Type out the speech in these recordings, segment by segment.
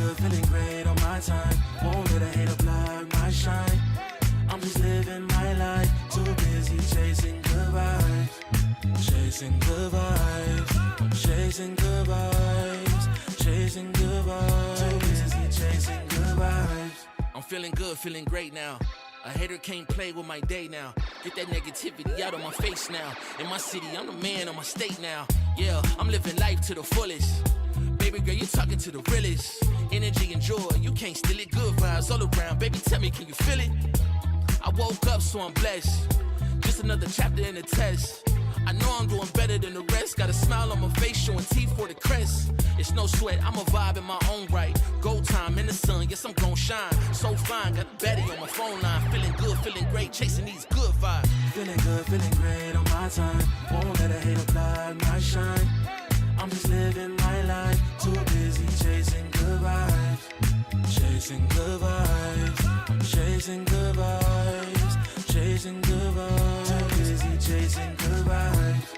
good, feeling great on my time. Won't let a hater block my shine. I'm just living my life, too busy chasing good vibes. Chasing good vibes, chasing good vibes, chasing good vibes. Too busy chasing good vibes. I'm feeling good, feeling great now. A hater can't play with my day now. Get that negativity out of my face now. In my city, I'm the man of my state now. Yeah, I'm living life to the fullest. Baby girl, you talking to the realest. Energy and joy, you can't steal it. Good vibes all around. Baby, tell me, can you feel it? I woke up, so I'm blessed. Just another chapter in the test. I know I'm doing better than the rest. Got a smile on my face, showing teeth for the crest. It's no sweat, I'm a vibe in my own right. Go time in the sun, yes, I'm gon' shine. So fine, got a baddie on my phone line. Feeling good, feeling great, chasing these good vibes. Feeling good, feeling great on my time. Won't let a hater block my shine. I'm just living my life, too busy chasing good vibes. Chasing good vibes, chasing good vibes, chasing good vibes. Too busy chasing good vibes.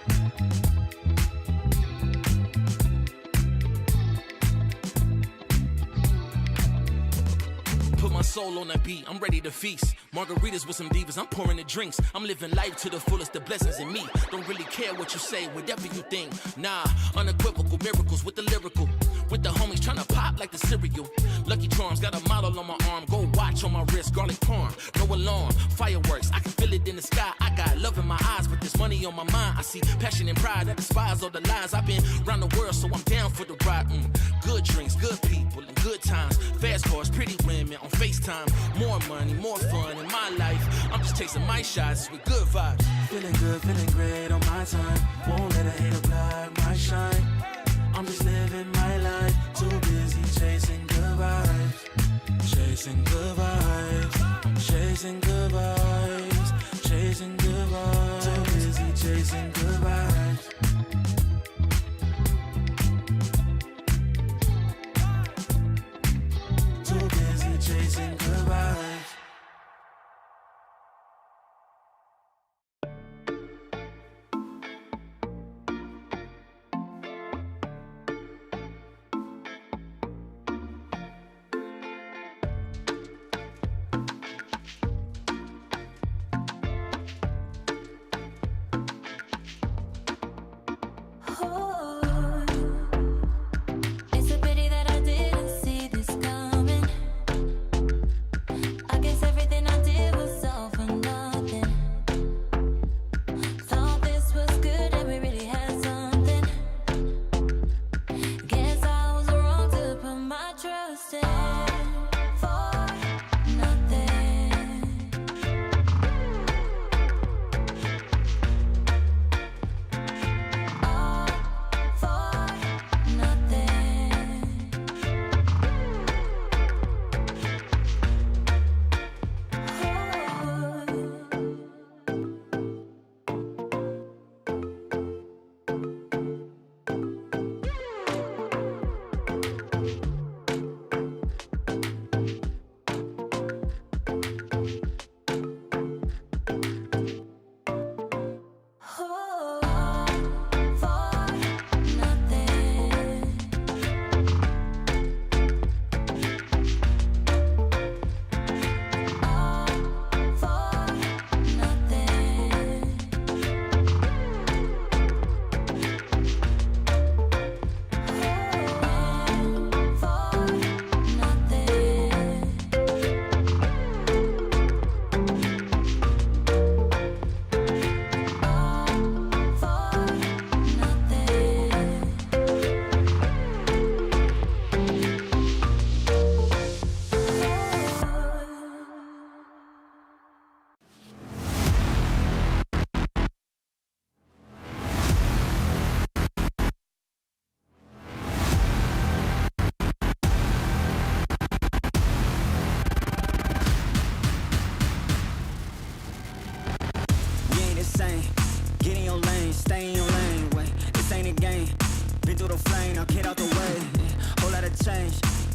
Put my soul on that beat, I'm ready to feast. Margaritas with some divas, I'm pouring the drinks. I'm living life to the fullest, the blessings in me. Don't really care what you say, whatever you think. Nah, unequivocal miracles with the lyrical. With the homies tryna pop like the cereal. Lucky Charms, got a model on my arm. Go watch on my wrist, garlic parm. No alarm, fireworks, I can feel it in the sky. I got love in my eyes, but there's money on my mind. I see passion and pride that despise all the lies. I've been around the world, so I'm down for the ride. Good drinks, good people, and good times. Fast cars, pretty women on FaceTime. More money, more fun in my life. I'm just chasing my shots with good vibes. Feeling good, feeling great on my time. Won't let a hater block my shine. I'm just living my life, too busy chasing good vibes. Chasing good vibes, chasing good vibes, chasing good vibes. Too busy chasing good vibes. Too busy chasing good vibes.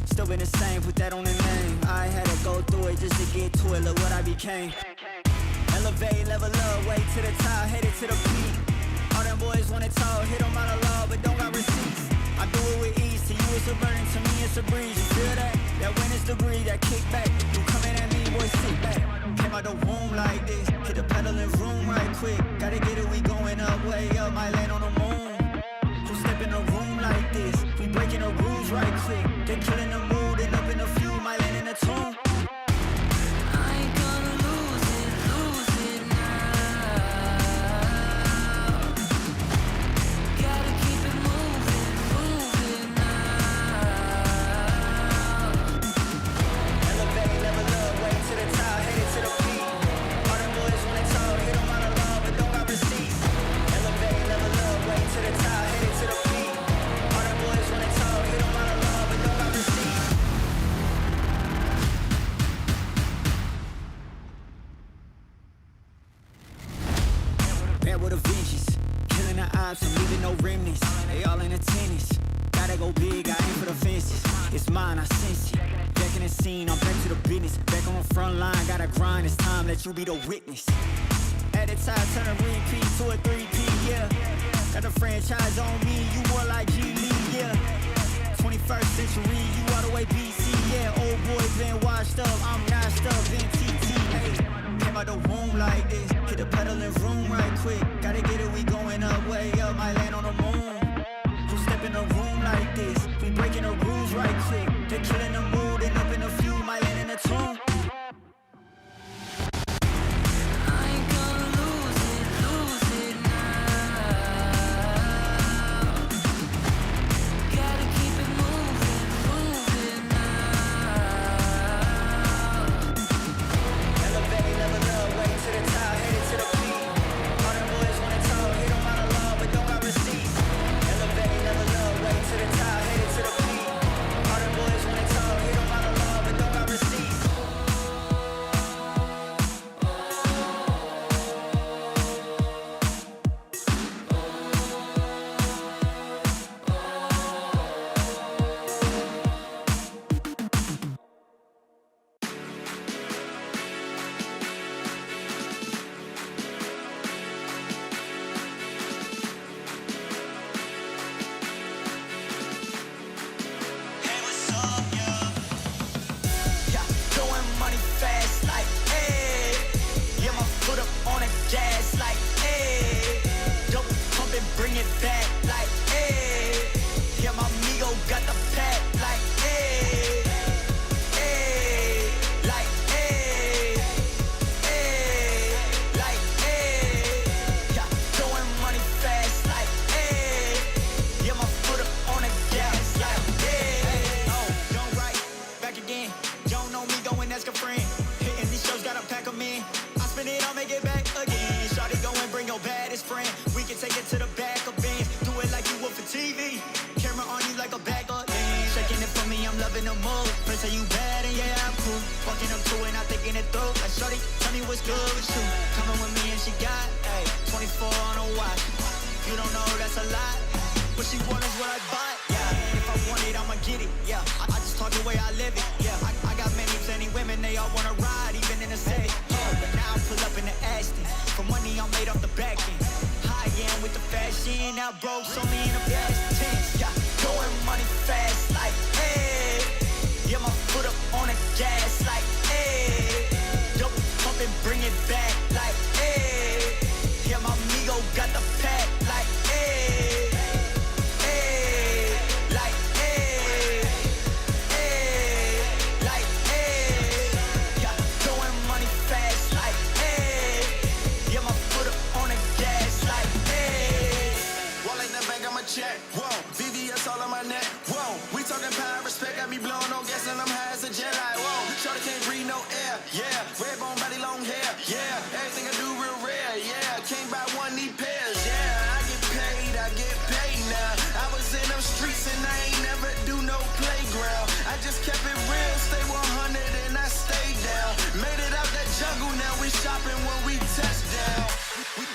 Still been the same, put that on the name. I had to go through it just to get to it, look what I became. Elevate, level up, way to the top, headed to the peak. All them boys wanna talk, hit them out of law, but don't got receipts. I do it with ease, to you it's it's a burden, to me it's a breeze. You feel that? That wind is the breeze, that kick back. You coming at me, boy, sit back. Came out the womb like this, hit the pedal and room right quick. Gotta get it, we going up, way up, might land on the moon. Who step in a room like this? We breaking the rules right quick. They killing the mood and up in the few, might land in a tomb. I'm leaving no remnants. They all in attendance. Gotta go big, I aim for the fences. It's mine, I sense it. Back in the scene, I'm back to the business. Back on the front line, gotta grind. It's time, let you be the witness. At the time, turn a repeat to a 3P, yeah. Got the franchise on me, you more like G Lee, yeah. 21st century, you all the way BC, yeah. Old boy been washed up, I'm notched up in TTA. Came out the womb like this, hit the pedal and room right quick. Gotta get it, we going up, way up, might land on the moon. Who step in a room like this? We breaking the rules right quick. They killing the mood and up in a few, might land in a tomb.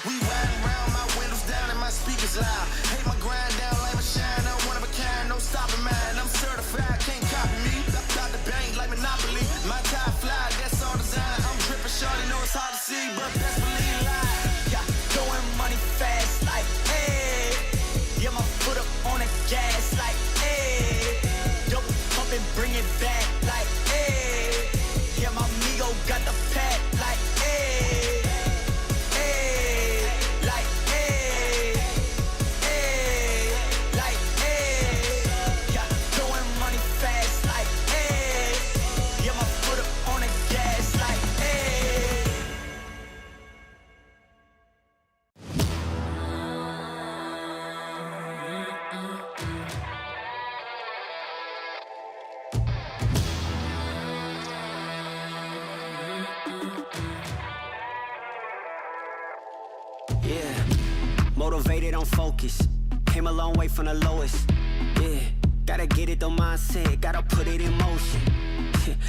We riding around, my windows down and my speakers loud. Hate my grind down like my shit. motivated, I'm focused. Came a long way from the lowest. Yeah, gotta get it, the mindset, gotta put it in motion.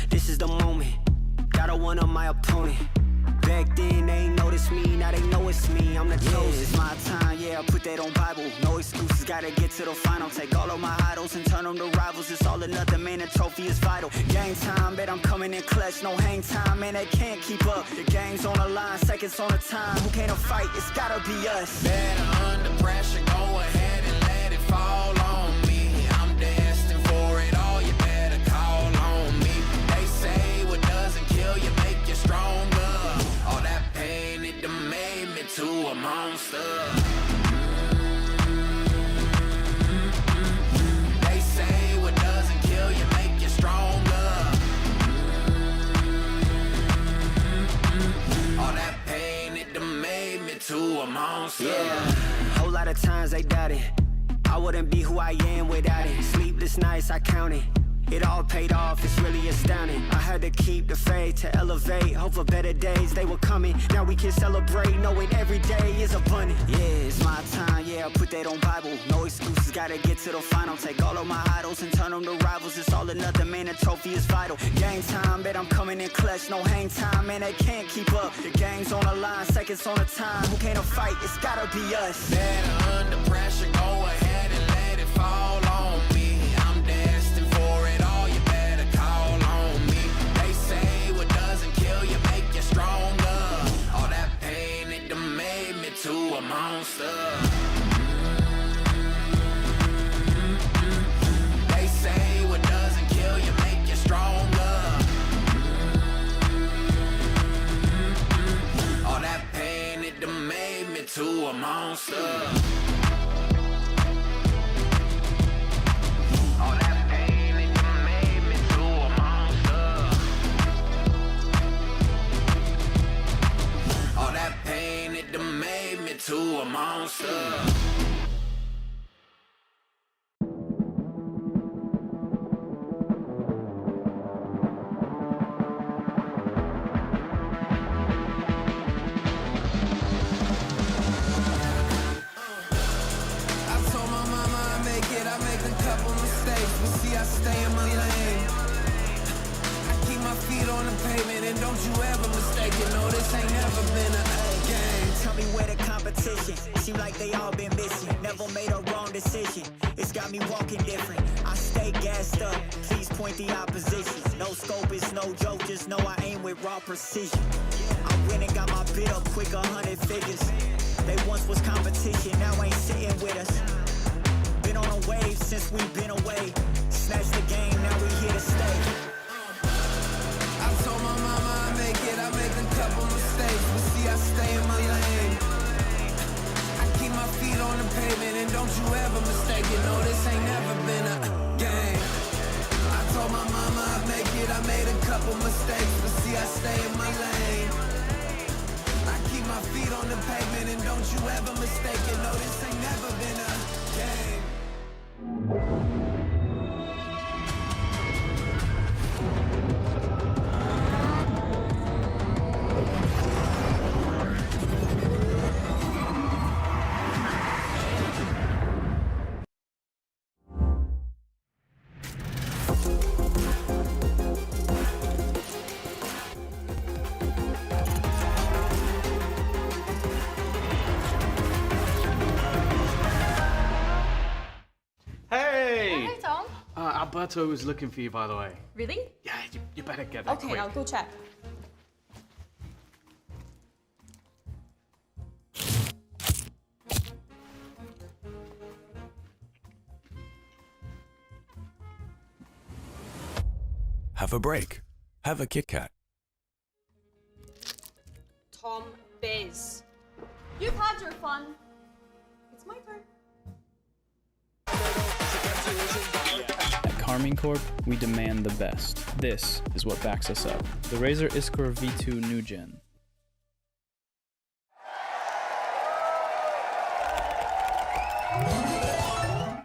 This is the moment, gotta one up my opponent. Back then they ain't noticed me, now they know it's me, I'm the chosen. It's my time, yeah, I put that on Bible. No excuses, gotta get to the final. Take all of my idols and turn them to rivals. It's all or nothing, man, the trophy is vital. Game time, bet I'm coming in clutch. No hang time, man, they can't keep up. The game's on the line, seconds on the time. Who can't fight? It's gotta be us. Better under pressure, go ahead and let it fall on me. I'm destined for it all, you better call on me. They say what doesn't kill you make you stronger. All that pain, it done made me to a monster. They say what doesn't kill you make you stronger. All that pain, it done made me to a monster. Yeah, whole lot of times they doubted I wouldn't be who I am without it. Sleepless nights, I counted. It all paid off, it's really astounding. I had to keep the faith to elevate. Hope for better days, they were coming. Now we can celebrate, knowing every day is abundant. Yeah, it's my time, yeah, I put that on Bible. No excuses, gotta get to the final. Take all of my idols and turn them to rivals. It's all or nothing, man, the trophy is vital. Game time, bet I'm coming in clutch. No hang time, man, they can't keep up. The game's on the line, seconds on the time. Who can't fight? It's gotta be us. Better under pressure, go ahead and let it fall on me. I'm destined for it all, you better call on me. They say what doesn't kill you make you stronger. All that pain, it done made me to a monster. They say what doesn't kill you make you stronger. All that pain, it done made me to a monster. All that pain, it done made me to a monster. All that pain, it done made me to a monster. I stay in my lane. I keep my feet on the pavement, and don't you ever mistake it. No, this ain't never been a game. Tell me where the competition. Seem like they all been missing. Never made a wrong decision. It's got me walking different. I stay gassed up. Please point the opposition. No scope, it's no joke. Just know I aim with raw precision. I went and got my bid up quick, 100 figures. They once was competition, now ain't sitting with us. Been on a wave since we've been away. Snatch the game, now we here to stay. I told my mama I make it, I make a couple mistakes, but see I stay in my lane. I keep my feet on the pavement, and don't you ever mistake it. No, this ain't never been a game. I told my mama I make it, I made a couple mistakes, but see I stay in my lane. I keep my feet on the pavement, and don't you ever mistake it. No, this ain't never been a game. Hey! Hey, Tom. Alberto was looking for you, by the way. Really? Yeah, you better get there Okay, quick. I'll go check. Have a break. Have a Kit Kat. Tom Biz. You've had your fun. It's my turn. At Carmine Corp, we demand the best. This is what backs us up. The Razer Iskor V2 New Gen.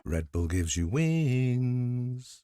Red Bull gives you wings.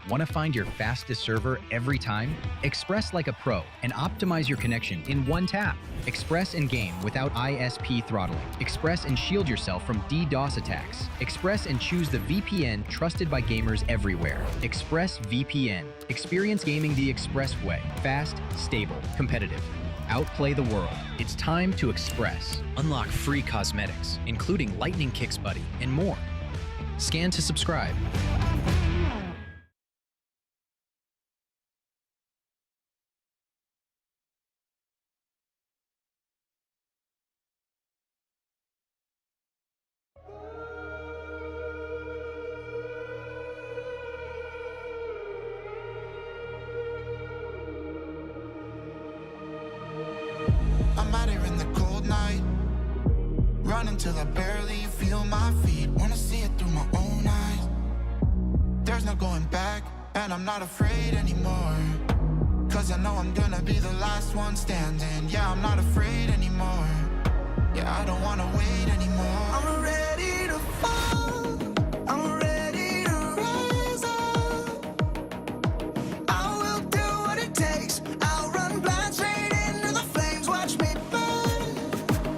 Want to find your fastest server every time? Express like a pro and optimize your connection in one tap. Express and game without ISP throttling. Express and shield yourself from DDoS attacks. Express and choose the VPN trusted by gamers everywhere. Express VPN. Experience gaming the Express way. Fast, stable, competitive. Outplay the world. It's time to Express. Unlock free cosmetics, including Lightning Kicks Buddy and more. Scan to subscribe. I'm out here in the cold night, running till I barely feel my feet. Wanna see it through my own eyes. There's no going back, and I'm not afraid anymore. Cause I know I'm gonna be the last one standing. Yeah, I'm not afraid anymore. Yeah, I don't wanna wait anymore. I'm ready to fall. I'm ready to rise up. I will do what it takes. I'll run blind straight into the flames. Watch me burn,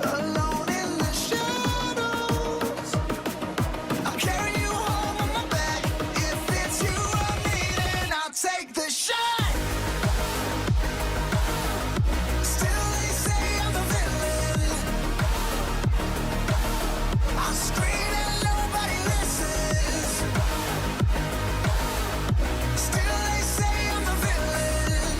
alone in the shadows. I'll carry you home on my back. If it's you or me, then I'll take the shot. Still they say I'm the villain. I scream and nobody listens. Still they say I'm the villain.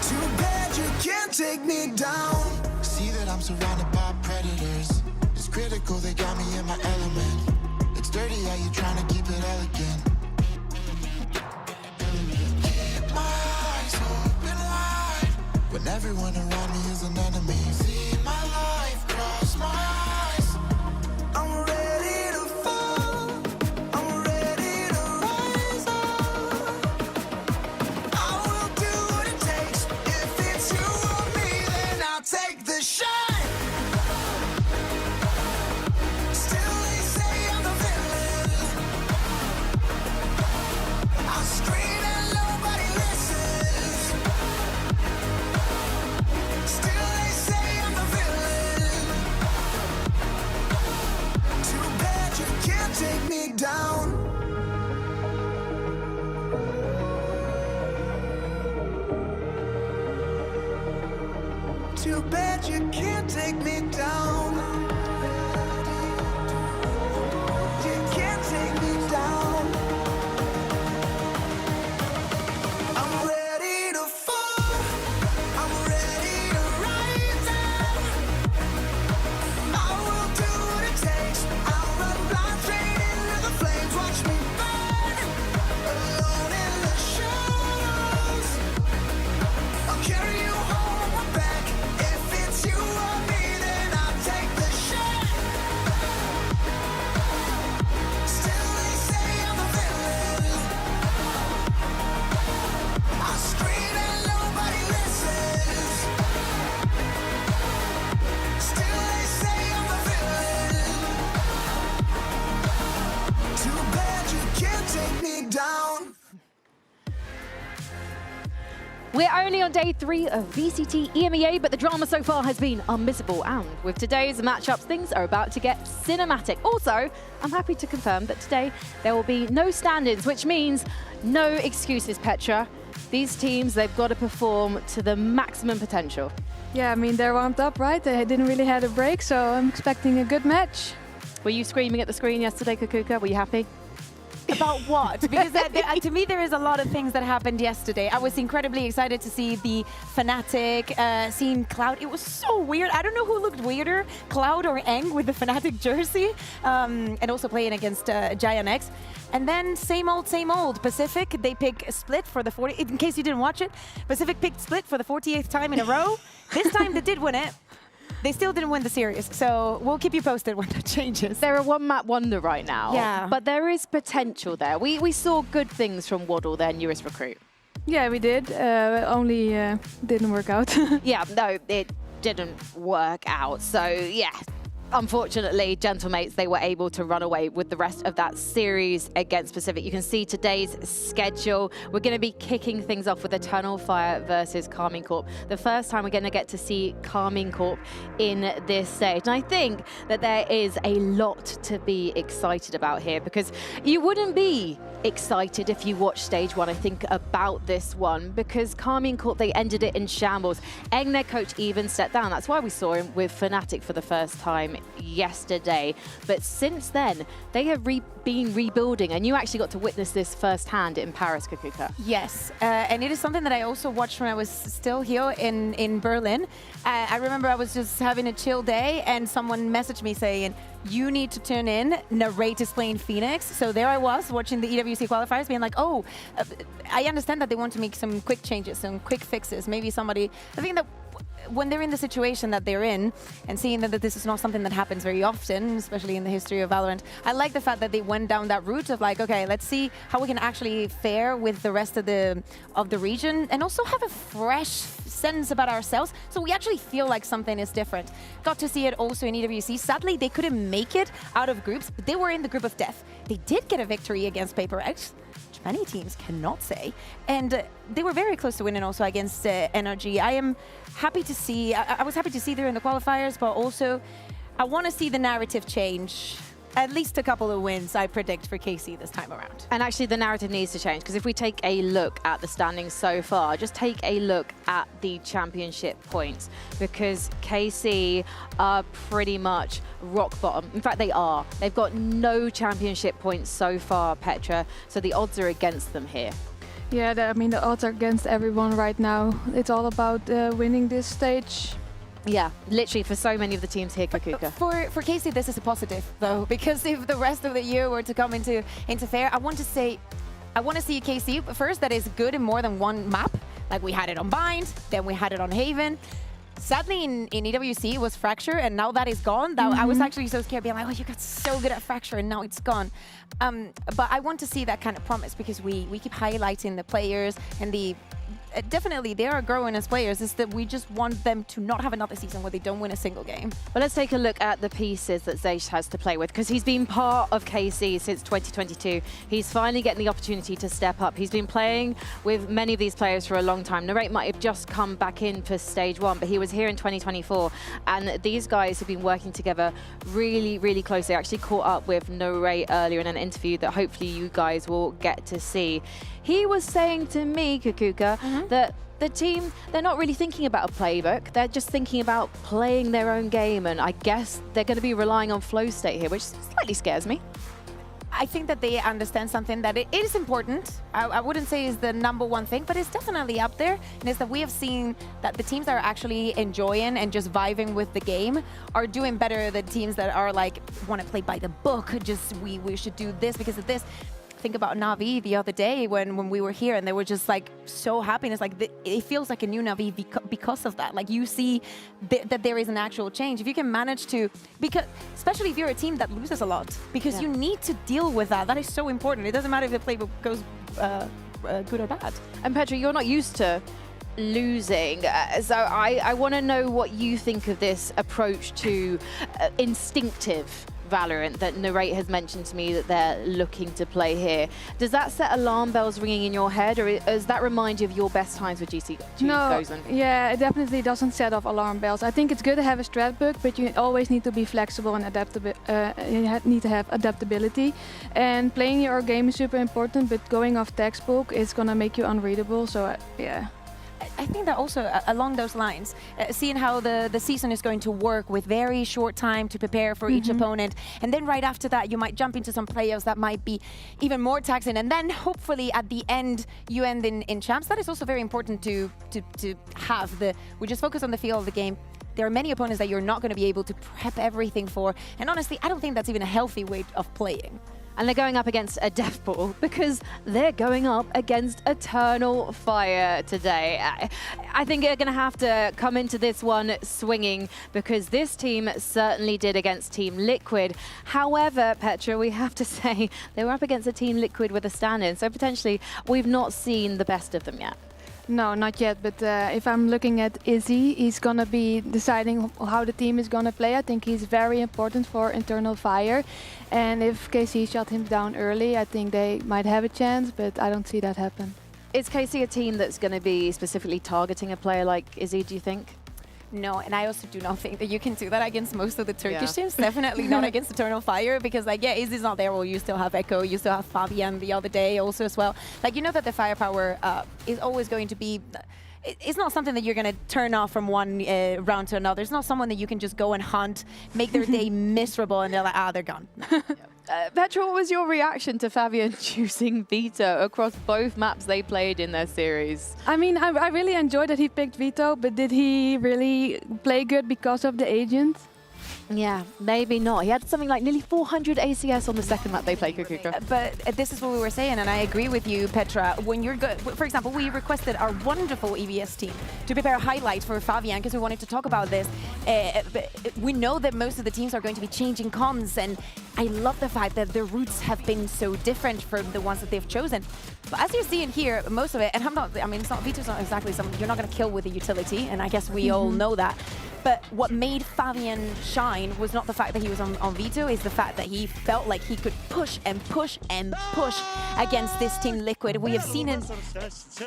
Too bad you can't take me down. See that I'm surrounded by predators. It's critical, they got me in my element. It's dirty how you trying to keep it elegant. Keep my eyes open wide when everyone around me is an enemy. See my life cross my eyes. I'm ready to fall. I'm ready to rise up. I will do what it takes. If it's you or me, then I'll take the shot. Still they say I'm the villain. I scream and nobody listens. Still they say I'm the villain. Too bad you can't take me down. Too bad you can't take me down. You can't take me down. I'm ready to fall. I'm ready to rise up. I will do what it takes. I'll run blind straight into the flames. Watch me burn, alone in the shadows. I'll carry you home on my back. If it's you or me, then I'll take the shot. Still they say I'm the villain. I scream and nobody listens. Still they say I'm the villain. Too bad you can't take me down. We're only on day 3 of VCT EMEA, but the drama so far has been unmissable. And with today's matchups, things are about to get cinematic. Also, I'm happy to confirm that today there will be no stand-ins, which means no excuses, Petra. These teams, they've got to perform to the maximum potential. Yeah, I mean, they're warmed up, right? They didn't really have a break, so I'm expecting a good match. Were you screaming at the screen yesterday, Kukuka? Were you happy? About what? Because to me, there is a lot of things that happened yesterday. I was incredibly excited to see the Fnatic, seeing Cloud. It was so weird. I don't know who looked weirder, Cloud or Eng with the Fnatic jersey, and also playing against Giant X. And then same old. Pacific, they pick Split for the 40. In case you didn't watch it, Pacific picked Split for the 48th time in a row. This time they did win it. They still didn't win the series, so we'll keep you posted when that changes. They're a one-map wonder right now, yeah, but there is potential there. We saw good things from Waddle, their newest recruit. Yeah, we did. Only didn't work out. Yeah, no, it didn't work out. So, yeah, unfortunately, Gentlemates, they were able to run away with the rest of that series against Pacific. You can see today's schedule. We're going to be kicking things off with Eternal Fire versus Carmine Corp. The first time we're going to get to see Carmine Corp in this stage. And I think that there is a lot to be excited about here, because you wouldn't be excited if you watched stage one, I think, about this one, because Carmine Corp, they ended it in shambles. Eng, their coach, even stepped down. That's why we saw him with Fnatic for the first time yesterday. But since then, they have been rebuilding, and you actually got to witness this firsthand in Paris, Kakuka. Yes, and it is something that I also watched when I was still here in Berlin. I remember I was just having a chill day, and someone messaged me saying, you need to tune in, Narrate is playing Phoenix. So there I was watching the EWC qualifiers, being like, oh, I understand that they want to make some quick changes, some quick fixes. Maybe somebody, I think that when they're in the situation that they're in, and seeing that this is not something that happens very often, especially in the history of Valorant, I like the fact that they went down that route of like, okay, let's see how we can actually fare with the rest of the region, and also have a fresh sense about ourselves, so we actually feel like something is different. Got to see it also in EWC. Sadly, they couldn't make it out of groups, but they were in the group of death. They did get a victory against Paper X, which many teams cannot say, and they were very close to winning also against Energy. I am happy to see, I was happy to see there in the qualifiers, but also I want to see the narrative change. At least a couple of wins, I predict, for KC this time around. And actually, the narrative needs to change, because if we take a look at the standings so far, just take a look at the championship points, because KC are pretty much rock bottom. In fact, they are. They've got no championship points so far, Petra, so the odds are against them here. Yeah, I mean, the odds are against everyone right now. It's all about winning this stage. Yeah, literally for so many of the teams here, Kakuka. For KC, this is a positive, though, because if the rest of the year were to come into fair, I want to see KC first that is good in more than one map. Like we had it on Bind, then we had it on Haven. Sadly, in EWC, it was Fracture, and now that is gone. I was actually so scared, being like, oh, you got so good at Fracture, and now it's gone. But I want to see that kind of promise, because we keep highlighting the players, and definitely they are growing as players. It's that we just want them to not have another season where they don't win a single game. But let's take a look at the pieces that Zeish has to play with, because he's been part of KC since 2022. He's finally getting the opportunity to step up. He's been playing with many of these players for a long time. Narrate might have just come back in for stage one, but he was here in 2024. And these guys have been working together really, really closely. I actually caught up with Narrate earlier in an interview that hopefully you guys will get to see. He was saying to me, Kakuka, that the team, they're not really thinking about a playbook. They're just thinking about playing their own game. And I guess they're going to be relying on flow state here, which slightly scares me. I think that they understand something that it is important. I wouldn't say is the #1 thing, but it's definitely up there. And it's that we have seen that the teams that are actually enjoying and just vibing with the game are doing better than teams that are like, want to play by the book. Just we should do this because of this. Think about Na'Vi the other day when we were here, and they were just like so happy. And it's like it feels like a new Na'Vi because of that. Like you see that there is an actual change. If you can manage to, because especially if you're a team that loses a lot, because you need to deal with that. That is so important. It doesn't matter if the playbook goes good or bad. And Petra, you're not used to losing, so I want to know what you think of this approach to instinctive Valorant that Narrate has mentioned to me that they're looking to play here. Does that set alarm bells ringing in your head, or does that remind you of your best times with GC? No, yeah, it definitely doesn't set off alarm bells. I think it's good to have a strat book, but you always need to be flexible and adaptable. You need to have adaptability. And playing your game is super important, but going off textbook is gonna make you unreadable. So yeah. I think that also along those lines, seeing how the season is going to work with very short time to prepare for each opponent, and then right after that you might jump into some players that might be even more taxing, and then hopefully at the end you end in champs. That is also very important to have. We just focus on the feel of the game. There are many opponents that you're not going to be able to prep everything for, and honestly I don't think that's even a healthy way of playing. And they're going up against a death pool because they're going up against Eternal Fire today. I think they're going to have to come into this one swinging, because this team certainly did against Team Liquid. However, Petra, we have to say they were up against a Team Liquid with a stand-in, so potentially we've not seen the best of them yet. No, not yet. But if I'm looking at Izzy, he's gonna be deciding how the team is gonna play. I think he's very important for internal fire. And if KC shut him down early, I think they might have a chance, but I don't see that happen. Is KC a team that's going to be specifically targeting a player like Izzy, do you think? No, and I also do not think that you can do that against most of the Turkish teams. Definitely not against Eternal Fire, because like, yeah, Izzy's not there. Well, you still have Echo, you still have Fabian the other day also as well. Like, you know that the firepower is always going to be... It's not something that you're going to turn off from one round to another. It's not someone that you can just go and hunt, make their day miserable, and they're like, ah, they're gone. No. Petra, what was your reaction to Fabian choosing Vito across both maps they played in their series? I mean, I really enjoyed that he picked Vito, but did he really play good because of the agent? Yeah, maybe not. He had something like nearly 400 ACS on the second map they played, Kukuka. But this is what we were saying, and I agree with you, Petra. When you're good, for example, we requested our wonderful EVS team to prepare a highlight for Fabian because we wanted to talk about this. We know that most of the teams are going to be changing comms, and I love the fact that the routes have been so different from the ones that they've chosen. But as you're seeing here, most of it, and it's not, Vito's not exactly something, you're not going to kill with a utility, and I guess we all know that. But what made Fabian shine was not the fact that he was on Vito, it's the fact that he felt like he could push and push and push against this team Liquid. We have seen him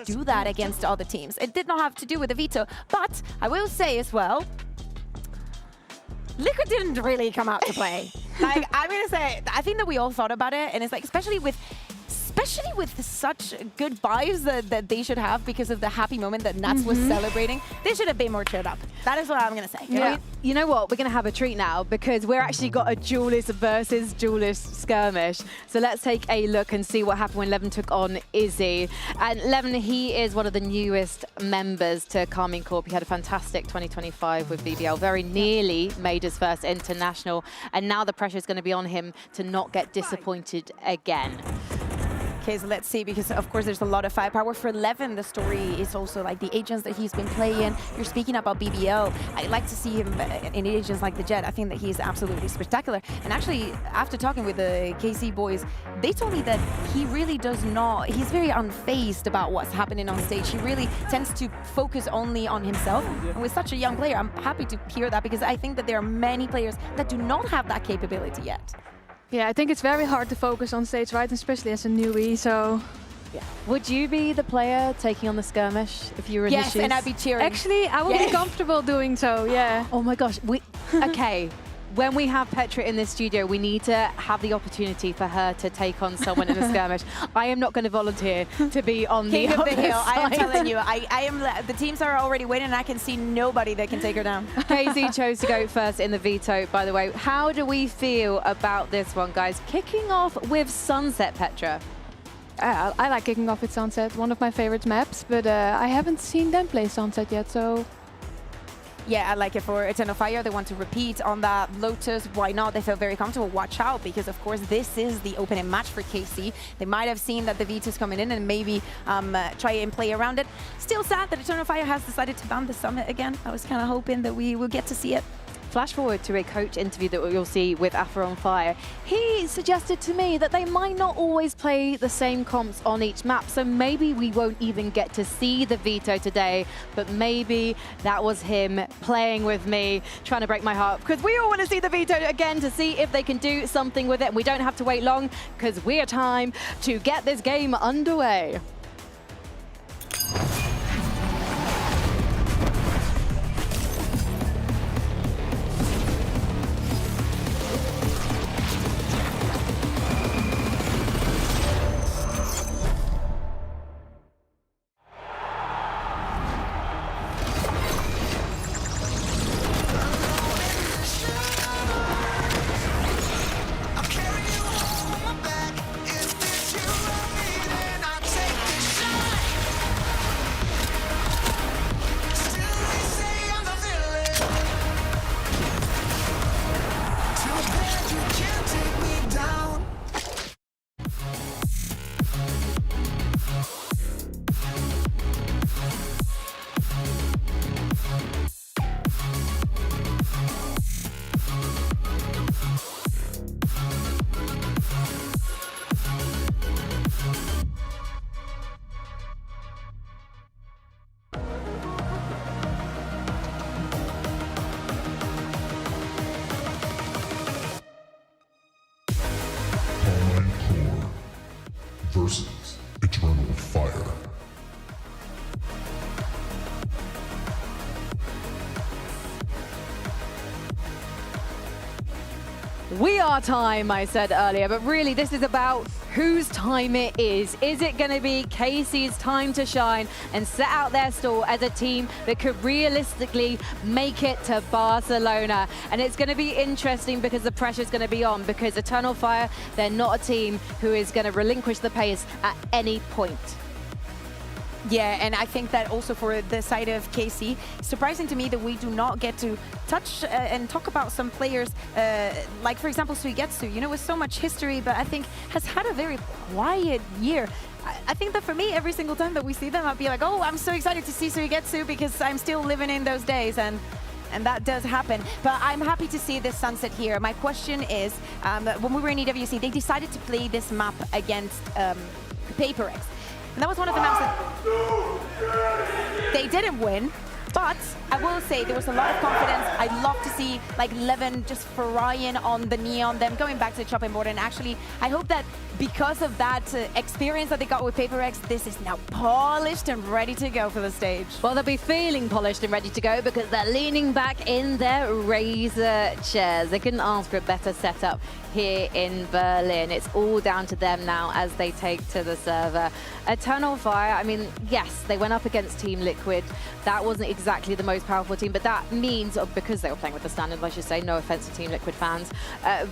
do that against other teams. It did not have to do with the Vito, but I will say as well, Liquid didn't really come out to play. Like, I'm going to say, I think that we all thought about it, and it's like, especially with such good vibes that they should have because of the happy moment that Nats was celebrating, they should have been more cheered up. That is what I'm going to say. Yeah. You know what? We're going to have a treat now because we're actually got a duelist versus duelist skirmish. So let's take a look and see what happened when Levin took on Izzy. And Levin, he is one of the newest members to Karmine Corp. He had a fantastic 2025 with BBL, very nearly made his first international. And now the pressure is going to be on him to not get disappointed again. Okay, so let's see, because of course there's a lot of firepower. For Levin, the story is also like the agents that he's been playing. You're speaking about BBL. I like to see him in agents like the Jet. I think that he's absolutely spectacular. And actually, after talking with the KC boys, they told me that he really does not, he's very unfazed about what's happening on stage. He really tends to focus only on himself. And with such a young player, I'm happy to hear that because I think that there are many players that do not have that capability yet. Yeah, I think it's very hard to focus on stage, right? Especially as a newbie, so... Yeah. Would you be the player taking on the skirmish if you were in the shoes? Yes, and I'd be cheering. Actually, I would be comfortable doing so, yeah. Oh my gosh. Okay, when we have Petra in the studio, we need to have the opportunity for her to take on someone in a skirmish. I am not going to volunteer to be on the King of other the hill. side. I am telling you, I am. The teams are already waiting, and I can see nobody that can take her down. KZ chose to go first in the veto, by the way. How do we feel about this one, guys? Kicking off with Sunset, Petra. I like kicking off with Sunset, one of my favorite maps, but I haven't seen them play Sunset yet, so... Yeah, I like it for Eternal Fire. They want to repeat on that. Lotus, why not? They feel very comfortable. Watch out, because of course this is the opening match for KC. They might have seen that the Vito's coming in and maybe try and play around it. Still sad that Eternal Fire has decided to ban the Summit again. I was kind of hoping that we will get to see it. Flash forward to a coach interview that you'll see with Afro on Fire. He suggested to me that they might not always play the same comps on each map, so maybe we won't even get to see the Vito today, but maybe that was him playing with me, trying to break my heart, because we all want to see the Vito again to see if they can do something with it. We don't have to wait long, because we are time to get this game underway. versus Eternal Fire. We are time, I said earlier, but really this is about whose time it is. Is it going to be KC's time to shine and set out their stall as a team that could realistically make it to Barcelona? And it's going to be interesting because the pressure is going to be on, because Eternal Fire, they're not a team who is going to relinquish the pace at any point. Yeah, and I think that also for the side of KC, surprising to me that we do not get to touch and talk about some players, like for example Suigetsu, you know, with so much history, but I think has had a very quiet year. I think that for me, every single time that we see them, I'll be like, oh, I'm so excited to see Suigetsu because I'm still living in those days, and that does happen. But I'm happy to see this sunset here. My question is, when we were in EWC, they decided to play this map against PaperX. And that was one of the maps that they didn't win, but I will say there was a lot of confidence. I'd love to see like Levin just frying on the Neon, them going back to the chopping board. And actually, I hope that because of that experience that they got with PaperX, this is now polished and ready to go for the stage. Well, they'll be feeling polished and ready to go because they're leaning back in their Razor chairs. They couldn't ask for a better setup here in Berlin. It's all down to them now as they take to the server. Eternal Fire, I mean, yes, they went up against Team Liquid. That wasn't exactly the most powerful team, but that means, because they were playing with the standard, I should say, no offense to Team Liquid fans,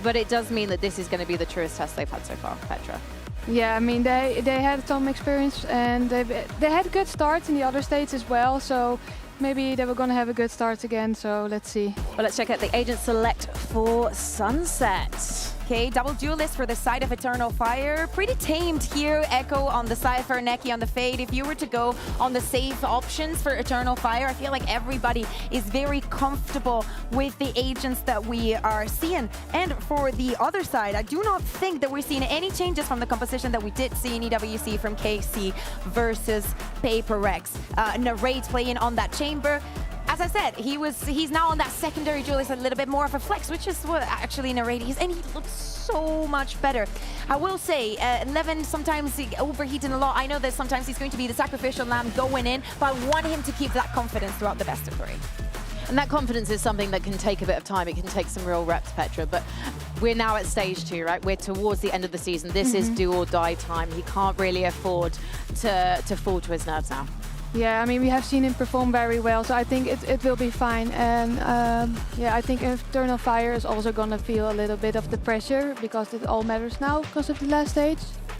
but it does mean that this is going to be the truest test they've had so far. Petra. Yeah, I mean, they had some experience and they had good starts in the other states as well, so maybe they were going to have a good start again, so let's see. Well, let's check out the agent select for Sunset. Okay, double duelist for the side of Eternal Fire. Pretty tamed here. Echo on the Cypher, Neki on the Fade. If you were to go on the safe options for Eternal Fire, I feel like everybody is very comfortable with the agents that we are seeing. And for the other side, I do not think that we're seeing any changes from the composition that we did see in EWC from KC versus PaperX. Narrate playing on that chamber. As I said, he's now on that secondary duelist, a little bit more of a flex, which is what actually Narrate is, and he looks so much better. I will say, Levin sometimes overheating a lot. I know that sometimes he's going to be the sacrificial lamb going in, but I want him to keep that confidence throughout the best of three. And that confidence is something that can take a bit of time. It can take some real reps, Petra, but we're now at stage 2, right? We're towards the end of the season. This is do or die time. He can't really afford to fall to his nerves now. Yeah, I mean, we have seen him perform very well, so I think it will be fine. And yeah, I think Eternal Fire is also going to feel a little bit of the pressure because it all matters now because of the last stage.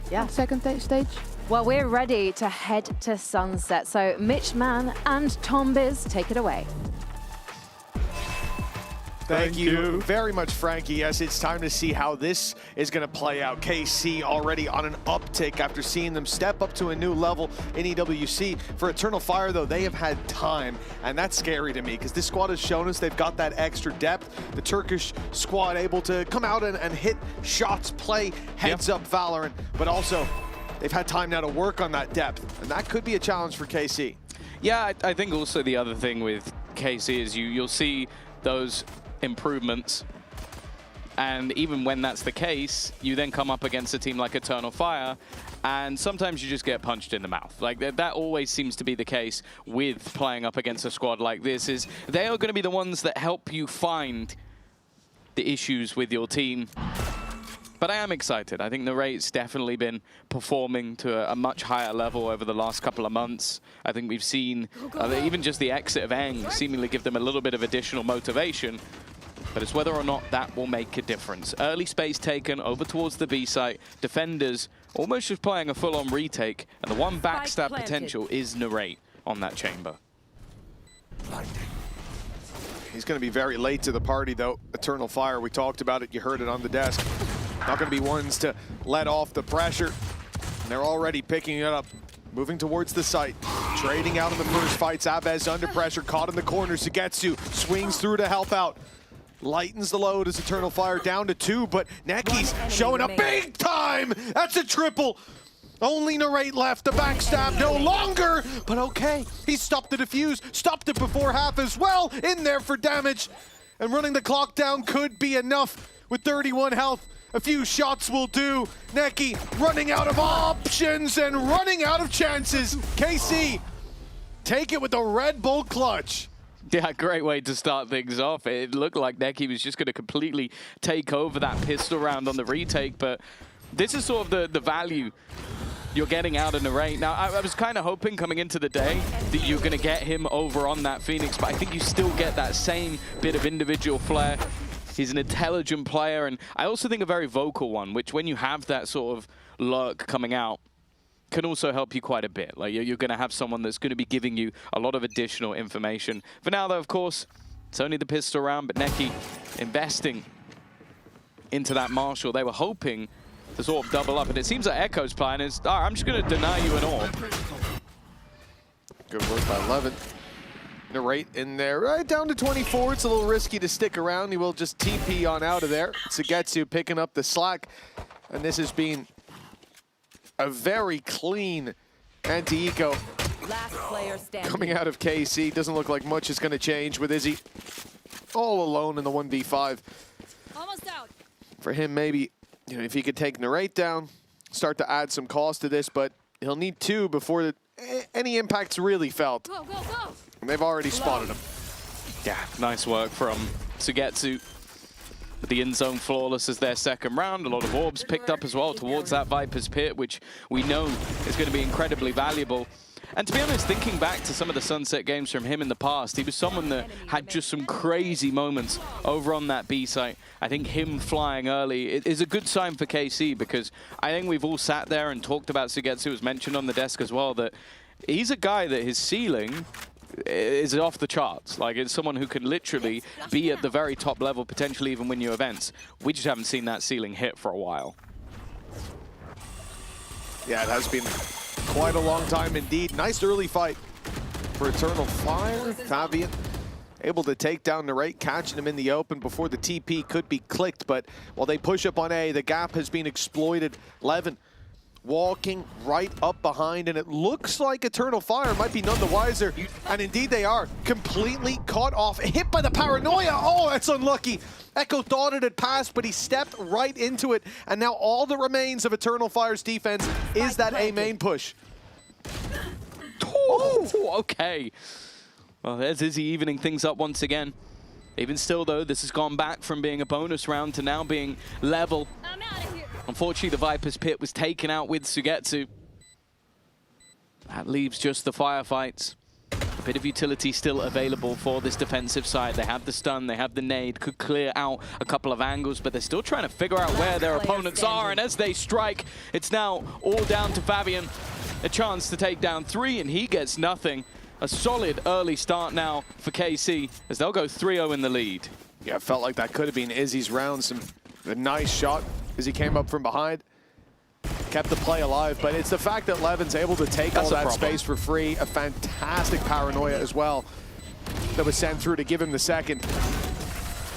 Yeah. Second stage. Well, we're ready to head to Sunset. So Mitch Mann and Tom Biz, take it away. Thank you very much, Frankie. Yes, it's time to see how this is going to play out. KC already on an uptick after seeing them step up to a new level in EWC. For Eternal Fire, though, they have had time, and that's scary to me because this squad has shown us they've got that extra depth. The Turkish squad able to come out and hit shots, play heads-up Valorant, but also they've had time now to work on that depth, and that could be a challenge for KC. Yeah, I think also the other thing with KC is you'll see those improvements, and even when that's the case, you then come up against a team like Eternal Fire, and sometimes you just get punched in the mouth. Like that always seems to be the case with playing up against a squad like this, is they are going to be the ones that help you find the issues with your team. But I am excited. I think the rate's definitely been performing to a much higher level over the last couple of months. I think we've seen even just the exit of Eng seemingly give them a little bit of additional motivation. But it's whether or not that will make a difference. Early space taken over towards the B site. Defenders almost just playing a full-on retake. And the one backstab potential is Narrate on that chamber. He's going to be very late to the party, though. Eternal Fire, we talked about it. You heard it on the desk. Not going to be ones to let off the pressure. And they're already picking it up. Moving towards the site. Trading out in the first fights. Abez under pressure. Caught in the corner. Sugetsu swings through to help out. Lightens the load as Eternal Fire down to 2, but Neki's showing up big time! That's a triple! Only Narrate left, the backstab no longer! But okay, he stopped the defuse, stopped it before half as well, in there for damage. And running the clock down could be enough with 31 health. A few shots will do. Neki running out of options and running out of chances. KC, take it with the Red Bull clutch. Yeah, great way to start things off. It looked like Neki was just going to completely take over that pistol round on the retake, but this is sort of the value you're getting out of Narrate. Now, I was kind of hoping coming into the day that you're going to get him over on that Phoenix, but I think you still get that same bit of individual flair. He's an intelligent player, and I also think a very vocal one, which when you have that sort of lurk coming out, can also help you quite a bit. Like you're going to have someone that's going to be giving you a lot of additional information. For now, though, of course, it's only the pistol round, but Neki investing into that Marshall. They were hoping to sort of double up, and it seems like Echo's plan is, all right, I'm just going to deny you an orb. Good work by Levin. Narrate in there, right down to 24. It's a little risky to stick around. He will just TP on out of there. Sugetsu picking up the slack, and this has been a very clean anti-eco coming out of KC. Doesn't look like much is going to change with Izzy all alone in the 1v5. Almost out. For him, maybe, you know, if he could take Narrate down, start to add some cost to this, but he'll need 2 before any impact's really felt. Go, go, go. And they've already spotted him. Yeah, nice work from Sugetsu. The in-zone flawless as their second round. A lot of orbs picked up as well towards that Viper's Pit, which we know is going to be incredibly valuable. And to be honest, thinking back to some of the Sunset games from him in the past, he was someone that had just some crazy moments over on that B site. I think him flying early is a good sign for KC, because I think we've all sat there and talked about Sugetsu, was mentioned on the desk as well, that he's a guy that his ceiling is off the charts. Like, it's someone who can literally be at the very top level, potentially even win you events. We just haven't seen that ceiling hit for a while. Yeah, it has been quite a long time indeed. Nice early fight for Eternal Fire. Fabian able to take down Narrate, catching him in the open before the TP could be clicked, but while they push up on A, the gap has been exploited. Levin walking right up behind, and it looks like Eternal Fire might be none the wiser, and indeed they are. Completely caught off, hit by the paranoia. Oh, that's unlucky. Echo thought it had passed, but he stepped right into it, and now all that remains of Eternal Fire's defense is that A main push. Oh, okay. Well, there's Izzy evening things up once again. Even still, though, this has gone back from being a bonus round to now being level. I'm out of here. Unfortunately, the Viper's Pit was taken out with Sugetsu. That leaves just the firefights. A bit of utility still available for this defensive side. They have the stun, they have the nade, could clear out a couple of angles, but they're still trying to figure out where their opponents are, and as they strike, it's now all down to Fabian. A chance to take down 3, and he gets nothing. A solid early start now for KC, as they'll go 3-0 in the lead. Yeah, it felt like that could have been Izzy's round. A nice shot as he came up from behind. Kept the play alive, but it's the fact that Levin's able to take all that space for free. A fantastic paranoia as well that was sent through to give him the second.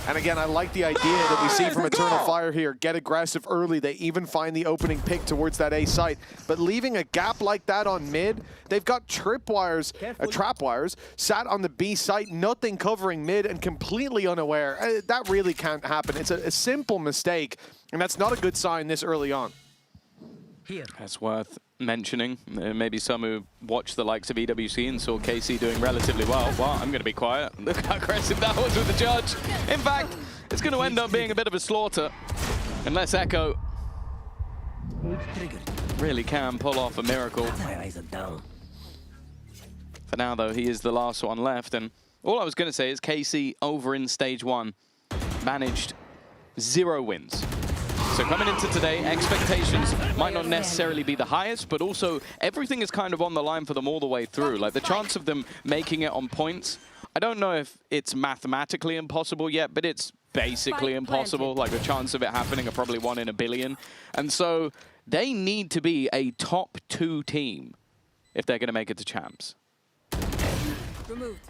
And again, I like the idea that we see from Eternal Fire here. Get aggressive early. They even find the opening pick towards that A site. But leaving a gap like that on mid, they've got trap wires sat on the B site, nothing covering mid and completely unaware. That really can't happen. It's a simple mistake, and that's not a good sign this early on. That's worth mentioning. Maybe some who watched the likes of EWC and saw KC doing relatively well. Well, I'm going to be quiet. Look how aggressive that was with the judge. In fact, it's going to end up being a bit of a slaughter, unless Echo really can pull off a miracle. For now, though, he is the last one left. And all I was going to say is KC over in Stage 1 managed 0 wins. So coming into today, expectations might not necessarily be the highest, but also everything is kind of on the line for them all the way through. Like the chance of them making it on points, I don't know if it's mathematically impossible yet, but it's basically impossible. Like the chance of it happening are probably 1 in a billion. And so they need to be a top 2 team if they're going to make it to champs. Removed.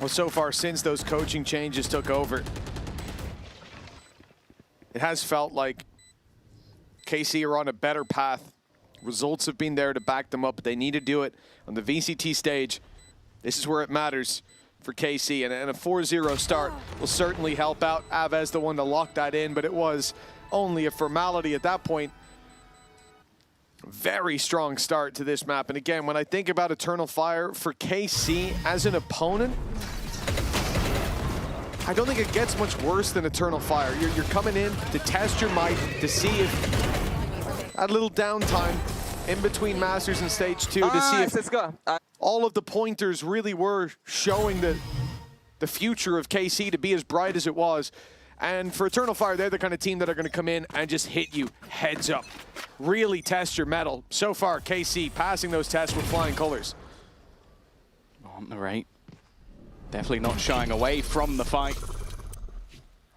Well, so far since those coaching changes took over, it has felt like KC are on a better path. Results have been there to back them up, but they need to do it on the VCT stage. This is where it matters. for KC, and a 4-0 start will certainly help out. Avez the one to lock that in, but it was only a formality at that point. Very strong start to this map. And again, when I think about Eternal Fire for KC as an opponent, I don't think it gets much worse than Eternal Fire. You're coming in to test your might, to see if a little downtime in between Masters and Stage 2 to see if all of the pointers really were showing the future of KC to be as bright as it was. And for Eternal Fire, they're the kind of team that are going to come in and just hit you heads up. Really test your mettle. So far, KC passing those tests with flying colors. On the right. Definitely not shying away from the fight.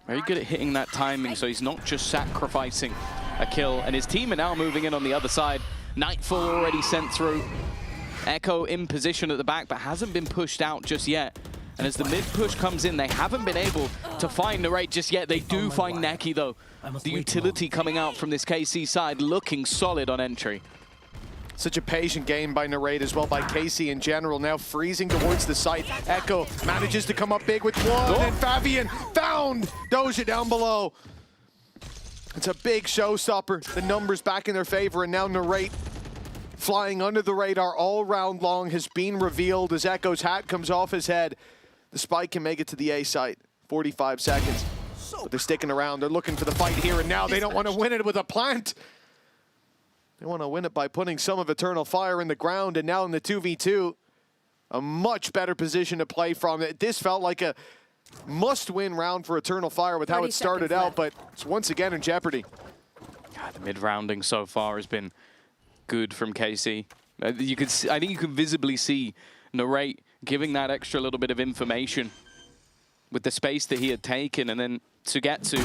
Very good at hitting that timing, so he's not just sacrificing a kill. And his team are now moving in on the other side. Nightfall already sent through. Echo in position at the back, but hasn't been pushed out just yet. And as the mid push comes in, they haven't been able to find Narrate just yet. They do find Neki though. The utility coming out from this KC side looking solid on entry. Such a patient game by Narrate as well, by KC in general. Now freezing towards the site. Echo manages to come up big with one, and Fabian found Doja down below. It's a big showstopper. The numbers back in their favor, and now Narrate flying under the radar all round long has been revealed as Echo's hat comes off his head. The spike can make it to the A site. 45 seconds. But they're sticking around. They're looking for the fight here and now. They don't want to win it with a plant. They want to win it by putting some of Eternal Fire in the ground, and now in the 2v2, a much better position to play from. This felt like a must-win round for Eternal Fire with how it started out, but it's once again in jeopardy. God, the mid-rounding so far has been good from KC. You could see, I think you can visibly see Narrate giving that extra little bit of information with the space that he had taken, and then Sugetsu,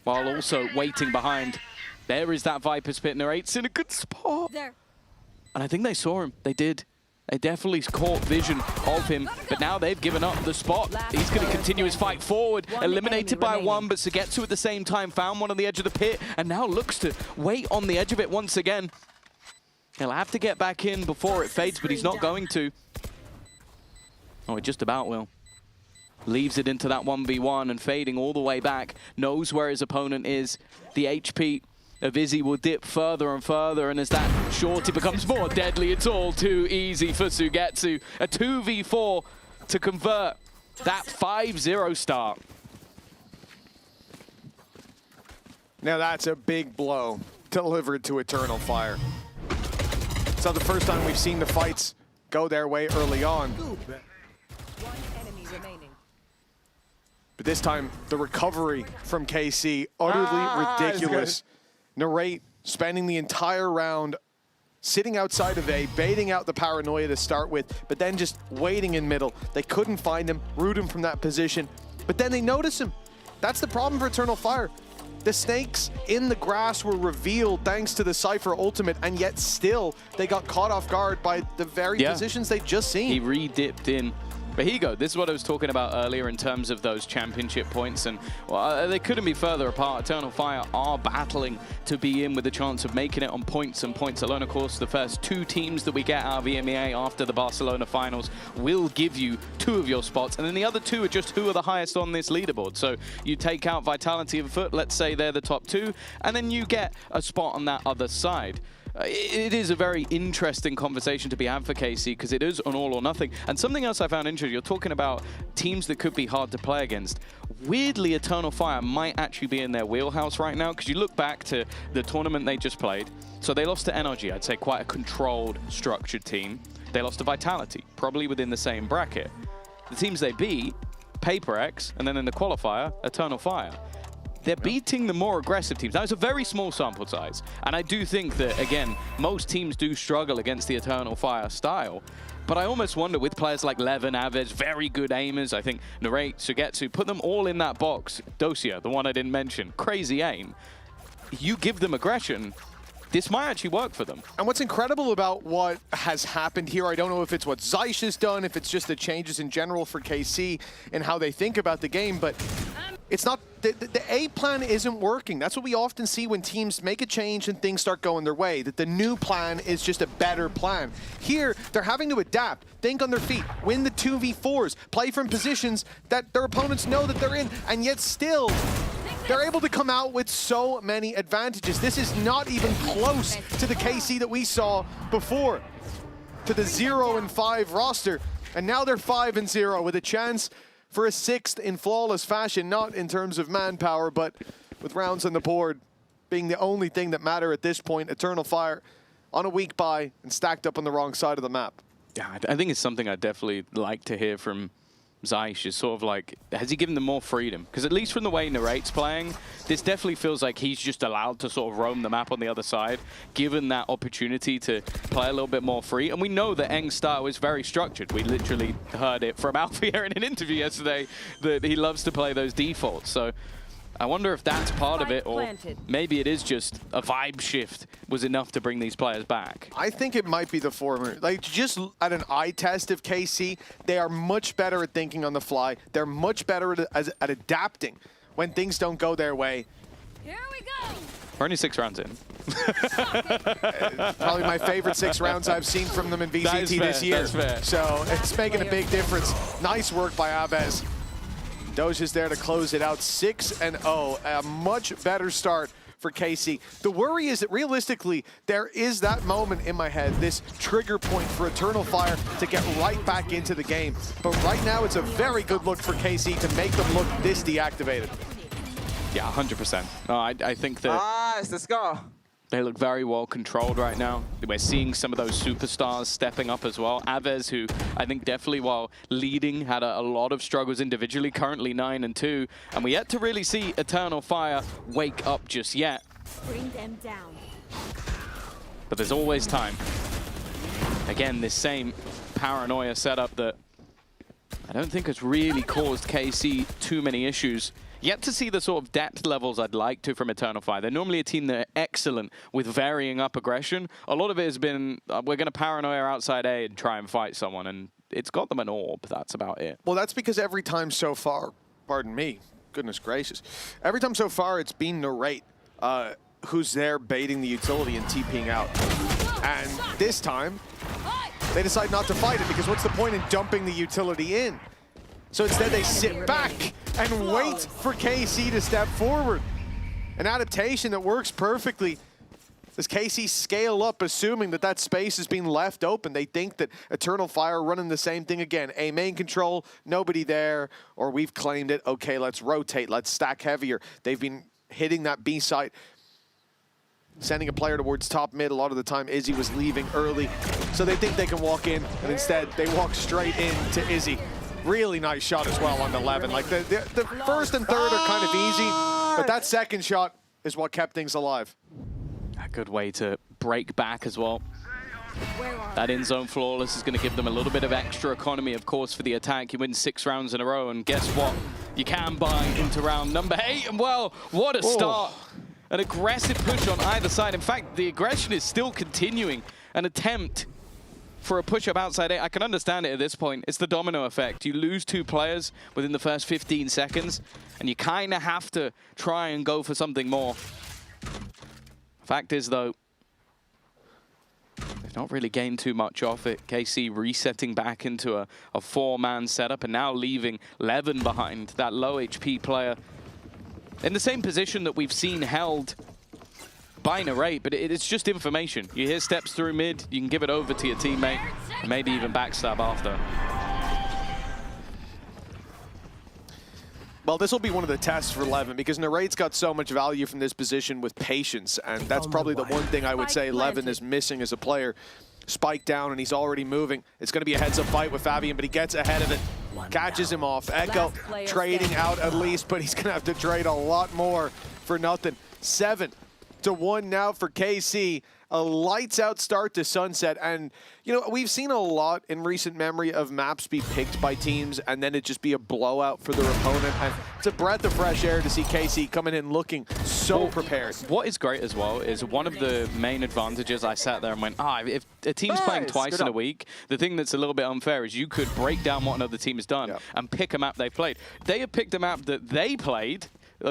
while also waiting behind. There is that Viper's Pit. Narrate's in a good spot. There. And I think they saw him. They did. They definitely caught vision of him, but now they've given up the spot. He's going to continue his fight forward. Eliminated by one, but Sugetsu at the same time found one on the edge of the pit and now looks to wait on the edge of it once again. He'll have to get back in before it fades, but he's not going to. Oh, he just about will. Leaves it into that 1v1 and fading all the way back. Knows where his opponent is. The HP of Izzy will dip further and further, and as that shorty becomes more deadly, it's all too easy for Sugetsu. A 2v4 to convert that 5-0 start. Now that's a big blow delivered to Eternal Fire. It's not the first time we've seen the fights go their way early on. But this time, the recovery from KC, utterly ridiculous. Narrate spending the entire round sitting outside of A, baiting out the paranoia to start with, but then just waiting in middle. They couldn't find him, root him from that position, but then they notice him. That's the problem for Eternal Fire. The snakes in the grass were revealed thanks to the Cypher ultimate, and yet still they got caught off guard by the very positions they'd just seen. He re-dipped in. But here you go. This is what I was talking about earlier in terms of those championship points, and well, they couldn't be further apart. Eternal Fire are battling to be in with a chance of making it on points and points alone. Of course, the first two teams that we get out of EMEA after the Barcelona finals will give you 2 of your spots, and then the other 2 are just who are the highest on this leaderboard. So you take out Vitality and Foot, let's say they're the top 2, and then you get a spot on that other side. It is a very interesting conversation to be had for KC because it is an all or nothing. And something else I found interesting, you're talking about teams that could be hard to play against. Weirdly, Eternal Fire might actually be in their wheelhouse right now because you look back to the tournament they just played. So they lost to NRG, I'd say quite a controlled, structured team. They lost to Vitality, probably within the same bracket. The teams they beat, PaperX, and then in the qualifier, Eternal Fire. They're beating the more aggressive teams. Now, it's a very small sample size, and I do think that, again, most teams do struggle against the Eternal Fire style. But I almost wonder, with players like Levin, Avez, very good aimers, I think Narrate, Sugetsu, put them all in that box. Dosia, the one I didn't mention, crazy aim. You give them aggression, this might actually work for them. And what's incredible about what has happened here, I don't know if it's what Zeiss has done, if it's just the changes in general for KC and how they think about the game, but it's not the A plan isn't working. That's what we often see when teams make a change and things start going their way, that the new plan is just a better plan. Here, they're having to adapt, think on their feet, win the 2v4s, play from positions that their opponents know that they're in, and yet still, they're able to come out with so many advantages. This is not even close to the KC that we saw before, to the 0-5 roster, and now they're 5-0 with a chance for a 6th in flawless fashion, not in terms of manpower, but with rounds on the board being the only thing that matter at this point. Eternal Fire on a weak bye and stacked up on the wrong side of the map. Yeah, I think it's something I'd definitely like to hear from Zeiss, is sort of like, has he given them more freedom? Because at least from the way Narrate's playing, this definitely feels like he's just allowed to sort of roam the map on the other side, given that opportunity to play a little bit more free. And we know that Eng's style is very structured. We literally heard it from Alfia in an interview yesterday that he loves to play those defaults. So I wonder if that's part of it, or maybe it is just a vibe shift was enough to bring these players back. I think it might be the former. Like, just at an eye test of KC, they are much better at thinking on the fly. They're much better at adapting when things don't go their way. Here we go. We're only 6 rounds in. Probably my favorite 6 rounds I've seen from them in VCT this year. That's fair. So it's making a big difference. Nice work by Aves. Doja's there to close it out, 6-0, a much better start for KC. The worry is that realistically, there is that moment in my head, this trigger point for Eternal Fire to get right back into the game. But right now, it's a very good look for KC to make them look this deactivated. Yeah, 100%. No, I think that let's go. They look very well controlled right now. We're seeing some of those superstars stepping up as well. Aves, who I think definitely while leading had a lot of struggles individually, currently 9-2. And we yet to really see Eternal Fire wake up just yet. Bring them down. But there's always time. Again, this same paranoia setup that I don't think has really caused KC too many issues. Yet to see the sort of depth levels I'd like to from Eternal Fire. They're normally a team that are excellent with varying up aggression. A lot of it has been, we're going to paranoia outside A and try and fight someone, and it's got them an orb. That's about it. Well, that's because every time so far, pardon me, goodness gracious, every time so far it's been Narrate who's there baiting the utility and TPing out. And this time, they decide not to fight it, because what's the point in dumping the utility in? So instead they sit back and wait for KC to step forward. An adaptation that works perfectly as KC scale up, assuming that that space is being left open. They think that Eternal Fire running the same thing again. A main control, nobody there, or we've claimed it. Okay, let's rotate, let's stack heavier. They've been hitting that B site, sending a player towards top mid. A lot of the time Izzy was leaving early, so they think they can walk in, and instead they walk straight in to Izzy. Really nice shot as well on 11. Like the first and third are kind of easy, but that second shot is what kept things alive. A good way to break back as well. That in-zone flawless is going to give them a little bit of extra economy, of course, for the attack. You win 6 rounds in a row, and guess what? You can buy into round number 8, and well, what a start. An aggressive push on either side. In fact, the aggression is still continuing. An attempt for a push-up outside A. I can understand it at this point. It's the domino effect. You lose 2 players within the first 15 seconds, and you kind of have to try and go for something more. Fact is, though, they've not really gained too much off it. KC resetting back into a 4-man setup, and now leaving Levin behind, that low HP player, in the same position that we've seen held by Narrate, but it's just information. You hear steps through mid, you can give it over to your teammate, and maybe even backstab after. Well, this will be one of the tests for Levin, because Narrate's got so much value from this position with patience, and that's probably the one thing I would say Levin is missing as a player. Spike down, and he's already moving. It's going to be a heads-up fight with Fabian, but he gets ahead of it, catches him off. Echo trading out at least, but he's going to have to trade a lot more for nothing. 7-1 now for KC. A lights-out start to Sunset, and you know, we've seen a lot in recent memory of maps be picked by teams and then it just be a blowout for their opponent, and it's a breath of fresh air to see KC coming in looking so prepared. What is great as well is one of the main advantages. I sat there and went, if a team's playing twice in a week, the thing that's a little bit unfair is you could break down what another team has done and pick a map they played. They have picked a map that they played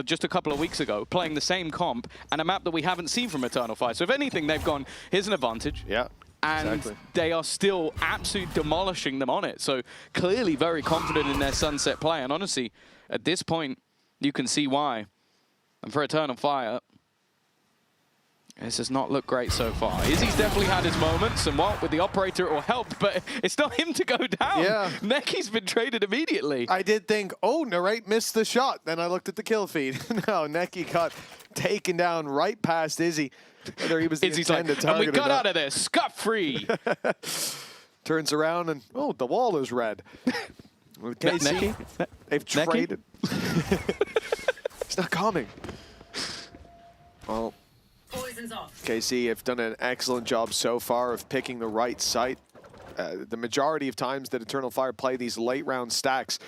just a couple of weeks ago, playing the same comp and a map that we haven't seen from Eternal Fire. So if anything, they've gone, here's an advantage. Yeah. And exactly. They are still absolutely demolishing them on it. So clearly very confident in their Sunset play. And honestly, at this point, you can see why. And for Eternal Fire, this does not look great so far. Izzy's definitely had his moments, and what, with the operator it will help, but it's not him to go down. Yeah. Necky's been traded immediately. I did think, oh, Narrate missed the shot. Then I looked at the kill feed. No, Necky got taken down right past Izzy. Whether he was the Izzy's like, intended and we target got or not. out of there scot-free. Turns around and, oh, the wall is red. With KC, they've traded. It's not coming. Well, KC have done an excellent job so far of picking the right site. The majority of times that Eternal Fire play these late round stacks,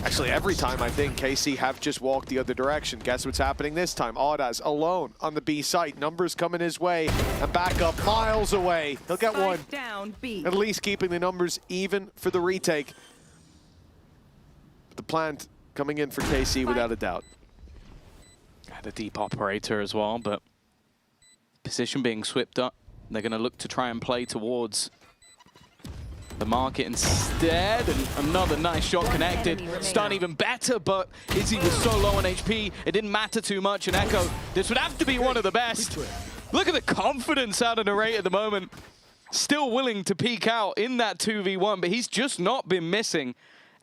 actually every time I think KC have just walked the other direction. Guess what's happening this time? Audaz alone on the B site. Numbers coming his way and back up miles away. He'll get one. Down B. At least keeping the numbers even for the retake. The plant coming in for KC without a doubt. The deep operator as well, but position being swept up. They're going to look to try and play towards the market instead, and another nice shot connected. Stun even better, but Izzy was so low on HP, it didn't matter too much, and Echo, this would have to be one of the best. Look at the confidence out of Narrate at the moment. Still willing to peek out in that 2v1, but he's just not been missing.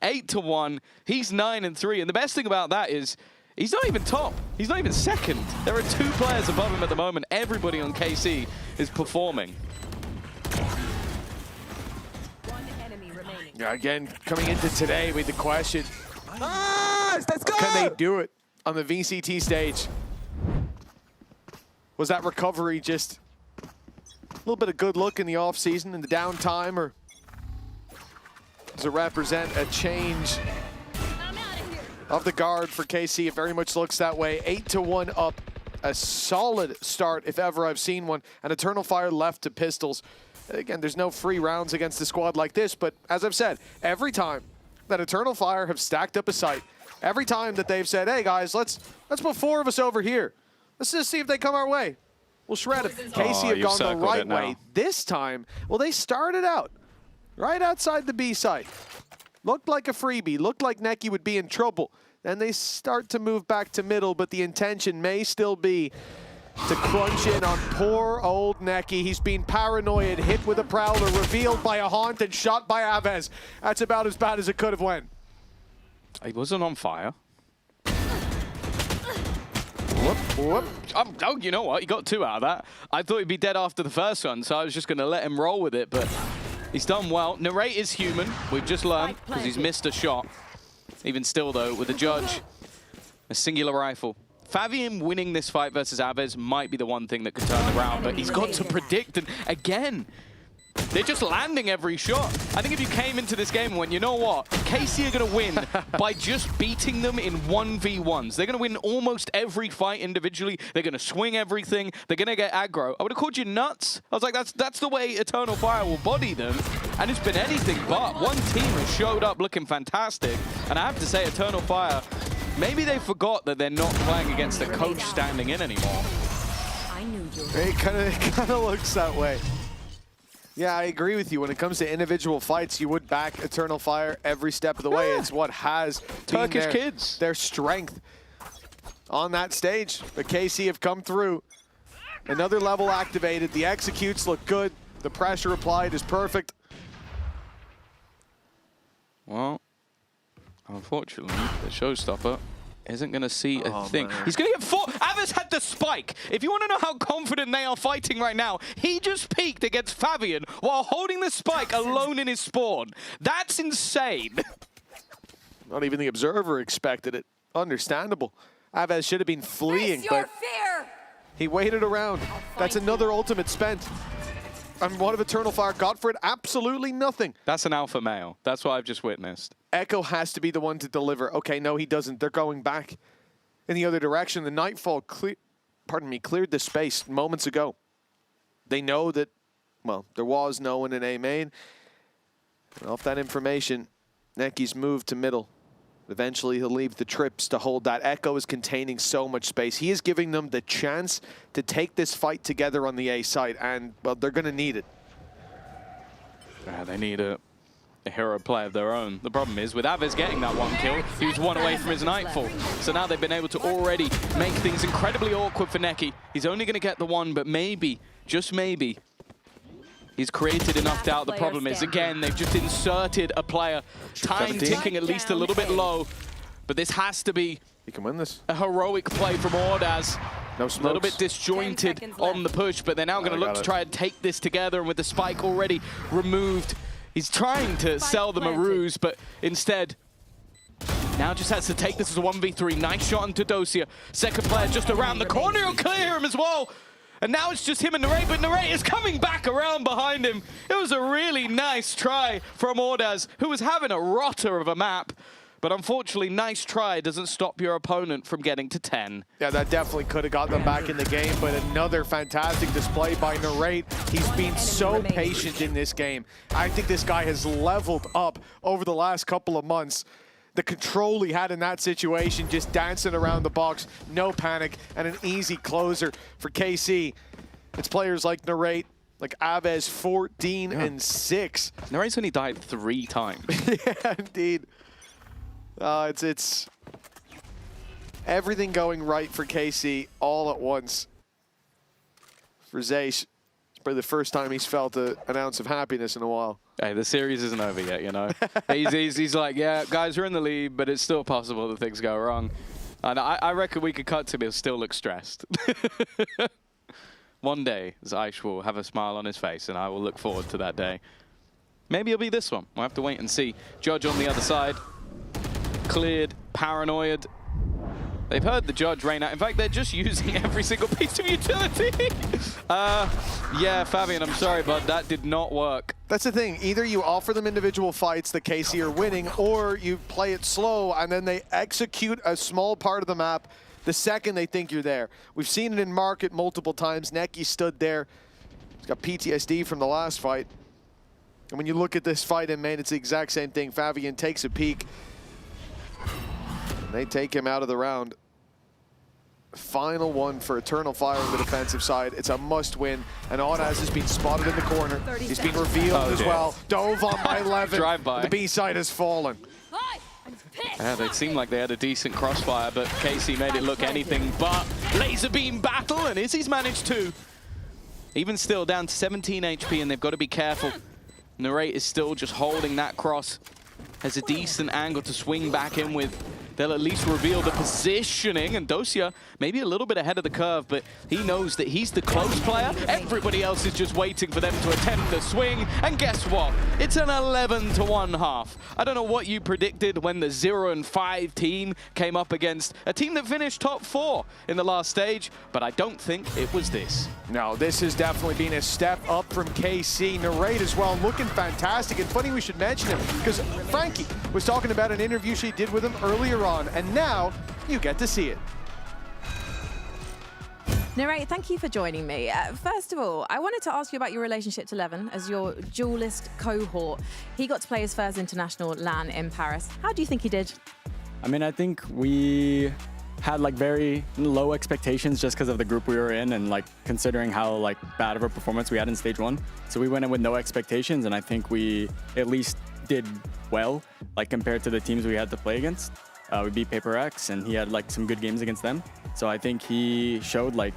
8-1, he's 9-3, and the best thing about that is he's not even top. He's not even second. There are 2 players above him at the moment. Everybody on KC is performing. Yeah, again, coming into today with the question, let's go! Can they do it on the VCT stage? Was that recovery just a little bit of good luck in the offseason and the downtime, or does it represent a change of the guard for KC? It very much looks that way. 8-1 up, a solid start if ever I've seen one, and Eternal Fire left to pistols. Again, there's no free rounds against a squad like this, but as I've said, every time that Eternal Fire have stacked up a site, every time that they've said, hey guys, let's put 4 of us over here. Let's just see if they come our way. We'll shred them. KC have gone the right way. This time, well, they started out right outside the B site. Looked like a freebie, looked like Necky would be in trouble. Then they start to move back to middle, but the intention may still be to crunch in on poor old Necky. He's been paranoid, hit with a Prowler, revealed by a Haunt, and shot by Aves. That's about as bad as it could have went. He wasn't on fire. Whoop. Oh, you know what? He got 2 out of that. I thought he'd be dead after the first one, so I was just going to let him roll with it, but he's done well. Narrate is human, we've just learned, because he's missed a shot. Even still, though, with the judge, a singular rifle. Favian winning this fight versus Aves might be the one thing that could turn around, but he's got to predict, and again, they're just landing every shot. I think if you came into this game and went, you know what, KC are going to win by just beating them in 1v1s. They're going to win almost every fight individually. They're going to swing everything. They're going to get aggro. I would have called you nuts. I was like, that's the way Eternal Fire will body them. And it's been anything but. One team has showed up looking fantastic. And I have to say, Eternal Fire, maybe they forgot that they're not playing against the coach standing in anymore. It kind of looks that way. Yeah, I agree with you. When it comes to individual fights, you would back Eternal Fire every step of the way. It's what has Turkish been kids. Their strength on that stage. The KC have come through. Another level activated. The executes look good. The pressure applied is perfect. Well, unfortunately, the showstopper isn't going to see a thing. Man. He's going to get 4. Aves had the spike. If you want to know how confident they are fighting right now, he just peeked against Favian while holding the spike alone in his spawn. That's insane. Not even the observer expected it. Understandable. Aves should have been fleeing, but he waited around. That's another ultimate spent. And what have Eternal Fire got for it? Absolutely nothing. That's an alpha male. That's what I've just witnessed. Echo has to be the one to deliver. Okay, no, he doesn't. They're going back in the other direction. The Nightfall cleared the space moments ago. They know that, well, there was no one in A main. And off that information, Necky's moved to middle. Eventually, he'll leave the trips to hold that. Echo is containing so much space. He is giving them the chance to take this fight together on the A side, and, well, they're going to need it. Yeah, they need a hero play of their own. The problem is, with Aves getting that 1 kill, he was 1 away from his Nightfall. So now they've been able to already make things incredibly awkward for Neki. He's only going to get the 1, but maybe, just maybe, he's created enough doubt. The problem is, again, they've just inserted a player. Time ticking at least a little bit low. But this has to be he can win this. A heroic play from Ordaz. No smokes. A little bit disjointed on the push, but they're now going to look to try and take this together. And with the spike already removed, he's trying to sell them a ruse, but instead, now just has to take this as a 1v3. Nice shot onto Dosia. Second player just around the corner. He'll clear him as well. And now it's just him and Narate, but Narate is coming back around behind him. It was a really nice try from Ordaz, who was having a rotter of a map. But unfortunately, nice try doesn't stop your opponent from getting to 10. Yeah, that definitely could have got them back in the game, but another fantastic display by Narate. He's been so patient in this game. I think this guy has leveled up over the last couple of months. The control he had in that situation, just dancing around the box, no panic, and an easy closer for KC. It's players like Narate, like Aves, 14 and 6. Narate's only died 3 times. Yeah, indeed. It's everything going right for KC all at once. For Zeiss, it's probably the first time he's felt an ounce of happiness in a while. Hey, the series isn't over yet, you know. he's like, yeah, guys are in the lead, but it's still possible that things go wrong. And I reckon we could cut to him, he'll still look stressed. One day, Zeiss will have a smile on his face, and I will look forward to that day. Maybe it'll be this one. We'll have to wait and see. Judge on the other side. Cleared, paranoid. They've heard the Judge rain out. In fact, they're just using every single piece of utility. Yeah, Fabian, I'm sorry, but that did not work. That's the thing. Either you offer them individual fights that KC are winning, or you play it slow, and then they execute a small part of the map the second they think you're there. We've seen it in Market multiple times. Neki stood there. He's got PTSD from the last fight. And when you look at this fight in main, it's the exact same thing. Fabian takes a peek. They take him out of the round. Final one for Eternal Fire on the defensive side. It's a must-win, and Onaz has been spotted in the corner. He's been revealed as well. Dove on by 11. Drive-by. The B-side has fallen. Yeah, they seemed like they had a decent crossfire, but KC made it look anything but laser beam battle, and Izzy's managed to. Even still, down to 17 HP, and they've got to be careful. Narate is still just holding that cross. Has a decent angle to swing back in with. They'll at least reveal the positioning, and Dosia maybe a little bit ahead of the curve, but he knows that he's the close player. Everybody else is just waiting for them to attempt the swing, and guess what? It's an 11-1 half. I don't know what you predicted when the 0-5 team came up against a team that finished top 4 in the last stage, but I don't think it was this. No, this has definitely been a step up from KC. Narate as well, looking fantastic. And funny we should mention him, because Frankie was talking about an interview she did with him earlier on, and now you get to see it. Narate, thank you for joining me. First of all, I wanted to ask you about your relationship to Levin as your duelist cohort. He got to play his first international LAN in Paris. How do you think he did? I mean, I think we had like very low expectations just because of the group we were in, and like considering how like bad of a performance we had in stage 1. So we went in with no expectations, and I think we at least did well, like compared to the teams we had to play against. We beat Paper X, and he had like some good games against them. So I think he showed, like,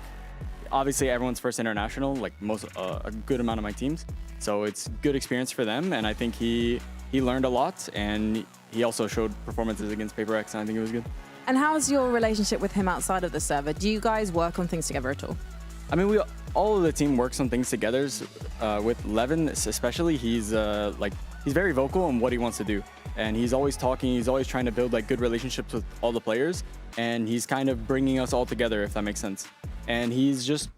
obviously everyone's first international, like a good amount of my teams. So it's good experience for them, and I think he learned a lot, and he also showed performances against Paper X, and I think it was good. And how's your relationship with him outside of the server? Do you guys work on things together at all? I mean, all of the team works on things together. With Levin especially, he's very vocal on what he wants to do. And he's always talking, he's always trying to build like good relationships with all the players. And he's kind of bringing us all together, if that makes sense. And he's just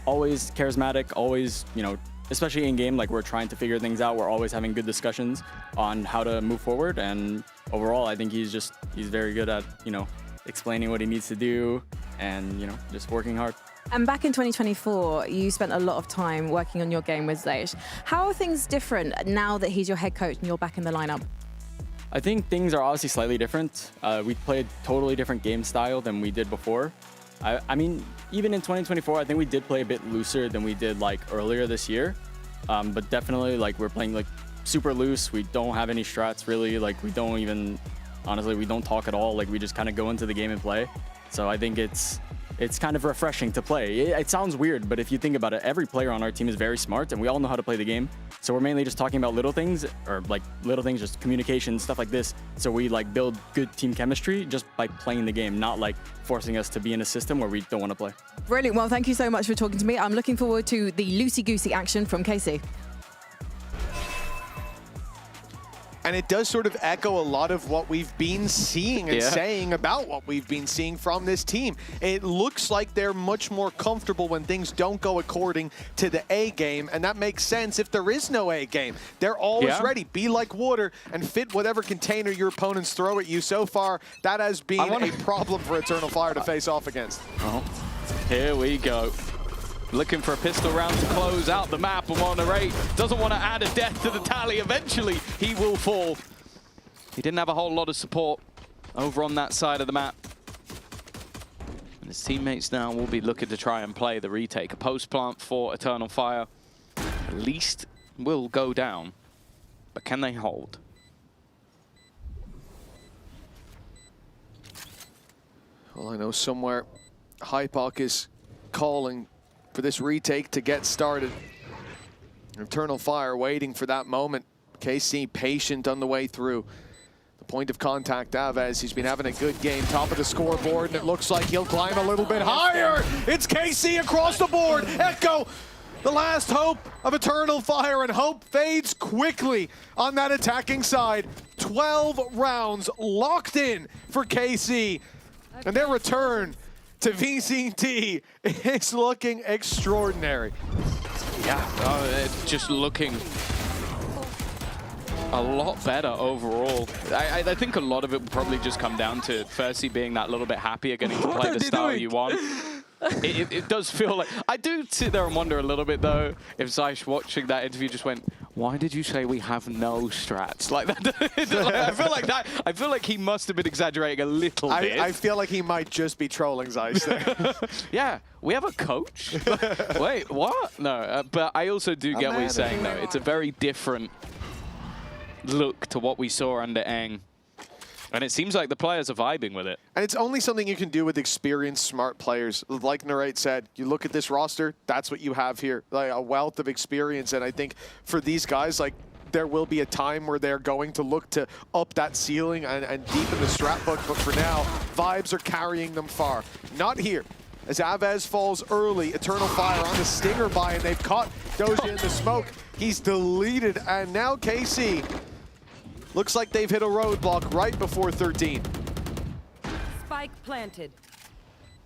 always charismatic, always, you know, especially in game, like we're trying to figure things out. We're always having good discussions on how to move forward. And overall, I think he's very good at, you know, explaining what he needs to do and, you know, just working hard. And back in 2024, you spent a lot of time working on your game with Zeiss. How are things different now that he's your head coach and you're back in the lineup? I think things are obviously slightly different. We play a totally different game style than we did before. I mean, even in 2024, I think we did play a bit looser than we did like earlier this year. But definitely like we're playing like super loose. We don't have any strats really. Like we don't even, honestly, we don't talk at all. Like we just kind of go into the game and play. So I think it's kind of refreshing to play. It sounds weird, but if you think about it, every player on our team is very smart and we all know how to play the game. So we're mainly just talking about little things, or like little things, just communication, stuff like this. So we like build good team chemistry just by playing the game, not like forcing us to be in a system where we don't want to play. Brilliant. Well, thank you so much for talking to me. I'm looking forward to the loosey-goosey action from KC. And it does sort of echo a lot of what we've been seeing and saying about what we've been seeing from this team. It looks like they're much more comfortable when things don't go according to the A game, and that makes sense if there is no A game. They're always ready. Be like water and fit whatever container your opponents throw at you. So far, that has been a problem for Eternal Fire to face off against. Here we go. Looking for a pistol round to close out the map. W1D3 doesn't want to add a death to the tally. Eventually, he will fall. He didn't have a whole lot of support over on that side of the map. And his teammates now will be looking to try and play the retake. A post plant for Eternal Fire at least will go down. But can they hold? Well, I know somewhere Hypoc is calling for this retake to get started. Eternal Fire waiting for that moment. KC patient on the way through. The point of contact, Aves, he's been having a good game, top of the scoreboard, and it looks like he'll climb a little bit higher. It's KC across the board. Echo, the last hope of Eternal Fire, and hope fades quickly on that attacking side. 12 rounds locked in for KC, and their return to VCT is looking extraordinary. Yeah, it's just looking a lot better overall. I think a lot of it will probably just come down to firstly being that little bit happier getting to play the style you want. It does feel like... I do sit there and wonder a little bit, though, if Zysh watching that interview just went, why did you say we have no strats? Like that. I feel like he must have been exaggerating a little bit. I feel like he might just be trolling Zysh there. Yeah, we have a coach? Wait, what? No, but I also do get what he's saying, though. It's a very different look to what we saw under Eng. And it seems like the players are vibing with it. And it's only something you can do with experienced, smart players. Like Narrate said, you look at this roster, that's what you have here. Like a wealth of experience. And I think for these guys, like, there will be a time where they're going to look to up that ceiling and deepen the strat book. But for now, vibes are carrying them far. Not here. As Aves falls early, Eternal Fire on the stinger buy, and they've caught Doja in the smoke. He's deleted, and now KC looks like they've hit a roadblock right before 13. Spike planted.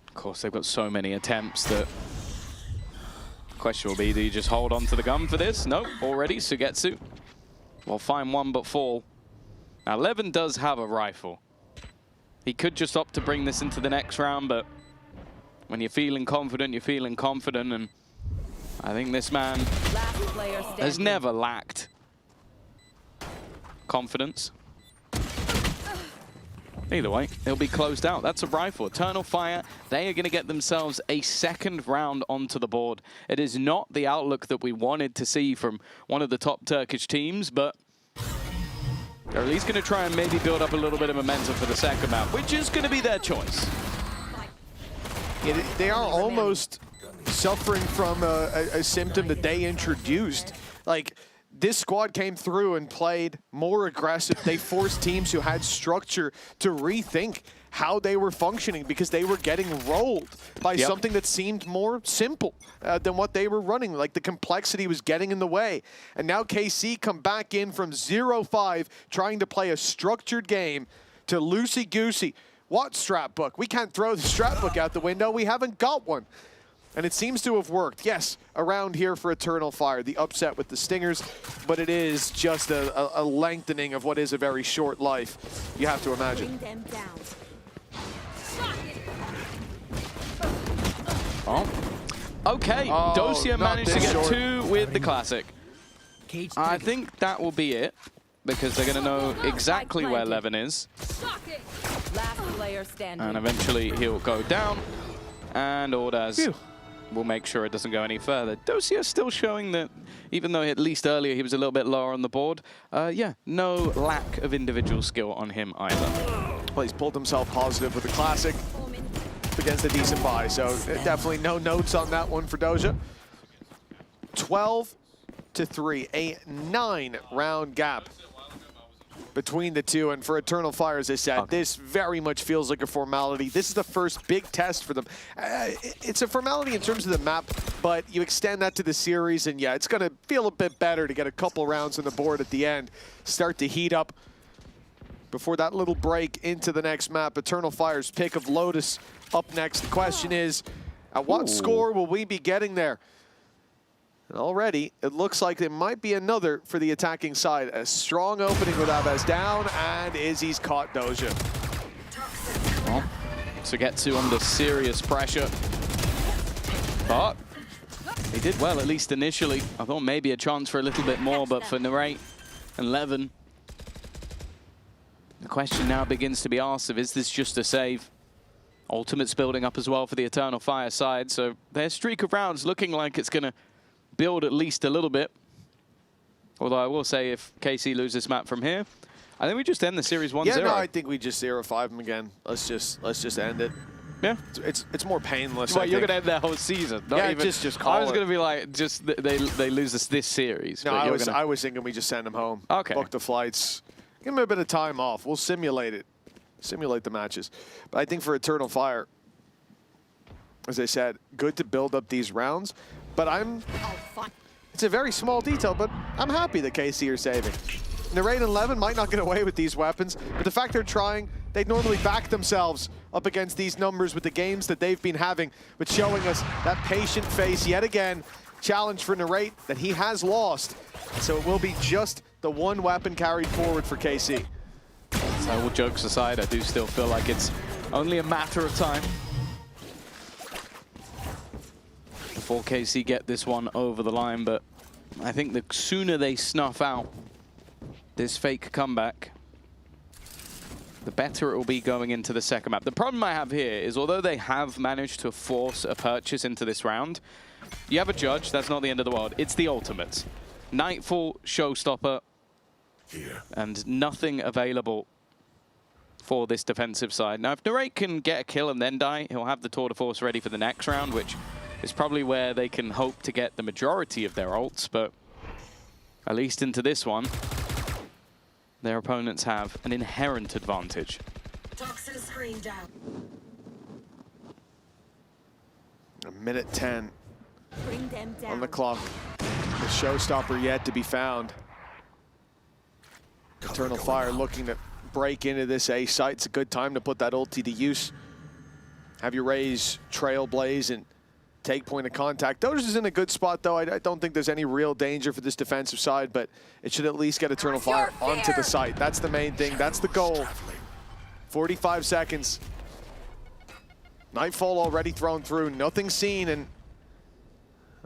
Of course, they've got so many attempts that the question will be, do you just hold on to the gun for this? No, already, Sugetsu. Well, find one but fall. Now, Levin does have a rifle. He could just opt to bring this into the next round, but when you're feeling confident, you're feeling confident, and I think this man has never lacked confidence. Either way, it'll be closed out. That's a rifle. Eternal Fire, they are going to get themselves a second round onto the board. It is not the outlook that we wanted to see from one of the top Turkish teams, but they're at least going to try and maybe build up a little bit of momentum for the second map, which is going to be their choice. Yeah, they are almost suffering from a symptom that they introduced. Like, this squad came through and played more aggressive. They forced teams who had structure to rethink how they were functioning because they were getting rolled by something that seemed more simple than what they were running. Like, the complexity was getting in the way. And now KC come back in from 0-5, trying to play a structured game to loosey-goosey. What strat book? We can't throw the strat book out the window. We haven't got one. And it seems to have worked. Yes, around here for Eternal Fire, the upset with the Stingers, but it is just a lengthening of what is a very short life, you have to imagine. Oh, okay. Dosia managed to get 2 with the classic. I think that will be it. because they're going to know exactly where Levin is. Last player standing. And eventually he'll go down. And Ordaz will make sure it doesn't go any further. Dosia still showing that, even though at least earlier he was a little bit lower on the board, yeah, no lack of individual skill on him either. Well, he's pulled himself positive with the Classic against a decent buy, so definitely no notes on that one for Doja. 12-3, a 9-round gap between the two, and for Eternal Fire, as I said, this very much feels like a formality. This is the first big test for them. It's a formality in terms of the map, but you extend that to the series, and yeah, it's going to feel a bit better to get a couple rounds on the board at the end, start to heat up before that little break into the next map. Eternal Fire's pick of Lotus up next. The question is, at what score will we be getting there? And already, it looks like there might be another for the attacking side. A strong opening with Abaz down, and Izzy's caught Doja. Well, Sugetsu under serious pressure. But he did well, at least initially. I thought maybe a chance for a little bit more, but for Narrate and Levin, the question now begins to be asked of, is this just a save? Ultimate's building up as well for the Eternal Fire side, so their streak of rounds looking like it's going to build at least a little bit. Although I will say, if KC loses this map from here, I think we just end the series 1-0. Yeah, no, I think we just 0-5 them again. Let's just end it. Yeah, it's more painless. Well, you're gonna end their whole season. Not yeah, even, just call I was it. gonna be like, just they lose this series. No, but I was thinking we just send them home. Okay. Book the flights. Give them a bit of time off. We'll simulate it. Simulate the matches. But I think for Eternal Fire, as I said, good to build up these rounds. But it's a very small detail, but I'm happy that KC are saving. Narrate and Levin might not get away with these weapons, but the fact they're trying, they'd normally back themselves up against these numbers with the games that they've been having, but showing us that patient face yet again. Challenge for Narrate that he has lost. So it will be just the one weapon carried forward for KC. So all jokes aside, I do still feel like it's only a matter of time before KC get this one over the line, but I think the sooner they snuff out this fake comeback, the better it will be going into the second map. The problem I have here is, although they have managed to force a purchase into this round, you have a judge, that's not the end of the world. It's the ultimates. Nightfall, Showstopper, and nothing available for this defensive side. Now, if Narrate can get a kill and then die, he'll have the Tour de Force ready for the next round, which is probably where they can hope to get the majority of their ults, but at least into this one, their opponents have an inherent advantage. Toxin screen down. A minute 10 Bring them down. on the clock. The Showstopper yet to be found. Eternal Fire looking to break into this A site. It's a good time to put that ulti to use. Have your Raze Trailblaze and take point of contact. Doja's in a good spot, though. I don't think there's any real danger for this defensive side, but it should at least get Eternal Fire onto the site. That's the main thing. That's the goal. 45 seconds. Nightfall already thrown through. Nothing seen, and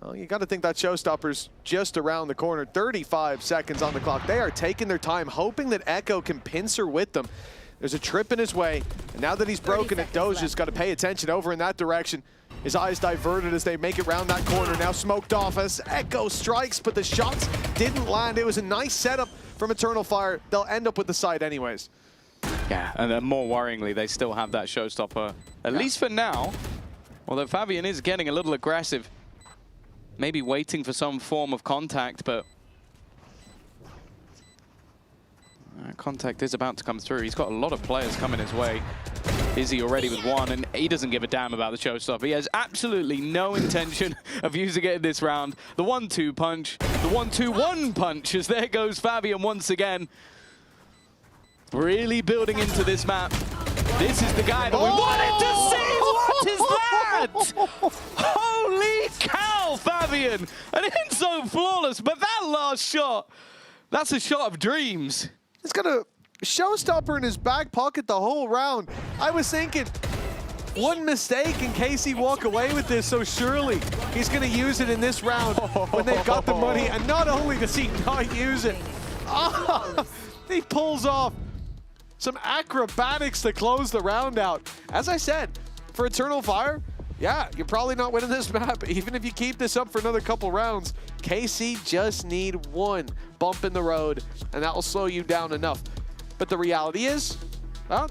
well, you got to think that Showstopper's just around the corner. 35 seconds on the clock. They are taking their time, hoping that Echo can pincer with them. There's a trip in his way, and now that he's broken it, Doja's got to pay attention over in that direction. His eyes diverted as they make it round that corner, now smoked off as Echo strikes, but the shots didn't land. It was a nice setup from Eternal Fire. They'll end up with the side anyways. Yeah, and then more worryingly, they still have that Showstopper, at least for now. Although Fabian is getting a little aggressive. Maybe waiting for some form of contact, but contact is about to come through. He's got a lot of players coming his way. Izzy already with one, and he doesn't give a damn about the Showstopper. He has absolutely no intention of using it in this round. The 1-2 punch, the 1-2-1 punch, as there goes Fabian once again. Really building into this map. This is the guy that we wanted to see! What is that? Holy cow, Fabian! An Enzo flawless, but that last shot, that's a shot of dreams. He's got a Showstopper in his back pocket the whole round. I was thinking, one mistake and KC walk away with this, so surely he's going to use it in this round when they've got the money. And not only does he not use it, Oh, he pulls off some acrobatics to close the round out. As I said, for Eternal Fire, yeah, you're probably not winning this map. Even if you keep this up for another couple rounds, KC just need one bump in the road, and that will slow you down enough. But the reality is, well,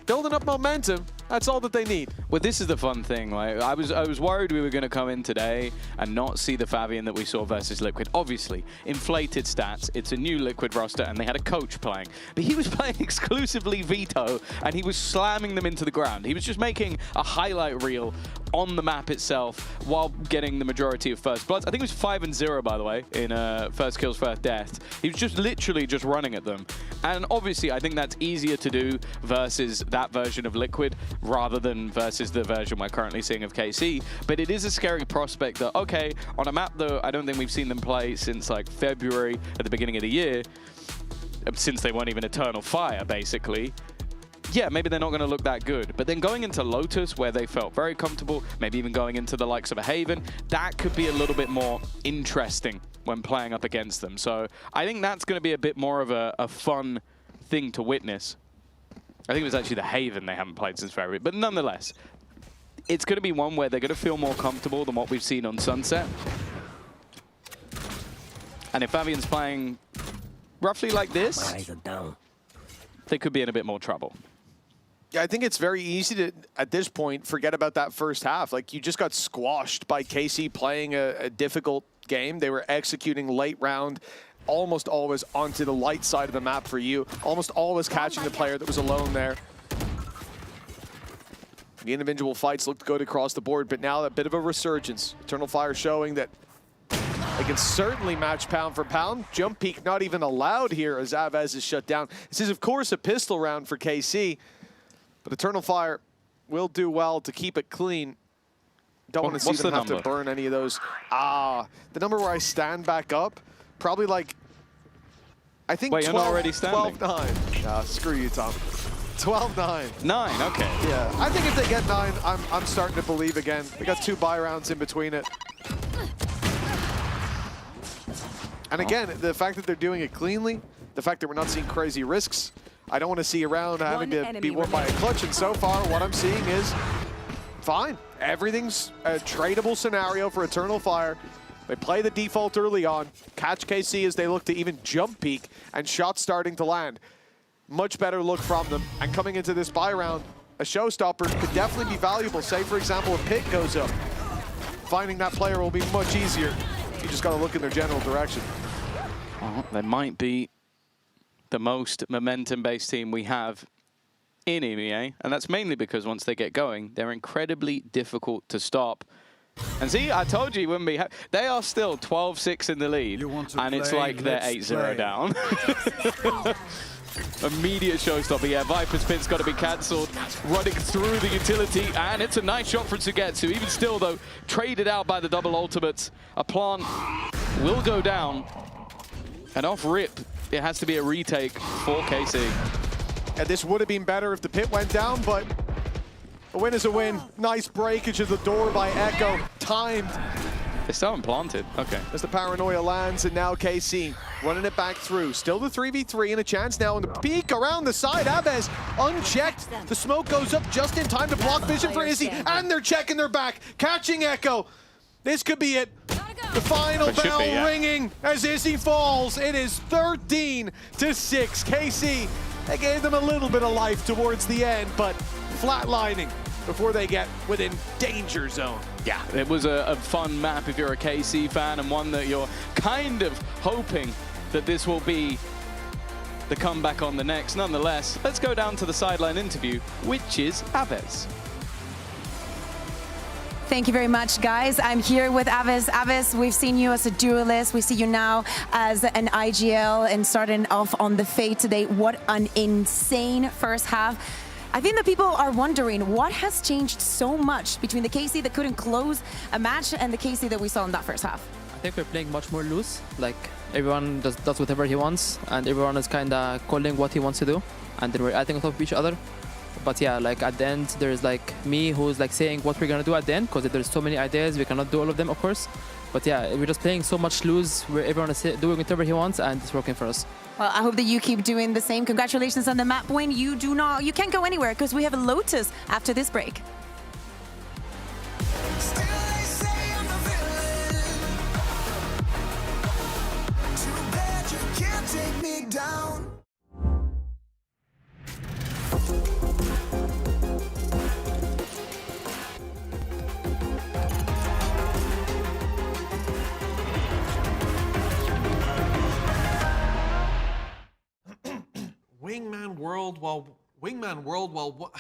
building up momentum, that's all that they need. Well, this is the fun thing. Like, I was worried we were going to come in today and not see the Fabian that we saw versus Liquid. Obviously, inflated stats. It's a new Liquid roster, and they had a coach playing. But he was playing exclusively Veto, and he was slamming them into the ground. He was just making a highlight reel on the map itself while getting the majority of first bloods. I think it was 5-0, by the way, in first kills, first deaths. He was just literally just running at them. And obviously, I think that's easier to do versus that version of Liquid rather than versus the version we're currently seeing of KC. But it is a scary prospect that, okay, on a map that I don't think we've seen them play since like February at the beginning of the year, since they weren't even Eternal Fire, basically. Yeah, maybe they're not going to look that good. But then going into Lotus, where they felt very comfortable, maybe even going into the likes of a Haven, that could be a little bit more interesting when playing up against them. So I think that's going to be a bit more of a fun thing to witness. I think it was actually the Haven they haven't played since February. But nonetheless, it's going to be one where they're going to feel more comfortable than what we've seen on Sunset. And if Fabian's playing roughly like this, my eyes are down, they could be in a bit more trouble. Yeah, I think it's very easy to, at this point, forget about that first half. Like, you just got squashed by KC playing a difficult game. They were executing late round, almost always onto the light side of the map for you, almost always catching the player that was alone there. The individual fights looked good across the board, but now a bit of a resurgence. Eternal Fire showing that they can certainly match pound for pound. Jump peek not even allowed here as Avez is shut down. This is, of course, a pistol round for KC, but Eternal Fire will do well to keep it clean. Don't want to see them have to burn any of those. The number where I stand back up, probably like, I think 12, you're not already standing. 12-9. Screw you, Tom. 12-9. 9, okay. Yeah, I think if they get 9, I'm starting to believe again. They got 2 buy rounds in between it. And again, the fact that they're doing it cleanly, the fact that we're not seeing crazy risks, I don't want to see a round having to be won by a clutch. And so far, what I'm seeing is fine. Everything's a tradable scenario for Eternal Fire. They play the default early on, catch KC as they look to even jump peek, and shots starting to land. Much better look from them. And coming into this buy round, a showstopper could definitely be valuable. Say, for example, if Pit goes up, finding that player will be much easier. You just got to look in their general direction. Well, they might be the most momentum-based team we have in EMEA, and that's mainly because once they get going, they're incredibly difficult to stop. And see, I told you, wouldn't be they are still 12-6 in the lead, and it's like they're 8-0 down. Immediate showstopper. Yeah, Viper's Pit's got to be cancelled. Running through the utility, and it's a nice shot for Tsugetsu. Even still, though, traded out by the double ultimates. A plant will go down, and off rip, it has to be a retake for KC. And this would have been better if the Pit went down, but a win is a win. Nice breakage of the door by Echo. Timed. They still haven't planted. Okay. As the paranoia lands, and now KC running it back through. Still the 3v3 and a chance now on the peak around the side. Aves unchecked. The smoke goes up just in time to block vision for Izzy, and they're checking their back, catching Echo. This could be it. The final bell ringing as Izzy falls. It is 13-6. KC, they gave them a little bit of life towards the end, but flatlining before they get within danger zone. Yeah, it was a fun map if you're a KC fan, and one that you're kind of hoping that this will be the comeback on the next. Nonetheless, let's go down to the sideline interview, which is Aves. Thank you very much, guys. I'm here with Aves. Aves, we've seen you as a duelist. We see you now as an IGL and starting off on the Fate today. What an insane first half. I think that people are wondering what has changed so much between the KC that couldn't close a match and the KC that we saw in that first half. I think we're playing much more loose. Like, everyone does whatever he wants, and everyone is kind of calling what he wants to do, and then we're acting on top of each other. But yeah, like at the end, there's like me who's like saying what we're gonna do at the end, because there's so many ideas, we cannot do all of them, of course. But yeah, we're just playing so much loose where everyone is doing whatever he wants, and it's working for us. Well, I hope that you keep doing the same. Congratulations on the map win. You can't go anywhere because we have a Lotus after this break. Wingman World while what?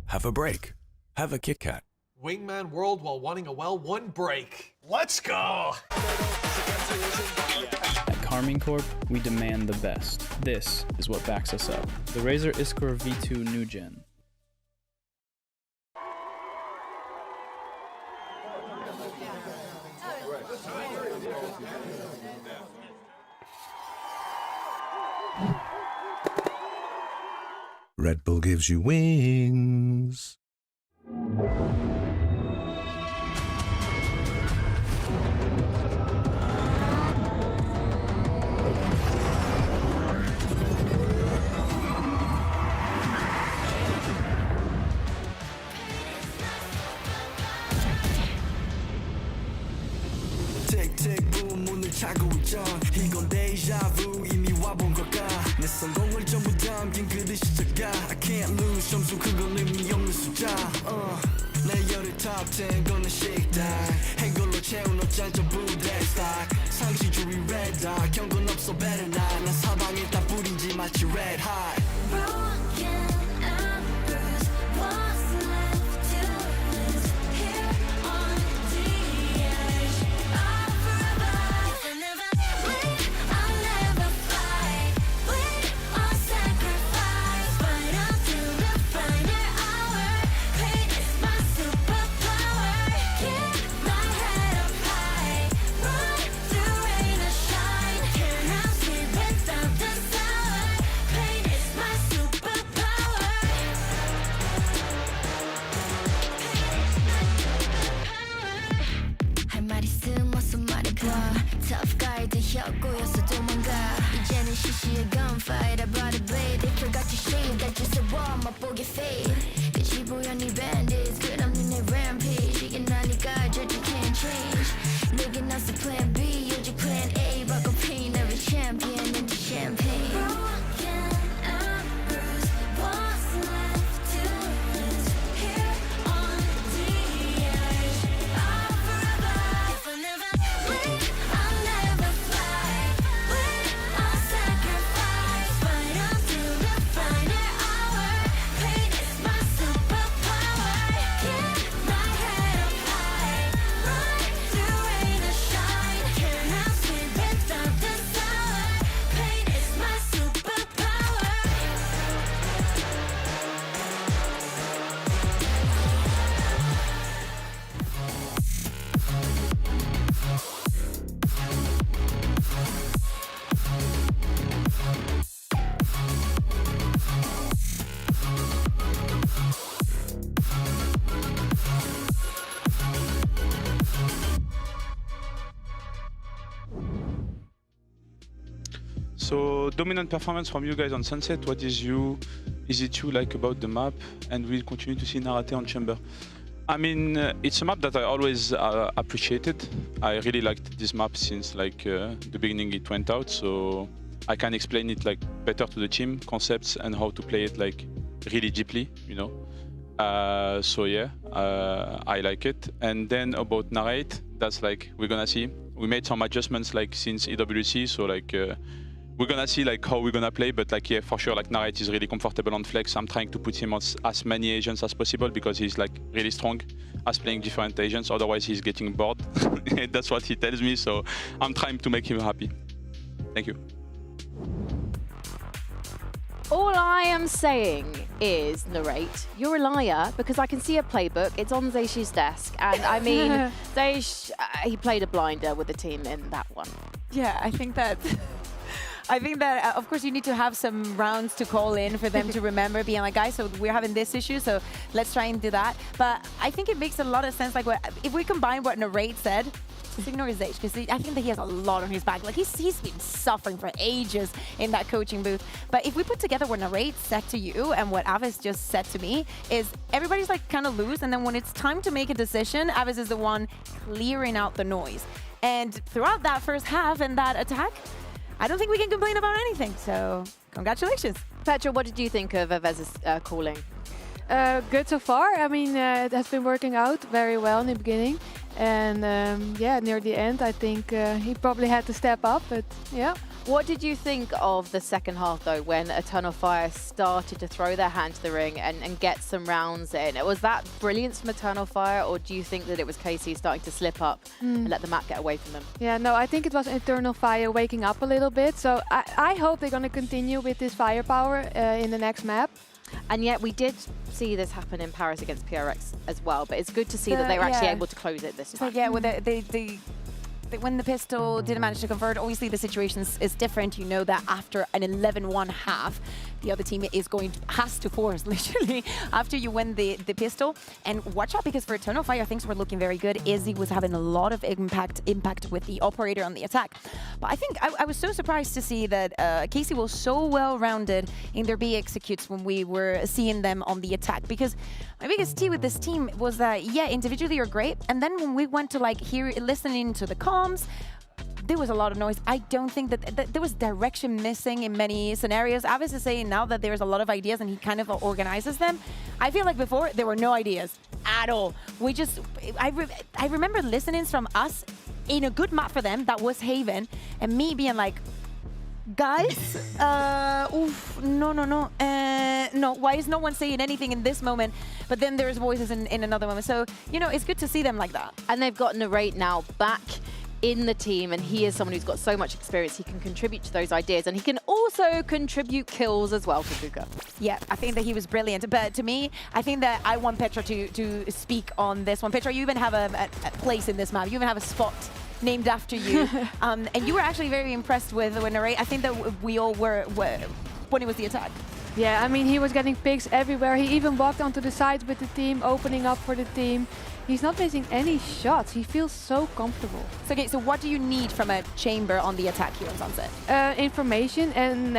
Have a break. Have a Kit Kat. Wingman World while wanting a well-won break. Let's go! At Carmine Corp, we demand the best. This is what backs us up. The Razer Iskor V2 New Gen. Red Bull gives you wings. 틱틱 문을 차고 있던 이건 데자부 이미 와본 걸까 내 성공을 전부 담긴 그릇이 작아 I can't lose 점수 그건 의미 없는 숫자 내 열의 top 10 거는 식당 행걸로 채운 옷장 전부 대스탁 상시주의 red dot 경고는 없어 better not 난 사방에 다 뿌린지 마치 red hot Tough guy 더 혀꼬여서 도망가 이제는 시시해 gunfight I brought a blade They forgot to shave That just a wall 맛보게 fade 끝이 보여 네 bandits 끝없는 내 rampage 이게 나니까 절대 can't change 내게 나서 plan B 요즘 plan A 바꿔 pain every champion into champagne Broken and bruised What's left to lose Here on the edge of forever If I never leave So dominant performance from you guys on Sunset. What is it you like about the map? And we'll continue to see Narate on Chamber. I mean, it's a map that I always appreciated. I really liked this map since like the beginning it went out. So I can explain it like better to the team, concepts and how to play it like really deeply, you know. So yeah, I like it. And then about Narrate, that's like we're gonna see. We made some adjustments like since EWC, so like we're gonna see like how we're gonna play. But like yeah, for sure, like Narrate is really comfortable on flex. I'm trying to put him on as many agents as possible because he's like really strong as playing different agents. Otherwise, he's getting bored. That's what he tells me. So I'm trying to make him happy. Thank you. All I am saying is, Narrate, you're a liar because I can see a playbook. It's on Zeish's desk. And I mean, Zeish, he played a blinder with the team in that one. Yeah, I think that... I think that, of course, you need to have some rounds to call in for them to remember being like, guys, so we're having this issue, so let's try and do that. But I think it makes a lot of sense. Like, if we combine what Narrate said, just ignore his age, because I think that he has a lot on his back. Like, he's been suffering for ages in that coaching booth. But if we put together what Narrate said to you and what Avis just said to me, is everybody's like kind of loose, and then when it's time to make a decision, Avis is the one clearing out the noise. And throughout that first half and that attack, I don't think we can complain about anything. So congratulations. Petra, what did you think of Avez's calling? Good so far. I mean, it has been working out very well in the beginning. And yeah, near the end, I think he probably had to step up, but yeah. What did you think of the second half, though, when Eternal Fire started to throw their hand to the ring and get some rounds in? Was that brilliance from Eternal Fire, or do you think that it was KC starting to slip up and let the map get away from them? Yeah, no, I think it was Eternal Fire waking up a little bit. So I hope they're going to continue with this firepower in the next map. And yet we did see this happen in Paris against PRX as well, but it's good to see that they were actually able to close it this time. Yeah, well, when the pistol didn't manage to convert, obviously the situation is different. You know that after an 11-1 half, the other team has to force, literally, after you win the pistol. And watch out, because for Eternal Fire, things were looking very good. Izzy was having a lot of impact with the operator on the attack. But I think I was so surprised to see that KC was so well-rounded in their B executes when we were seeing them on the attack. Because my biggest tea with this team was that, yeah, individually you're great. And then when we went to listening to the comms, there was a lot of noise. I don't think that there was direction missing in many scenarios. Avis is saying now that there's a lot of ideas and he kind of organizes them. I feel like before there were no ideas at all. I remember listenings from us in a good map for them that was Haven, and me being like, guys, no, why is no one saying anything in this moment? But then there's voices in another moment. So, you know, it's good to see them like that. And they've got Narrate now back in the team, and he is someone who's got so much experience. He can contribute to those ideas, and he can also contribute kills as well for Kuka. Yeah, I think that he was brilliant. But to me, I think that I want Petra to speak on this one. Petra, you even have a place in this map. You even have a spot named after you. And you were actually very impressed with Narrate. I think that we all were when it was the attack. Yeah, I mean, he was getting picks everywhere. He even walked onto the sides with the team, opening up for the team. He's not missing any shots. He feels so comfortable. So, okay, so what do you need from a chamber on the attack here on Sunset? Information and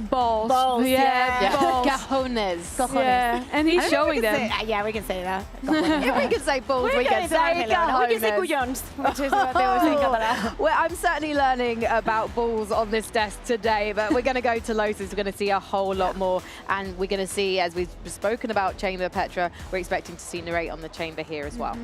balls. Balls, yeah. Balls. Cojones. Yeah, and he's showing them. Yeah, we can say that. If we can say balls, we can say cojones. We can say cujons, which is what they were saying. Well, I'm certainly learning about balls on this desk today, but we're going to go to Lotus. We're going to see a whole lot more, and we're going to see, as we've spoken about Chamber, Petra, we're expecting to see Narrate on the Chamber here as well.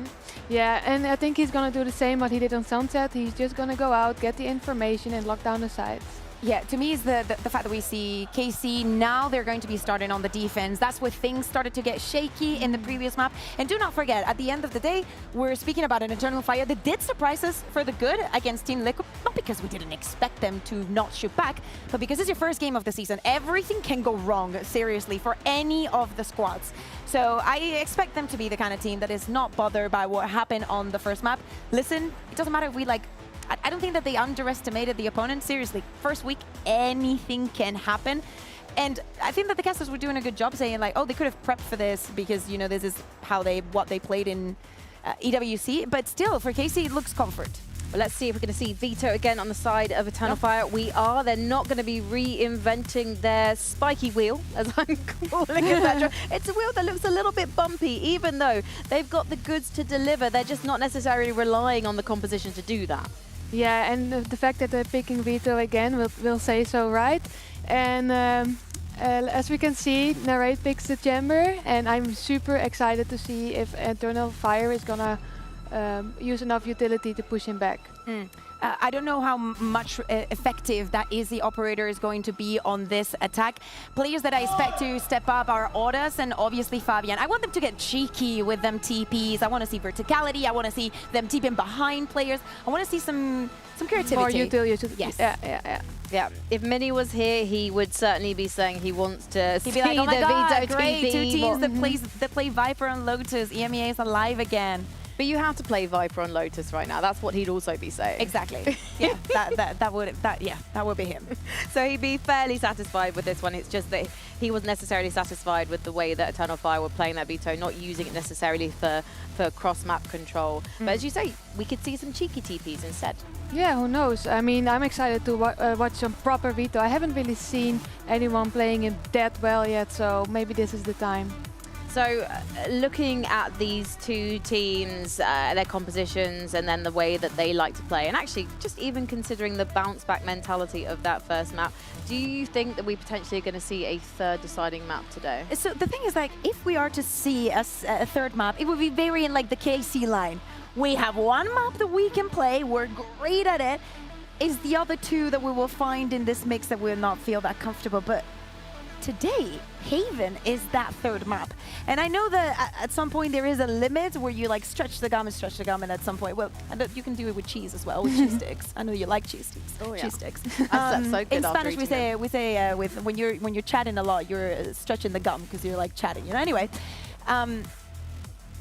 Yeah, and I think he's going to do the same what he did on Sunset. He's just going to go out, get the information, and lock down the sides. Yeah, to me is the fact that we see KC, now they're going to be starting on the defense. That's where things started to get shaky in the previous map. And do not forget, at the end of the day, we're speaking about an Eternal Fire that did surprise us for the good against Team Liquid. Not because we didn't expect them to not shoot back, but because it's your first game of the season. Everything can go wrong, seriously, for any of the squads. So I expect them to be the kind of team that is not bothered by what happened on the first map. Listen, it doesn't matter if we I don't think that they underestimated the opponent. Seriously, first week, anything can happen. And I think that the casters were doing a good job saying like, oh, they could have prepped for this because, you know, this is what they played in EWC. But still, for KC, it looks comfort. Well, let's see if we're going to see Vito again on the side of Eternal Fire. We are. They're not going to be reinventing their spiky wheel, as I'm calling it, Petra. It's a wheel that looks a little bit bumpy, even though they've got the goods to deliver. They're just not necessarily relying on the composition to do that. Yeah, and the fact that they're picking Vito again will say so, right? And as we can see, Narrate picks the chamber, and I'm super excited to see if Eternal Fire is gonna use enough utility to push him back. I don't know how much effective that Izzy operator is going to be on this attack. Players that I expect to step up are Audas and obviously Fabian. I want them to get cheeky with them TPs. I want to see verticality. I want to see them TPing behind players. I want to see some creativity. More utility. Yes. Yeah, if Minnie was here, he would certainly be saying he wants to see be like, oh my God, Vito great, TP. two teams that play Viper and Lotus. EMEA is alive again. But you have to play Viper on Lotus right now. That's what he'd also be saying. Exactly. Yeah, that would be him. So he'd be fairly satisfied with this one. It's just that he wasn't necessarily satisfied with the way that Eternal Fire were playing that veto, not using it necessarily for cross-map control. But as you say, we could see some cheeky TPs instead. Yeah, who knows? I mean, I'm excited to watch some proper veto. I haven't really seen anyone playing it that well yet, so maybe this is the time. So looking at these two teams, their compositions, and then the way that they like to play, and actually just even considering the bounce-back mentality of that first map, do you think that we potentially are going to see a third deciding map today? So the thing is, like, if we are to see a third map, it would be very in like the KC line. We have one map that we can play, we're great at it. Is the other two that we will find in this mix that will not feel that comfortable. But today, Haven is that third map. And I know that at some point there is a limit where you like stretch the gum and at some point, well, you can do it with cheese as well, with cheese sticks. I know you like cheese sticks. Oh, yeah. Cheese sticks. That's so good. In Spanish we say with when you're chatting a lot, you're stretching the gum because you're like chatting, you know. Anyway,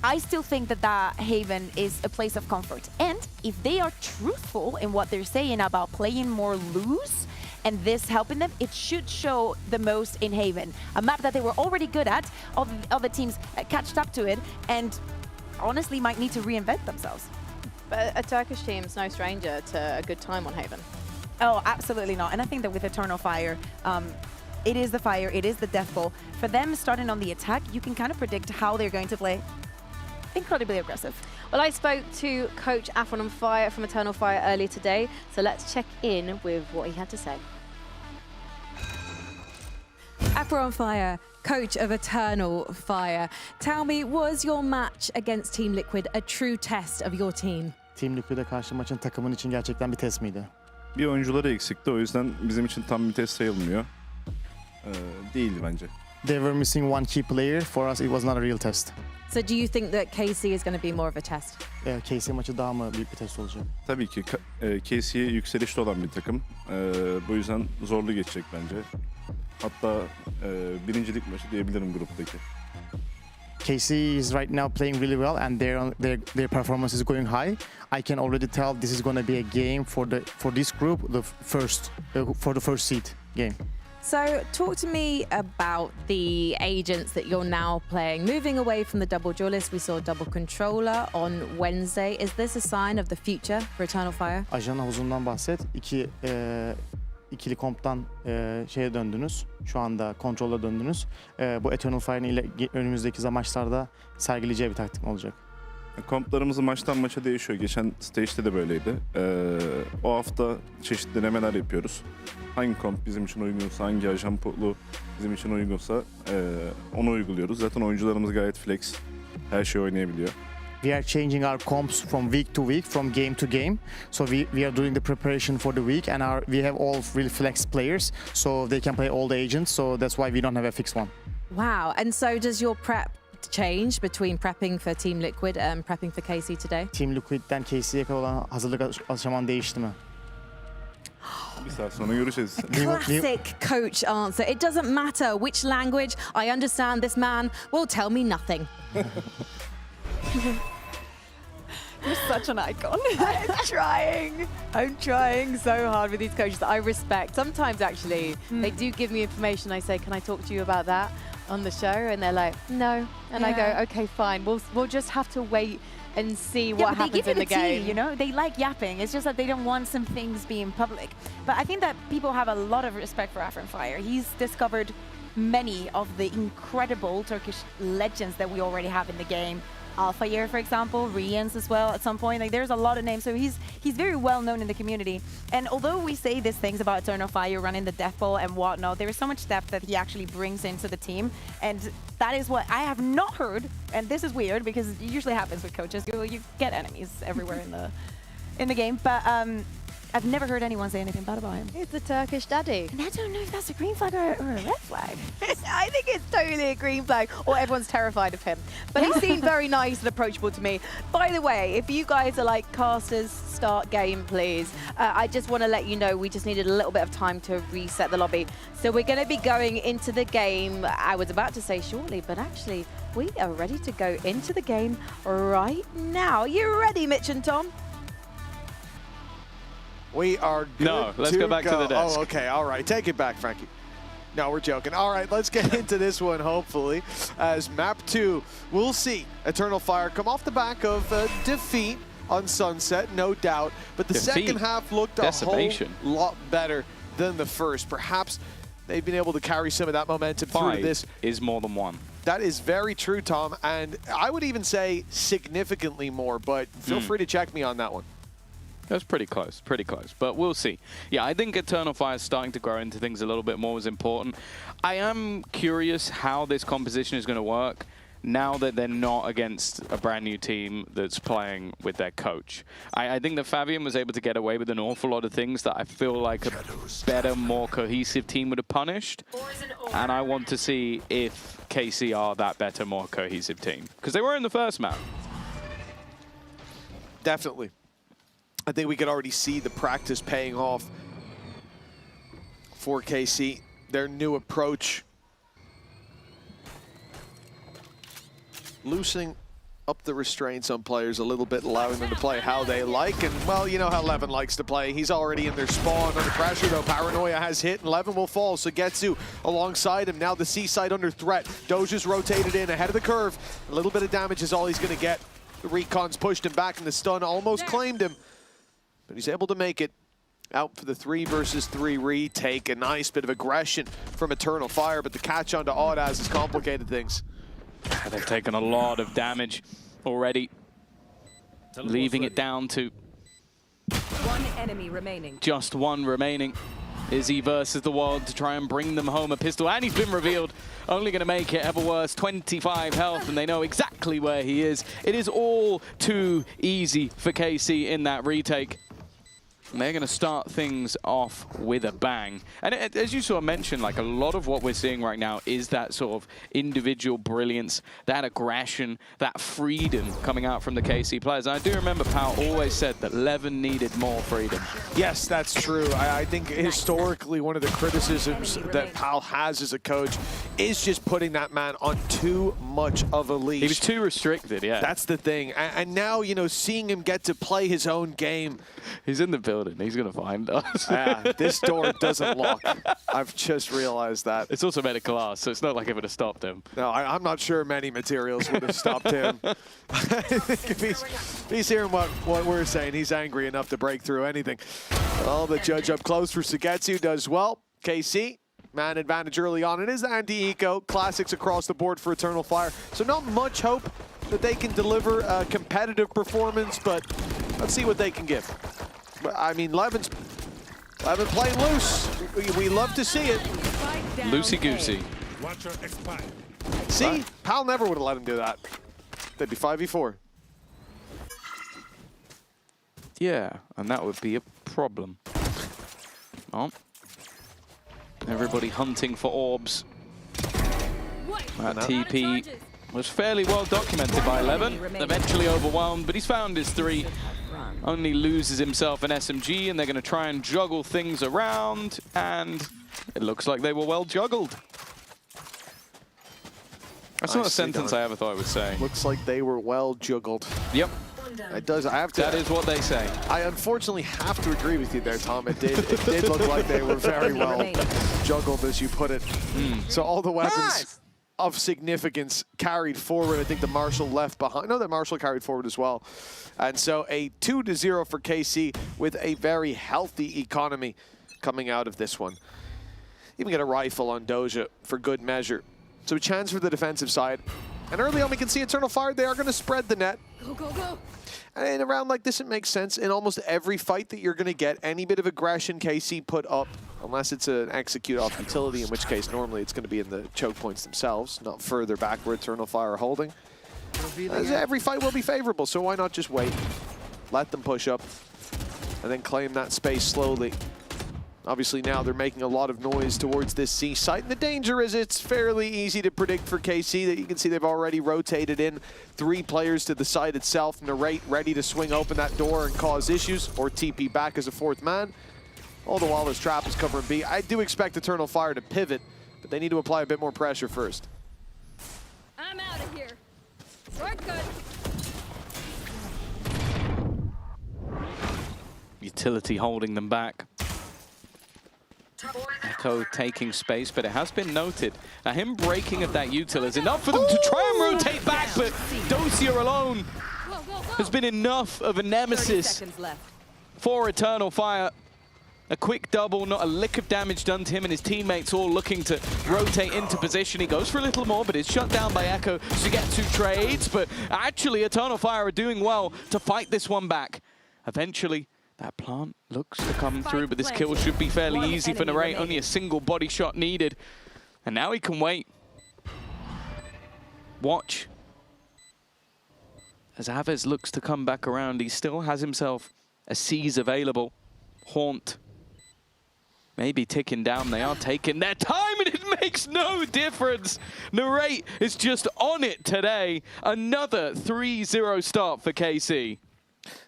I still think that Haven is a place of comfort. And if they are truthful in what they're saying about playing more loose, and this helping them, it should show the most in Haven. A map that they were already good at, all the other teams catched up to it, and honestly might need to reinvent themselves. But a Turkish team's no stranger to a good time on Haven. Oh, absolutely not. And I think that with Eternal Fire, it is the fire, it is the death ball. For them starting on the attack, you can kind of predict how they're going to play. Incredibly aggressive. Well, I spoke to Coach Afron on Fire from Eternal Fire earlier today, so let's check in with what he had to say. Afron Fire, coach of Eternal Fire. Tell me, was your match against Team Liquid a true test of your team? Team Liquid'e karşı maçın takımın için gerçekten bir test miydi? Bir oyuncuları eksikti, o yüzden bizim için tam bir test sayılmıyor. Değildi bence. They were missing one key player. For us, it was not a real test. So do you think that KC is going to be more of a test? KC maçı daha mı büyük bir test olacak? Tabii ki KC yükselişte olan bir takım. Bu yüzden zorlu geçecek bence. Hatta birincilik maçı diyebilirim gruptaki. KC is right now playing really well, and their performance is going high. I can already tell this is going to be a game for this group, for the first seed game. So talk to me about the agents that you're now playing. Moving away from the double duelist, we saw double controller on Wednesday. Is this a sign of the future for Eternal Fire? Ajan havuzundan bahset. İkili komptan şeye döndünüz. Şu anda kontrola döndünüz. Bu Eternal Fire'ın ile önümüzdeki maçlarda sergileyeceği bir taktik mi olacak? Komplarımız maçtan maça değişiyor. Geçen stage'de de böyleydi. O hafta çeşitli denemeler yapıyoruz. Hangi komp bizim için uygunsa, hangi ajan poolu bizim için uygunsa onu uyguluyoruz. Zaten oyuncularımız gayet flex, her şeyi oynayabiliyor. We are changing our comps from week to week, from game to game. So we are doing the preparation for the week, and we have all really flex players, so they can play all the agents. So that's why we don't have a fixed one. Wow. And so does your prep change between prepping for Team Liquid and prepping for KC today? Team Liquid'den KC'ye olan hazırlık aşaman değişti mi? Bir saat sonra görüşeceğiz. Classic coach answer. It doesn't matter which language. I understand this man will tell me nothing. You're such an icon. I'm trying so hard with these coaches that I respect. Sometimes actually they do give me information. I say, can I talk to you about that on the show? And they're like, no. And I go, okay, fine. We'll just have to wait and see what happens in the game. Tea, you know, they like yapping. It's just that they don't want some things being public. But I think that people have a lot of respect for Afron Fire. He's discovered many of the incredible Turkish legends that we already have in the game. Alpha Year, for example, Rians as well at some point. Like, there's a lot of names. So he's very well known in the community. And although we say these things about Eternal Fire running the Death Ball and whatnot, there is so much depth that he actually brings into the team. And that is what I have not heard. And this is weird because it usually happens with coaches. You get enemies everywhere in the game. But I've never heard anyone say anything bad about him. He's the Turkish daddy. And I don't know if that's a green flag or a red flag. I think it's totally a green flag, or everyone's terrified of him. But he seemed very nice and approachable to me. By the way, if you guys are like casters, start game, please. I just want to let you know we just needed a little bit of time to reset the lobby. So we're going to be going into the game, I was about to say shortly, but actually we are ready to go into the game right now. You ready, Mitch and Tom? We are good. No, let's go back to the desk. Oh, okay. All right. Take it back, Frankie. No, we're joking. All right, let's get into this one, hopefully. As map 2, we'll see Eternal Fire come off the back of defeat on Sunset, no doubt. But the second half looked a whole lot better than the first. Perhaps they've been able to carry some of that momentum through this. Is more than 1. That is very true, Tom. And I would even say significantly more, but feel free to check me on that one. That's pretty close, but we'll see. Yeah, I think Eternal Fire starting to grow into things a little bit more is important. I am curious how this composition is going to work now that they're not against a brand new team that's playing with their coach. I think that Fabian was able to get away with an awful lot of things that I feel like a better, more cohesive team would have punished. And I want to see if KC are that better, more cohesive team. Because they were in the first map. Definitely. I think we could already see the practice paying off for KC. Their new approach, loosening up the restraints on players a little bit, allowing them to play how they like. And, well, you know how Levin likes to play. He's already in their spawn under pressure, though. Paranoia has hit, and Levin will fall. So Getsu alongside him. Now the C-side under threat. Doja's rotated in ahead of the curve. A little bit of damage is all he's going to get. The Recon's pushed him back, and the stun almost claimed him. But he's able to make it out for the 3 versus 3 retake. A nice bit of aggression from Eternal Fire, but the catch onto Audaz has complicated things. They've taken a lot of damage already, leaving it down to 1 enemy remaining. just 1 remaining. Izzy versus the world to try and bring them home a pistol, and he's been revealed. Only going to make it ever worse. 25 health, and they know exactly where he is. It is all too easy for KC in that retake. And they're going to start things off with a bang. And as you sort of mentioned, like a lot of what we're seeing right now is that sort of individual brilliance, that aggression, that freedom coming out from the KC players. And I do remember Pal always said that Levin needed more freedom. Yes, that's true. I think historically one of the criticisms that Pal has as a coach is just putting that man on too much of a leash. He was too restricted, yeah. That's the thing. And now, you know, seeing him get to play his own game. He's in the building. He's going to find us. This door doesn't lock. I've just realized that. It's also made of glass, so it's not like it would have stopped him. No, I'm not sure many materials would have stopped him. if he's hearing what we're saying, he's angry enough to break through anything. Well, the judge up close for Sugetsu does well. KC, man advantage early on. It is the anti-eco. Classics across the board for Eternal Fire. So not much hope that they can deliver a competitive performance, but let's see what they can give. I mean, Levin's playing loose. We love to see it. Loosey-goosey. See? Pal never would have let him do that. They'd be 5v4. Yeah, and that would be a problem. Oh. Everybody hunting for orbs. That TP was fairly well documented by Levin. Eventually overwhelmed, but he's found his 3. Only loses himself an SMG, and they're going to try and juggle things around, and it looks like they were well juggled. That's not a sentence I ever thought I would say. Looks like they were well juggled. Yep. It does. I have to. That is what they say. I unfortunately have to agree with you there, Tom. It did look like they were very well juggled, as you put it. So all the weapons of significance carried forward. I think the Marshal left behind. No, the Marshal carried forward as well. And so a 2-0 for KC with a very healthy economy coming out of this one. Even get a rifle on Doja for good measure. So a chance for the defensive side. And early on we can see Eternal Fire, they are going to spread the net. Go, go, go. And in a round like this, it makes sense. In almost every fight that you're going to get, any bit of aggression KC put up, unless it's an execute off utility, in which case normally it's going to be in the choke points themselves, not further back where Eternal Fire are holding. Every fight will be favorable, so why not just wait, let them push up, and then claim that space slowly. Obviously now they're making a lot of noise towards this C site, and the danger is it's fairly easy to predict for KC. That you can see they've already rotated in 3 players to the site itself. Narrate ready to swing open that door and cause issues, or TP back as a 4th man. All the while this trap is covering B. I do expect Eternal Fire to pivot, but they need to apply a bit more pressure first. I'm out of here. We're good. Utility holding them back. Echo taking space, but it has been noted that him breaking of that util is enough for them to try and rotate back, but Dosia alone has been enough of a nemesis for Eternal Fire. A quick double, not a lick of damage done to him and his teammates all looking to rotate into position. He goes for a little more, but is shut down by Echo to get 2 trades. But actually, Eternal Fire are doing well to fight this one back. Eventually, that plant looks to come through, but this kill should be fairly easy for Narrate. Only a single body shot needed. And now he can wait. Watch. As Aves looks to come back around, he still has himself a seize available. Haunt. Maybe ticking down. They are taking their time, and it makes no difference. Narrate is just on it today. Another 3-0 start for KC.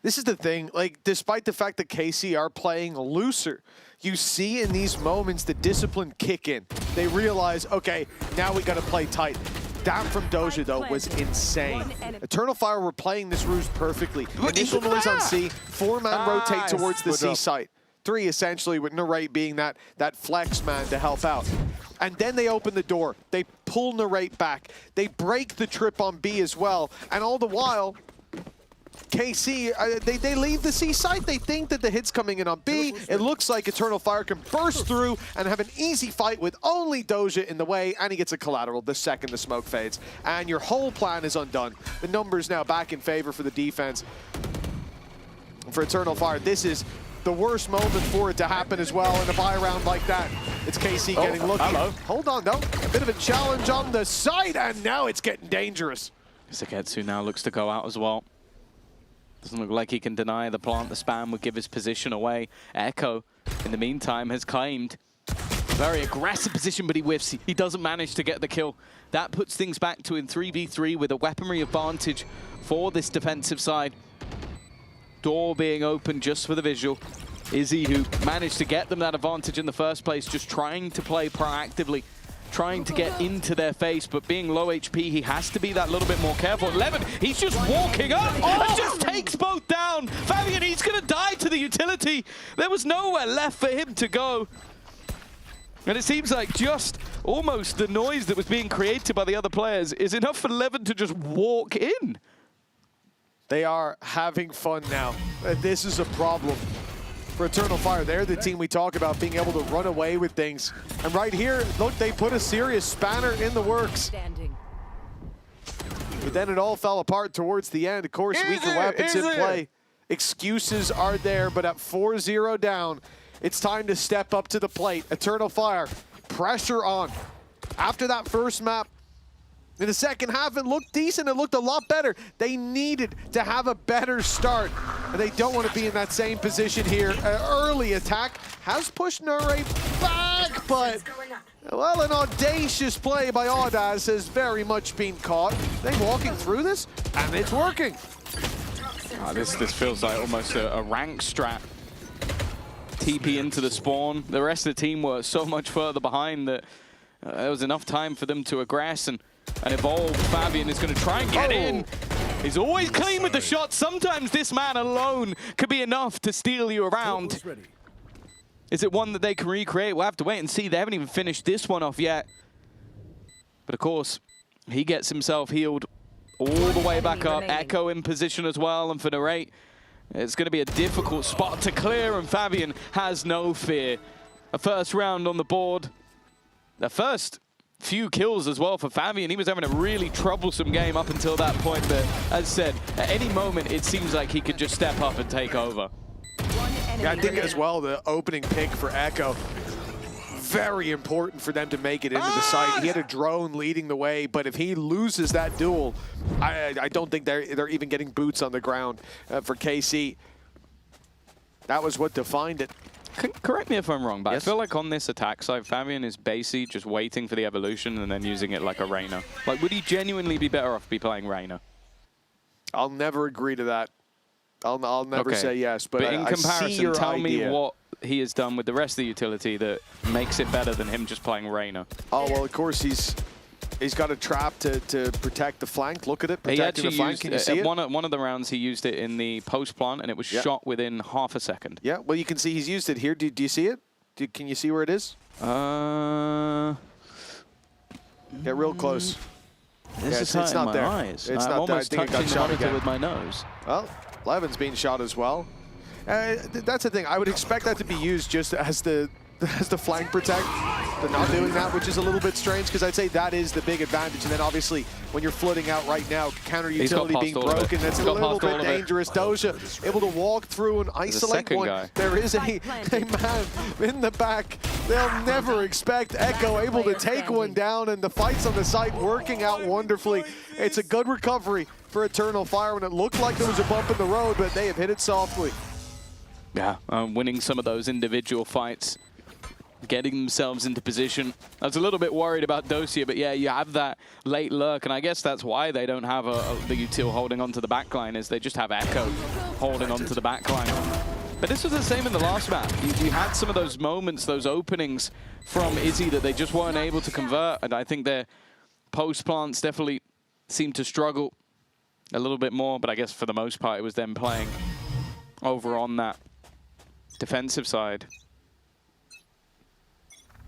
This is the thing, like, despite the fact that KC are playing looser, you see in these moments the discipline kick in. They realize, okay, now we gotta play tight. That from Doja, though, was insane. Eternal Fire were playing this ruse perfectly. Initial noise on C, 4-man rotate towards the C site. 3 essentially, with Narrate being that flex man to help out. And then they open the door. They pull Narrate back. They break the trip on B as well. And all the while, KC, they leave the C site. They think that the hit's coming in on B. It looks like Eternal Fire can burst through and have an easy fight with only Doja in the way, and he gets a collateral the second the smoke fades. And your whole plan is undone. The numbers now back in favor for the defense. For Eternal Fire, this is the worst moment for it to happen as well in a buy round like that. It's KC getting lucky. Hello. Hold on, though. A bit of a challenge on the side, and now it's getting dangerous. Seketsu now looks to go out as well. Doesn't look like he can deny the plant. The spam would give his position away. Echo, in the meantime, has claimed a very aggressive position, but he whiffs. He doesn't manage to get the kill. That puts things back to in 3v3 with a weaponry advantage for this defensive side. Door being open just for the visual. Izzy, who managed to get them that advantage in the first place, just trying to play proactively, trying to get into their face, but being low HP, he has to be that little bit more careful. Levin, he's just walking up and just takes both down. Fabian, he's going to die to the utility. There was nowhere left for him to go. And it seems like just almost the noise that was being created by the other players is enough for Levin to just walk in. They are having fun now. This is a problem for Eternal Fire. They're the team we talk about being able to run away with things. And right here, look, they put a serious spanner in the works. But then it all fell apart towards the end. Of course, weaker weapons in play. Excuses are there, but at 4-0 down, it's time to step up to the plate. Eternal Fire, pressure on. After that first map, in the second half, it looked decent. It looked a lot better. They needed to have a better start, and they don't want to be in that same position here. An early attack has pushed Narrate back, but, well, an audacious play by Audaz has very much been caught. They walking through this, and it's working. This feels like almost a rank strat. TP into the spawn. The rest of the team were so much further behind that there was enough time for them to aggress and evolve. Fabian is going to try and get in. He's always clean with the shot. Sometimes this man alone could be enough to steal you around. Is it one that they can recreate? We'll have to wait and see. They haven't even finished this one off yet. But of course, he gets himself healed all the way back up. Echo in position as well. And for Narrate, it's going to be a difficult spot to clear. And Fabian has no fear. A first round on the board. The first few kills as well for Fabian. He was having a really troublesome game up until that point, but as I said, at any moment it seems like he could just step up and take over. Yeah, I think as well the opening pick for Echo, very important for them to make it into the site. He had a drone leading the way, but if he loses that duel, I don't think they're even getting boots on the ground for KC. That was what defined it. Correct me if I'm wrong, but yes. I feel like on this attack side, Fabian is basically just waiting for the evolution and then using it like a Reyna. Like, would he genuinely be better off be playing Reyna? I'll never agree to that. I'll never say yes, but in comparison, tell me what he has done with the rest of the utility that makes it better than him just playing Reyna. Oh, well, of course, he's He's got a trap to protect the flank. Look at it, He protecting actually the flank. used, Can you see it? one of the rounds he used it in the post plant, and it was shot within half a second. Yeah, well, you can see he's used it here. Do you see it? Can you see where it is? Get real close. This is it's not my there. eyes. It's I'm not there. I almost think it got touching the shot monitor again. with my nose. Well, Levin's being shot as well. That's the thing. I would expect that to be used just as the flank protect. They're not doing that, which is a little bit strange because I'd say that is the big advantage. And then obviously when you're flooding out right now, counter utility being broken, that's a little bit dangerous. Doja able to walk through and isolate one. Guy. There is a man in the back. They'll never expect Echo able to take one down, and the fights on the site working out wonderfully. It's a good recovery for Eternal Fire when it looked like there was a bump in the road, but they have hit it softly. Yeah, winning some of those individual fights, getting themselves into position. I was a little bit worried about Dosia, but yeah, you have that late lurk, and I guess that's why they don't have the util holding onto the backline, is they just have Echo holding onto the backline. But this was the same in the last map. You had some of those moments, those openings from Izzy that they just weren't able to convert, and I think their post plants definitely seemed to struggle a little bit more, but I guess for the most part it was them playing over on that defensive side.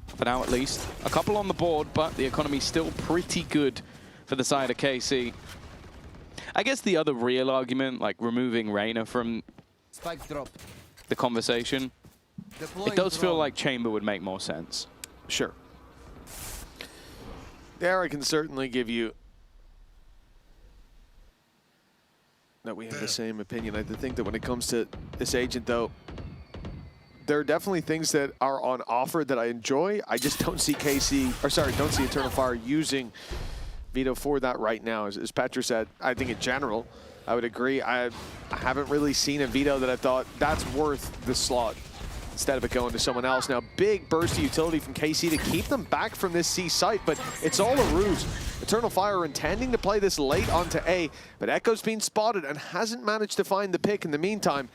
For now, at least. A couple on the board, but the economy's still pretty good for the side of KC. I guess the other real argument, like removing Reyna from the conversation, it does feel like Chamber would make more sense. Sure. There I can certainly give you that we have the same opinion. I think that when it comes to this agent, though, there are definitely things that are on offer that I enjoy. I just don't see don't see Eternal Fire using Vito for that right now. As Petra said, I think in general, I would agree. I haven't really seen a Vito that I thought that's worth the slot instead of it going to someone else. Now, big burst of utility from KC to keep them back from this C site, but it's all a ruse. Eternal Fire are intending to play this late onto A, but Echo's been spotted and hasn't managed to find the pick in the meantime.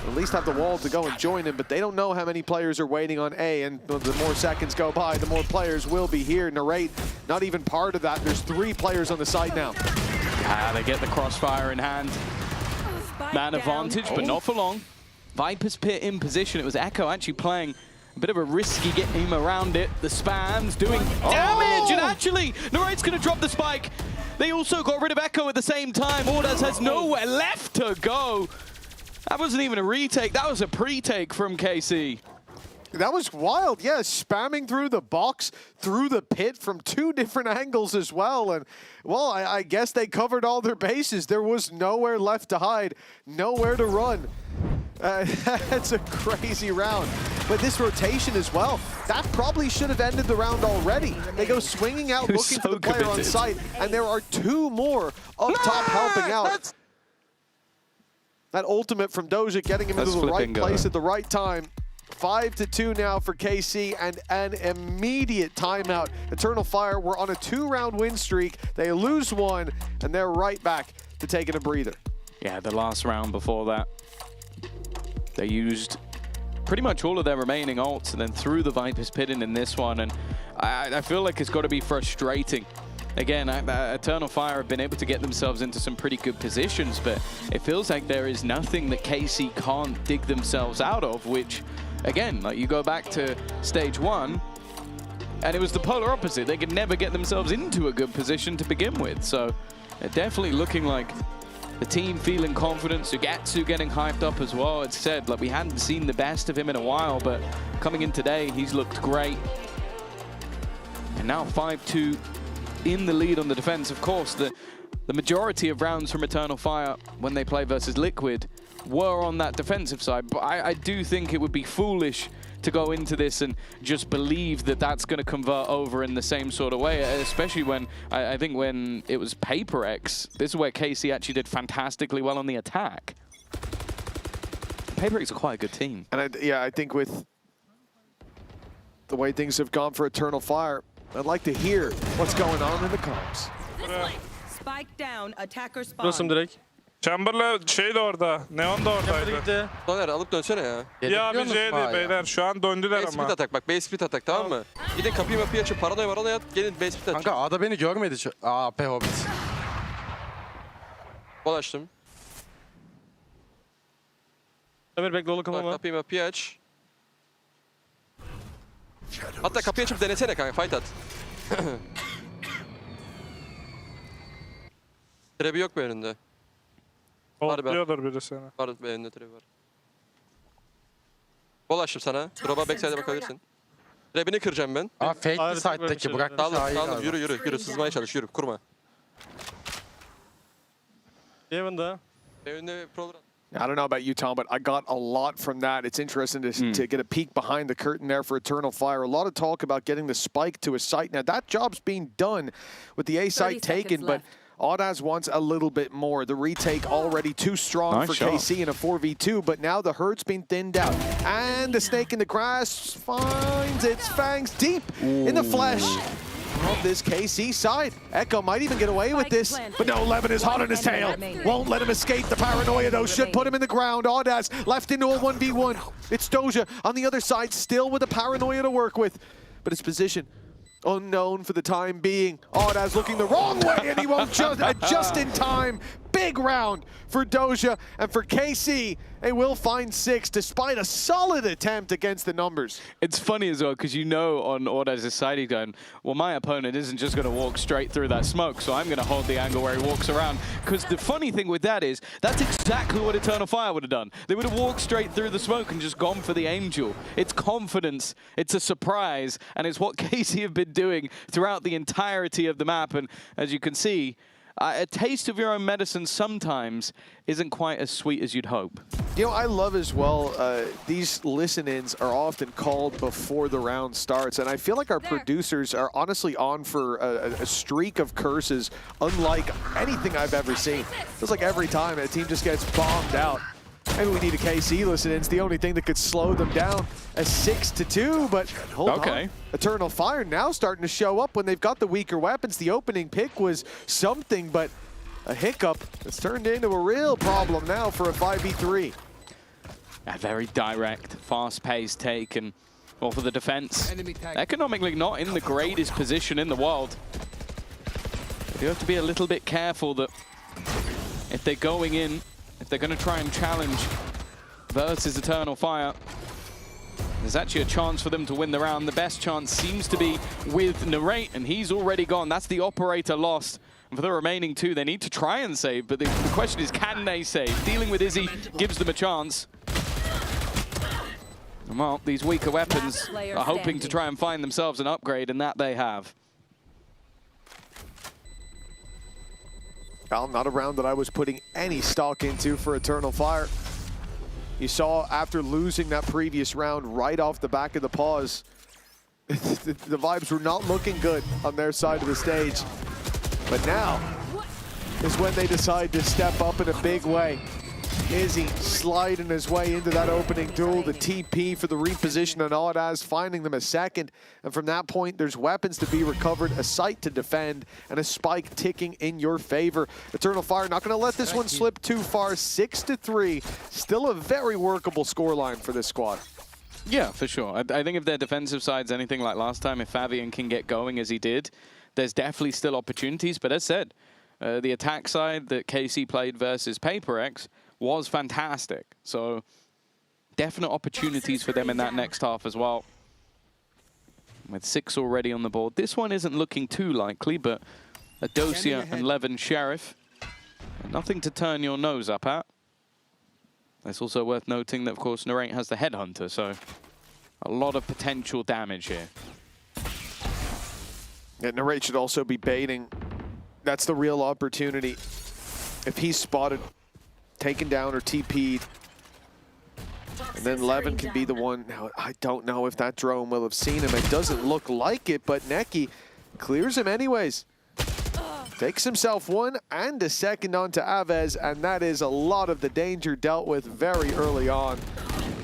At least have the wall to go and join him, but they don't know how many players are waiting on A, and the more seconds go by, the more players will be here. Narrate, not even part of that. There's 3 players on the site now. Yeah, they get the crossfire in hand. Man advantage, but not for long. Viper's Pit in position. It was Echo actually playing a bit of a risky game around it. The spam's doing damage, and actually, Narrate's going to drop the spike. They also got rid of Echo at the same time. Ordaz has nowhere left to go. That wasn't even a retake, that was a pre-take from KC. That was wild, yeah, spamming through the box, through the pit from 2 different angles as well. And, well, I guess they covered all their bases. There was nowhere left to hide, nowhere to run. That's a crazy round. But this rotation as well, that probably should have ended the round already. They go swinging out, looking for the player on site, and there are 2 more up top helping out. That ultimate from Doja getting him into the right place at the right time. 5-2 now for KC and an immediate timeout. Eternal Fire were on a 2-round win streak. They lose 1 and they're right back to taking a breather. Yeah, the last round before that, they used pretty much all of their remaining ults and then threw the Viper's Pit in this one. And I feel like it's got to be frustrating. Again, Eternal Fire have been able to get themselves into some pretty good positions, but it feels like there is nothing that KC can't dig themselves out of, which, again, like you go back to stage 1, and it was the polar opposite. They could never get themselves into a good position to begin with. So they're definitely looking like the team feeling confident. Sugetsu getting hyped up as well. It's said, like we hadn't seen the best of him in a while, but coming in today, he's looked great. And now 5-2. In the lead on the defense. Of course, the majority of rounds from Eternal Fire when they play versus Liquid were on that defensive side, but I do think it would be foolish to go into this and just believe that that's going to convert over in the same sort of way, especially when I think when it was Paper X, this is where KC actually did fantastically well on the attack. Paper X are quite a good team. And I think with the way things have gone for Eternal Fire, I'd like to hear what's going on in the comms. Spike down, attacker spawn. Burası direkt. Chamber'la şey de orada. Neon da oradaydı. Soner alıp dönsene ya. Ya bir C'di beyler. Şu an döndüler Base ama. split atak bak. Base split atak tamam mı? Gidin kapıyı açıp paranoya at. Gelin base split atak. Kanka A'da beni görmedi. AP Hobbit. Bol açtım. Ömer bekle oğlum Bak, kapıyı aç. Hatta kapıyı açıp denesene kanka. Fight at. Trebi yok mu önünde? Oluyordur biri sana. Var önünde trebi var. Bol açtım sana. Drop'a backside'e bakabilirsin. Trebini kıracağım ben. Aa fake side'daki bırakmış Kaldım. Yürü. Sızmaya çalış. Yürü. Kurma. Evan'da. Önünde program. I don't know about you, Tom, but I got a lot from that. It's interesting to get a peek behind the curtain there for Eternal Fire. A lot of talk about getting the spike to a site. Now, that job's being done with the A site taken, but Audaz wants a little bit more. The retake already too strong for KC in a 4v2, but now the herd's been thinned out. And the snake in the grass finds its fangs deep in the flesh of this KC side. Echo might even get away with this, but no, Levin is hot on his tail. Won't let him escape. The paranoia, though, should put him in the ground. Audaz left into a 1v1. It's Doja on the other side, still with the paranoia to work with, but his position unknown for the time being. Audaz looking the wrong way, and he won't just in time. Big round for Doja, and for KC, they will find 6 despite a solid attempt against the numbers. It's funny as well because you know on Audaz's side he's going, well, my opponent isn't just going to walk straight through that smoke, so I'm going to hold the angle where he walks around. Because the funny thing with that is that's exactly what Eternal Fire would have done. They would have walked straight through the smoke and just gone for the Angel. It's confidence, it's a surprise, and it's what KC have been doing throughout the entirety of the map. And as you can see, a taste of your own medicine sometimes isn't quite as sweet as you'd hope. You know, I love as well, these listen-ins are often called before the round starts, and I feel like our producers are honestly on for a streak of curses unlike anything I've ever seen. Feels like every time a team just gets bombed out. Maybe we need a KC listen-in. It's the only thing that could slow them down. A 6-2, but hold on. Eternal Fire now starting to show up when they've got the weaker weapons. The opening pick was something, but a hiccup that's turned into a real problem now for a 5v3. A very direct, fast-paced take, and well, for the defense, economically not in the greatest position in the world. You have to be a little bit careful that if they're going in, if they're going to try and challenge versus Eternal Fire, there's actually a chance for them to win the round. The best chance seems to be with Narrate, and he's already gone. That's the operator lost. And for the remaining 2, they need to try and save, but the question is, can they save? Dealing with Izzy gives them a chance. And well, these weaker weapons are hoping to try and find themselves an upgrade, and that they have. Well, not a round that I was putting any stock into for Eternal Fire. You saw after losing that previous round right off the back of the pause, the vibes were not looking good on their side of the stage. But now is when they decide to step up in a big way. Izzy sliding his way into that opening duel, the TP for the reposition on Audaz, finding them a second. And from that point, there's weapons to be recovered, a site to defend, and a spike ticking in your favor. Eternal Fire not going to let this one slip too far. 6-3, still a very workable scoreline for this squad. Yeah, for sure. I think if their defensive side's anything like last time, if Fabian can get going as he did, there's definitely still opportunities. But as said, the attack side that KC played versus PaperX was fantastic. So definite opportunities for them in that next half as well. With 6 already on the board. This one isn't looking too likely, but Adosia and Levin Sheriff, nothing to turn your nose up at. It's also worth noting that, of course, Narrate has the Headhunter, so a lot of potential damage here. Yeah, Narrate should also be baiting. That's the real opportunity. If he's spotted, taken down or TP'd, and then Levin can be the one. Now, I don't know if that drone will have seen him. It doesn't look like it, but Neki clears him anyways. Takes himself 1 and a second onto Aves, and that is a lot of the danger dealt with very early on.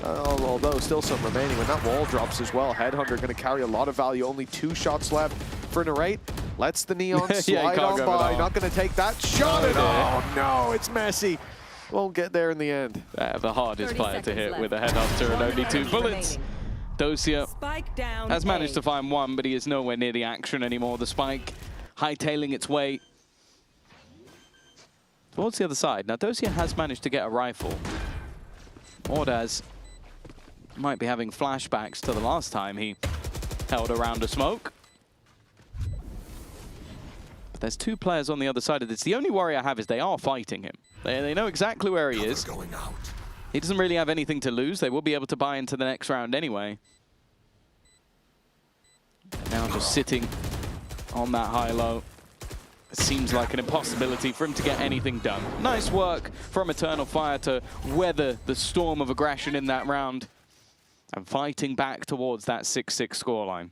Although still some remaining when that wall drops as well. Headhunter going to carry a lot of value. Only 2 shots left for Narrate. Lets the Neon Yeah, slide on by. Not going to take that shot. Oh, no, it's messy. Won't get there in the end. The hardest player to hit with a headhunter and only 2 bullets. Dosia has managed to find one, but he is nowhere near the action anymore. The spike hightailing its way towards the other side. Now, Dosia has managed to get a rifle. Ordaz might be having flashbacks to the last time he held a round of smoke. But there's 2 players on the other side of this. The only worry I have is they are fighting him. They know exactly where he is. He doesn't really have anything to lose. They will be able to buy into the next round anyway. Now just sitting on that high-low. It seems like an impossibility for him to get anything done. Nice work from Eternal Fire to weather the storm of aggression in that round and fighting back towards that 6-6 scoreline.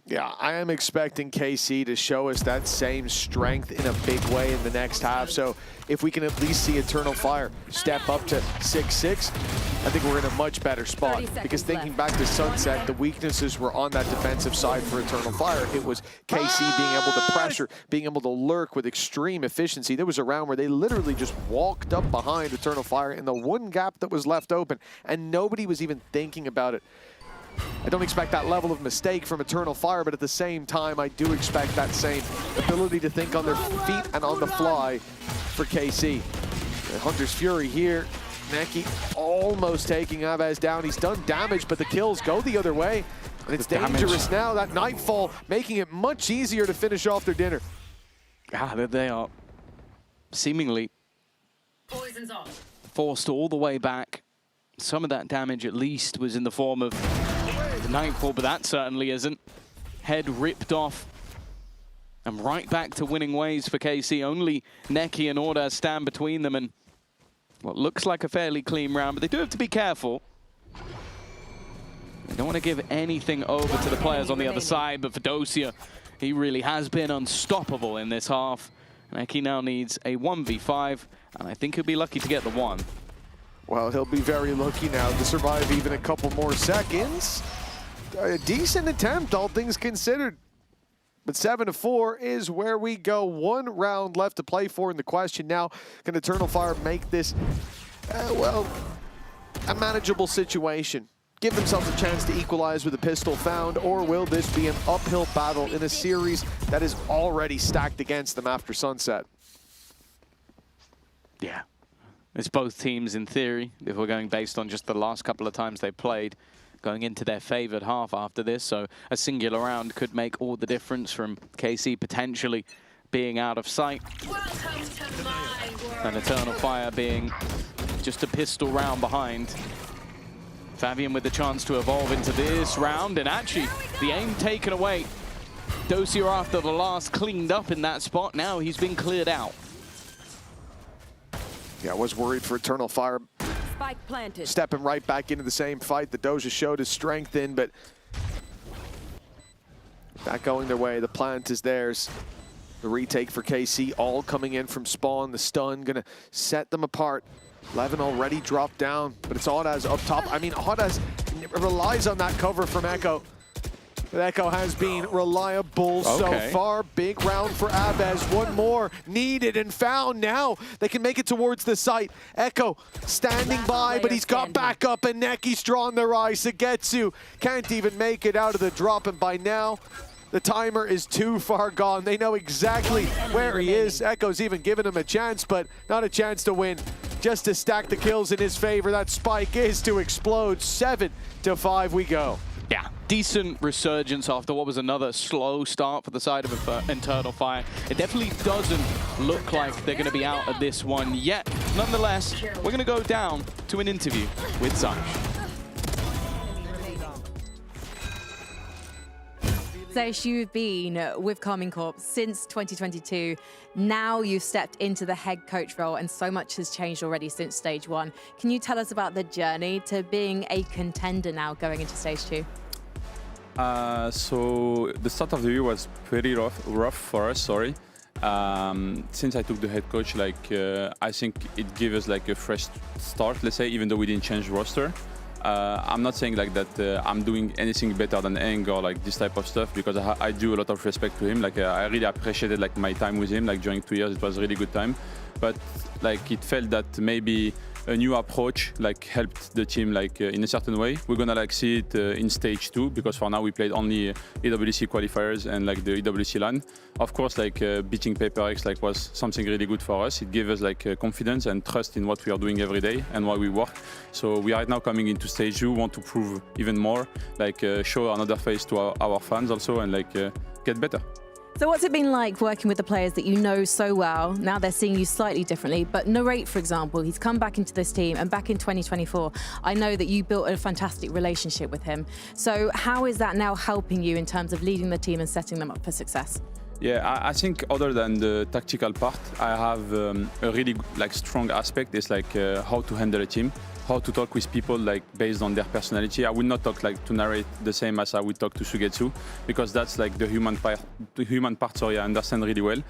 Yeah, I am expecting KC to show us that same strength in a big way in the next half. So if we can at least see Eternal Fire step up to 6-6, I think we're in a much better spot. Because thinking back to Sunset, the weaknesses were on that defensive side for Eternal Fire. It was KC being able to pressure, being able to lurk with extreme efficiency. There was a round where they literally just walked up behind Eternal Fire in the one gap that was left open, and nobody was even thinking about it. I don't expect that level of mistake from Eternal Fire, but at the same time, I do expect that same ability to think on their feet and on the fly for KC. The Hunter's Fury here. Neki almost taking Avaz down. He's done damage, but the kills go the other way. And it's dangerous now. That Nightfall making it much easier to finish off their dinner. They are seemingly forced all the way back. Some of that damage, at least, was in the form of the Nightfall, but that certainly isn't. Head ripped off. And right back to winning ways for KC. Only Neki and Ordaz stand between them, and what looks like a fairly clean round, but they do have to be careful. They don't want to give anything over to the players on the other side, but for Dosia, he really has been unstoppable in this half. Neki now needs a 1v5, and I think he'll be lucky to get the 1. Well, he'll be very lucky now to survive even a couple more seconds. A decent attempt, all things considered. But 7-4 is where we go. 1 round left to play for in the question now. Can Eternal Fire make this, well, a manageable situation? Give themselves a chance to equalize with a pistol found, or will this be an uphill battle in a series that is already stacked against them after Sunset? Yeah. It's both teams, in theory, if we're going based on just the last couple of times they played, going into their favored half after this. So a singular round could make all the difference, from KC potentially being out of sight and Eternal Fire being just a pistol round behind. Fabian with the chance to evolve into this round, and actually the aim taken away. Dosia, after the last, cleaned up in that spot. Now he's been cleared out. Yeah, I was worried for Eternal Fire. Spike planted. Stepping right back into the same fight that Doja showed his strength in, but not going their way. The plant is theirs. The retake for KC, all coming in from spawn. The stun gonna set them apart. Levin already dropped down, but it's Ordaz up top. I mean, Ordaz relies on that cover from Echo. But Echo has been reliable so far. Big round for Abez. 1 more needed and found now. They can make it towards the site. Echo standing by, but he's got back up, and Neki's drawn their eyes. Sugetsu can't even make it out of the drop, and by now, the timer is too far gone. They know exactly where he is. Echo's even given him a chance, but not a chance to win. Just to stack the kills in his favor. That spike is to explode. 7-5 we go. Yeah, decent resurgence after what was another slow start for the side of Eternal Fire. It definitely doesn't look like they're going to be out of this one yet. Nonetheless, we're going to go down to an interview with Zash. Zash, you've been with Carmine Corp since 2022. Now you've stepped into the head coach role, and so much has changed already since stage 1. Can you tell us about the journey to being a contender now going into stage 2? So the start of the year was pretty rough for us, sorry. Since I took the head coach, I think it gave us like a fresh start, let's say, even though we didn't change roster. I'm not saying like that I'm doing anything better than Eng or like this type of stuff, because I do a lot of respect to him. Like I really appreciated like my time with him. Like during 2 years, it was a really good time. But like it felt that maybe a new approach like helped the team like in a certain way. We're gonna like see it in stage 2, because for now we played only EWC qualifiers and like the EWC LAN. Of course, like beating PaperX like was something really good for us. It gave us like confidence and trust in what we are doing every day and why we work. So we are now coming into stage 2, want to prove even more, like show another face to our fans also, and like get better. So what's it been like working with the players that you know so well? Now they're seeing you slightly differently, but Narrate, for example, he's come back into this team, and back in 2024, I know that you built a fantastic relationship with him. So how is that now helping you in terms of leading the team and setting them up for success? Yeah, I think other than the tactical part, I have a really like strong aspect. It's like how to handle a team, how to talk with people like based on their personality. I would not talk like to Narrate the same as I would talk to Sugetsu, because that's like the human part. Sorry, I understand really well.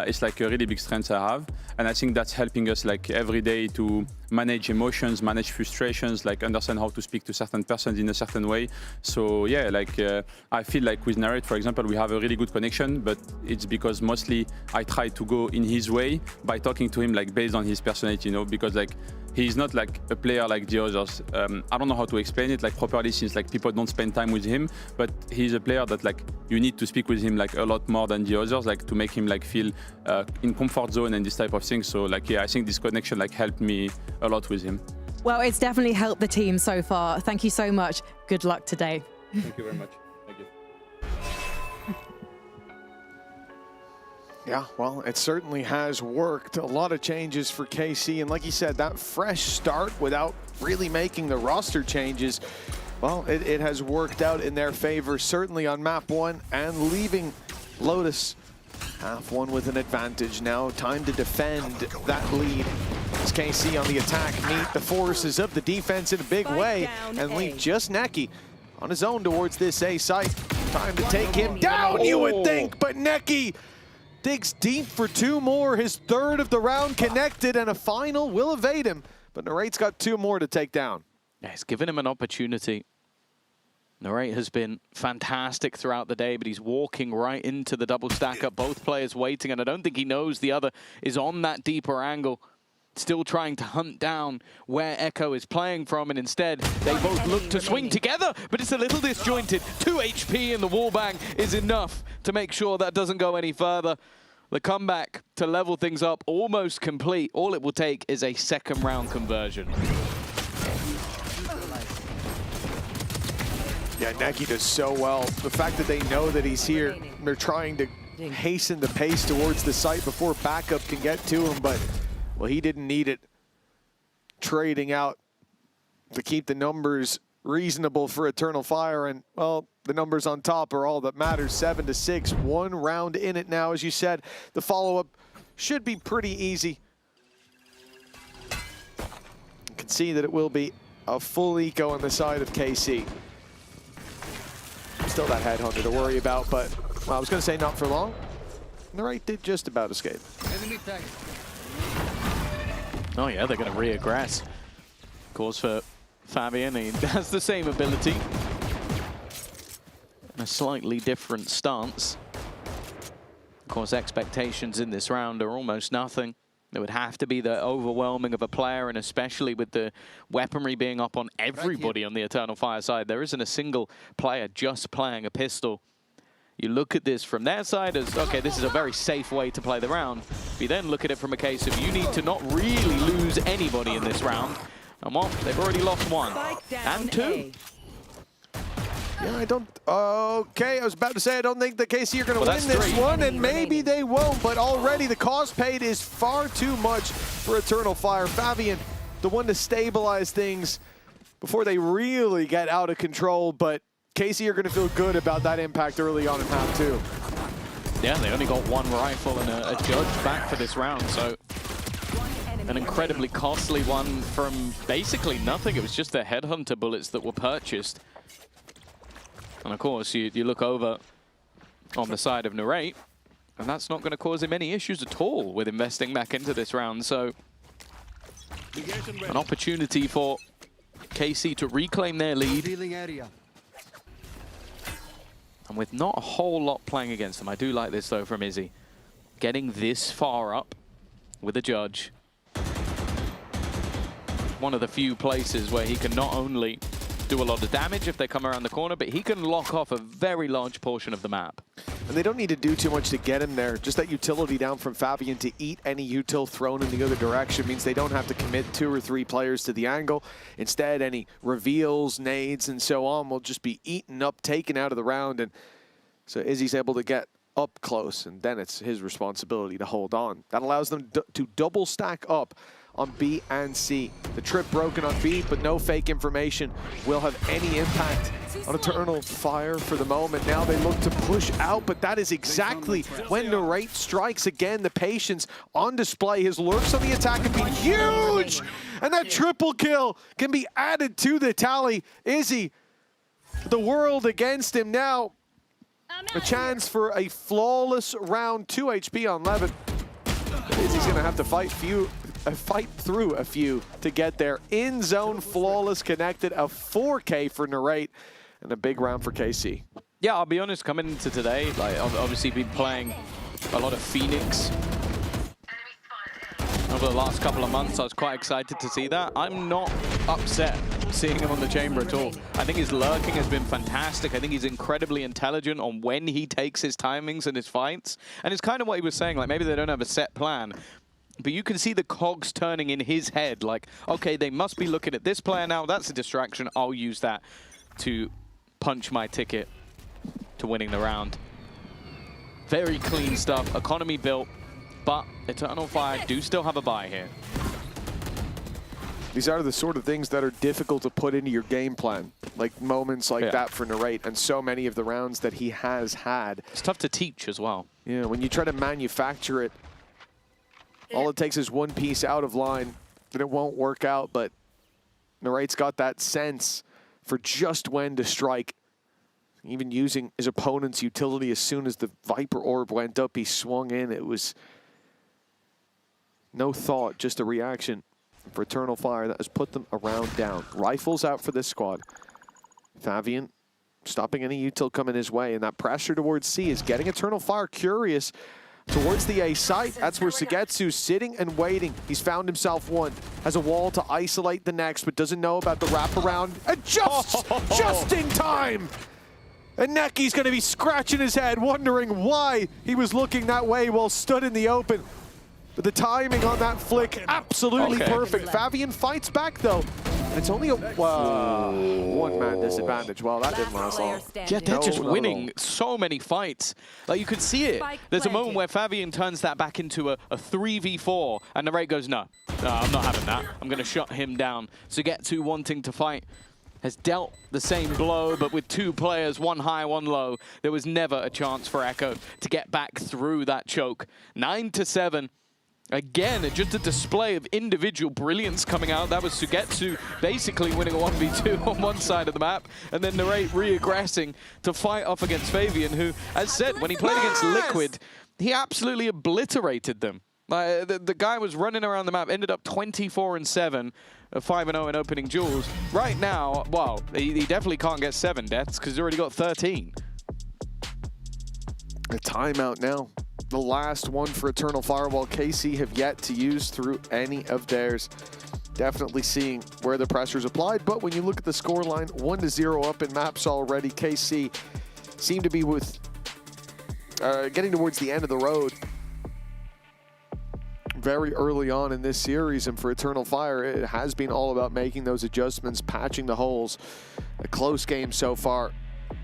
It's like a really big strength I have, and I think that's helping us like every day to manage emotions, manage frustrations, like understand how to speak to certain persons in a certain way. So yeah, like I feel like with Narrate, for example, we have a really good connection, but it's because mostly I try to go in his way by talking to him like based on his personality, you know, because like he's not like a player like the others. I don't know how to explain it like properly, since like people don't spend time with him, but he's a player that like you need to speak with him like a lot more than the others, like to make him like feel in comfort zone and this type of thing. So like yeah, I think this connection like helped me a lot with him. Well, it's definitely helped the team so far. Thank you so much. Good luck today. Thank you very much. Thank you. Yeah, well, it certainly has worked. A lot of changes for KC, and like you said, that fresh start without really making the roster changes, well, it has worked out in their favor, certainly on map 1, and leaving Lotus half one with an advantage. Now time to defend that lead. As KC on the attack meet the forces of the defense in a big way and leave just Neki on his own towards this A site. Time to take him down, you would think, but Neki digs deep for 2 more. His 3rd of the round connected, and a final will evade him. But Narrate's got 2 more to take down. Yeah, he's given him an opportunity. Narrate has been fantastic throughout the day, but he's walking right into the double stack up. Both players waiting, and I don't think he knows the other is on that deeper angle. Still trying to hunt down where Echo is playing from, and instead they both look to swing together, but it's a little disjointed. 2 HP in the wallbang is enough to make sure that doesn't go any further. The comeback to level things up almost complete. All it will take is a 2nd round conversion. Yeah, Neki does so well. The fact that they know that he's here, they're trying to hasten the pace towards the site before backup can get to him, but well, he didn't need it. Trading out to keep the numbers reasonable for Eternal Fire, and well, the numbers on top are all that matters. 7-6, 1 round in it now. As you said, the follow-up should be pretty easy. You can see that it will be a full eco on the side of KC. Still that headhunter to worry about, but well, I was going to say not for long. Narrate did just about escape. Oh yeah, they're going to re-aggress. Of course, for Fabian, he has the same ability. A slightly different stance. Of course, expectations in this round are almost nothing. There would have to be the overwhelming of a player, and especially with the weaponry being up on everybody on the Eternal Fire side, there isn't a single player just playing a pistol. You look at this from their side as, okay, this is a very safe way to play the round. But you then look at it from a case of you need to not really lose anybody in this round. And well, they've already lost 1 and 2. Yeah, I don't... Okay, I was about to say I don't think the KC are going to win this one, and maybe they won't, but already the cost paid is far too much for Eternal Fire. Fabian, the one to stabilize things before they really get out of control, but KC are going to feel good about that impact early on in half 2. Yeah, they only got 1 rifle and a judge back for this round, so an incredibly costly one from basically nothing. It was just the headhunter bullets that were purchased. And of course, you look over on the side of Narrate, and that's not going to cause him any issues at all with investing back into this round. So an opportunity for KC to reclaim their lead. And with not a whole lot playing against them. I do like this, though, from Izzy. Getting this far up with a judge. One of the few places where he can not only do a lot of damage if they come around the corner, but he can lock off a very large portion of the map. And they don't need to do too much to get him there. Just that utility down from Fabian to eat any util thrown in the other direction means they don't have to commit 2 or 3 players to the angle. Instead, any reveals, nades, and so on will just be eaten up, taken out of the round. And so Izzy's able to get up close, and then it's his responsibility to hold on. That allows them to double stack up on B and C. The trip broken on B, but no fake information will have any impact on Eternal Fire for the moment. Now they look to push out, but that is exactly when Narrate strikes again. The patience on display. His lurks on the attack have been huge, and that triple kill can be added to the tally. Izzy, the world against him now. A chance for a flawless round, 2 HP on Levin. Izzy's gonna have to fight through a few to get there. In zone, flawless, connected, a 4K for Narrate, and a big round for KC. Yeah, I'll be honest, coming into today, like I've obviously been playing a lot of Phoenix over the last couple of months. I was quite excited to see that. I'm not upset seeing him on the chamber at all. I think his lurking has been fantastic. I think he's incredibly intelligent on when he takes his timings and his fights. And it's kind of what he was saying, like maybe they don't have a set plan, but you can see the cogs turning in his head, like, okay, they must be looking at this player now. That's a distraction. I'll use that to punch my ticket to winning the round. Very clean stuff, economy built, but Eternal Fire do still have a buy here. These are the sort of things that are difficult to put into your game plan, like moments like that for Narrate, and so many of the rounds that he has had. It's tough to teach as well. Yeah, when you try to manufacture it, all it takes is one piece out of line, and it won't work out, but Narrate's got that sense for just when to strike. Even using his opponent's utility as soon as the Viper Orb went up, he swung in. It was no thought, just a reaction for Eternal Fire that has put them around down. Rifles out for this squad. Fabian stopping any util coming his way, and that pressure towards C is getting Eternal Fire curious towards the A site. That's where Sugetsu's sitting and waiting. He's found himself one. Has a wall to isolate the next, but doesn't know about the wraparound. And just in time! And Neki's going to be scratching his head, wondering why he was looking that way while stood in the open. But the timing on that flick, absolutely perfect. Fabian fights back, though. And it's only a one-man disadvantage. Well, that didn't last long. Yeah, they're just winning so many fights. Like, you could see it. There's a moment where Fabian turns that back into a 3v4, and Narrate goes, no, I'm not having that. I'm going to shut him down. Sugetsu wanting to fight has dealt the same blow, but with 2 players, one high, one low. There was never a chance for Echo to get back through that choke. 9-7. Again, just a display of individual brilliance coming out. That was Sugetsu basically winning a 1v2 on one side of the map, and then Narrate re-aggressing to fight off against Fabian, who, as said, when he played against Liquid, he absolutely obliterated them. The guy was running around the map, ended up 24-7, 5-0 in opening duels. Right now, well, he definitely can't get 7 deaths because he's already got 13. A timeout now. The last one for Eternal Fire, while KC have yet to use through any of theirs. Definitely seeing where the pressure's applied, but when you look at the scoreline, 1-0 up in maps already. KC seem to be with getting towards the end of the road very early on in this series, and for Eternal Fire, it has been all about making those adjustments, patching the holes. A close game so far,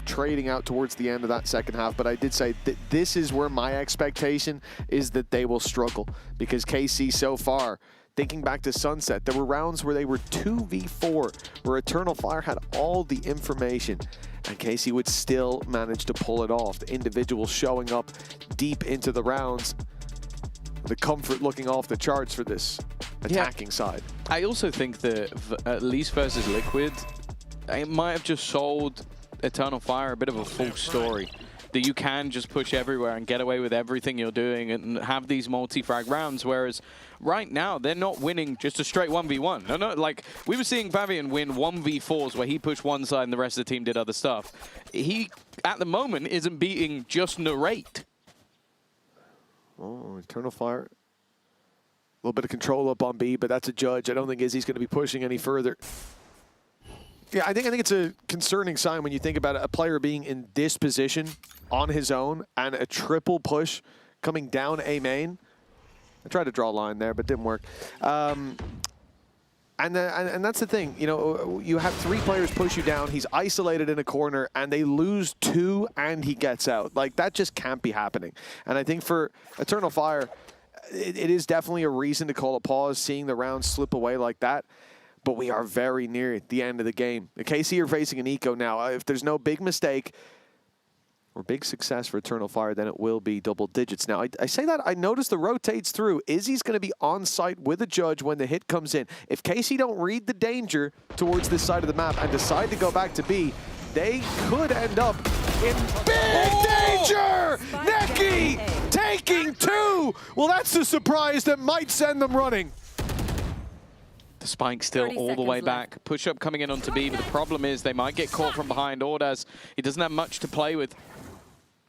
trading out towards the end of that second half, but I did say that this is where my expectation is that they will struggle, because KC so far, thinking back to Sunset, there were rounds where they were 2v4, where Eternal Fire had all the information, and KC would still manage to pull it off. The individuals showing up deep into the rounds, the comfort looking off the charts for this attacking side. I also think that at least versus Liquid, it might have just sold Eternal Fire a bit of a false story. that you can just push everywhere and get away with everything you're doing and have these multi-frag rounds, whereas right now they're not winning just a straight 1v1. No, like we were seeing Fabian win 1v4s where he pushed one side and the rest of the team did other stuff. He, at the moment, isn't beating just Narrate. Oh, Eternal Fire. A little bit of control up on B, but that's a judge. I don't think Izzy's going to be pushing any further. Yeah, I think it's a concerning sign when you think about a player being in this position on his own and a triple push coming down A main. I tried to draw a line there, but didn't work. And that's the thing. You know, you have 3 players push you down. He's isolated in a corner, and they lose 2, and he gets out. Like, that just can't be happening. And I think for Eternal Fire, it is definitely a reason to call a pause, seeing the round slip away like that. But we are very near the end of the game. The KC are facing an eco now. If there's no big mistake or big success for Eternal Fire, then it will be double digits. Now, I say that, I noticed the rotates through. Izzy's going to be on site with a judge when the hit comes in. If KC don't read the danger towards this side of the map and decide to go back to B, they could end up in big danger! Neki taking 2! Well, that's the surprise that might send them running. The spike still all the way back. Push-up coming in onto B, but the problem is they might get caught from behind. Ordaz, he doesn't have much to play with.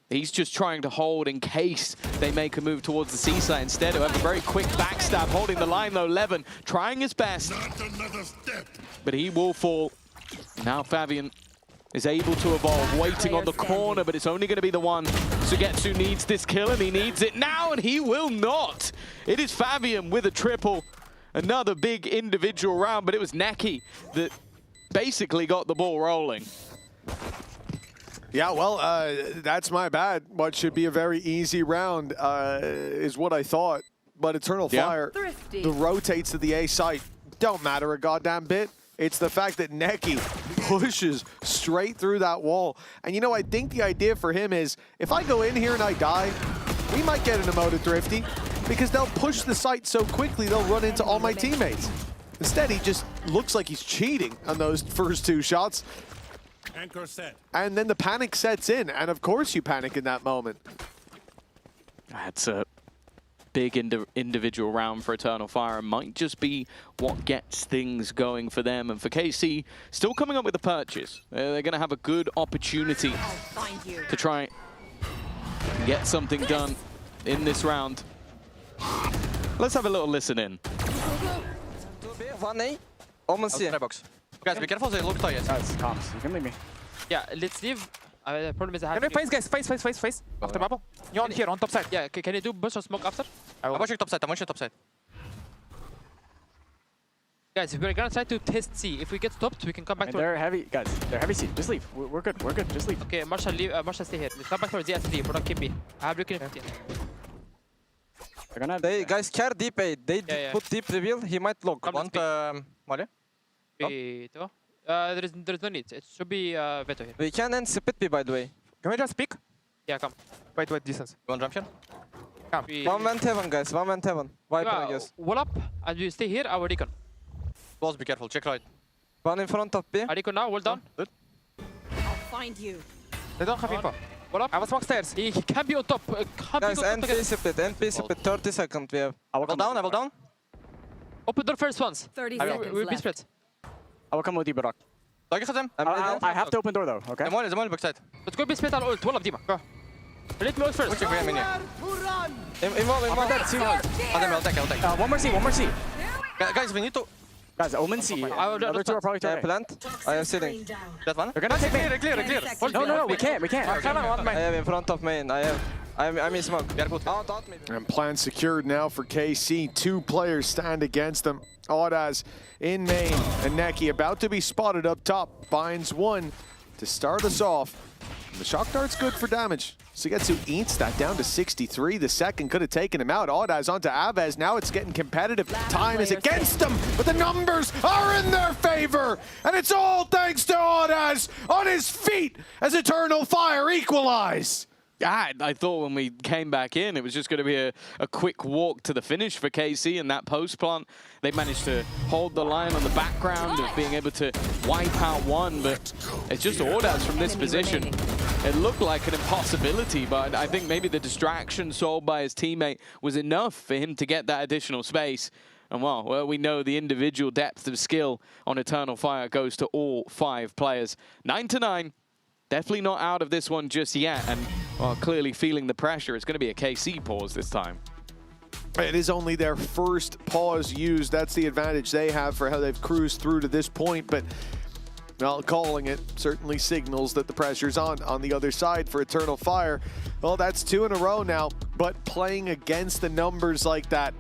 He's just trying to hold in case they make a move towards the C side instead. He'll have a very quick backstab, holding the line though. Levin trying his best, but he will fall. Now Fabian is able to evolve, waiting on the corner, but it's only going to be the one. Sugetsu needs this kill, and he needs it now, and he will not. It is Fabian with a triple. Another big individual round, but it was Neki that basically got the ball rolling. Yeah, well, that's my bad. What should be a very easy round is what I thought. But Eternal Fire, the rotates to the A site, don't matter a goddamn bit. It's the fact that Neki pushes straight through that wall. And you know, I think the idea for him is, if I go in here and I die, we might get an emoted Thrifty, because they'll push the site so quickly they'll run into all my teammates. Instead, he just looks like he's cheating on those first 2 shots. Anchor set. And then the panic sets in, and of course you panic in that moment. That's a big individual round for Eternal Fire, and might just be what gets things going for them. And for KC, still coming up with a purchase. They're going to have a good opportunity to try and get something done in this round. Let's have a little listen in. 1A, Omen C. Guys, be careful, they look tired. Guys, calm. You can leave me. Yeah, let's leave. The problem is I have Can we face, guys? Face. After bubble. You're on here, on top side. Yeah, can you do burst or smoke after? I'm watching top side, top side. Guys, we're gonna try to test C. If we get stopped, we can come back to They're heavy, guys. They're heavy C. Just leave. We're good. Just leave. Okay, Marshall, leave. Marshall, stay here. Let's come back towards the S3. We're not keep B. I have looking 15. They guys care deep A. They put deep reveal. He might lock. Want Molly? B2. There's no need. It should be Veto here. We can end split B, by the way. Can we just pick? Yeah, come. Wait, distance. You want jump here? Come. 1 heaven, guys. 1 heaven. Viper, I guess. Wall up, and you stay here. Our recon. Boss, be careful. Check right. 1 in front of B. Our recon now. Wall down. Good. I'll find you. They don't have info. Wall up. I will smoke stairs. He can be on top. Guys, NP split. 30 seconds we have. I will down. Open door first once. 30 We'll seconds be left. spread. I will come with you, Barak. I have to open door though, okay? I'm on backside. Let's go be split on ult. Wall up, Dima. Go. Let me ult first. Involve. I'll take. One more C. Guys, we need to... Guys, Omen C. Other 2 are probably turning. Plant. I have sitting. That one? They're gonna take me. Clear. No, we can't. I have in front of main. I'm in smoke. And plan secured now for KC. 2 players stand against them. Ordaz in main, and Neki about to be spotted up top. Binds 1 to start us off. And the shock dart's good for damage. Sugetsu eats that down to 63. The second could have taken him out. Ordaz onto Avez. Now it's getting competitive. Time is against them, but the numbers are in their favor. And it's all thanks to Ordaz on his feet as Eternal Fire equalize. I thought when we came back in, it was just going to be a quick walk to the finish for KC and that post plant. They managed to hold the line on the background of being able to wipe out 1, but it's just Ordaz from this position. It looked like an impossibility, but I think maybe the distraction sold by his teammate was enough for him to get that additional space. And well, we know the individual depth of skill on Eternal Fire goes to all 5 players. 9-9, definitely not out of this one just yet. And well, clearly feeling the pressure. It's going to be a KC pause this time. It is only their first pause used. That's the advantage they have for how they've cruised through to this point. But well, calling it certainly signals that the pressure's on the other side for Eternal Fire. Well, that's 2 in a row now. But playing against the numbers like that,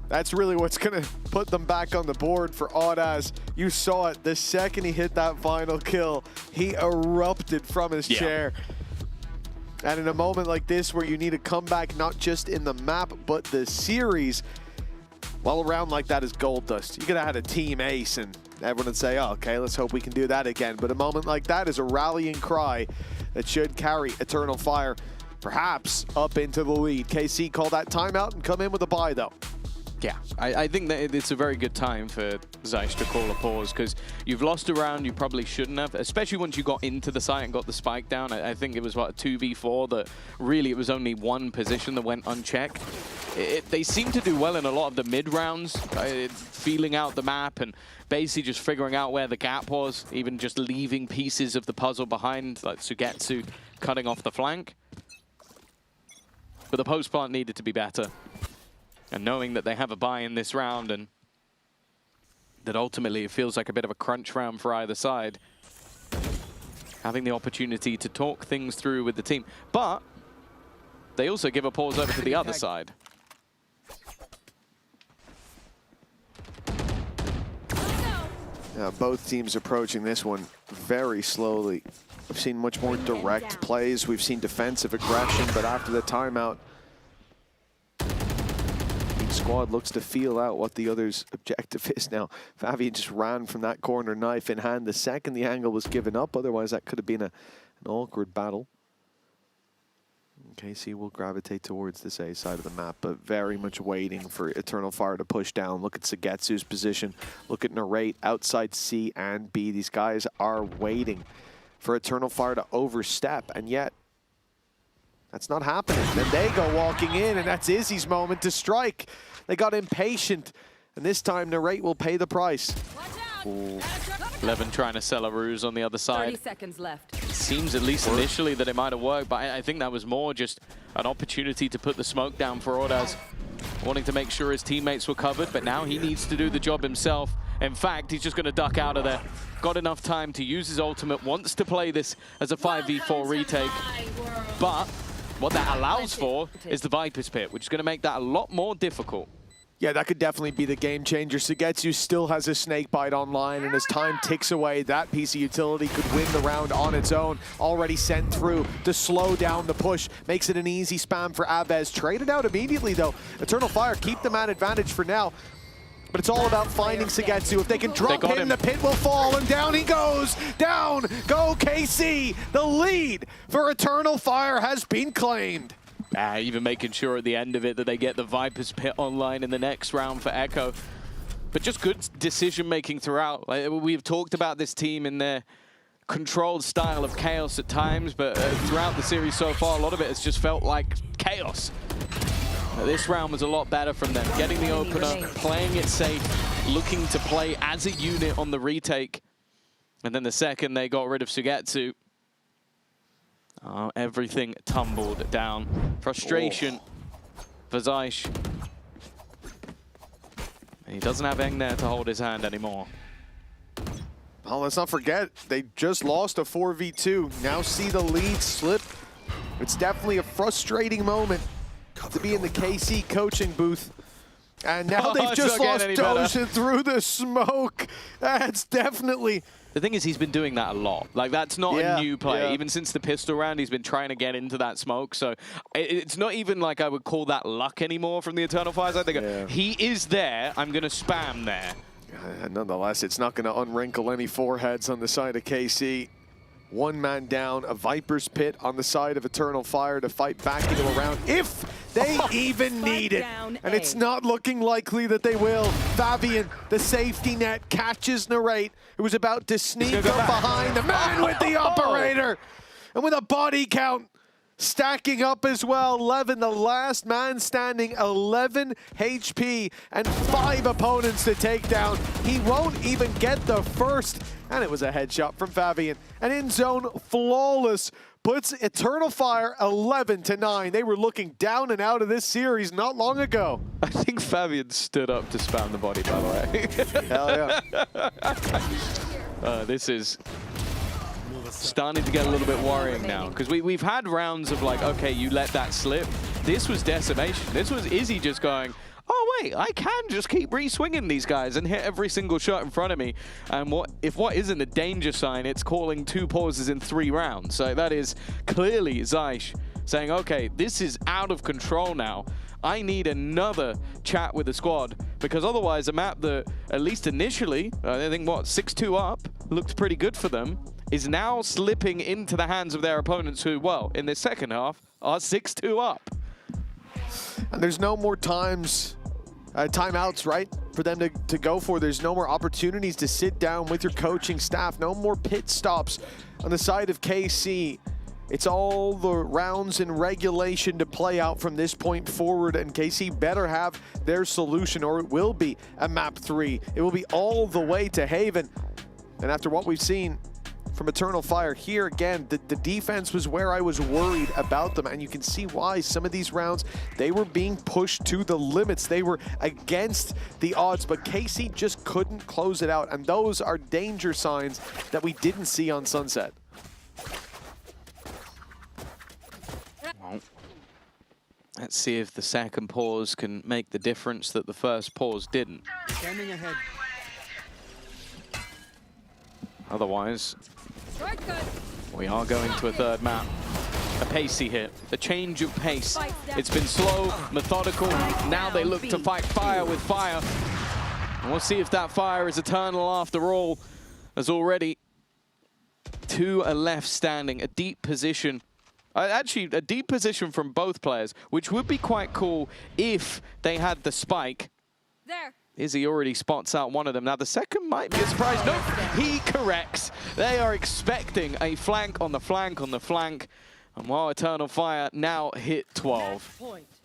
that's really what's going to put them back on the board for Audaz. You saw it. The second he hit that final kill, he erupted from his chair. And in a moment like this where you need a comeback, not just in the map, but the series, well, a round like that is gold dust. You could have had a team ace and everyone would say, oh, okay, let's hope we can do that again. But a moment like that is a rallying cry that should carry Eternal Fire perhaps up into the lead. KC call that timeout and come in with a bye, though. Yeah, I think that it's a very good time for Zeiss to call a pause because you've lost a round you probably shouldn't have, especially once you got into the site and got the spike down. I think it was, what, a 2v4 that really it was only one position that went unchecked. They seem to do well in a lot of the mid rounds, feeling out the map and basically just figuring out where the gap was, even just leaving pieces of the puzzle behind, like Sugetsu cutting off the flank. But the post plant needed to be better. And knowing that they have a bye in this round and that ultimately it feels like a bit of a crunch round for either side, having the opportunity to talk things through with the team. But they also give a pause over to the other side. Both teams approaching this one very slowly. We've seen much more direct plays. We've seen defensive aggression, but after the timeout, each squad looks to feel out what the other's objective is. Now, Fabian just ran from that corner, knife in hand, the second the angle was given up. Otherwise, that could have been an awkward battle. KC will gravitate towards this A side of the map, but very much waiting for Eternal Fire to push down. Look at Sugetsu's position. Look at Narrate outside C and B. These guys are waiting for Eternal Fire to overstep, and yet that's not happening. Then they go walking in, and that's Izzy's moment to strike. They got impatient, and this time Narrate will pay the price. Ooh. Levin trying to sell a ruse on the other side. 30 seconds left. It seems at least initially that it might have worked, but I think that was more just an opportunity to put the smoke down for Audaz, wanting to make sure his teammates were covered, but now he needs to do the job himself. In fact, he's just going to duck out of there. Got enough time to use his ultimate, wants to play this as a 5v4 retake, but what that allows for is the Viper's Pit, which is going to make that a lot more difficult. Yeah, that could definitely be the game changer. Sugetsu still has a snake bite online, and as time ticks away, that piece of utility could win the round on its own. Already sent through to slow down the push. Makes it an easy spam for Abez. Traded out immediately, though. Eternal Fire keep the man advantage for now. But it's all about finding Sugetsu. If they can drop him, the pit will fall, and down he goes. Down go KC. The lead for Eternal Fire has been claimed. Even making sure at the end of it that they get the Viper's Pit online in the next round for Echo. But just good decision-making throughout. We've talked about this team in their controlled style of chaos at times, but throughout the series so far, a lot of it has just felt like chaos. This round was a lot better from them. Getting the opener, playing it safe, looking to play as a unit on the retake. And then the second they got rid of Sugetsu, everything tumbled down. Frustration for Zeiss. And he doesn't have Eng there to hold his hand anymore. Oh, let's not forget, they just lost a 4v2. Now see the lead slip. It's definitely a frustrating moment to be in the KC coaching booth. And now they've just lost Doja through the smoke. That's definitely... The thing is, he's been doing that a lot. Like, that's not a new play. Even since the pistol round, he's been trying to get into that smoke. So it's not even like I would call that luck anymore from the Eternal Fires. I think he is there. I'm going to spam there. Nonetheless, it's not going to unwrinkle any foreheads on the side of KC. One man down, a Viper's Pit on the side of Eternal Fire to fight back into a round if they even need it. And it's not looking likely that they will. Fabian, the safety net, catches Narrate, who was about to sneak up behind the man with the operator. And with a body count stacking up as well, 11, the last man standing, 11 HP and 5 opponents to take down. He won't even get the first, and it was a headshot from Fabian. And in zone, flawless, puts Eternal Fire 11-9. They were looking down and out of this series not long ago. I think Fabian stood up to spam the body, by the way. Hell yeah. This is starting to get a little bit worrying now, because we've had rounds of like, okay, you let that slip. This was decimation. This was Izzy just going, oh wait, I can just keep re-swinging these guys and hit every single shot in front of me. And what isn't a danger sign, it's calling 2 pauses in 3 rounds. So that is clearly Zysh saying, okay, this is out of control now. I need another chat with the squad, because otherwise a map that, at least initially, I think, what, 6-2 up, looked pretty good for them, is now slipping into the hands of their opponents who, well, in the second half, are 6-2 up. And there's no more timeouts, right, for them to go for. There's no more opportunities to sit down with your coaching staff. No more pit stops on the side of KC. It's all the rounds in regulation to play out from this point forward, and KC better have their solution, or it will be a map 3. It will be all the way to Haven. And after what we've seen from Eternal Fire here again, the defense was where I was worried about them, and you can see why. Some of these rounds, they were being pushed to the limits. They were against the odds, but KC just couldn't close it out, and those are danger signs that we didn't see on Sunset. Well, let's see if the second pause can make the difference that the first pause didn't. Standing ahead. Otherwise, we are going to a third map. A pacey hit, a change of pace. It's been slow, methodical. Now they look to fight fire with fire. And we'll see if that fire is eternal after all. There's already 2 are left standing, a deep position. Actually, a deep position from both players, which would be quite cool if they had the spike. There. Izzy already spots out one of them. Now the second might be a surprise. No, he corrects. They are expecting a flank on the flank on the flank. And while Eternal Fire now hit 12.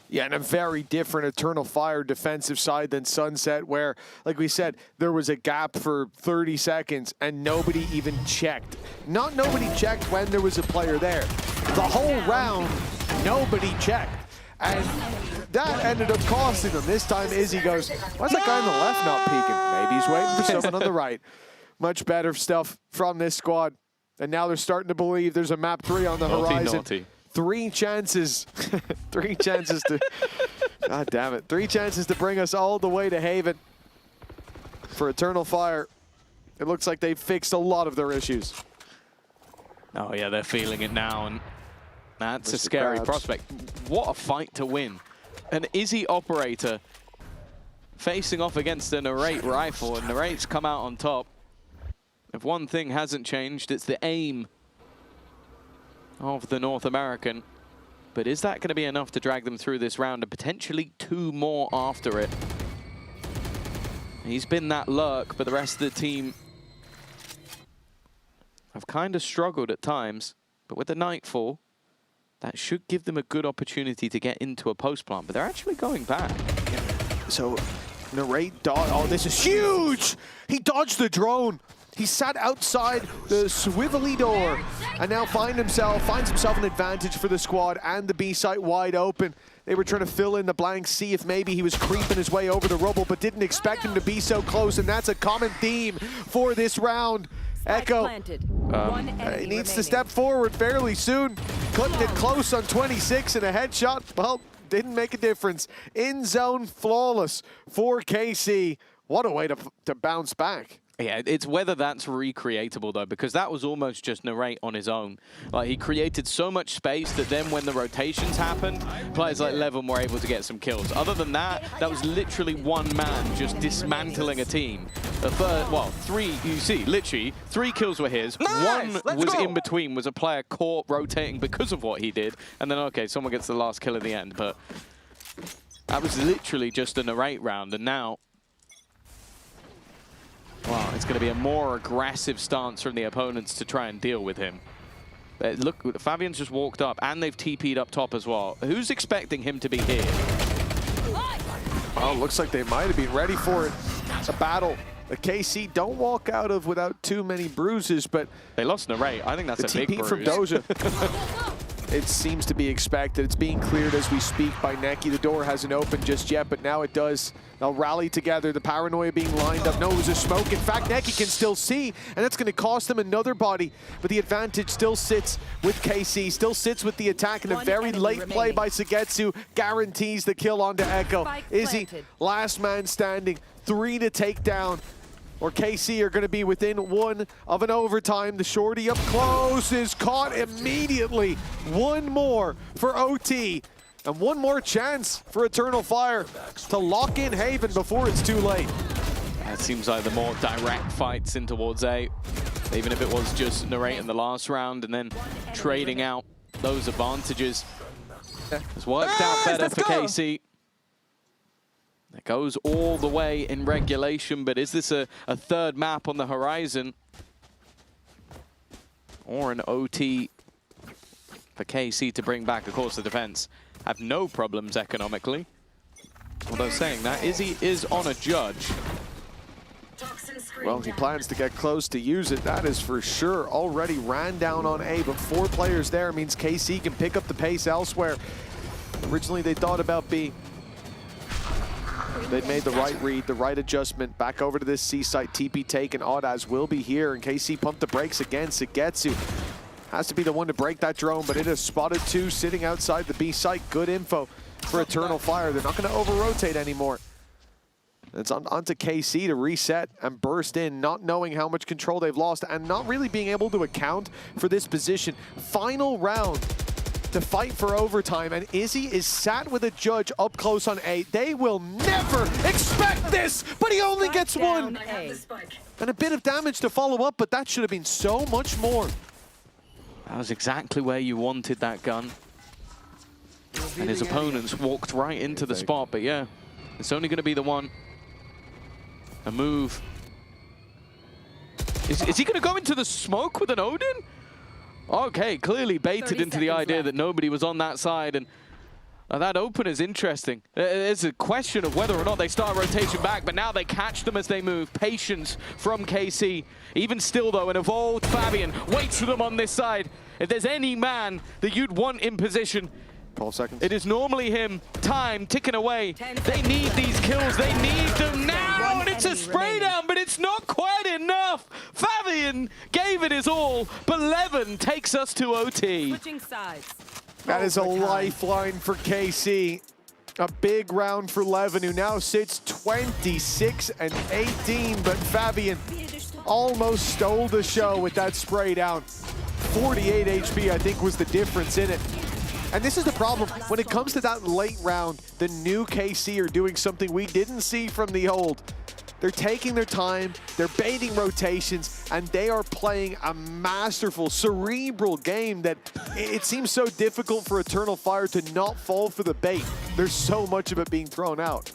Yeah, and a very different Eternal Fire defensive side than Sunset, where, like we said, there was a gap for 30 seconds and nobody even checked. Not nobody checked when there was a player there. The whole round, nobody checked. And that ended up costing them. This time Izzy goes, why's that guy on the left not peeking? Maybe he's waiting for someone on the right. Much better stuff from this squad. And now they're starting to believe there's a map 3 on the horizon. Naughty. 3 chances. 3 chances to... God damn it. 3 chances to bring us all the way to Haven. For Eternal Fire, it looks like they've fixed a lot of their issues. Oh yeah, they're feeling it now, and that's a scary prospect. What a fight to win. An Izzy operator facing off against a Narrate rifle, and Narrate's come out on top. If one thing hasn't changed, it's the aim of the North American. But is that going to be enough to drag them through this round and potentially 2 more after it? He's been that lurk, but the rest of the team have kind of struggled at times. But with the Nightfall, that should give them a good opportunity to get into a post plant, but they're actually going back. So, Narrate dodge. Oh, this is huge! He dodged the drone. He sat outside the swivelly door and now finds himself an advantage for the squad, and the B site wide open. They were trying to fill in the blanks, see if maybe he was creeping his way over the rubble, but didn't expect him to be so close, and that's a common theme for this round. Echo, he needs to step forward fairly soon. Cutting it close on 26 and a headshot, well, didn't make a difference. In zone, flawless for KC. What a way to bounce back. Yeah, it's whether that's recreatable, though, because that was almost just Narrate on his own. Like, he created so much space that then when the rotations happened, players like Levin were able to get some kills. Other than that, that was literally one man just dismantling a team. The third, well, 3, you see, literally, 3 kills were his. Nice, one was in between, was a player caught rotating because of what he did. And then, okay, someone gets the last kill at the end. But that was literally just a Narrate round. And now, well, it's going to be a more aggressive stance from the opponents to try and deal with him. Look, Fabian's just walked up, and they've TP'd up top as well. Who's expecting him to be here? Oh, looks like they might have been ready for it. It's a battle that KC don't walk out of without too many bruises, but they lost Narrate. I think that's the a big TP from bruise. Doja. It seems to be expected. It's being cleared as we speak by Neki. The door hasn't opened just yet, but now it does. They'll rally together. The paranoia being lined up. No, it was a smoke. In fact, Neki can still see, and that's going to cost them another body. But the advantage still sits with KC, still sits with the attack, and a very late play by Sugetsu guarantees the kill onto Echo. Izzy, last man standing, 3 to take down. Or KC are going to be within 1 of an overtime. The shorty up close is caught immediately. 1 more for OT. And 1 more chance for Eternal Fire to lock in Haven before it's too late. It seems like the more direct fights in towards A, even if it was just Narrate in the last round and then trading out those advantages. It's worked out better for KC. It goes all the way in regulation, but is this a third map on the horizon? Or an OT for KC to bring back? Of course, the defense have no problems economically. Although saying that, Izzy is on a judge. Well, he plans to get close to use it, that is for sure. Already ran down on A, but 4 players there means KC can pick up the pace elsewhere. Originally, they thought about B. They made the right read, the right adjustment. Back over to this C site. TP taken. Audaz will be here, and KC pumped the brakes again. Sugetsu has to be the one to break that drone, but it has spotted 2 sitting outside the B site. Good info for Eternal Fire. They're not going to over-rotate anymore. It's onto KC to reset and burst in, not knowing how much control they've lost and not really being able to account for this position. Final round to fight for overtime, and Izzy is sat with a judge up close on A. They will never expect this, but he only gets 1. And a bit of damage to follow up, but that should have been so much more. That was exactly where you wanted that gun. And his opponents walked right into the spot, but yeah, it's only going to be the one. A move. Is he going to go into the smoke with an Odin? Okay, clearly baited into the idea that nobody was on that side, and that open is interesting. There's a question of whether or not they start rotation back, but now they catch them as they move. Patience from KC. Even still, though, an evolved Fabian waits for them on this side. If there's any man that you'd want in position, 12 seconds. It is normally him. Time ticking away. They need these kills. They need them now. And it's a spray down, but it's not quite enough. Fabian gave it his all, but Levin takes us to OT. Switching sides. That is a lifeline for KC. A big round for Levin, who now sits 26 and 18, but Fabian almost stole the show with that spray down. 48 HP, I think, was the difference in it. And this is the problem. When it comes to that late round, the new KC are doing something we didn't see from the old. They're taking their time, they're baiting rotations, and they are playing a masterful, cerebral game that it seems so difficult for Eternal Fire to not fall for the bait. There's so much of it being thrown out.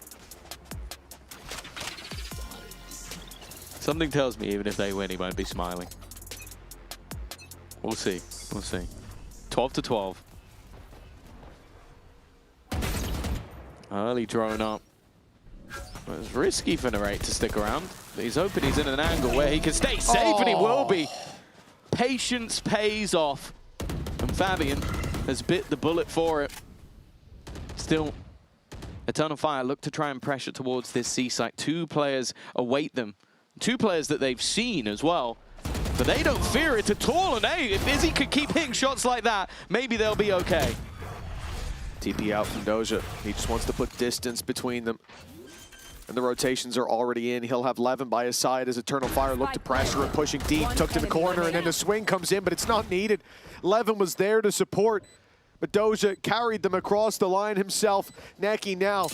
Something tells me even if they win, he won't be smiling. We'll see. We'll see. 12 to 12. Early drone up. It was risky for Narrate to stick around. But he's hoping he's in an angle where he can stay safe, and he will be. Patience pays off. And Fabian has bit the bullet for it. Still, Eternal Fire look to try and pressure towards this C site. 2 players await them. 2 players that they've seen as well. But they don't fear it at all. And hey, if Izzy could keep hitting shots like that, maybe they'll be okay. TP out from Doja. He just wants to put distance between them. And the rotations are already in. He'll have Levin by his side as Eternal Fire look to pressure and pushing deep. Took to the corner, and then the swing comes in, but it's not needed. Levin was there to support, but Doja carried them across the line himself. Neki now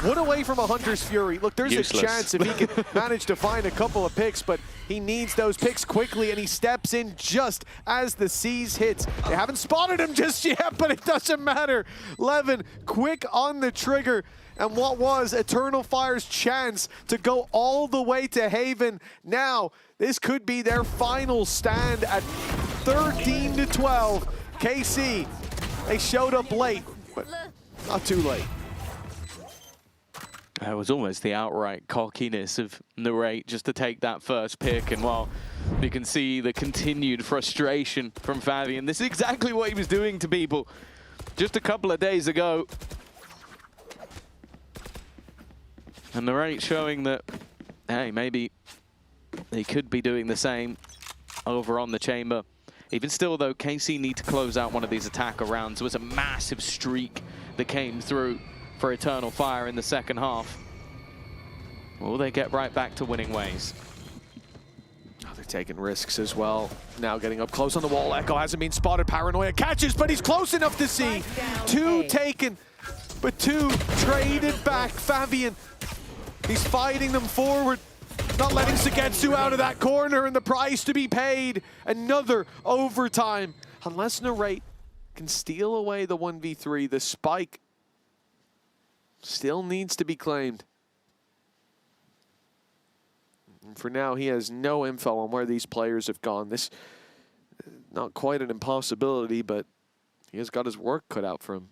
1 away from a Hunter's Fury. Look, there's Useless. a chance if he can manage to find a couple of picks, but he needs those picks quickly, and he steps in just as the C's hits. They haven't spotted him just yet, but it doesn't matter. Levin, quick on the trigger, and what was Eternal Fire's chance to go all the way to Haven. Now, this could be their final stand at 13-12. KC, they showed up late, but not too late. It was almost the outright cockiness of Narrate just to take that first pick, and while you can see the continued frustration from Fabian, this is exactly what he was doing to people just a couple of days ago. And Narrate showing that, hey, maybe they could be doing the same over on the chamber. Even still, though, KC need to close out one of these attacker rounds. There was a massive streak that came through for Eternal Fire in the second half. Will they get right back to winning ways? Oh, they're taking risks as well. Now getting up close on the wall. Echo hasn't been spotted. Paranoia catches, but he's close enough to see. Two taken, but two traded back. Fabian, he's fighting them forward. Not letting Sugetsu out of that corner, and the price to be paid. Another overtime. Unless Narrate can steal away the 1v3, the spike still needs to be claimed. And for now, he has no info on where these players have gone. This not quite an impossibility, but he has got his work cut out for him.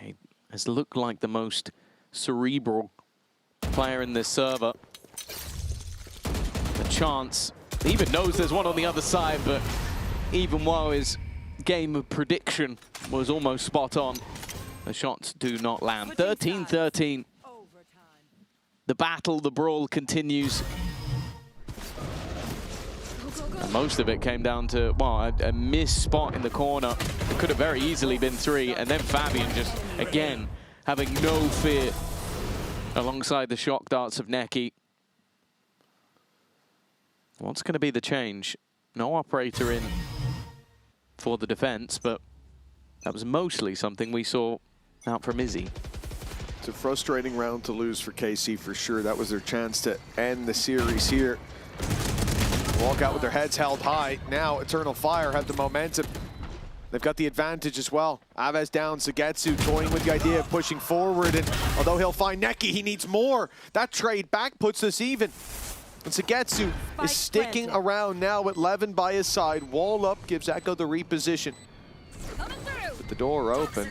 He has looked like the most cerebral player in this server. A chance. He even knows there's one on the other side, but even while his game of prediction was almost spot on, the shots do not land. 13-13. The battle, the brawl continues. And most of it came down to, well, a missed spot in the corner. It could have very easily been 3, and then Fabian just, again, having no fear alongside the shock darts of Neki. What's going to be the change? No operator in for the defense, but that was mostly something we saw out from Izzy. It's a frustrating round to lose for KC for sure. That was their chance to end the series here. Walk out with their heads held high. Now Eternal Fire have the momentum. They've got the advantage as well. Aves down, Sugetsu toying with the idea of pushing forward, and although he'll find Neki, he needs more. That trade back puts us even. And Sugetsu is sticking around now with Levin by his side. Wall up, gives Echo the reposition. With the door open,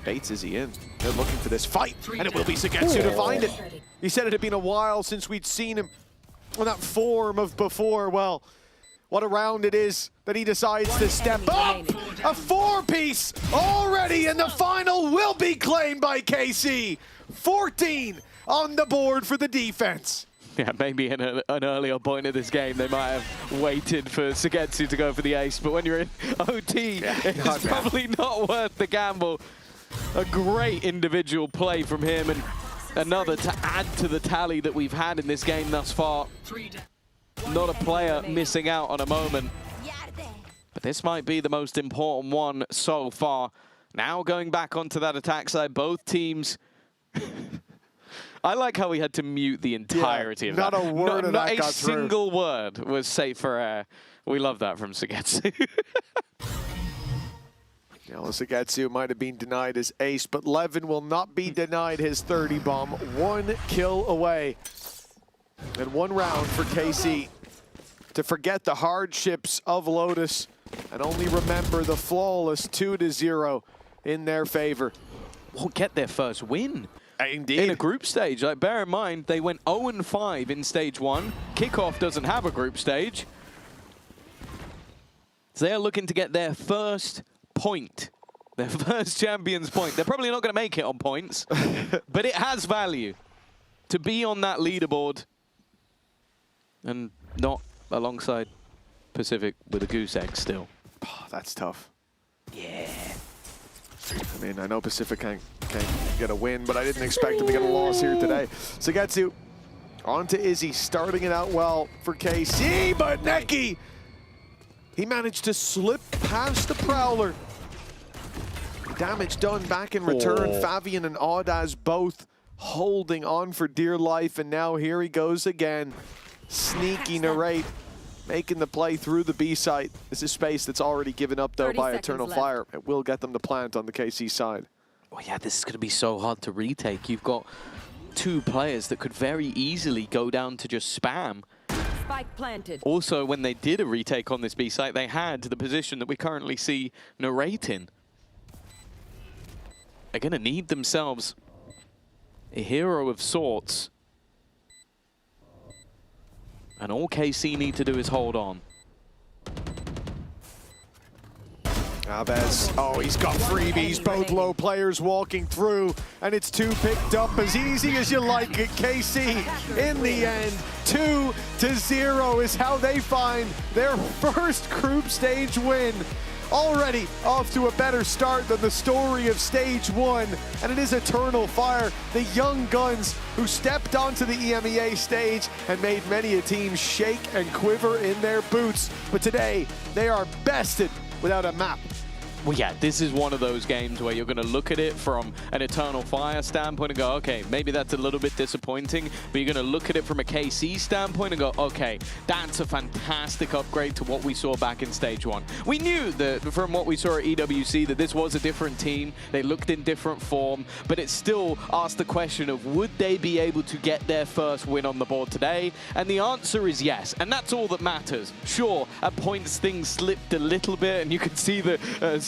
Bates is he in. They're looking for this fight, and it will be Sugetsu to find it. He said it had been a while since we'd seen him in that form of before. Well, what a round it is that he decides to step up. A 4-piece already, and the final will be claimed by KC. 14 on the board for the defense. Yeah, maybe in an earlier point of this game, they might have waited for Sugetsu to go for the ace, but when you're in OT, it's probably not worth the gamble. A great individual play from him, and another to add to the tally that we've had in this game thus far. Not a player missing out on a moment, but this might be the most important one so far. Now going back onto that attack side, both teams... I like how we had to mute the entirety of that. Not a word of that got through. Not a single word was safe for air. We love that from Sugetsu. Now, Sugetsu might have been denied his ace, but Levin will not be denied his 30 bomb. 1 kill away. And 1 round for KC to forget the hardships of Lotus and only remember the flawless 2-0 in their favor. Will get their first win. Indeed. In a group stage. Like, bear in mind, they went 0-5 in stage 1. Kickoff doesn't have a group stage. So they're looking to get their first point. Their first Champions point. They're probably not going to make it on points, but it has value to be on that leaderboard and not alongside Pacific with a goose egg still. Oh, that's tough. Yeah. I mean, I know Pacific can't get a win, but I didn't expect him to get a loss here today. Sugetsu on to Izzy, starting it out well for KC, but Neki, he managed to slip past the Prowler. Damage done back in return. Fabian and Audaz both holding on for dear life, and now here he goes again. Sneaky Narrate, making the play through the B site. This is space that's already given up, though, by Eternal Fire. It will get them to plant on the KC side. Well, yeah, this is going to be so hard to retake. You've got 2 players that could very easily go down to just spam Spike planted. Also, when they did a retake on this B site, they had the position that we currently see narrating. They're going to need themselves a hero of sorts. And all KC need to do is hold on. Aves, oh, he's got freebies, both low players walking through, and it's two picked up as easy as you like it. KC, in the end, 2-0 is how they find their first group stage win. Already off to a better start than the story of stage 1, and it is Eternal Fire, the young guns who stepped onto the EMEA stage and made many a team shake and quiver in their boots. But today, they are bested without a map. Well, yeah, this is one of those games where you're going to look at it from an Eternal Fire standpoint and go, okay, maybe that's a little bit disappointing, but you're going to look at it from a KC standpoint and go, okay, that's a fantastic upgrade to what we saw back in stage 1. We knew that from what we saw at EWC that this was a different team, they looked in different form, but it still asked the question of would they be able to get their first win on the board today? And the answer is yes, and that's all that matters. Sure, at points things slipped a little bit, and you could see that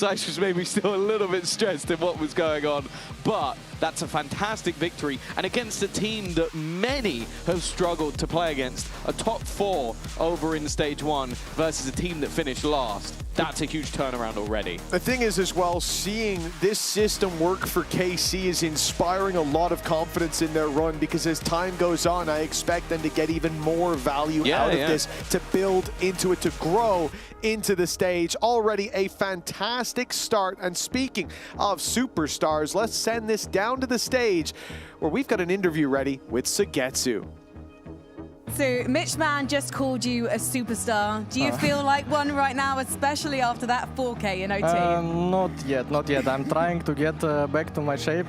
Saish was maybe still a little bit stressed in what was going on, but that's a fantastic victory, and against a team that many have struggled to play against, a top 4 over in stage 1 versus a team that finished last. That's a huge turnaround already. The thing is as well, seeing this system work for KC is inspiring a lot of confidence in their run, because as time goes on, I expect them to get even more value out of this, to build into it, to grow into the stage. Already a fantastic start. And speaking of superstars, let's send this down to the stage where we've got an interview ready with Sugetsu. So, Mitch Mann just called you a superstar. Do you feel like one right now, especially after that 4K in OT? Not yet. I'm trying to get back to my shape,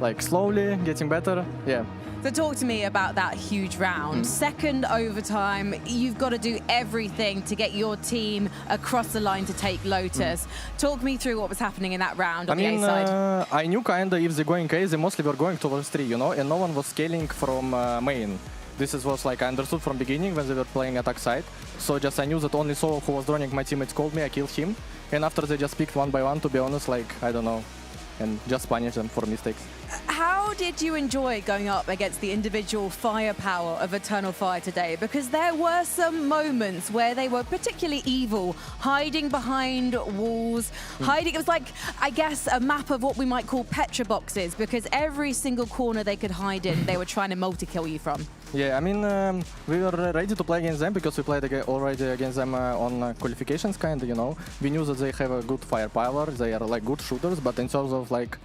like slowly, getting better, yeah. So talk to me about that huge round. Second overtime, you've got to do everything to get your team across the line to take Lotus. Talk me through what was happening in that round on the A side. I knew kinda if they're going A, they mostly were going towards 3, you know, and no one was scaling from main. This was like I understood from beginning when they were playing attack side. So just I knew that only Solo who was droning my teammates called me, I killed him. And after they just picked one by one, to be honest, like, I don't know, and just punish them for mistakes. How did you enjoy going up against the individual firepower of Eternal Fire today? Because there were some moments where they were particularly evil, hiding behind walls, hiding. It was like, I guess, a map of what we might call Petra boxes, because every single corner they could hide in, they were trying to multi-kill you from. Yeah, I mean, we were ready to play against them because we played already against them on qualifications, kind of, you know. We knew that they have a good firepower, they are like good shooters, but in terms of like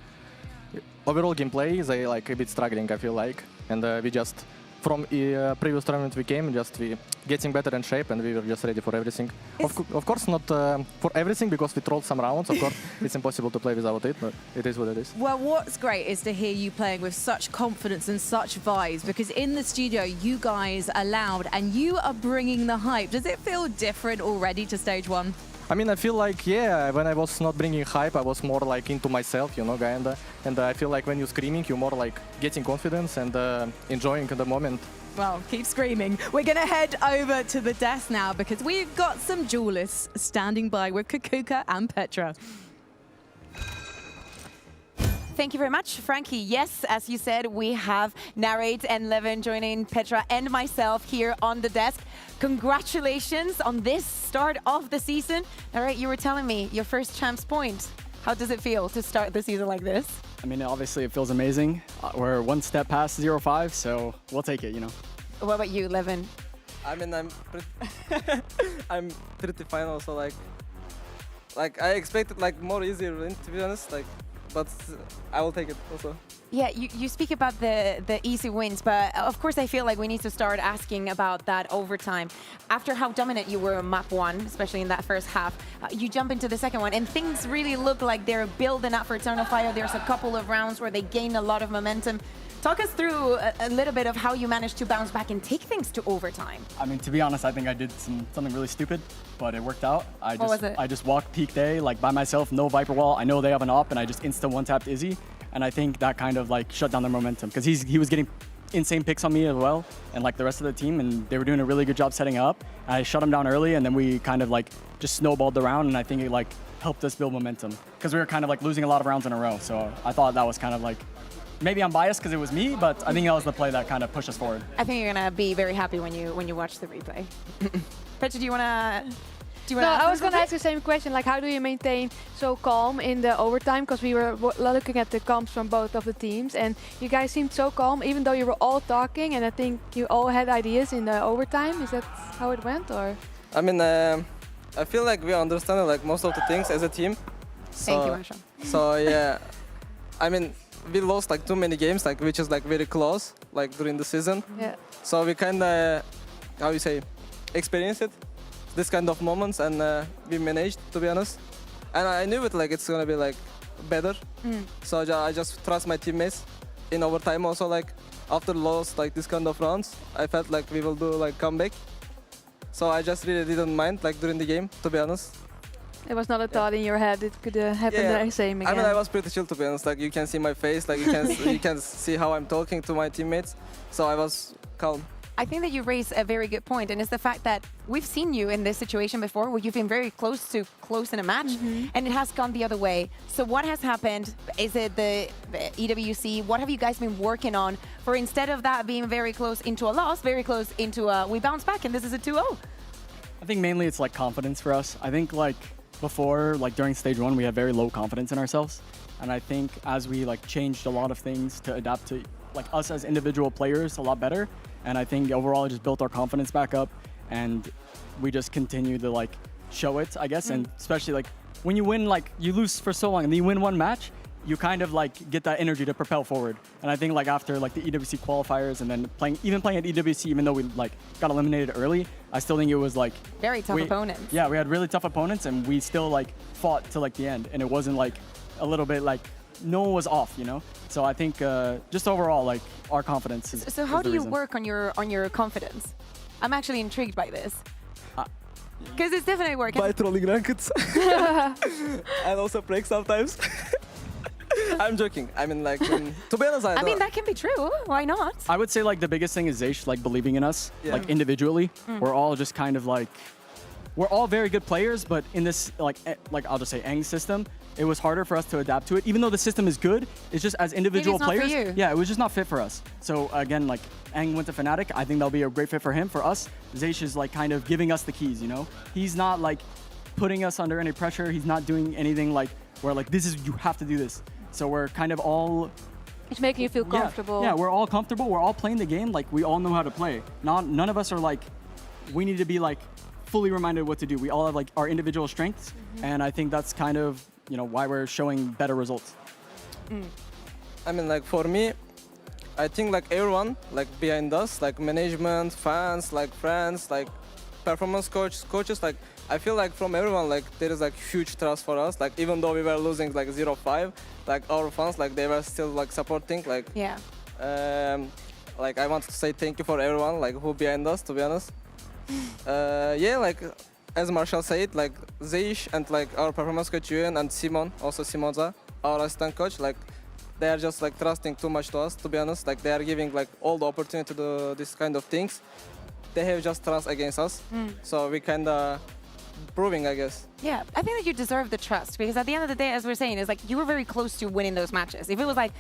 overall gameplay, they like a bit struggling, I feel like. And we just, from previous tournament we came, just we getting better in shape, and we were just ready for everything. Of course not for everything, because we trolled some rounds. Of course, it's impossible to play without it, but it is what it is. Well, what's great is to hear you playing with such confidence and such vibes, because in the studio, you guys are loud and you are bringing the hype. Does it feel different already to stage 1? I mean, I feel like, yeah, when I was not bringing hype, I was more like into myself, you know, kinda. And I feel like when you're screaming, you're more like getting confidence and enjoying the moment. Well, keep screaming. We're going to head over to the desk now, because we've got some duelists standing by with Kakuka and Petra. Thank you very much, Frankie. Yes, as you said, we have Narrate and Levin joining Petra and myself here on the desk. Congratulations on this start of the season. Narrate, you were telling me your first champs point. How does it feel to start the season like this? I mean, obviously it feels amazing. We're one step past 0-5, so we'll take it, you know. What about you, Levin? I mean, I'm pretty final, so like I expected like more easier win, to be honest, like, but I will take it also. Yeah, you speak about the easy wins, but of course I feel like we need to start asking about that overtime. After how dominant you were on map 1, especially in that first half, you jump into the second one, and things really look like they're building up for Eternal Fire. There's a couple of rounds where they gain a lot of momentum. Talk us through a little bit of how you managed to bounce back and take things to overtime. I mean, to be honest, I think I did something really stupid, but it worked out. What was it? I just walked peak day, like by myself, no Viper wall. I know they have an op, and I just insta one-tapped Izzy. And I think that kind of like shut down their momentum, because he was getting insane picks on me as well, and like the rest of the team, and they were doing a really good job setting up. I shut them down early, and then we kind of like just snowballed the round, and I think it like helped us build momentum because we were kind of like losing a lot of rounds in a row. So I thought that was kind of like, maybe I'm biased because it was me, but I think that was the play that kind of pushed us forward. I think you're gonna be very happy when you watch the replay. Petra, do you wanna? No, I was going to ask the same question, like how do you maintain so calm in the overtime? Because we were looking at the comps from both of the teams, and you guys seemed so calm, even though you were all talking, and I think you all had ideas in the overtime. Is that how it went, or? I mean, I feel like we understand like most of the things as a team. Thank you, Marsha. So yeah, I mean, we lost like too many games, like which is like very close, like during the season. Yeah. So we kind of, how you say, experienced it. This kind of moments, and we managed, to be honest. And I knew it, like it's gonna be like better. So I just trust my teammates. In overtime also, like after lost like this kind of rounds, I felt like we will do like comeback. So I just really didn't mind like during the game, to be honest. It was not a thought in your head it could happen the same again. I mean, I was pretty chill, to be honest. Like you can see my face, like you can see how I'm talking to my teammates. So I was calm. I think that you raise a very good point, and it's the fact that we've seen you in this situation before where you've been very close in a match, and it has gone the other way. So what has happened? Is it the EWC? What have you guys been working on for instead of that being very close into a loss, very close into a we bounce back and this is a 2-0? I think mainly it's like confidence for us. I think like before, like during stage 1, we had very low confidence in ourselves. And I think as we like changed a lot of things to adapt to like us as individual players a lot better, and I think overall it just built our confidence back up, and we just continue to like show it, I guess. And especially like when you win, like you lose for so long and then you win one match, you kind of like get that energy to propel forward. And I think like after like the EWC qualifiers and then playing at EWC, even though we like got eliminated early, I still think it was like very tough opponents. Yeah, we had really tough opponents, and we still like fought to like the end, and it wasn't like a little bit like no one was off, you know. So I think just overall like our confidence is. So how do you work on your confidence? I'm actually intrigued by this. Because it's definitely working. By trolling rankeds. And also break sometimes. I'm joking. I mean, like, to be honest, I mean, that can be true. Why not? I would say like the biggest thing is Zeish like believing in us, like individually. We're all just kind of like, we're all very good players, but in this like I'll just say Eng's system, it was harder for us to adapt to it. Even though the system is good, it's just as individual players. Maybe it's not for you. Yeah, it was just not fit for us. So again, like Eng went to Fnatic. I think that'll be a great fit for him. For us, Zeish is like kind of giving us the keys, you know? He's not like putting us under any pressure. He's not doing anything like where like this is, you have to do this. So we're kind of all... It's making you feel comfortable. Yeah, we're all comfortable. We're all playing the game like we all know how to play. None of us are like, we need to be like fully reminded what to do. We all have like our individual strengths, and I think that's kind of, you know, why we're showing better results. I mean, like for me, I think like everyone like behind us, like management, fans, like friends, like performance coaches, like I feel like from everyone like there is like huge trust for us. Like even though we were losing like 0-5, like our fans like they were still like supporting. Like like I want to say thank you for everyone like who behind us, to be honest. Yeah, like as Marshall said, like Zeish and like our performance coach Yuan and Simon, also Simonza, our assistant coach, like they are just like trusting too much to us, to be honest. Like they are giving like all the opportunity to do this kind of things. They have just trust against us, so we kind of proving, I guess. Yeah, I think that you deserve the trust, because at the end of the day, as we're saying, is like you were very close to winning those matches. If it was like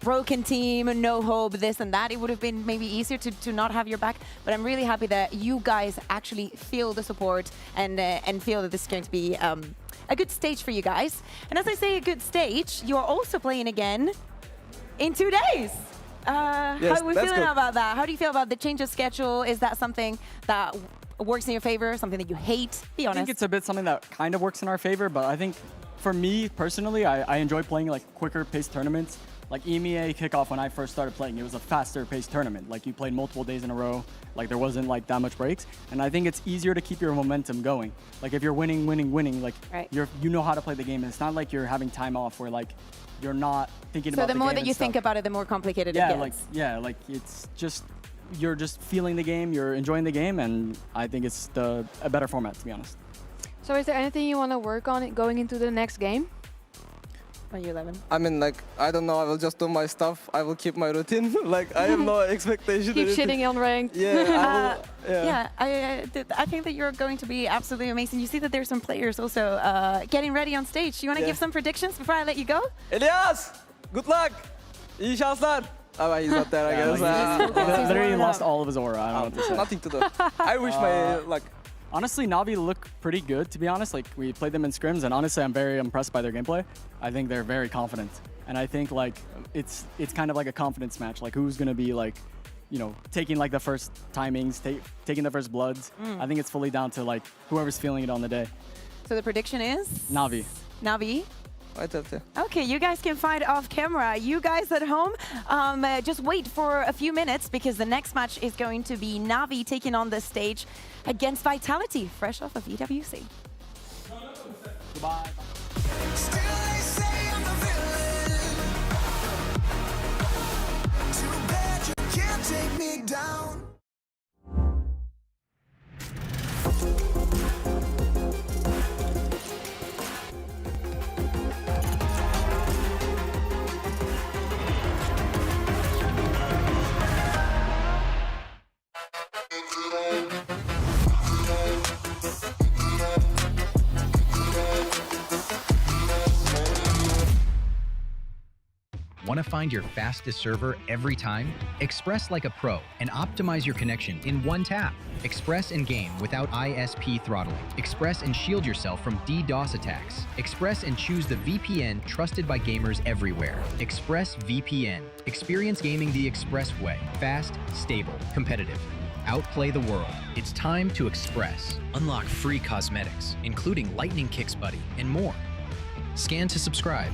broken team, no hope, this and that, it would have been maybe easier to not have your back. But I'm really happy that you guys actually feel the support and feel that this is going to be a good stage for you guys. And as I say, a good stage, you are also playing again in 2 days. How are we feeling about that? How do you feel about the change of schedule? Is that something that works in your favor, something that you hate? Be honest. I think it's a bit something that kind of works in our favor, but I think for me personally, I enjoy playing like quicker paced tournaments. Like EMEA kickoff when I first started playing, it was a faster paced tournament. Like you played multiple days in a row, like there wasn't like that much breaks. And I think it's easier to keep your momentum going. Like if you're winning, like you know how to play the game. And it's not like you're having time off where like you're not thinking about the game. So the more that you think about it, the more complicated it gets. Like it's just, you're just feeling the game, you're enjoying the game, and I think it's a better format, to be honest. So is there anything you want to work on going into the next game? on your 11? I mean, like, I don't know. I will just do my stuff. I will keep my routine. Like, I have no expectation. Keep shitting on ranked. Yeah, I think that you're going to be absolutely amazing. You see that there's some players also getting ready on stage. Do you want to give some predictions before I let you go? Elias, good luck. İyi şanslar. Oh, he's not there, I guess. He literally lost all of his aura. I don't know what to say. Nothing to do. I wish my luck. Honestly, Navi look pretty good, to be honest. Like, we played them in scrims, and honestly, I'm very impressed by their gameplay. I think they're very confident. And I think, like, it's kind of like a confidence match. Like, who's going to be, like, you know, taking, like, the first timings, taking the first bloods. I think it's fully down to, like, whoever's feeling it on the day. So the prediction is? Navi. Navi? Okay, you guys can find off camera. You guys at home, just wait for a few minutes because the next match is going to be Navi taking on the stage against Vitality, fresh off of EWC. Goodbye. Too bad you can't take me down. Want to find your fastest server every time? Express like a pro and optimize your connection in one tap. Express and game without ISP throttling. Express and shield yourself from DDoS attacks. Express and choose the VPN trusted by gamers everywhere. Express VPN. Experience gaming the Express way. Fast, stable, competitive. Outplay the world. It's time to Express. Unlock free cosmetics, including Lightning Kicks Buddy and more. Scan to subscribe.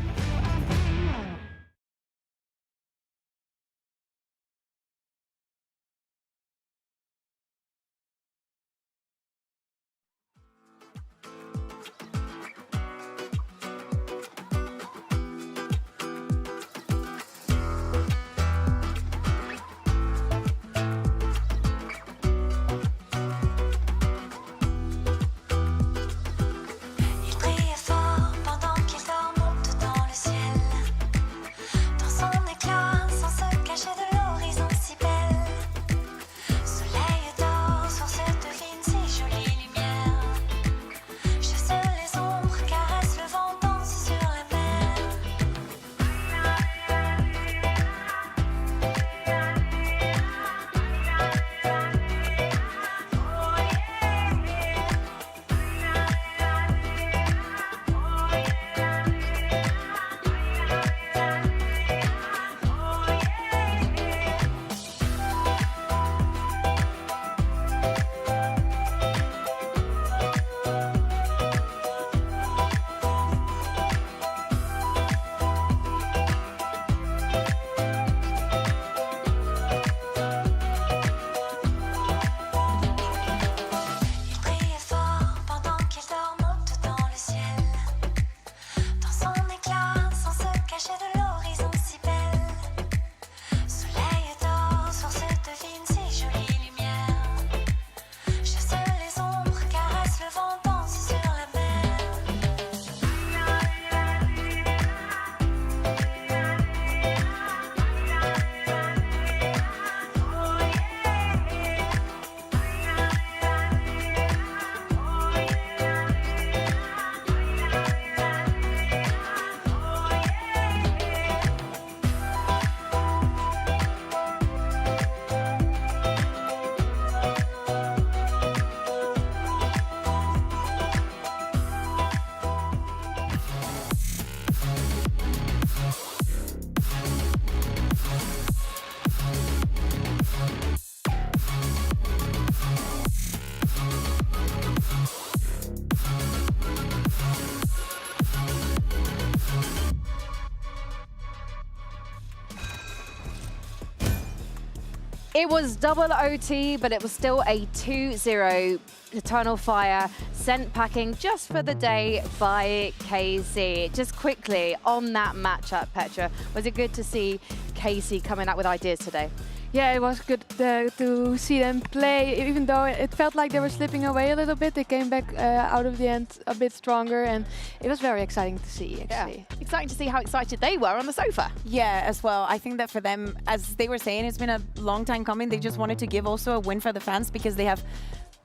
It was double OT, but it was still a 2-0 Eternal Fire sent packing just for the day by KC. Just quickly on that matchup, Petra, was it good to see KC coming up with ideas today? Yeah, it was good to see them play, even though it felt like they were slipping away a little bit. They came back out of the end a bit stronger, and it was very exciting to see, actually. Yeah. Exciting to see how excited they were on the sofa. Yeah, as well. I think that for them, as they were saying, it's been a long time coming. They just wanted to give also a win for the fans because they have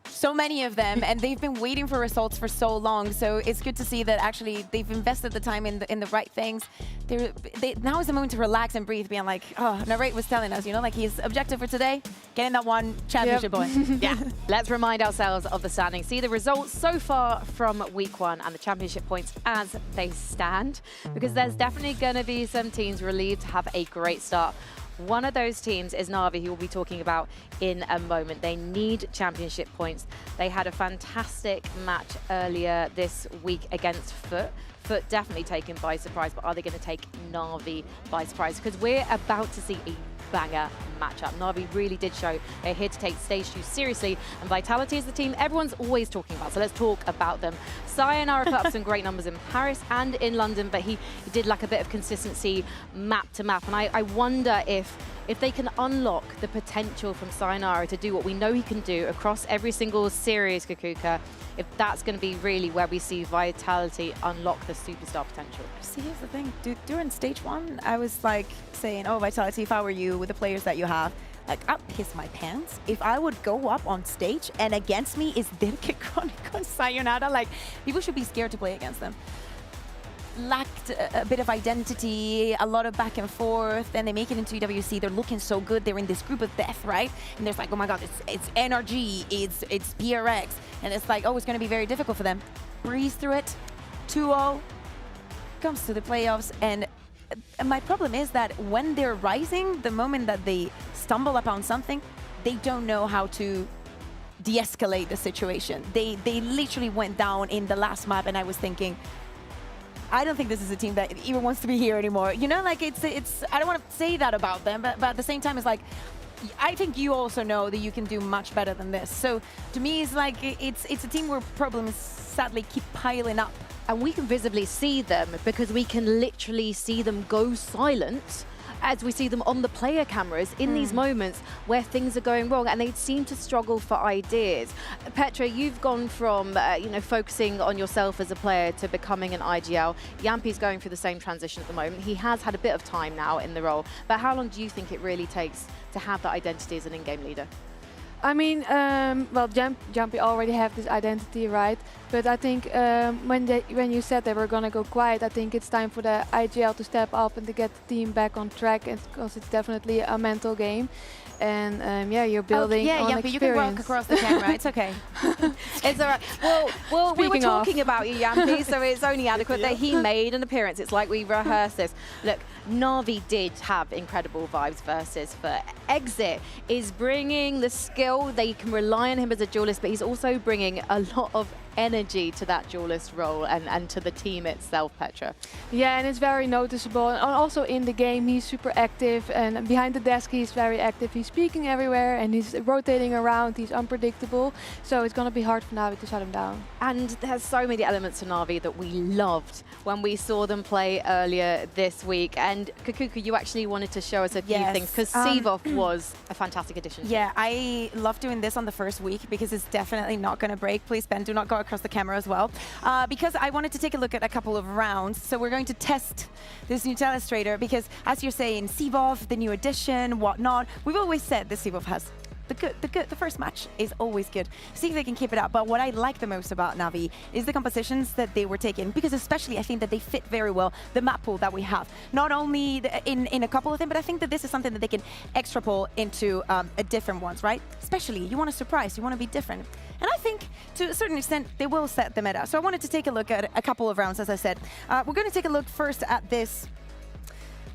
so many of them, and they've been waiting for results for so long. So it's good to see that actually they've invested the time in the right things. Now is the moment to relax and breathe, being like, oh, Narrate was telling us, you know, like his objective for today, getting that one championship point. Yeah. Let's remind ourselves of the standings. See the results so far from week 1 and the championship points as they stand, because there's definitely going to be some teams relieved to have a great start. One of those teams is Na'Vi, who we'll be talking about in a moment. They need championship points. They had a fantastic match earlier this week against Foot. Foot definitely taken by surprise, but are they going to take Na'Vi by surprise? Because we're about to see a banger matchup. Na'Vi really did show they're here to take Stage 2 seriously, and Vitality is the team everyone's always talking about, so let's talk about them. Sayonara put up some great numbers in Paris and in London, but he did lack a bit of consistency map to map, and I wonder if they can unlock the potential from Sayonara to do what we know he can do across every single series, Kakuka, if that's going to be really where we see Vitality unlock the superstar potential. See, here's the thing. During Stage 1, I was like saying, oh, Vitality, if I were you with the players that you have, like, I'd piss my pants if I would go up on stage and against me is Dirk Chronic on Sayonara. Like, people should be scared to play against them. Lacked a bit of identity, a lot of back and forth, then they make it into EWC. They're looking so good. They're in this group of death, right? And there's like, oh my god, it's NRG, it's PRX, and it's like, oh, it's going to be very difficult for them. Breeze through it, 2-0, comes to the playoffs, and my problem is that when they're rising, the moment that they stumble upon something, they don't know how to de-escalate the situation. They literally went down in the last map, and I was thinking, I don't think this is a team that even wants to be here anymore. You know, like it's. I don't want to say that about them, but at the same time, it's like, I think you also know that you can do much better than this. So to me, it's like it's a team where problems sadly keep piling up, and we can visibly see them because we can literally see them go silent as we see them on the player cameras in these moments where things are going wrong, and they seem to struggle for ideas. Petra, you've gone from focusing on yourself as a player to becoming an IGL. Yampi's going through the same transition at the moment. He has had a bit of time now in the role, but how long do you think it really takes to have that identity as an in-game leader? I mean, well, Jumpy already have this identity, right? But I think when you said they were gonna go quiet, I think it's time for the IGL to step up and to get the team back on track, because it's definitely a mental game. And yeah, you're building on Yampy, experience. you can walk across the camera. It's okay. It's all right. Well, we were Speaking talking of. about you, Yampy, so it's only adequate that he made an appearance. It's like we rehearsed this. Look, Na'Vi did have incredible vibes versus for Exit is bringing the skill. They can rely on him as a duelist, but he's also bringing a lot of energy to that duelist role and to the team itself, Petra. Yeah, and it's very noticeable. And also in the game, he's super active, and behind the desk, he's very active. He's speaking everywhere, and he's rotating around. He's unpredictable, so it's going to be hard for Na'Vi to shut him down. And there's so many elements to Na'Vi that we loved when we saw them play earlier this week. And Kakuka, you actually wanted to show us a few things, because Sivov was a fantastic addition. Yeah, I love doing this on the first week because it's definitely not going to break. Please, Ben, do not go across the camera as well, because I wanted to take a look at a couple of rounds. So we're going to test this new Telestrator because, as you're saying, Sivov, the new addition, whatnot. We've always said that Sivov has the first match is always good. See if they can keep it up. But what I like the most about Na'Vi is the compositions that they were taking, because especially I think that they fit very well the map pool that we have. Not only in a couple of them, but I think that this is something that they can extrapolate into different ones, right? Especially, you want to surprise, you want to be different. And I think, to a certain extent, they will set the meta. So I wanted to take a look at a couple of rounds, as I said. We're going to take a look first at this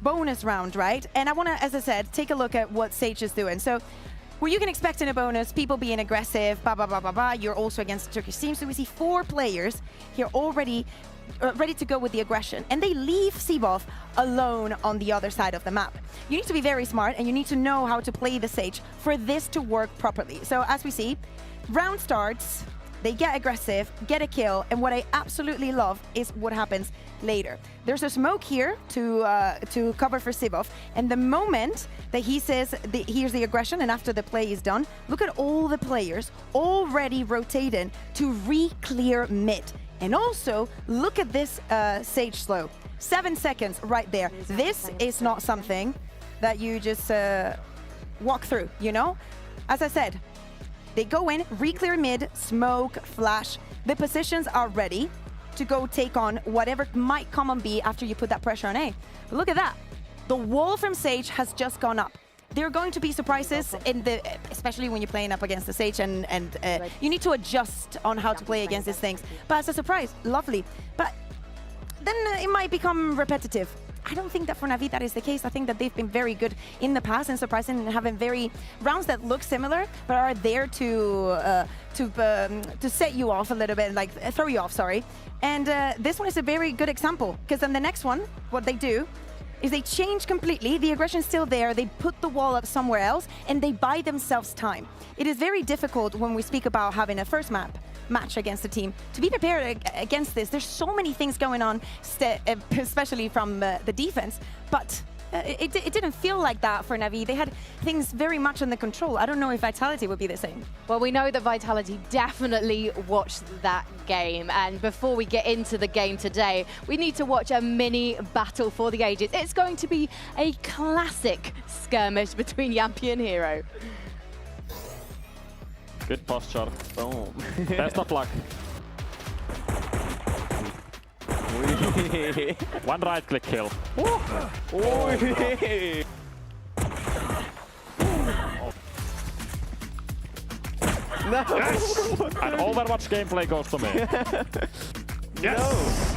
bonus round, right? And I want to, as I said, take a look at what Sage is doing. So where you can expect in a bonus, people being aggressive, you're also against the Turkish team. So we see 4 players here already ready to go with the aggression. And they leave Sivov alone on the other side of the map. You need to be very smart, and you need to know how to play the Sage for this to work properly. So as we see, round starts, they get aggressive, get a kill, and what I absolutely love is what happens later. There's a smoke here to cover for Sivov, and the moment that he says, here's the aggression, and after the play is done, look at all the players already rotating to re-clear mid. And also, look at this Sage slow. 7 seconds right there. This is not something that you just walk through, you know? As I said, they go in, re-clear mid, smoke, flash. The positions are ready to go take on whatever might come on B after you put that pressure on A. But look at that. The wall from Sage has just gone up. There are going to be surprises, especially when you're playing up against the Sage, and you need to adjust on how to play against these things. But as a surprise, lovely. But then it might become repetitive. I don't think that for Navi that is the case. I think that they've been very good in the past and surprising and having very rounds that look similar, but are there to set you off a little bit, like throw you off, sorry. And this one is a very good example, because then the next one, what they do is they change completely. The aggression's still there. They put the wall up somewhere else, and they buy themselves time. It is very difficult when we speak about having a first match against a team to be prepared against this. There's so many things going on, especially from the defense, but it didn't feel like that for Navi. They had things very much under control. I don't know if Vitality would be the same. Well, we know that Vitality definitely watched that game. And before we get into the game today, we need to watch a mini battle for the ages. It's going to be a classic skirmish between Yampy and Hero. Good posture. Boom. Best of luck. One right click kill. No! And Overwatch gameplay goes to me. Yes!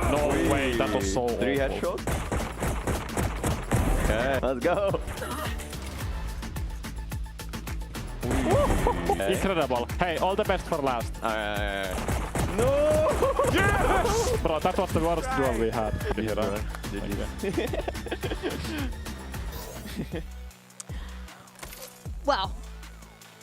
No way, that was so 3 headshots. Okay, let's go. Incredible. Hey, all the best for last. No! Yes! Bro, that was the worst duel we had. Well,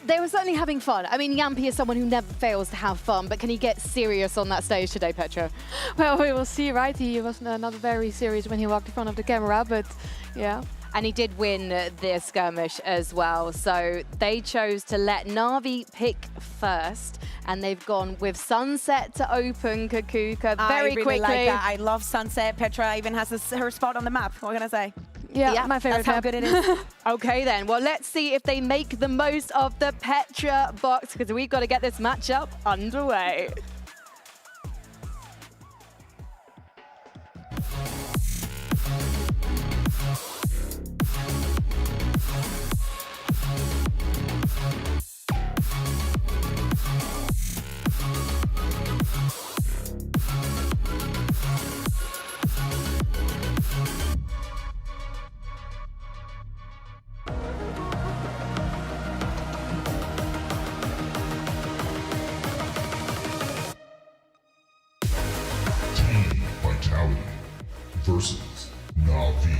they were certainly having fun. I mean, Yampy is someone who never fails to have fun, but can he get serious on that stage today, Petra? Well, we will see, right? He was not very serious when he walked in front of the camera, but yeah. And he did win this skirmish as well. So they chose to let Na'Vi pick first, and they've gone with Sunset to open Kakuka very quickly. quickly. Like that. I love Sunset. Petra even has her spot on the map. What can I say? Yeah, my favorite That's how good it is. Okay then, well let's see if they make the most of the Petra box, because we've got to get this matchup underway. Vitality versus Na'Vi.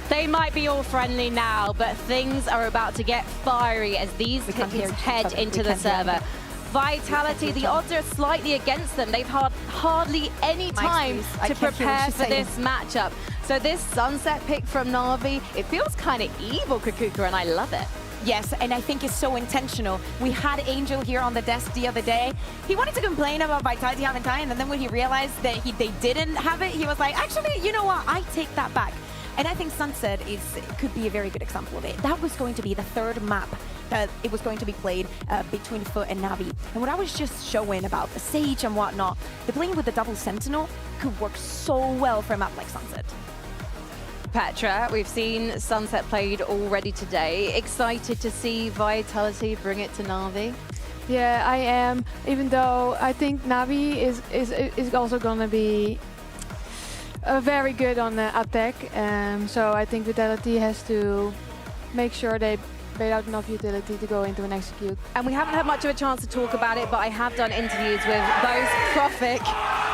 They might be all friendly now, but things are about to get fiery as these teams head into the server. Vitality, the odds are slightly against them. They've had hardly any time to prepare for this matchup. So this Sunset pick from Na'Vi, it feels kind of evil, Kakuka, and I love it. Yes, and I think it's so intentional. We had Angel here on the desk the other day. He wanted to complain about Vitality having time, and then when he realized that they didn't have it, he was like, actually, you know what? I take that back. And I think Sunset could be a very good example of it. That was going to be the third map that it was going to be played between Foot and Na'Vi. And what I was just showing about the Sage and whatnot, the playing with the double Sentinel could work so well for a map like Sunset. Petra, we've seen Sunset played already today. Excited to see Vitality bring it to Na'Vi? Yeah, I am. Even though I think Na'Vi is also gonna be very good on the attack. So I think Vitality has to make sure they bait out enough utility to go into an execute. And we haven't had much of a chance to talk about it, but I have done interviews with both Profik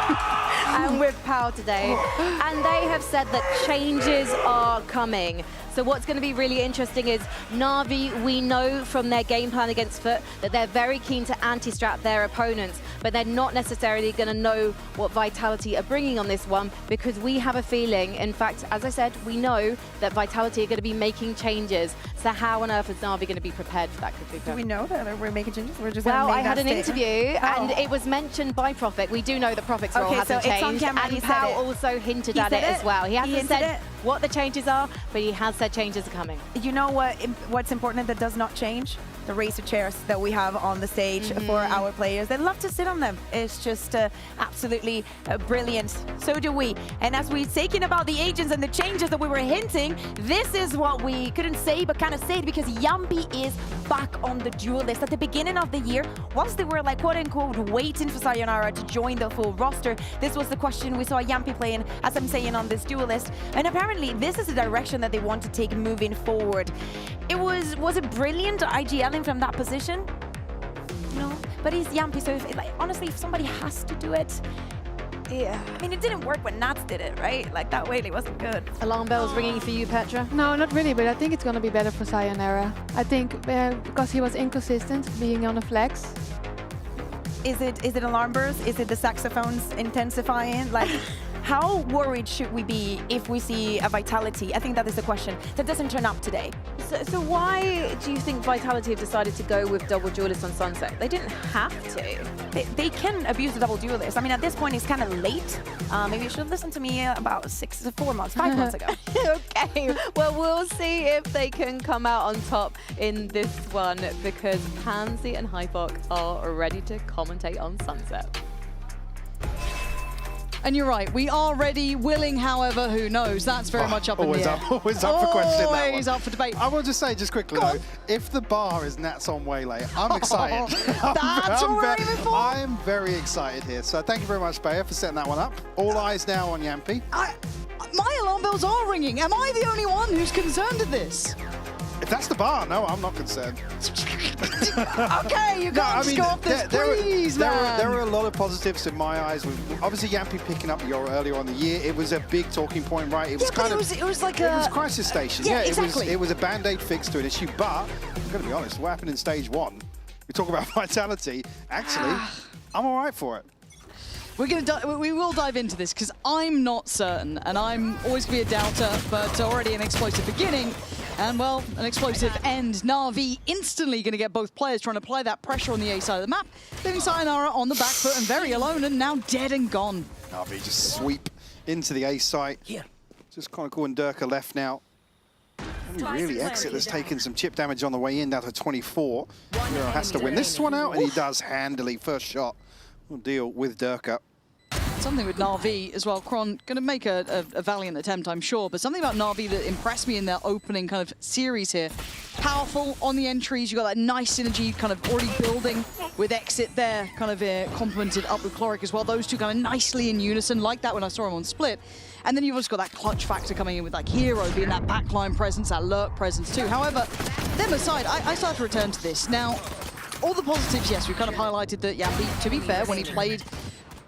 and with Pal today. And they have said that changes are coming. So what's going to be really interesting is Na'Vi, we know from their game plan against Foot that they're very keen to anti-strat their opponents, but they're not necessarily going to know what Vitality are bringing on this one, because we have a feeling, in fact, as I said, we know that Vitality are going to be making changes. So how on earth is Na'Vi going to be prepared for that? Do we know that we're making changes? We're just well, I had an interview and it was mentioned by Prophet. We do know that Prophet's role hasn't so changed, and Pal also hinted at it as well. He hasn't said what the changes are, but he has said changes are coming. You know what's important that does not change? The racer chairs that we have on the stage for our players. They love to sit on them. It's just absolutely brilliant. So do we. And as we're thinking about the agents and the changes that we were hinting, this is what we couldn't say but kind of say it, because Yampi is back on the duel list. At the beginning of the year, whilst they were like quote unquote waiting for Sayonara to join the full roster, this was the question we saw Yampi playing, as I'm saying, on this duel list. And apparently this is the direction that they want to take moving forward. Was it brilliant IGLing from that position? No, but he's Yampi, so honestly, if somebody has to do it, yeah. I mean, it didn't work when Nats did it, right? Like, that Whaley wasn't good. Alarm bells ringing for you, Petra? No, not really, but I think it's going to be better for Sayonara. I think because he was inconsistent being on a flex. Is it alarm bursts? Is it the saxophones intensifying? Like, how worried should we be if we see a Vitality? I think that is the question. That doesn't turn up today. So why do you think Vitality have decided to go with double duelist on Sunset? They didn't have to. They can abuse the double duelist. I mean, at this point, it's kind of late. Maybe you should have listened to me about 5 months ago. Okay, well, we'll see if they can come out on top in this one, because Pansy and Hypok are ready to commentate on Sunset. And you're right, we are ready, willing, however, who knows? That's very much up in the air. Always up for question, that one. Always up for debate. I will just say, just quickly though, if the bar is Nats on Waylay, I'm excited. That's what we're aiming for. I'm very excited here. So thank you very much, Bayer, for setting that one up. All eyes now on Yampi. My alarm bells are ringing. Am I the only one who's concerned at this? If that's the bar, no, I'm not concerned. Okay, you can't just go off this breeze, man. There are a lot of positives in my eyes. Obviously, Yampi picking up Yoru earlier on the year, it was a big talking point, right? It was it was like it was Crisis Station. Yeah, exactly. It was a band-aid fix to an issue, but I'm going to be honest, what happened in Stage 1? We talk about Vitality. Actually, I'm all right for it. We will dive into this, because I'm not certain, and I'm always going to be a doubter, but already an explosive beginning, and, well, an explosive end. Na'Vi instantly going to get both players trying to apply that pressure on the A side of the map, leaving Sayonara on the back foot and very alone, and now dead and gone. Na'Vi just sweep into the A site. Yeah. Just Chronicle and Durka left now. Only really exit has taken some chip damage on the way in, down to 24. Yoru has to win this one out, and he does handily. First shot will deal with Durka. Something with Na'Vi as well. Kron going to make a valiant attempt, I'm sure, but something about Na'Vi that impressed me in their opening kind of series here. Powerful on the entries, you got that nice synergy kind of already building with Exit there, kind of complemented up with Chloric as well. Those two kind of nicely in unison, like that when I saw him on Split. And then you've also got that clutch factor coming in with like Hero being that backline presence, that lurk presence too. However, them aside, I start to return to this. Now, all the positives, yes, we kind of highlighted that Yampi, to be fair, when he played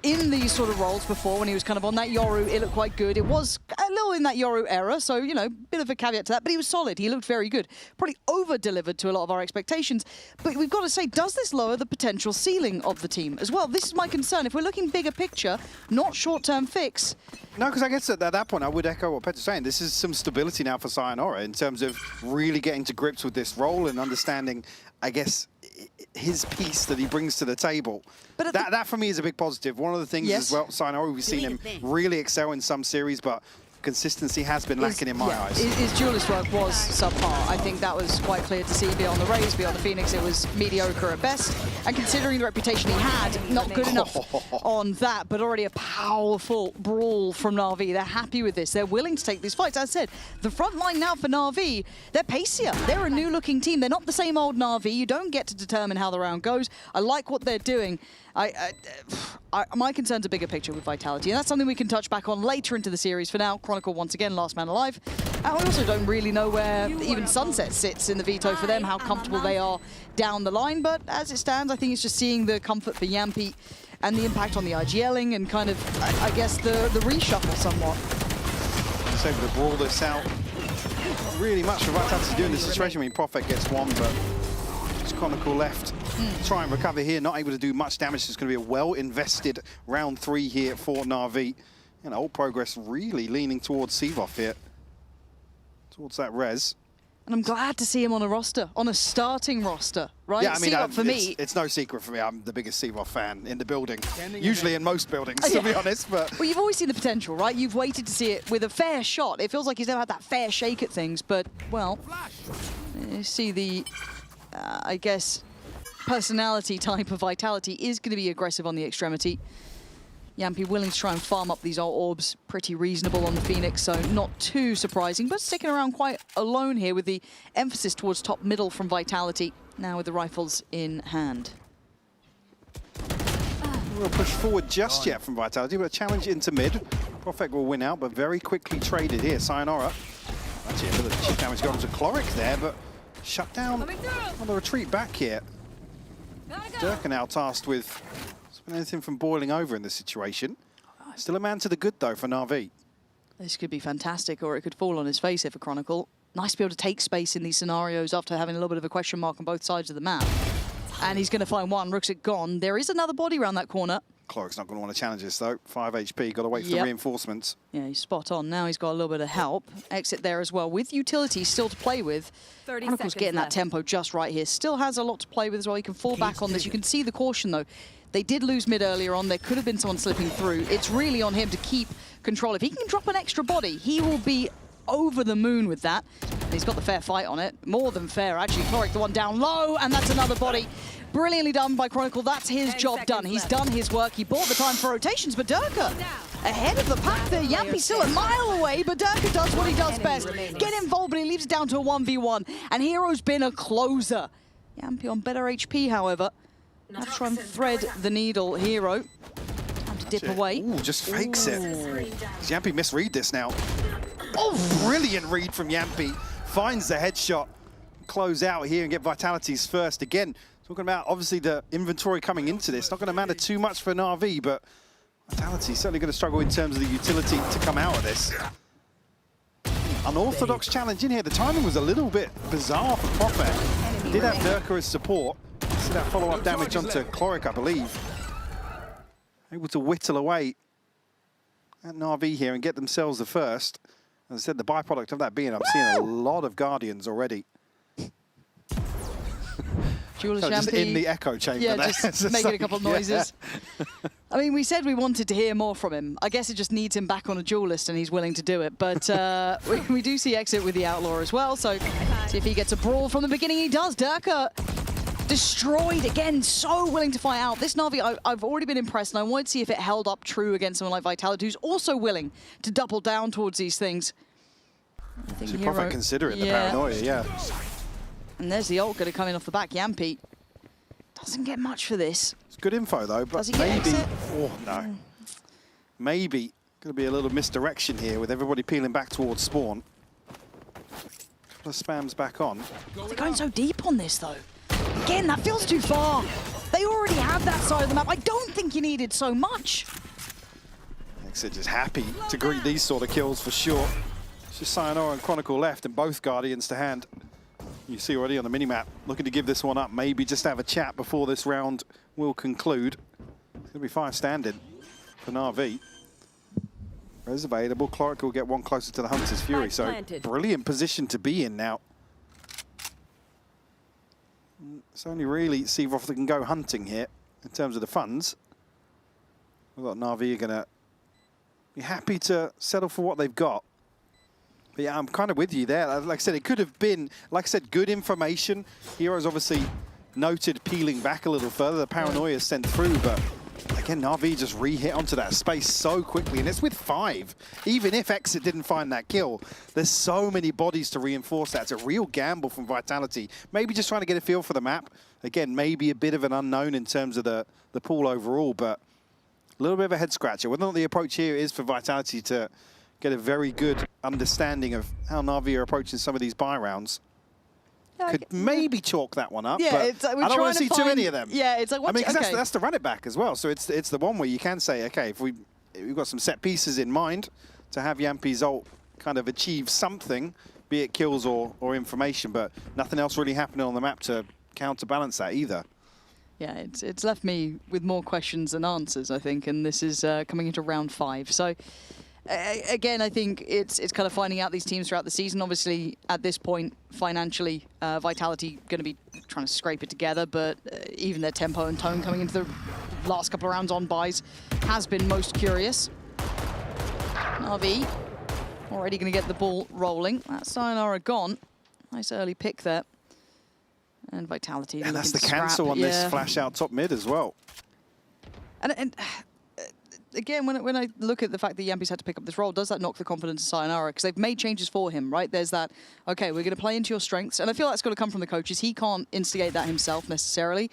in these sort of roles before, when he was kind of on that Yoru, it looked quite good. It was a little in that Yoru era, so, you know, bit of a caveat to that, but he was solid. He looked very good. Probably over-delivered to a lot of our expectations. But we've got to say, does this lower the potential ceiling of the team as well? This is my concern. If we're looking bigger picture, not short-term fix. No, because I guess at that point, I would echo what Petra's saying. This is some stability now for Sayonara in terms of really getting to grips with this role and understanding, I guess, his piece that he brings to the table. But that for me is a big positive. One of the things as well, Sayonara, we've seen him really excel in some series, but consistency has been lacking in my eyes. His duelist work was subpar. I think that was quite clear to see beyond the Rays, beyond the Phoenix. It was mediocre at best. And considering the reputation he had, not good enough on that, but already a powerful brawl from Na'Vi. They're happy with this. They're willing to take these fights. As I said, the front line now for Na'Vi, they're pacier. They're a new-looking team. They're not the same old Na'Vi. You don't get to determine how the round goes. I like what they're doing. My concern's a bigger picture with Vitality, and that's something we can touch back on later into the series. For now, Chronicle once again, last man alive. And we also don't really know where even Sunset sits in the veto for them, how comfortable they are down the line. But as it stands, I think it's just seeing the comfort for Yampi and the impact on the IGLing and kind of, I guess, the reshuffle somewhat. Just able to brawl this out. Not really much for Vitality to do in this situation. I mean, Prophet gets one, but just Chronicle left. Try and recover here, not able to do much damage. It's going to be a well-invested round 3 here for Na'Vi. And Old Progress really leaning towards Seavoff here. Towards that res. And I'm glad to see him on a roster, on a starting roster, right? Yeah, I mean, for me, it's no secret for me. I'm the biggest Seavoff fan in the building. Usually in most buildings, to be honest. But well, you've always seen the potential, right? You've waited to see it with a fair shot. It feels like he's never had that fair shake at things, but, well, you see the, I guess, personality type of Vitality is going to be aggressive on the extremity. Yampi willing to try and farm up these orbs, pretty reasonable on the Phoenix, so not too surprising, but sticking around quite alone here with the emphasis towards top middle from Vitality, now with the rifles in hand. We'll push forward just yet from Vitality, but a challenge into mid. Prophet will win out, but very quickly traded here. Sayonara. Actually, a bit of chip damage gone to Cloric there, but shut down on the retreat back here. Durka now tasked with anything from boiling over in this situation. Still a man to the good, though, for Na'Vi. This could be fantastic, or it could fall on his face here for Chronicle. Nice to be able to take space in these scenarios after having a little bit of a question mark on both sides of the map. And he's going to find one. Rooks it gone. There is another body around that corner. Cloric's not going to want to challenge this, though. 5 HP, got to wait for the reinforcements. Yeah, he's spot on. Now he's got a little bit of help. Exit there as well, with utility still to play with. Chronicle's getting that tempo just right here. Still has a lot to play with as well. He can fall back on this. You can see the caution, though. They did lose mid earlier on. There could have been someone slipping through. It's really on him to keep control. If he can drop an extra body, he will be over the moon with that. And he's got the fair fight on it. More than fair, actually. Cloric, the one down low, and that's another body. Brilliantly done by Chronicle. That's his job done. He's done his work. He bought the time for rotations, but Durka ahead of the pack there. Yampi still a mile away, but Durka does what he does best. Get involved, but he leaves it down to a 1v1. And Hero's been a closer. Yampi on better HP, however. Have to try and thread the needle. Hero. Time to dip away. Ooh, just fakes it. Does Yampi misread this now? Oh, brilliant read from Yampi. Finds the headshot. Close out here and get Vitality's first. Again, talking about obviously the inventory coming into this. Not going to matter too much for Na'Vi, but Vitality's certainly going to struggle in terms of the utility to come out of this. Unorthodox challenge in here. The timing was a little bit bizarre for Prophet. He did have Durka as support. See that follow-up damage onto Cloric, I believe. Able to whittle away at Na'Vi here and get themselves the first. As I said, the byproduct of that being, I'm seeing a lot of Guardians already. Just in the echo chamber. Yeah, there. just making a couple of noises. Yeah. I mean, we said we wanted to hear more from him. I guess it just needs him back on a duelist and he's willing to do it. But we do see Exit with the Outlaw as well. So see if he gets a brawl from the beginning. He does. Durka destroyed again, so willing to fight out. This Na'Vi, I've already been impressed, and I wanted to see if it held up true against someone like Vitality, who's also willing to double down towards these things. I think See Prophet considering the paranoia, yeah. And there's the ult going to come in off the back. Yampi doesn't get much for this. It's good info, though, but maybe... Oh, no. Maybe going to be a little misdirection here with everybody peeling back towards spawn. Couple of spams back on. They're going so deep on this, though. Again, that feels too far. They already have that side of the map. I don't think you needed so much. Exit just happy to greet these sort of kills for sure. It's just Sayonara and Chronicle left and both Guardians to hand. You see already on the minimap, looking to give this one up. Maybe just have a chat before this round will conclude. It's going to be 5 standing for Na'Vi. Res available. Cloric will get one closer to the Hunter's Fury. So brilliant position to be in now. It's only really Seavoff that can go hunting here in terms of the funds. We've got Na'Vi are going to be happy to settle for what they've got. But yeah, I'm kind of with you there. Like I said, it could have been, like I said, good information. Heroes obviously noted peeling back a little further. The paranoia is sent through, but again, Na'Vi just re-hit onto that space so quickly, and it's with 5. Even if Exit didn't find that kill, there's so many bodies to reinforce that. It's a real gamble from Vitality. Maybe just trying to get a feel for the map. Again, maybe a bit of an unknown in terms of the pool overall, but a little bit of a head-scratcher. Whether or not the approach here is for Vitality to get a very good understanding of how Na'Vi are approaching some of these buy rounds. Could maybe chalk that one up, but it's like I don't want to see too many of them. Yeah, it's like, I mean, 'cause that's to run it back as well. So it's the one where you can say, okay, if we've got some set pieces in mind to have Yampi's ult kind of achieve something, be it kills or information, but nothing else really happening on the map to counterbalance that either. Yeah, it's left me with more questions than answers, I think, and this is coming into round 5. So again, I think it's kind of finding out these teams throughout the season. Obviously, at this point, financially, Vitality going to be trying to scrape it together, but even their tempo and tone coming into the last couple of rounds on buys has been most curious. Na'Vi already going to get the ball rolling. That's Sayonara gone. Nice early pick there. And Vitality. And that's the cancel on this flash out top mid as well. And again, when I look at the fact that Yampi's had to pick up this role, does that knock the confidence of Sayonara? Because they've made changes for him, right? There's that, okay, we're going to play into your strengths. And I feel that's got to come from the coaches. He can't instigate that himself necessarily.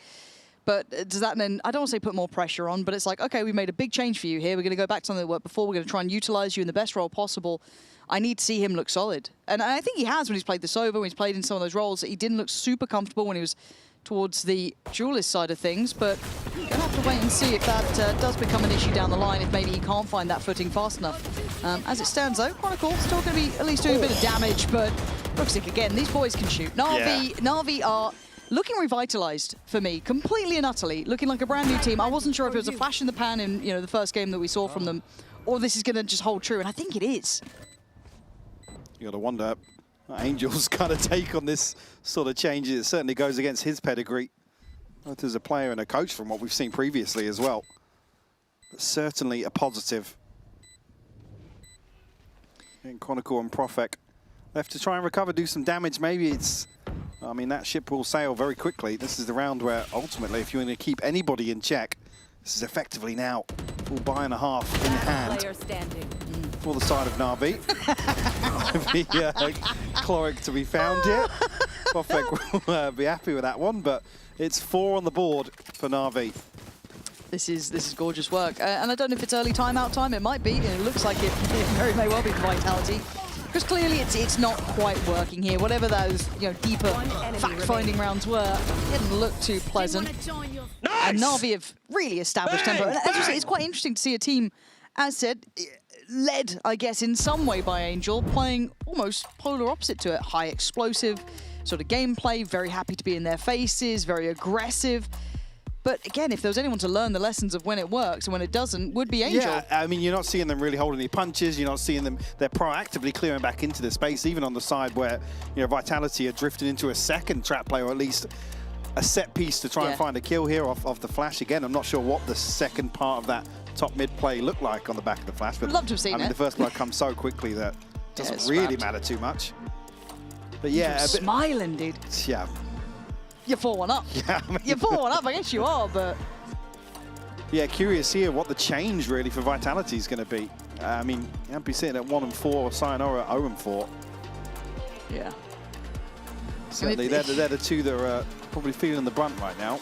But does that then, I don't want to say put more pressure on, but it's like, okay, we made a big change for you here. We're going to go back to something that worked before. We're going to try and utilize you in the best role possible. I need to see him look solid. And I think he has when he's played this over, when he's played in some of those roles. He didn't look super comfortable when he was towards the duelist side of things, but you're going to have to wait and see if that does become an issue down the line, if maybe he can't find that footing fast enough. As it stands though, Chronicle still going to be at least doing a bit of damage, but looks like, again, these boys can shoot. Na'Vi are looking revitalized for me, completely and utterly, looking like a brand new team. I wasn't sure if it was a flash in the pan in the first game that we saw from them, or this is going to just hold true, and I think it is. You got to wonder Angel's kind of take on this sort of change. It certainly goes against his pedigree, both as a player and a coach from what we've seen previously as well. But certainly a positive. And Chronicle and Profek left to try and recover, do some damage. Maybe it's, I mean, that ship will sail very quickly. This is the round where ultimately, if you want to keep anybody in check, this is effectively now full buy and a half in hand for the side of Na'Vi. Chloric to be found here. Profek will be happy with that one, but it's 4 on the board for Na'Vi. This is gorgeous work, and I don't know if it's early timeout time. It might be. It looks like it very may well be for Vitality, because clearly it's not quite working here. Whatever those deeper fact-finding rounds were, it didn't look too pleasant. Nice! And Na'Vi have really established tempo. And as you say, it's quite interesting to see a team, as said, led, I guess, in some way by Angel, playing almost polar opposite to it. High explosive sort of gameplay, very happy to be in their faces, very aggressive. But again, if there was anyone to learn the lessons of when it works and when it doesn't, would be Angel. Yeah, I mean, you're not seeing them really holding any punches. You're not seeing them, they're proactively clearing back into the space, even on the side where, Vitality are drifting into a second trap play, or at least a set piece to try and find a kill here off the flash. Again, I'm not sure what the second part of that top mid play looked like on the back of the flash. But love to have seen the first blood comes so quickly that it doesn't really matter too much. But yeah, smiling, dude. Yeah. You're 4-1 up. Yeah, I mean, you're 4-1 up, I guess you are, but... Yeah, curious here what the change really for Vitality is going to be. I mean, Yampi sitting at 1-4, Sayonara at 0-4. Yeah. Certainly, they're the two that are probably feeling the brunt right now.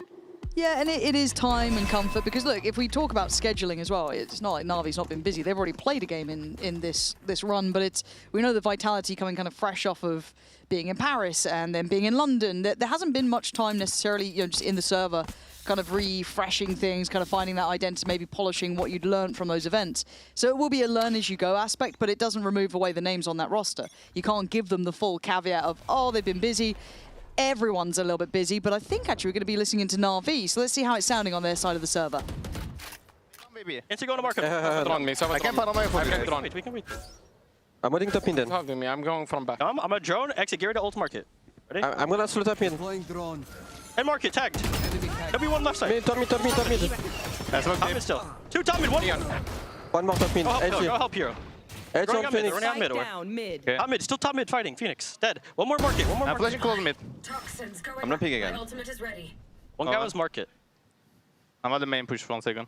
Yeah, and it is time and comfort, because look, if we talk about scheduling as well, it's not like Na'Vi's not been busy. They've already played a game in this run, but we know that Vitality coming kind of fresh off of being in Paris and then being in London, there hasn't been much time necessarily, just in the server, kind of refreshing things, kind of finding that identity, maybe polishing what you'd learned from those events. So it will be a learn as you go aspect, but it doesn't remove away the names on that roster. You can't give them the full caveat of, oh, they've been busy. Everyone's a little bit busy, but I think actually we're going to be listening into Na'Vi, so let's see how it's sounding on their side of the server. Maybe. Into go to market. I can't put on my phone. We can wait. I'm waiting top in then. Having me, I'm going from back. I'm a drone, exit gear to ult market. Ready? I'm gonna slow top in. And market, tagged. W1 left side. Top mid. Top mid still. 2 top mid, 1. One more top mid. Go help hero. Edge on Phoenix. Running out mid. Top mid, still top mid fighting. Phoenix, dead. One more market, I'm flashing close mid. I'm not picking again. One guy was market. I'm at the main push for 1 second.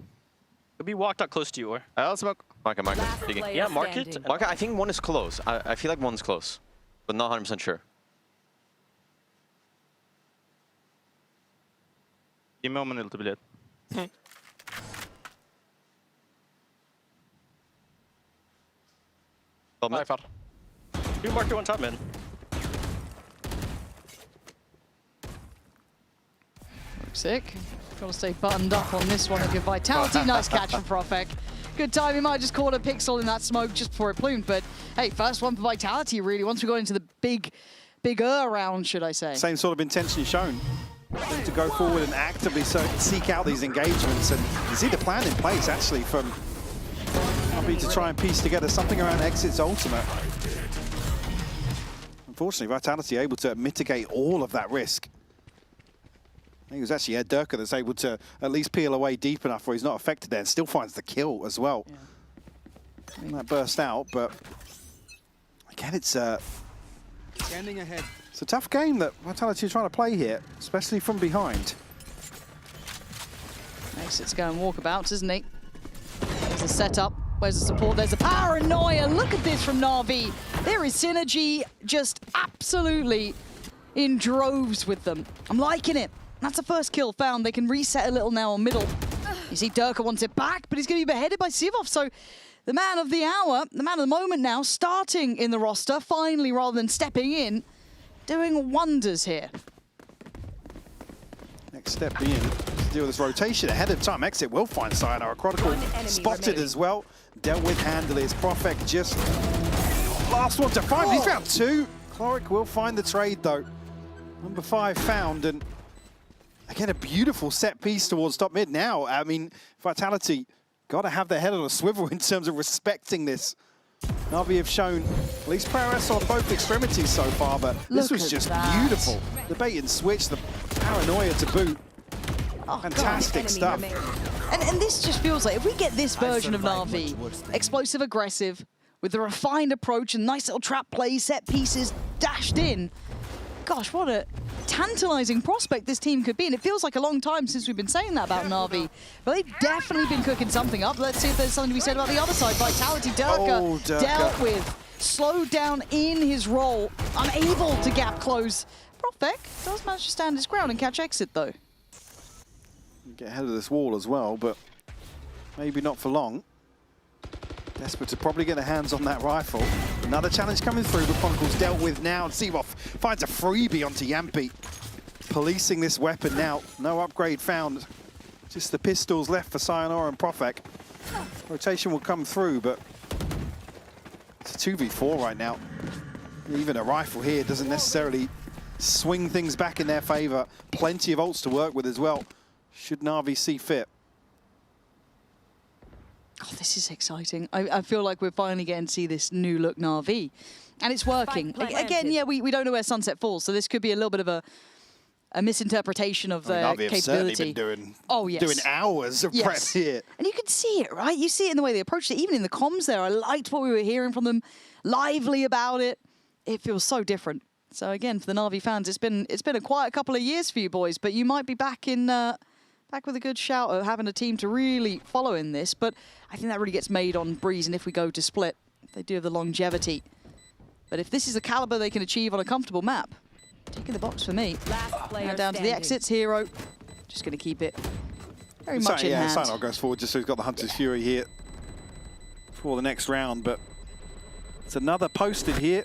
Could be walked out close to you, or? I'll smoke. Market. Digging. Yeah, market. Market, I think one is close. I feel like one's close, but not 100% sure. Gi meg om en ultibiljett. You marked it one top mid. Sick. Got to stay buttoned up on this one. A good vitality. Nice catch from Profek. Good time. He might just caught a pixel in that smoke just before it plumed. But hey, first one for vitality, really. Once we got into the bigger round, should I say. Same sort of intention shown. To go forward and actively seek out these engagements. And you see the plan in place, actually, from RB to try and piece together something around Exit's ultimate. Unfortunately, Vitality able to mitigate all of that risk. I think it was actually Durka that's able to at least peel away deep enough where he's not affected there and still finds the kill as well. Yeah. And that burst out, but again, it's Standing ahead. It's a tough game that Vitality are trying to play here, especially from behind. Exit's going walkabouts, isn't he? There's a setup. Where's the support? There's a paranoia. Look at this from Na'Vi. There is synergy just absolutely in droves with them. I'm liking it. That's the first kill found. They can reset a little now on middle. You see Durka wants it back, but he's going to be beheaded by Sivov. So the man of the hour, the man of the moment now, starting in the roster, finally, rather than stepping in, doing wonders here. Next step being to deal with this rotation ahead of time. Exit will find Sayonara. Chronicle spotted as well. Dealt with handily. It's Profek just last one to find. He's found two. Cloric will find the trade though. Number 5 found, and again, a beautiful set piece towards top mid now. I mean, Vitality got to have their head on a swivel in terms of respecting this. Na'Vi have shown at least prowess on both extremities so far, but this was just beautiful. The bait and switch, the paranoia to boot. Oh, fantastic stuff. And this just feels like, if we get this version of Na'Vi, explosive, aggressive, with the refined approach and nice little trap plays, set pieces dashed in, gosh, what a tantalizing prospect this team could be. And it feels like a long time since we've been saying that about Na'Vi. But they've definitely been cooking something up. Let's see if there's something to be said about the other side. Vitality, Durka dealt with, slowed down in his role, unable to gap close. Profek does manage to stand his ground and catch Exit though. Get ahead of this wall as well, but maybe not for long. Desperate to probably get their hands on that rifle. Another challenge coming through, but Chronicles dealt with now. And Sivov finds a freebie onto Yampi. Policing this weapon now. No upgrade found. Just the pistols left for Sayonara and Profek. Rotation will come through, but it's a 2v4 right now. Even a rifle here doesn't necessarily swing things back in their favor. Plenty of ults to work with as well, should Na'Vi see fit. Oh, this is exciting. I feel like we're finally getting to see this new look Na'Vi. And it's working. Again, yeah, we don't know where Sunset falls, so this could be a little bit of a misinterpretation of the Na'Vi have certainly capability. been doing, doing hours of prep here. And you can see it, right? You see it in the way they approached it, even in the comms there. I liked what we were hearing from them, lively about it. It feels so different. So again, for the Na'Vi fans, it's been a quiet couple of years for you boys, but you might be back in back with a good shout of having a team to really follow in this. But I think that really gets made on Breeze, and if we go to split, they do have the longevity. But if this is the caliber they can achieve on a comfortable map, ticking the box for me. Now down to the exits, Hero. Just going to keep it very much in hand. Sayonara goes forward just so he's got the Hunter's Fury here for the next round, but it's another posted here.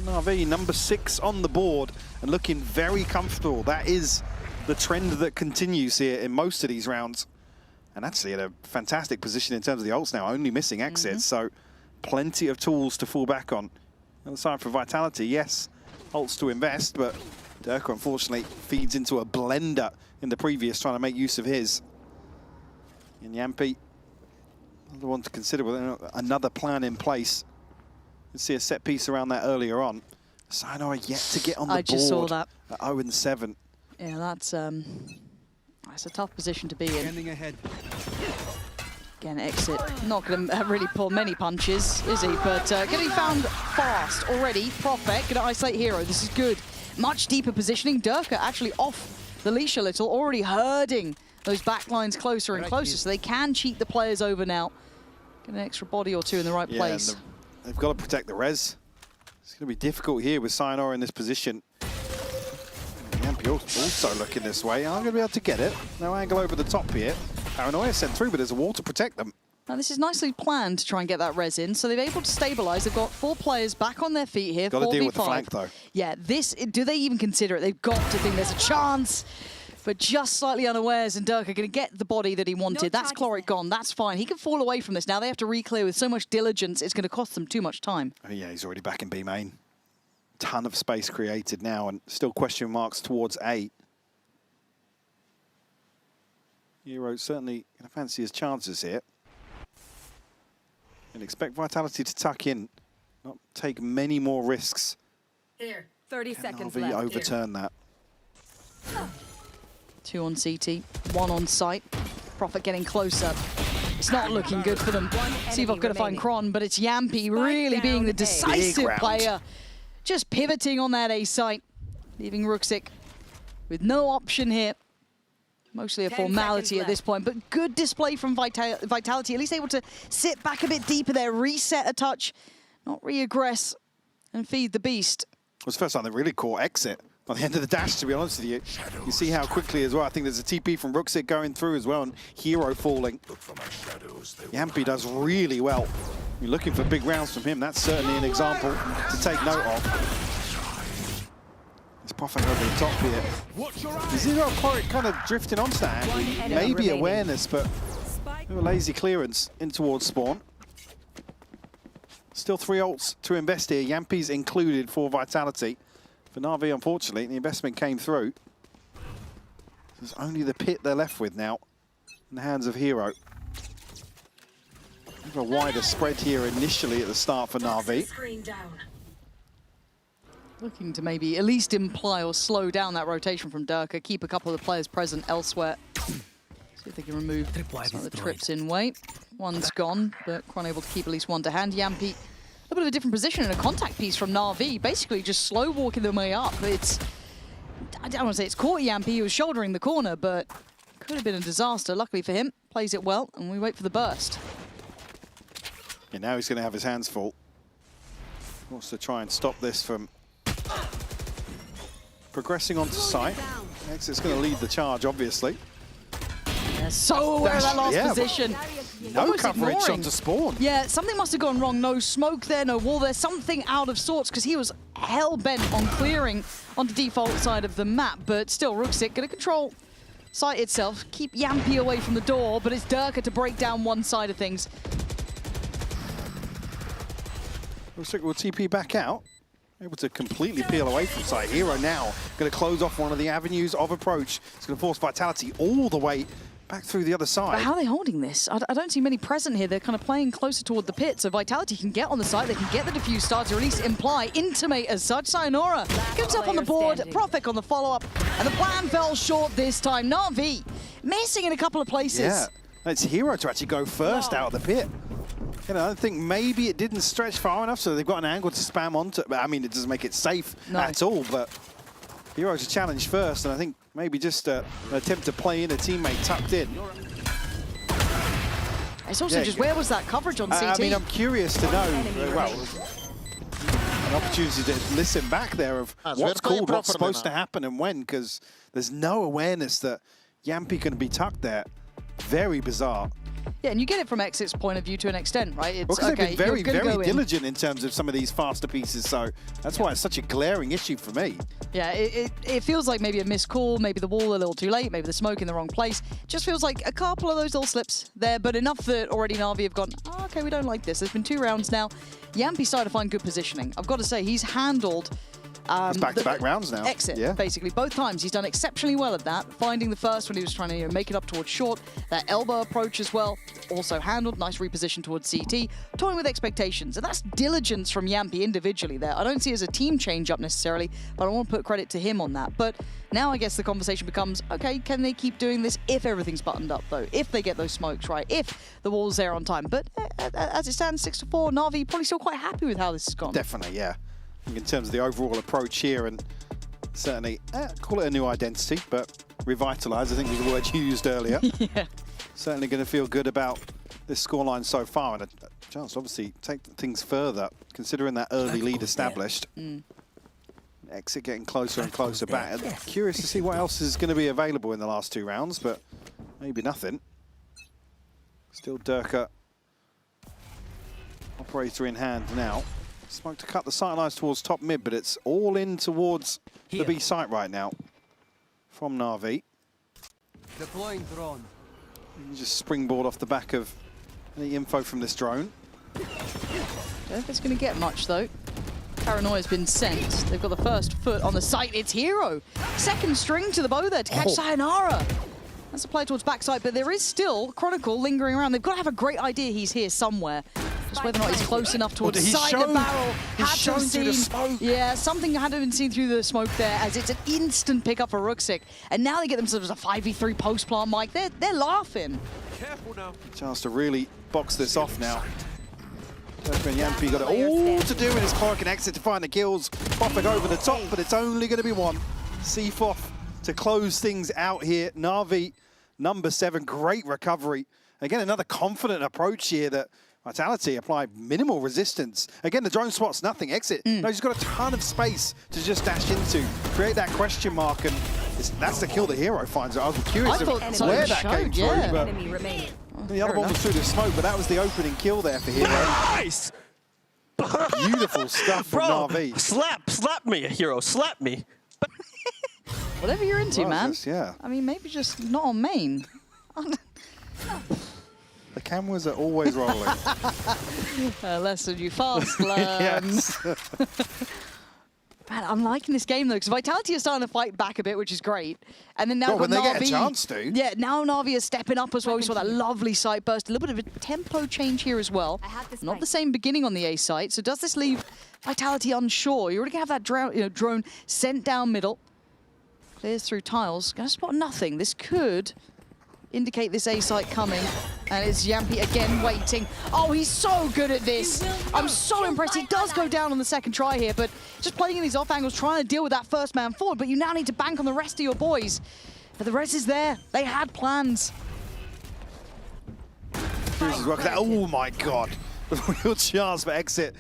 Na'Vi, number 6 on the board and looking very comfortable. That is the trend that continues here in most of these rounds. And actually in a fantastic position in terms of the ults now, only missing exits, so plenty of tools to fall back on. Other side for Vitality, yes, ults to invest, but Durka unfortunately feeds into a blender in the previous, trying to make use of his. And Yampi, another one to consider with another plan in place. You see a set piece around that earlier on. Sayonara yet to get on the board. I just saw that. At 0-7. Yeah, that's a tough position to be in. Standing ahead. Again, Exit not going to really pull many punches, is he? But getting found fast already. Profek going to isolate Hero. This is good. Much deeper positioning. Durka actually off the leash a little, already herding those back lines closer and closer, so they can cheat the players over now. Get an extra body or two in the right place. And they've got to protect the res. It's going to be difficult here with Sayonara in this position. Yampy also looking this way. I'm going to be able to get it. No angle over the top here. Paranoia sent through, but there's a wall to protect them. Now this is nicely planned to try and get that res in, so they've able to stabilize. They've got 4 players back on their feet here. Got to deal with the flank though. Yeah, do they even consider it? They've got to think there's a chance, but just slightly unawares, and Dirk are going to get the body that he wanted. That's Chloric gone. That's fine. He can fall away from this. Now they have to re-clear with so much diligence. It's going to cost them too much time. Oh, yeah, he's already back in B main. Ton of space created now, and still question marks towards A. Hero certainly going to fancy his chances here. And expect Vitality to tuck in, not take many more risks. Here, 30 seconds Navi left. overturn that. 2 on CT, 1 on site. Prophet getting closer. It's not looking good for them. Seavoth going to find Kron, but it's Yampy really being the decisive player. Just pivoting on that A site, leaving Ruxic with no option here. Mostly a formality at this point, but good display from Vitality, at least able to sit back a bit deeper there, reset a touch, not re-aggress, and feed the beast. It was the first time they really caught Exit on the end of the dash, to be honest with you. You see how quickly as well. I think there's a TP from Ruxic going through as well, and Hero falling. Yampy does really well. You're looking for big rounds from him. That's certainly an example to take note of. It's Prophet over the top here. Zero Chloric kind of drifting onto that angle. Maybe awareness, but a lazy clearance in towards spawn. Still 3 ults to invest here. Yampy's included for Vitality. For Na'Vi, unfortunately, the investment came through. There's only the pit they're left with now in the hands of Hero. A wider spread here initially at the start for Na'Vi. Looking to maybe at least imply or slow down that rotation from Durka, keep a couple of the players present elsewhere. See if they can remove some of the trips in way. One's gone, but Kron able to keep at least 1 to hand. Yampy, a little bit of a different position and a contact piece from Na'Vi, basically just slow walking their way up. It's, I don't want to say it's caught Yampy, he was shouldering the corner, but could have been a disaster. Luckily for him, plays it well, and we wait for the burst. Yeah, now he's going to have his hands full. Wants to try and stop this from progressing onto site. Exit's going to lead the charge, obviously. Yeah, so aware of that last position. No Almost coverage ignoring. onto spawn. Yeah, something must have gone wrong. No smoke there, no wall there. Something out of sorts, because he was hell-bent on clearing on the default side of the map. But still, Ruxic going to control site itself, keep Yampy away from the door, but it's Durka to break down one side of things. Ruxic will TP back out. Able to completely peel away from site. Hero now going to close off one of the avenues of approach. It's going to force Vitality all the way back through the other side. But how are they holding this? I don't see many present here. They're kind of playing closer toward the pit, so Vitality can get on the site. They can get the defuse start to at least imply, intimate as such. Sayonara gets up on the board, Prophet on the follow-up, and the plan fell short this time. Na'Vi missing in a couple of places. Yeah, it's Hero to actually go first out of the pit. You know, I think maybe it didn't stretch far enough, so they've got an angle to spam onto. But I mean, it doesn't make it safe at all. But Hero to challenge first, and I think maybe just an attempt to play in a teammate tucked in. It's also just, where was that coverage on CT? I mean, I'm curious to know, well, an opportunity to listen back there of what's called, what's supposed to happen and when, because there's no awareness that Yampy can be tucked there. Very bizarre. Yeah, and you get it from Exit's point of view to an extent, right? It's Well, because they've been very, very diligent in. in terms of some of these faster pieces, so that's why it's such a glaring issue for me. Yeah, it feels like maybe a missed call, maybe the wall a little too late, maybe the smoke in the wrong place. Just feels like a couple of those little slips there, but enough that already Na'Vi have gone, oh, okay, we don't like this. There's been 2 rounds now. Yampy started to find good positioning. I've got to say, he's handled It's back-to-back rounds now. Exit, basically. Both times he's done exceptionally well at that. Finding the first when he was trying to make it up towards short. That elbow approach as well, also handled. Nice reposition towards CT. Toying with expectations. And that's diligence from Yampy individually there. I don't see it as a team change-up necessarily, but I want to put credit to him on that. But now I guess the conversation becomes, okay, can they keep doing this if everything's buttoned up, though? If they get those smokes right, if the wall's there on time. But as it stands, 6-4, Na'Vi probably still quite happy with how this has gone. Definitely, yeah. In terms of the overall approach here, and certainly call it a new identity, but revitalized, I think was the word you used earlier. Yeah. Certainly going to feel good about this scoreline so far, and a chance to obviously take things further, considering that early lead established. Exit getting closer and closer back. Curious to see what else is going to be available in the last 2 rounds, but maybe nothing. Still Durka, operator in hand now. Smoke to cut the sight lines towards top mid, but it's all in towards the B site right now from Na'Vi. Deploying drone. You just springboard off the back of any info from this drone. Don't know if it's going to get much, though. Paranoia's been sent. They've got the first foot on the site. It's Hero. Second string to the bow there to catch Sayonara. That's a play towards backside, but there is still Chronicle lingering around. They've got to have a great idea he's here somewhere. Just whether or not he's close enough towards the side of the barrel. Had to have seen. Yeah, something had to have been seen through the smoke there, as it's an instant pickup for Ruxic. And now they get themselves a 5v3 post plant, Mike. They're laughing. Careful now. Chance to really box this off now. Durka and Yampi got it all to do in his cloak and exit to find the kills. Popping over the top, but it's only going to be one. Seafoth to close things out here. Na'Vi, number 7, great recovery. Again, another confident approach here that Vitality apply minimal resistance. Again, the drone spots nothing. Exit. No, he's got a ton of space to just dash into, create that question mark, and that's the kill the Hero finds. I was curious of where that came through, but the other one was through the smoke, but that was the opening kill there for Hero. Nice! Beautiful stuff from Na'Vi. Slap me, Hero, slap me. Whatever you're into, man. Yeah. I mean, maybe just not on main. The cameras are always rolling. Lesson you fast learn. Yes. Man, I'm liking this game, though, because Vitality are starting to fight back a bit, which is great. And then now when they get a Na'Vi. chance to. Yeah, now Na'Vi is stepping up as well. We saw that lovely site burst. A little bit of a tempo change here as well. Not the same beginning on the A site. So does this leave Vitality unsure? You're already going to have that drone sent down middle. Clears through tiles. Going to spot nothing. This could indicate this A site coming. And it's Yampi again waiting. Oh, he's so good at this. I'm so impressed. He does go down on the second try here, but just playing in these off angles, trying to deal with that first man forward. But you now need to bank on the rest of your boys. But the rest is there. They had plans. Oh my God. The real chance for exit.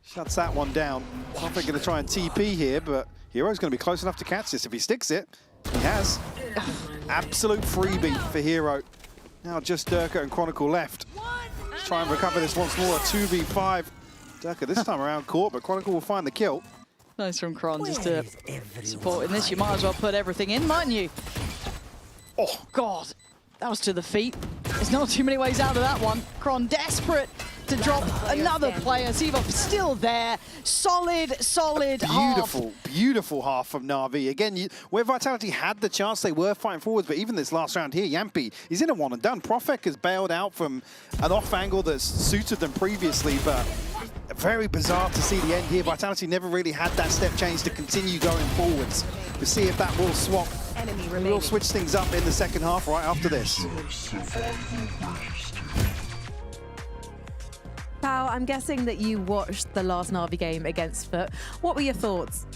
Shuts that one down. Prophet going to try and TP here, but Hero's going to be close enough to catch this. If he sticks it, he has. Absolute freebie for Hero. Now just Durka and Chronicle left. Let's try and recover this once more. 2v5. Durka this time around caught, but Chronicle will find the kill. Nice from Kron just to support in this. You might as well put everything in, mightn't you? Oh, God. That was to the feet. There's not too many ways out of that one. Kron desperate to drop another player. Seafoth still there. Solid Beautiful, half. beautiful half from Na'Vi. Again, where Vitality had the chance, they were fighting forwards, but even this last round here, Yampi, he's in a one and done. Profek has bailed out from an off angle that's suited them previously, but very bizarre to see the end here. Vitality never really had that step change to continue going forwards. We'll see if that will swap. We'll switch things up in the second half right after this. Pao, I'm guessing that you watched the last Na'Vi game against Foot. What were your thoughts?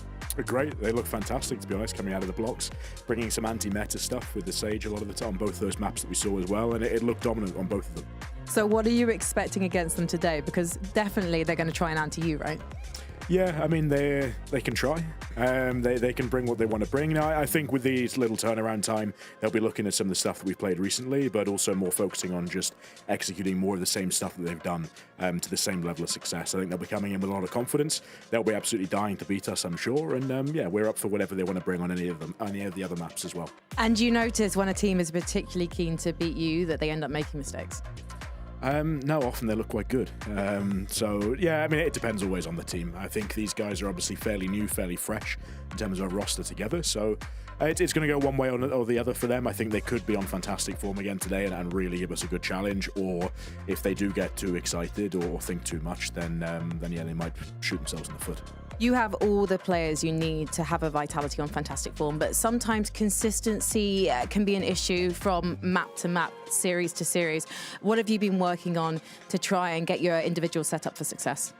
Great. They look fantastic, to be honest, coming out of the blocks, bringing some anti-meta stuff with the Sage a lot of the time, both those maps that we saw as well, and it looked dominant on both of them. So what are you expecting against them today? Because definitely they're going to try and anti you, right? Yeah, I mean, they can try. They can bring what they want to bring. Now, I think with these little turnaround time, they'll be looking at some of the stuff that we've played recently, but also more focusing on just executing more of the same stuff that they've done to the same level of success. I think they'll be coming in with a lot of confidence. They'll be absolutely dying to beat us, I'm sure. And yeah, we're up for whatever they want to bring on any of the other maps as well. And you notice when a team is particularly keen to beat you that they end up making mistakes? No, often they look quite good. So, yeah, I mean, it depends always on the team. I think these guys are obviously fairly new, fairly fresh in terms of a roster together. So it's going to go one way or the other for them. I think they could be on fantastic form again today and really give us a good challenge. Or if they do get too excited or think too much, then yeah, they might shoot themselves in the foot. You have all the players you need to have a Vitality on fantastic form, but sometimes consistency can be an issue from map to map, series to series. What have you been working on to try and get your individual set up for success?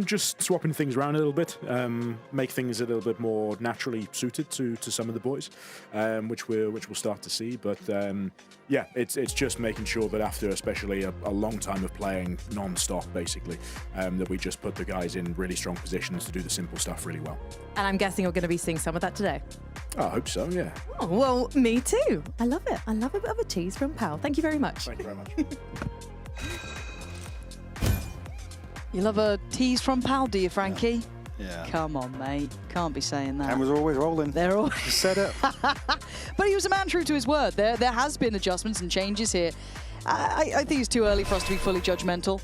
Just swapping things around a little bit, make things a little bit more naturally suited to some of the boys, which we'll start to see. But yeah, it's just making sure that after especially a long time of playing non-stop, basically, that we just put the guys in really strong positions to do the simple stuff really well. And I'm guessing you're going to be seeing some of that today. I hope so, yeah. Oh, well, me too. I love it. I love a bit of a tease from Pal. Thank you very much. Thank you very much. You love a tease from Pal, do you, Frankie? Yeah. Come on, mate. Can't be saying that. Cameras are always rolling. They're always Just said it. But he was a man true to his word. There has been adjustments and changes here. I think it's too early for us to be fully judgmental,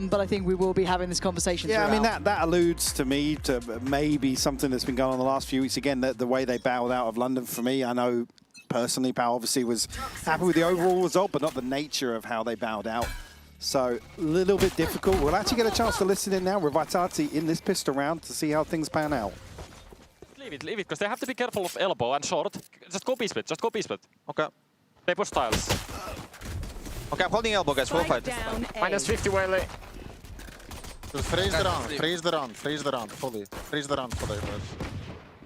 but I think we will be having this conversation Yeah, throughout. I mean, that alludes to me to maybe something that's been going on the last few weeks. Again, the way they bowed out of London for me, I know personally, Pal obviously was happy with the overall result, but not the nature of how they bowed out. So, a little bit difficult. We'll actually get a chance to listen in now with Vitality in this pistol round to see how things pan out. Leave it, because they have to be careful of elbow and short. Just go B-split, just go B-split. Okay. They push tiles. Okay, I'm holding elbow, guys. Full fight. Minus 50 Whaley. Just freeze the round, freeze the round, freeze the round, fully. Freeze the round for the guys.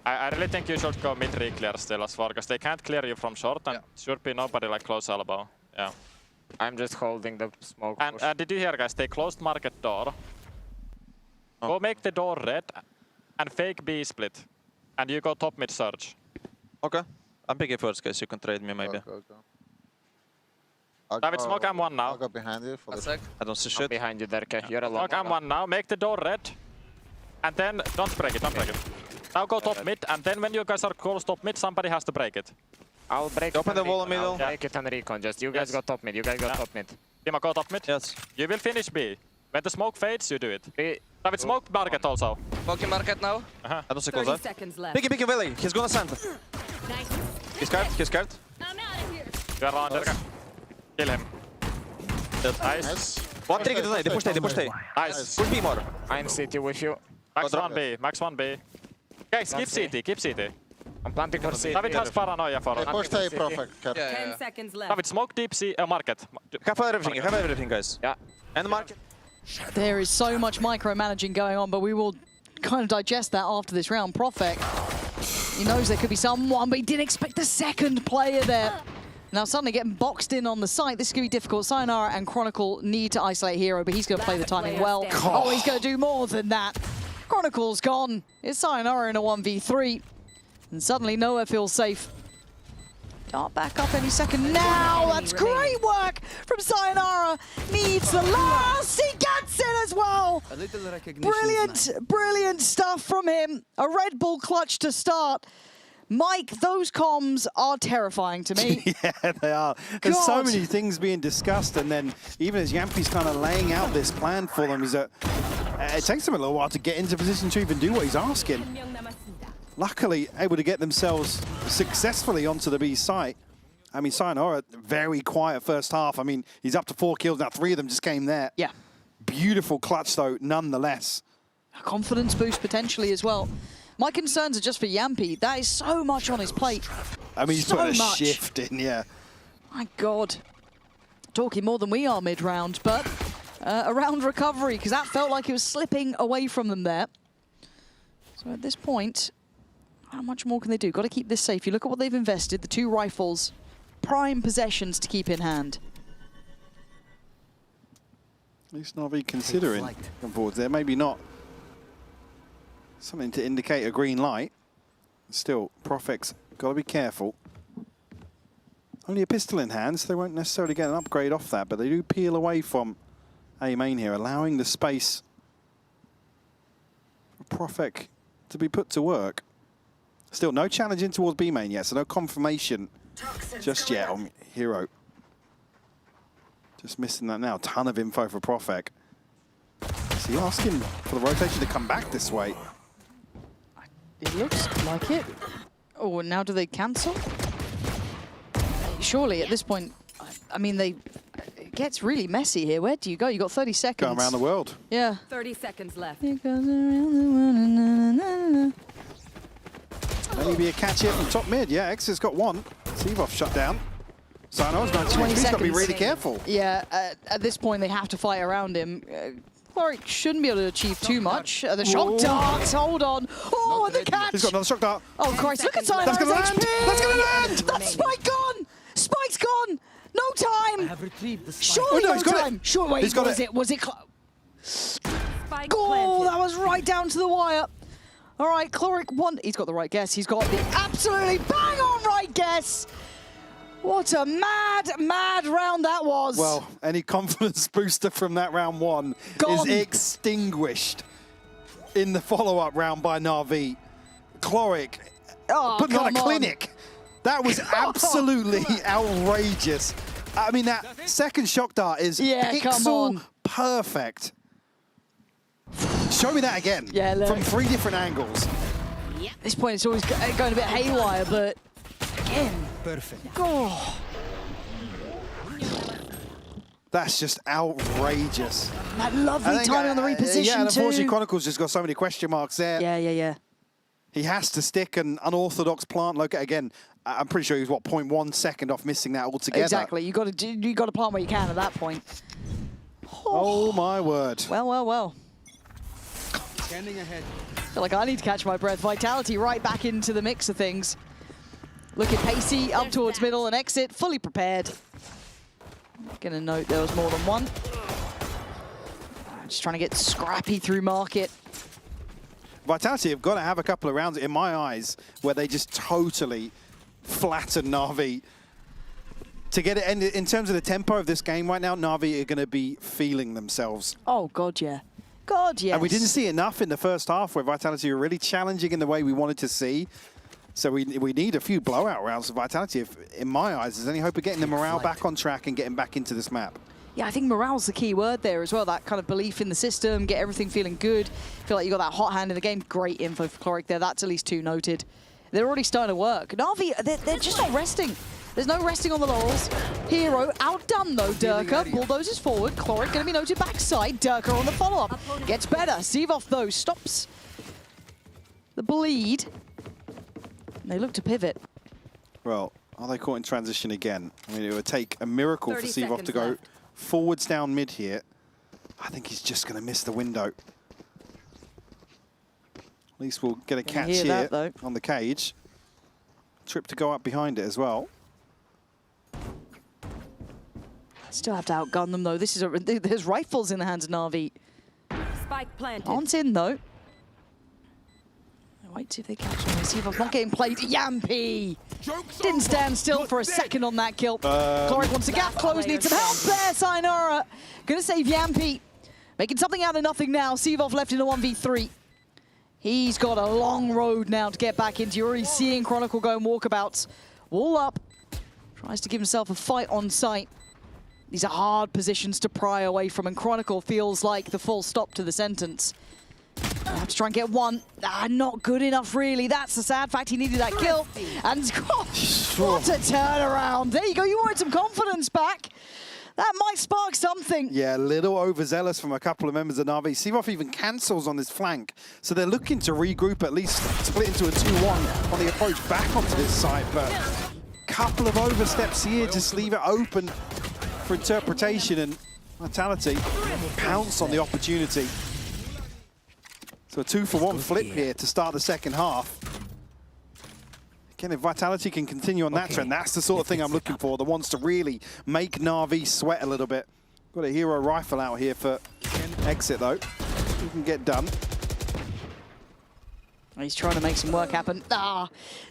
I really think you should go mid re-clear still as far, because they can't clear you from short, and should be nobody like close elbow. Yeah. I'm just holding the smoke. And did you hear, guys? They closed market door. Go make the door red and fake B split. And you go top mid surge. Okay. I'm picking first, guys. You can trade me maybe. David, smoke M1 now. I'll go behind you for the I don't see shit. Behind you, Derke. You're alone. Smoke M1 now. Make the door red. And then don't break it, don't break it. Now go top mid, and then when you guys are close top mid, somebody has to break it. I'll break Open it. the wall in middle. I'll break it and recon. Just you guys go top mid. You guys go top mid. Timo, go top mid. Yes. You will finish B. When the smoke fades, you do it. David, smoke market also. Smoking market now. I don't see close 30 seconds left. Picky Willy. He's gonna send. He's scared. He's scared. You're around, Derke. Kill him. Nice. One trigger today. They push A. They push A. Nice. Push B more. I'm CT with you. Max 1B. Max 1B. Guys, keep CT. Keep CT. I'm planting for CT. David has paranoia for They us. pushed A perfect. 10 seconds left. David, smoke deep C market. Have everything. Have everything, guys. Yeah. And market. There is so much micromanaging going on, but we will kind of digest that after this round. Profek, he knows there could be someone, but he didn't expect the second player there. Now suddenly getting boxed in on the site. This is going to be difficult. Sayonara and Chronicle need to isolate Hero, but he's going to play the timing well. Oh, he's going to do more than that. Chronicle's gone. It's Sayonara in a 1v3. And suddenly nowhere feels safe. Dart back up any second now. That's great work from Sayonara. Needs the last. He gets it as well. A little recognition. Brilliant, brilliant stuff from him. A Red Bull clutch to start. Mike, those comms are terrifying to me. Yeah, they are. There's so God. many things being discussed, and then even as Yampi's kind of laying out this plan for them, is that it takes them a little while to get into position to even do what he's asking. Luckily, able to get themselves successfully onto the B site. I mean, Sayonara, very quiet first half. I mean, he's up to 4 kills now. 3 of them just came there. Yeah. Beautiful clutch, though, nonetheless. A confidence boost potentially as well. My concerns are just for Yampi. That is so much on his plate. I mean, he's so putting a much. shift in, yeah. My God. Talking more than we are mid-round, but a round recovery, because that felt like it was slipping away from them there. So at this point, how much more can they do? Got to keep this safe. You look at what they've invested, the 2 rifles, prime possessions to keep in hand. At least Na'Vi considering come forwards there. Maybe not something to indicate a green light. Still, Profek's got to be careful. Only a pistol in hand, so they won't necessarily get an upgrade off that, but they do peel away from A main here, allowing the space for Profek to be put to work. Still, no challenge in towards B main yet, so no confirmation just yet on Hero. Just missing that now. Ton of info for Profek. Is he asking for the rotation to come back this way? It looks like it. Oh, and now do they cancel? Surely at this point, I mean, it gets really messy here. Where do you go? You got 30 seconds. Going around the world. Yeah. 30 seconds left. It goes around the world. Maybe a catch here from top mid. Yeah, X has got 1. Sevov shut down. Sayonara's 19 20 He's got to be seconds. really careful. Yeah, at this point they have to fight around him. Cloric shouldn't be able to achieve too much. The shock darts, hold on. Oh, and the catch! He's got another shock dart. Oh, Christ, look at Simon's That's gonna land! HP! That's gonna land! That's Spike gone! Spike's gone! No time! have retrieved the spike. Surely Oh, no, no he's got it. time! Sure, wait, He's got was it. it? Was it? Spike Oh, planted. that was right down to the wire. All right, Cloric won. He's got the right guess. He's got the absolutely bang on right guess. What a mad, mad round that was. Well, any confidence booster from that round one Gone. is extinguished in the follow-up round by Na'Vi. Cloric putting on a clinic. That was absolutely outrageous. I mean, that second shock dart is pixel perfect. Show me that again. Yeah, look. From 3 different angles. At this point, it's always going a bit haywire, but again. Perfect. Oh. That's just outrageous. That lovely timing on the reposition yeah, and unfortunately, too. Chronicles just got so many question marks there. Yeah. He has to stick an unorthodox plant locate again. I'm pretty sure he was, what, 0.1 second off missing that altogether. Exactly. You got to plant where you can at that point. Oh my word. Well. Scanning ahead. I feel like I need to catch my breath. Vitality right back into the mix of things. Looking pacey, up towards middle and exit, fully prepared. Gonna note there was more than one. Just trying to get scrappy through market. Vitality have got to have a couple of rounds, in my eyes, where they just totally flatten Na'Vi. To get it, and in terms of the tempo of this game right now, Na'Vi are going to be feeling themselves. Oh, God, yeah. God, yes. And we didn't see enough in the first half where Vitality were really challenging in the way we wanted to see. So we need a few blowout rounds of Vitality if, in my eyes, there's any hope of getting the morale back on track and getting back into this map. Yeah, I think morale's the key word there as well. That kind of belief in the system, get everything feeling good. Feel like you got that hot hand in the game. Great info for Cloric there. That's at least 2 noted. They're already starting to work. Na'Vi, they're just not resting. There's no resting on the laurels. Hero outdone though, Durka. Bulldozes forward. Cloric going to be noted backside. Durka on the follow-up. Gets better. Sivov though stops the bleed. And they look to pivot. Well, are they caught in transition again? I mean, it would take a miracle for 30 Sivov to go left. forwards down mid here. I think he's just going to miss the window. At least we'll get a catch hear here that, on the cage. Trip to go up behind it as well. Still have to outgun them though. This is there's rifles in the hands of Na'Vi. Spike planted. Aren't in though. Wait, see if they catch him. See if I'm not getting played. Yampy! Didn't stand still for a second on that kill. Cloric wants the gap close, needs some help there, Sayonara. Gonna save Yampy. Making something out of nothing now. Sivov left in a 1v3. He's got a long road now to get back into. You're already seeing Chronicle going walkabouts. Wall up. Tries to give himself a fight on sight. These are hard positions to pry away from, and Chronicle feels like the full stop to the sentence. I have to try and get one. Not good enough, really. That's the sad fact. He needed that kill. And what a turnaround. There you go. You wanted some confidence back. That might spark something. Yeah, a little overzealous from a couple of members of Na'Vi. Sivov even cancels on this flank. So they're looking to regroup, at least split into a 2-1 on the approach back onto this side. But a couple of oversteps here, just leave it open for interpretation, and Vitality pounce on the opportunity. So a 2-for-1 flip here to start the second half. Again, if Vitality can continue on that trend, that's the sort of thing I'm looking for. The ones to really make Na'Vi sweat a little bit. Got a hero rifle out here for exit though. He can get done. He's trying to make some work happen.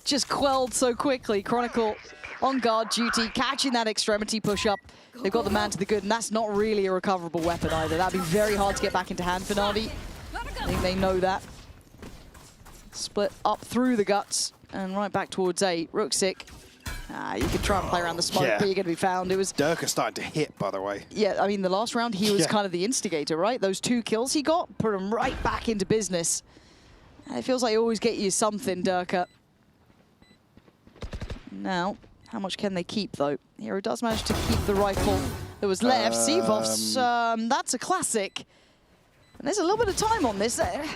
Just quelled so quickly. Chronicle on guard duty, catching that extremity push-up. They've got the man to the good, and that's not really a recoverable weapon either. That'd be very hard to get back into hand for Na'Vi. I think they know that. Split up through the guts and right back towards A. Rooksik. You can try and play around the smoke, but you're going to be found. It was Durka starting to hit, by the way. Yeah, I mean, the last round, he was kind of the instigator, right? Those 2 kills he got, put him right back into business. And it feels like you always get you something, Durka. Now, how much can they keep, though? Hero does manage to keep the rifle that was left. Sivov's, that's a classic. And there's a little bit of time on this. I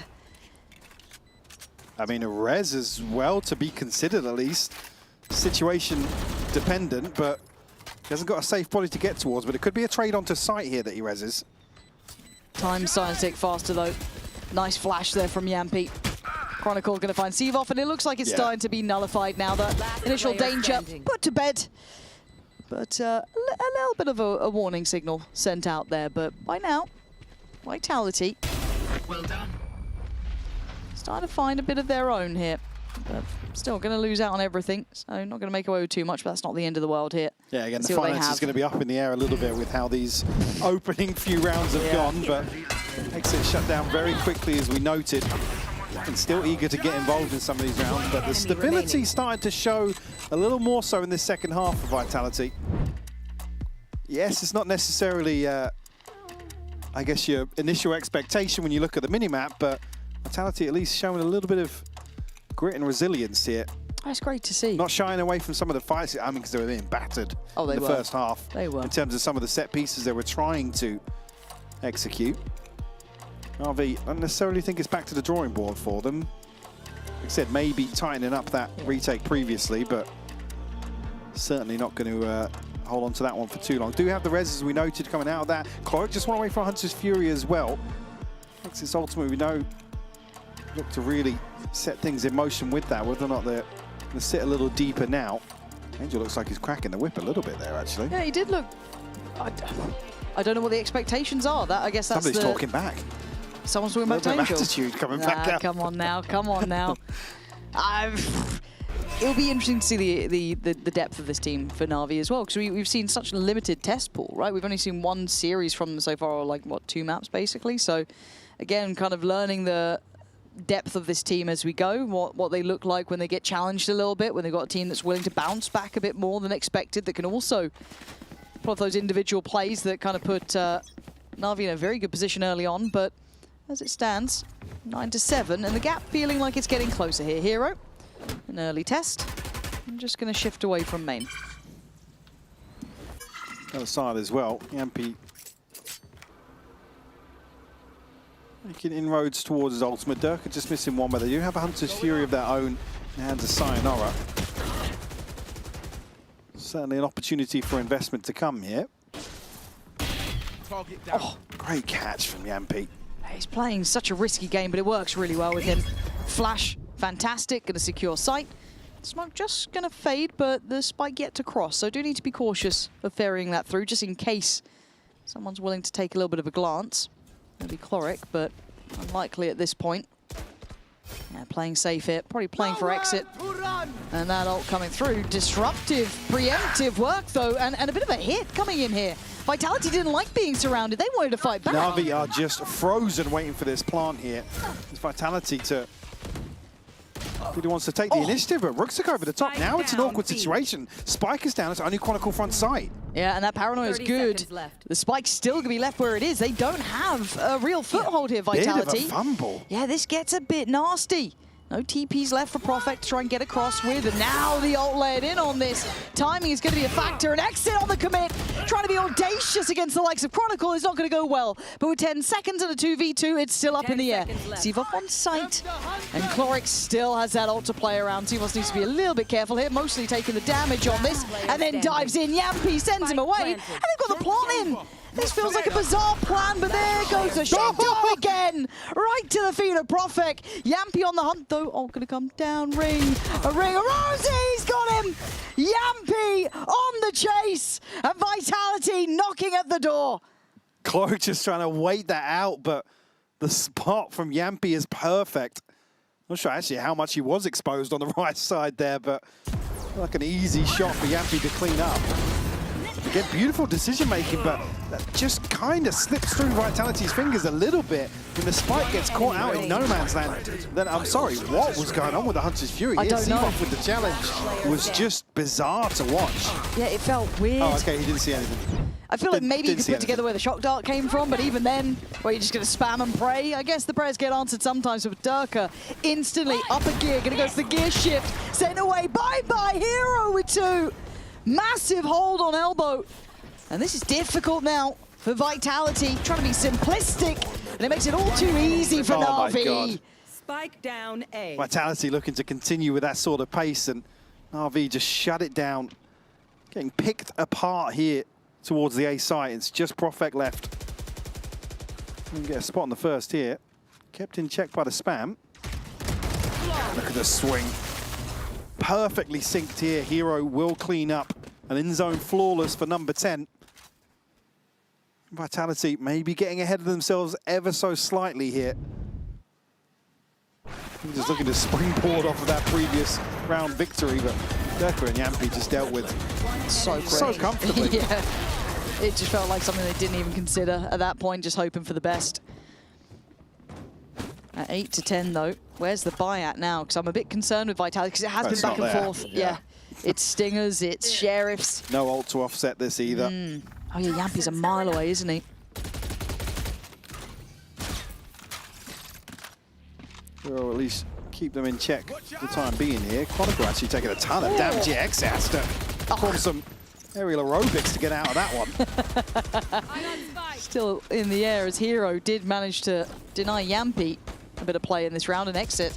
mean, a res as well to be considered, at least. Situation dependent, but he hasn't got a safe body to get towards, but it could be a trade onto site here that he reses. Time starting to tick faster though. Nice flash there from Yampi. Chronicle going to find Seavoff, and it looks like it's starting to be nullified now. The initial danger put to bed. But a little bit of a warning signal sent out there. But by now, Vitality starting to find a bit of their own here. But still going to lose out on everything, so not going to make away with too much, but that's not the end of the world here. Yeah, again, the finance is going to be up in the air a little bit with how these opening few rounds have gone, but Exit shut down very quickly, as we noted, and still eager to get involved in some of these rounds, but the stability started to show a little more so in this second half for Vitality. Yes, it's not necessarily, I guess, your initial expectation when you look at the minimap, but Vitality at least showing a little bit of grit and resilience here. That's great to see. Not shying away from some of the fights, I mean, because they were being battered in the first half. They were. In terms of some of the set pieces they were trying to execute. RV, I don't necessarily think it's back to the drawing board for them. Like I said, maybe tightening up that retake previously, but certainly not going to hold on to that one for too long. Do have the res, as we noted, coming out of that. Cloak just went away from Hunter's Fury as well. Exit's ultimate, we know, look to really set things in motion with that, whether or not they're going to sit a little deeper now. Angel looks like he's cracking the whip a little bit there, actually. Yeah, he did look... I don't know what the expectations are. That I guess that's somebody's talking back. Someone's talking back to Angel. Attitude coming back out. Come on now, come on now. It'll be interesting to see the depth of this team for Na'Vi as well, because we've seen such a limited test pool, right? We've only seen one series from them so far, or like, what, 2 maps basically? So, again, kind of learning the depth of this team as we go, what they look like when they get challenged a little bit, when they've got a team that's willing to bounce back a bit more than expected, that can also pull off those individual plays that kind of put Na'Vi in a very good position early on, but as it stands, 9-7, and the gap feeling like it's getting closer here. Hero, an early test. I'm just going to shift away from main. Other side as well, Yampi making inroads towards his ultimate. Durka just missing one, but they do have a Hunter's Fury of their own in the hands of Sayonara. Certainly an opportunity for investment to come here. Oh, great catch from Yampi. He's playing such a risky game, but it works really well with him. Flash, fantastic, going to secure sight. Smoke just going to fade, but the spike yet to cross, so do need to be cautious of ferrying that through, just in case someone's willing to take a little bit of a glance. Maybe Chloric, but unlikely at this point. Yeah, playing safe here, probably playing for exit. And that ult coming through. Disruptive, preemptive work though, and a bit of a hit coming in here. Vitality didn't like being surrounded, they wanted to fight back. Na'Vi are just frozen waiting for this plant here. It's Vitality to... Really wants to take the initiative, but Rooksik over the top. Now it's an awkward situation. Spike is down, it's only Chronicle front sight. Yeah, and that paranoia is good. The spike's still going to be left where it is. They don't have a real foothold here, Vitality. Bit of a fumble. Yeah, this gets a bit nasty. No TPs left for Prophet to try and get across with, and now the ult layered in on this. Timing is going to be a factor, and exit on the commit. Trying to be audacious against the likes of Chronicle is not going to go well. But with 10 seconds and a 2v2, it's still up in the air. Seavoff on sight, and Chloric still has that ult to play around. Seavoff needs to be a little bit careful here, mostly taking the damage on this, and then dives in. Yampi sends him away, and they've got the plant in. This feels like a bizarre plan, but there goes the shakedown again. Right to the feet of Prophet. Yampi on the hunt, though. Oh, going to come down. Ring. A Rosie, he's got him. Yampi on the chase. And Vitality knocking at the door. Cloak just trying to wait that out, but the spot from Yampi is perfect. Not sure actually how much he was exposed on the right side there, but like an easy shot for Yampi to clean up. Again, beautiful decision-making, but that just kind of slips through Vitality's fingers a little bit when the spike gets caught out in no man's land. Then, I'm sorry, what was going on with the Hunter's Fury? I don't know. Seavoff with the challenge was just bizarre to watch. Yeah, it felt weird. Oh, okay, he didn't see anything. I feel like maybe you could put together where the shock dart came from, but even then, where you're just going to spam and pray, I guess the prayers get answered sometimes. With Durka instantly up a gear, going to go to the gear shift, sent away. Bye-bye, Hero with 2. Massive hold on elbow. And this is difficult now for Vitality, trying to be simplistic, and it makes it all too easy for Na'Vi. Spike down A. Vitality looking to continue with that sort of pace, and Na'Vi just shut it down. Getting picked apart here towards the A site. It's just Prophet left. And get a spot on the first here. Kept in check by the spam. Look at the swing. Perfectly synced here. Hero will clean up. An in-zone flawless for number 10. Vitality maybe getting ahead of themselves ever so slightly here. Just looking to springboard off of that previous round victory, but Durka and Yampi just dealt with so comfortably. Yeah, it just felt like something they didn't even consider at that point, just hoping for the best. At 8 to 10 though, where's the buy at now? Because I'm a bit concerned with Vitality because it has been back and forth. Yeah. It's Stingers, it's Sheriffs. No ult to offset this either. Oh yeah, Yampi's a mile away, isn't he? Or at least keep them in check for the time being here. Chronicle actually taking a ton of damage here. X has to perform some aerial aerobics to get out of that one. Still in the air as Hero did manage to deny Yampi a bit of play in this round and exit.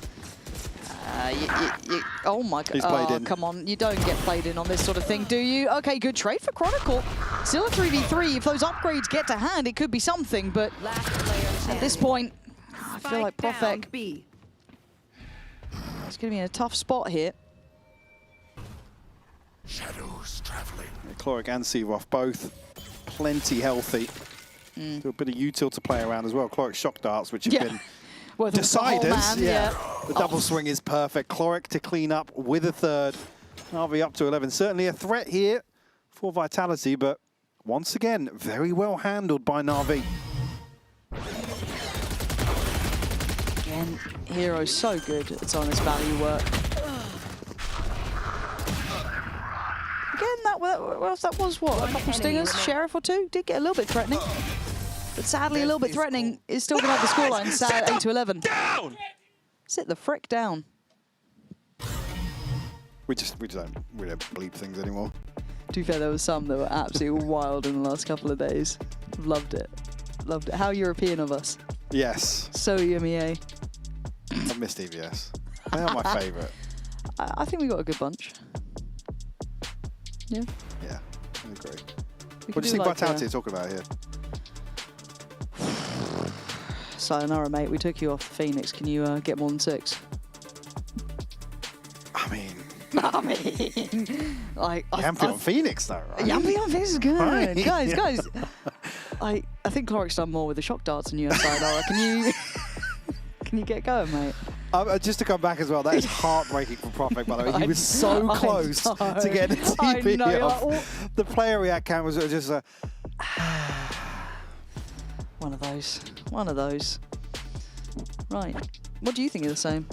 Oh my god. He's played in. Come on, you don't get played in on this sort of thing, do you? Okay, good trade for Chronicle. Still a 3v3. If those upgrades get to hand, it could be something, but at this point, I feel like Profek is going to be in a tough spot here. Shadows traveling. Chloric and Seavoff both plenty healthy. Do a bit of util to play around as well. Chloric shock darts, which have been deciders. The double swing is perfect. Chloric to clean up with a third. RV up to 11. Certainly a threat here for Vitality, but once again, very well handled by Na'Vi. Again, Hero's so good at on his value work. Again, that was what, a couple stingers, Sheriff or two? Did get a little bit threatening. But sadly, a little bit threatening is still going to have the scoreline sad 8 to 11. Down! Sit the frick down. We don't bleep things anymore. To be fair, there was some that were absolutely wild in the last couple of days. Loved it. Loved it. How European of us. Yes. So EMEA. I missed EVS. They are my favourite. I think we got a good bunch. Yeah. Yeah, I agree. What do you think Vitality are talking about here? Sayonara, mate. We took you off Phoenix. Can you get more than 6? I mean, like Yampi on Phoenix, though, right? Yampi on Phoenix is good, Right. guys. I think Chloric's done more with the shock darts than you have, Sayonara. Can you get going, mate? Just to come back as well, that is heartbreaking for Profek, by the way. He was so close to getting a TP off. The player react cam was just a... One of those. Right. What do you think of the same?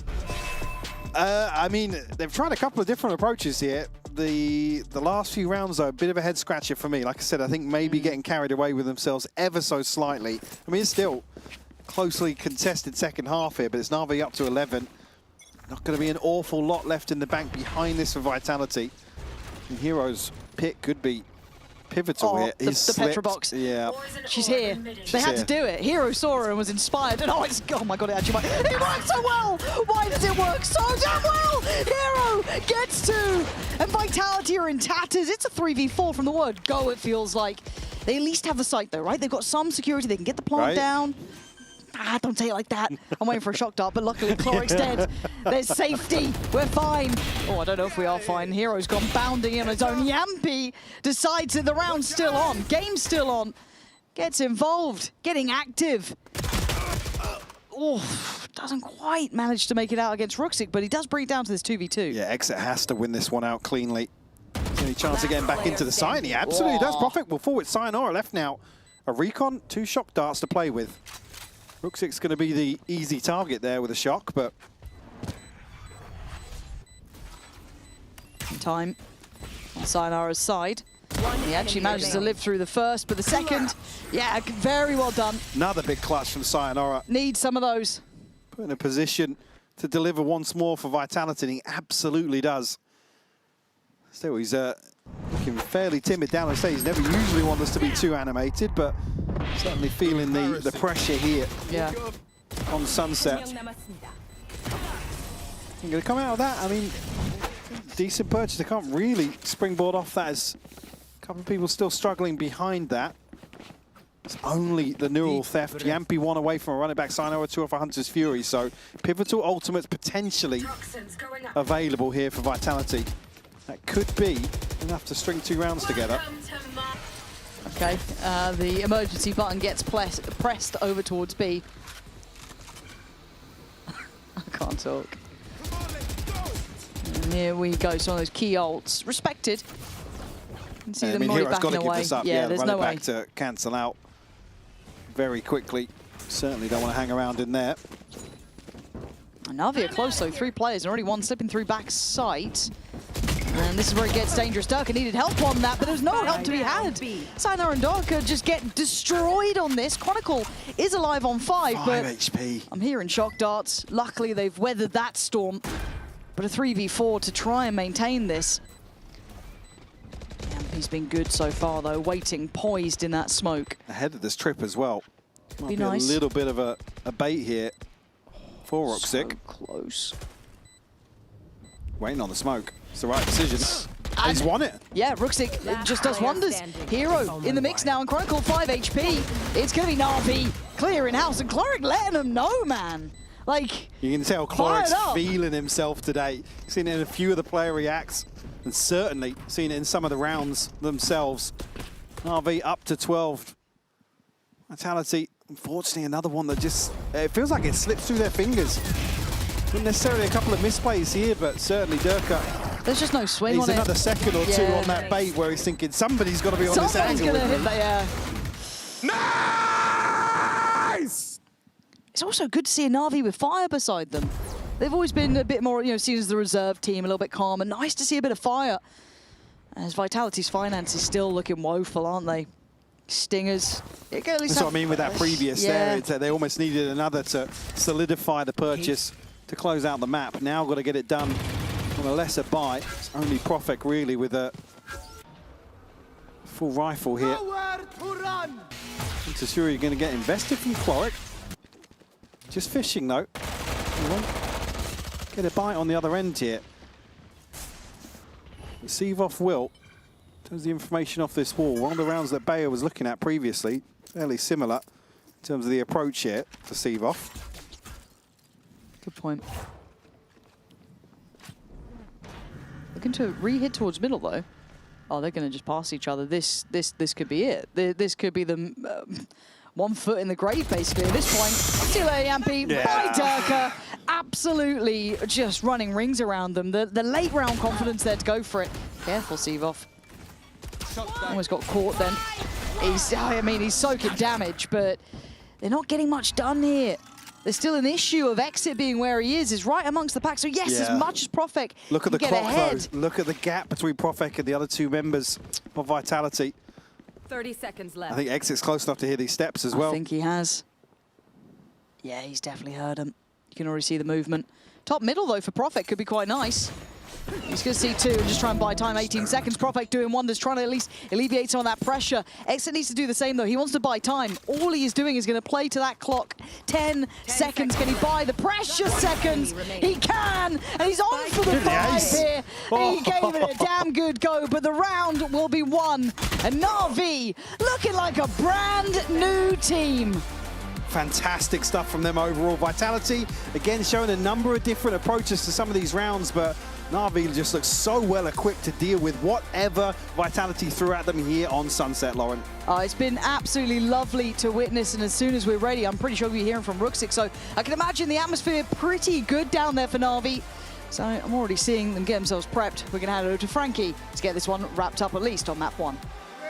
I mean, they've tried a couple of different approaches here. The last few rounds, though, a bit of a head scratcher for me. Like I said, I think maybe getting carried away with themselves ever so slightly. I mean, it's still closely contested second half here, but it's Na'Vi up to 11. Not going to be an awful lot left in the bank behind this for Vitality. And Hero's pick could be pivotal here. The Petra box. Yeah. She's here. They had to do it. Hero saw her and was inspired. And oh my god, it actually worked. It worked so well! Why does it work so damn well? Hero gets 2. And Vitality are in tatters. It's a 3v4 from the word go, it feels like. They at least have the site though, right? They've got some security. They can get the plant down. Don't say it like that. I'm waiting for a shock dart, but luckily Chloric's dead. There's safety. We're fine. Oh, I don't know if we are fine. Hero's gone bounding in on his own. Yampi decides that the round's still on. Game's still on. Gets involved. Getting active. Oh, doesn't quite manage to make it out against Ruxic, but he does bring it down to this 2v2. Yeah, Exit has to win this one out cleanly. Any chance of getting back into the side? He absolutely does. Profek will forward. Sayonara left now. A recon, 2 shock darts to play with. Ruxic's going to be the easy target there with a shock, but... Time on Sayonara's side. He actually manages to live through the first, but the second, yeah, very well done. Another big clutch from Sayonara. Needs some of those. Put in a position to deliver once more for Vitality, and he absolutely does. Still, he's looking fairly timid down the stage. He's never usually want us to be too animated, but certainly feeling the pressure here on Sunset. You're going to come out of that, I mean, decent purchase. They can't really springboard off that as a couple of people still struggling behind that. It's only the neural theft. Yampi 1 away from a running back. Sayonara 2 off a Hunter's Fury. So pivotal ultimates potentially available here for Vitality. That could be enough to string 2 rounds together. Okay, the emergency button gets pressed over towards B. I can't talk. And here we go, some of those key ults. Respected. You can see them already backing away. Give this up. Yeah, there's no way. Back to cancel out very quickly. Certainly don't want to hang around in there. And Na'Vi are close though, 3 players, and already one slipping through back sight. And this is where it gets dangerous. Durka needed help on that, but there's no help to be had. Sayonara and Durka just get destroyed on this. Chronicle is alive on 5, but 5 HP. I'm hearing shock darts. Luckily, they've weathered that storm. But a 3v4 to try and maintain this. Yampi's been good so far, though, waiting, poised in that smoke. Ahead of this trip as well. Might be nice. a little bit of a bait here for Ruxic. So close. Waiting on the smoke. It's the right decision. And he's won it. Yeah, Ruxic just does wonders. Hero in the mix now, and Chronicle 5 HP. It's going to be Na'Vi clearing house, and Cloric letting them know, man. Like, you can tell Cloric's feeling himself today. Seen it in a few of the player reacts, and certainly seen it in some of the rounds themselves. Na'Vi up to 12. Vitality, unfortunately, another one that just, it feels like it slips through their fingers. Not necessarily a couple of misplays here, but certainly Durka. There's just no swing on it. He's another second or two on that bait where he's thinking somebody's got to be on this angle. Somebody's going to hit that, yeah. Nice! It's also good to see a Na'Vi with fire beside them. They've always been a bit more, seen as the reserve team, a little bit calmer. Nice to see a bit of fire. As Vitality's finance is still looking woeful, aren't they? Stingers. That's what I mean with that previous there. It's, they almost needed another to solidify the purchase to close out the map. Now got to get it done on a lesser buy. It's only Profek really with a full rifle here. Tasuri going to get invested from Cloric. Just fishing though. Get a bite on the other end here. Sevov will. In terms of the information off this wall, one of the rounds that Bayer was looking at previously, fairly similar in terms of the approach here to Sevov. Good point. Looking to re-hit towards middle though. Oh, they're going to just pass each other. This could be it. This could be the 1 foot in the grave basically at this point. See you later, Yampi. By Durka. Absolutely just running rings around them. The late round confidence there to go for it. Careful, Sevov. Almost got caught then. He's soaking damage, but they're not getting much done here. There's still an issue of Exit being where he is right amongst the pack. So yes, as much as Profek look at the get clock ahead. though. Look at the gap between Profek and the other 2 members of Vitality. 30 seconds left. I think Exit's close enough to hear these steps as well. I think he has. Yeah, he's definitely heard him. You can already see the movement. Top middle though for Profek could be quite nice. He's going to see 2 and just try and buy time. 18 seconds. Profek doing wonders, trying to at least alleviate some of that pressure. Exit needs to do the same, though. He wants to buy time. All he is doing is going to play to that clock. 10 seconds. Can he buy the precious seconds? He can! And he's on for the 5 here. He gave it a damn good go, but the round will be won. And Na'Vi looking like a brand new team. Fantastic stuff from them overall. Vitality, again, showing a number of different approaches to some of these rounds, but Na'Vi just looks so well equipped to deal with whatever Vitality threw at them here on Sunset, Lauren. It's been absolutely lovely to witness, and as soon as we're ready, I'm pretty sure we'll be hearing from Ruxic, so I can imagine the atmosphere pretty good down there for Na'Vi. So I'm already seeing them get themselves prepped. We're going to hand it over to Frankie to get this one wrapped up at least on map 1.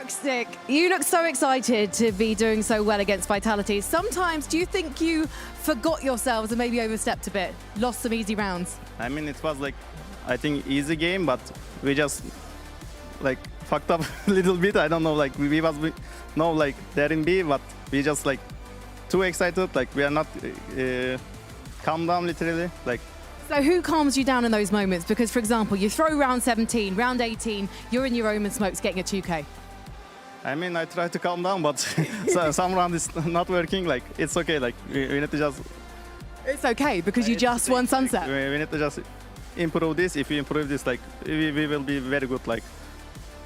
Ruxic, you look so excited to be doing so well against Vitality. Sometimes, do you think you forgot yourselves and maybe overstepped a bit, lost some easy rounds? I mean, it was like, I think, easy game, but we just like fucked up a little bit. I don't know, like we was no like there in B, but we just like too excited. Like we are not calm down literally. Like. So who calms you down in those moments? Because for example, you throw round 17, round 18, you're in your omen smokes getting a 2K. I mean, I try to calm down, but some round is not working. Like it's okay. Like we need to just. It's okay because you just won Sunset. We need to just improve this. If we improve this, like we will be very good. Like,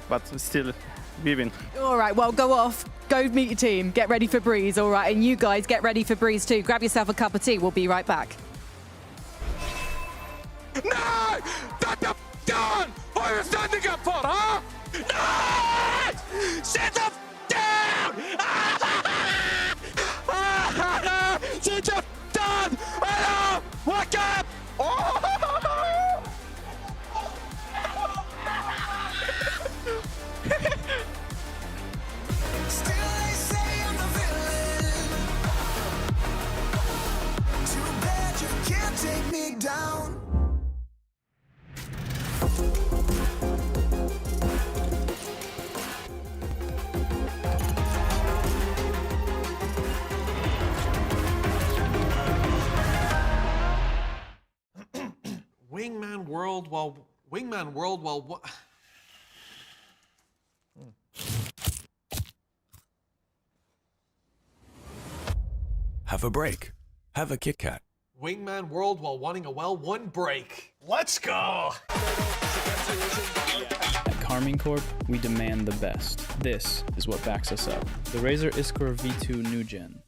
but still, we win. All right, well, go off. Go meet your team. Get ready for Breeze, all right? And you guys get ready for Breeze too. Grab yourself a cup of tea. We'll be right back. No! That the down! What are you standing up for, huh? No! Sit the down! Sit the down! Hello! Wake up! Oh! Take me down. Wingman World while what? Have a break. Have a Kit Kat. Wingman World while wanting a well-won break. Let's go! At Carmine Corp, we demand the best. This is what backs us up. The Razer Iskor V2 New Gen.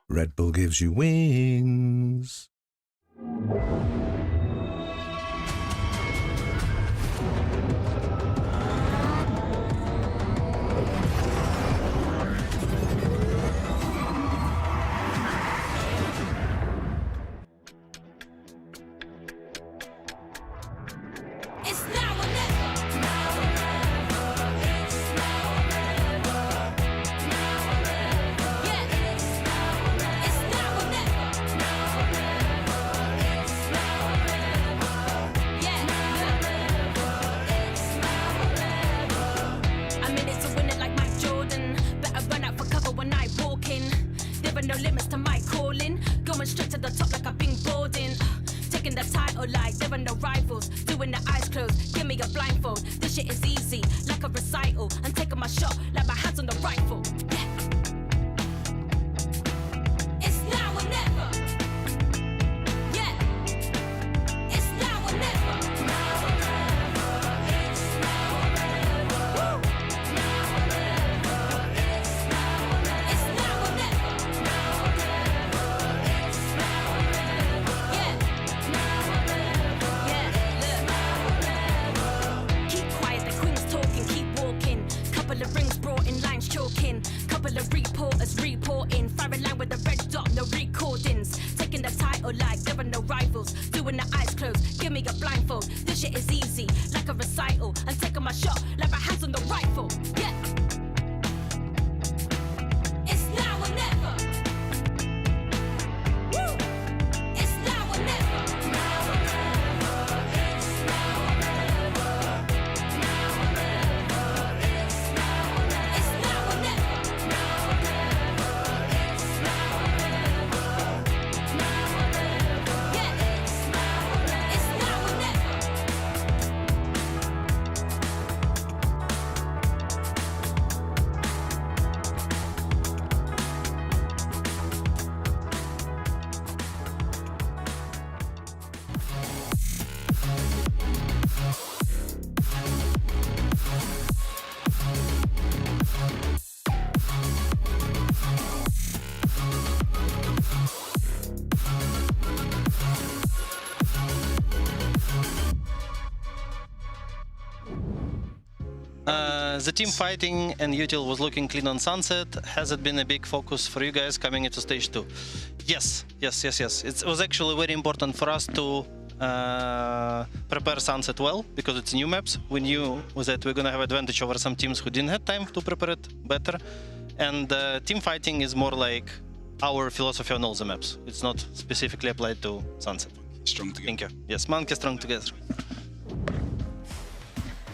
Red Bull gives you wings. No limits to my calling. Going straight to the top like I've been boarding. Taking the title like there are no rivals. Doing the eyes closed, give me a blindfold. This shit is easy, like a recital. I'm taking my shot like my hands on the rifle. Yeah. It's now or never. Yeah. It's now or never. Now or never. It's now or never. Woo. Now or never. It's now or never. It's now or never. Couple of rings brought in, lines choking. Couple of reporters reporting. Firing line with the red dot, no recordings. Taking the title like there are no rivals. Doing the eyes closed, give me a blindfold. This shit is easy, like a recital. I'm taking my shot like my hands on the rifle. Yeah. It's now or never. Woo. It's now or never. Now or never. It's now or never. Now or never. It's now or never. It's now or never. Now or never. It's now or never. Now or never. Yeah. It's now or never. It's now or never. The team fighting and util was looking clean on Sunset. Has it been a big focus for you guys coming into stage 2? Yes. It was actually very important for us to prepare Sunset well, because it's new maps. We knew that we're gonna have advantage over some teams who didn't have time to prepare it better. And team fighting is more like our philosophy on all the maps. It's not specifically applied to Sunset. Strong together. Thank you. Yes, Monkey strong together.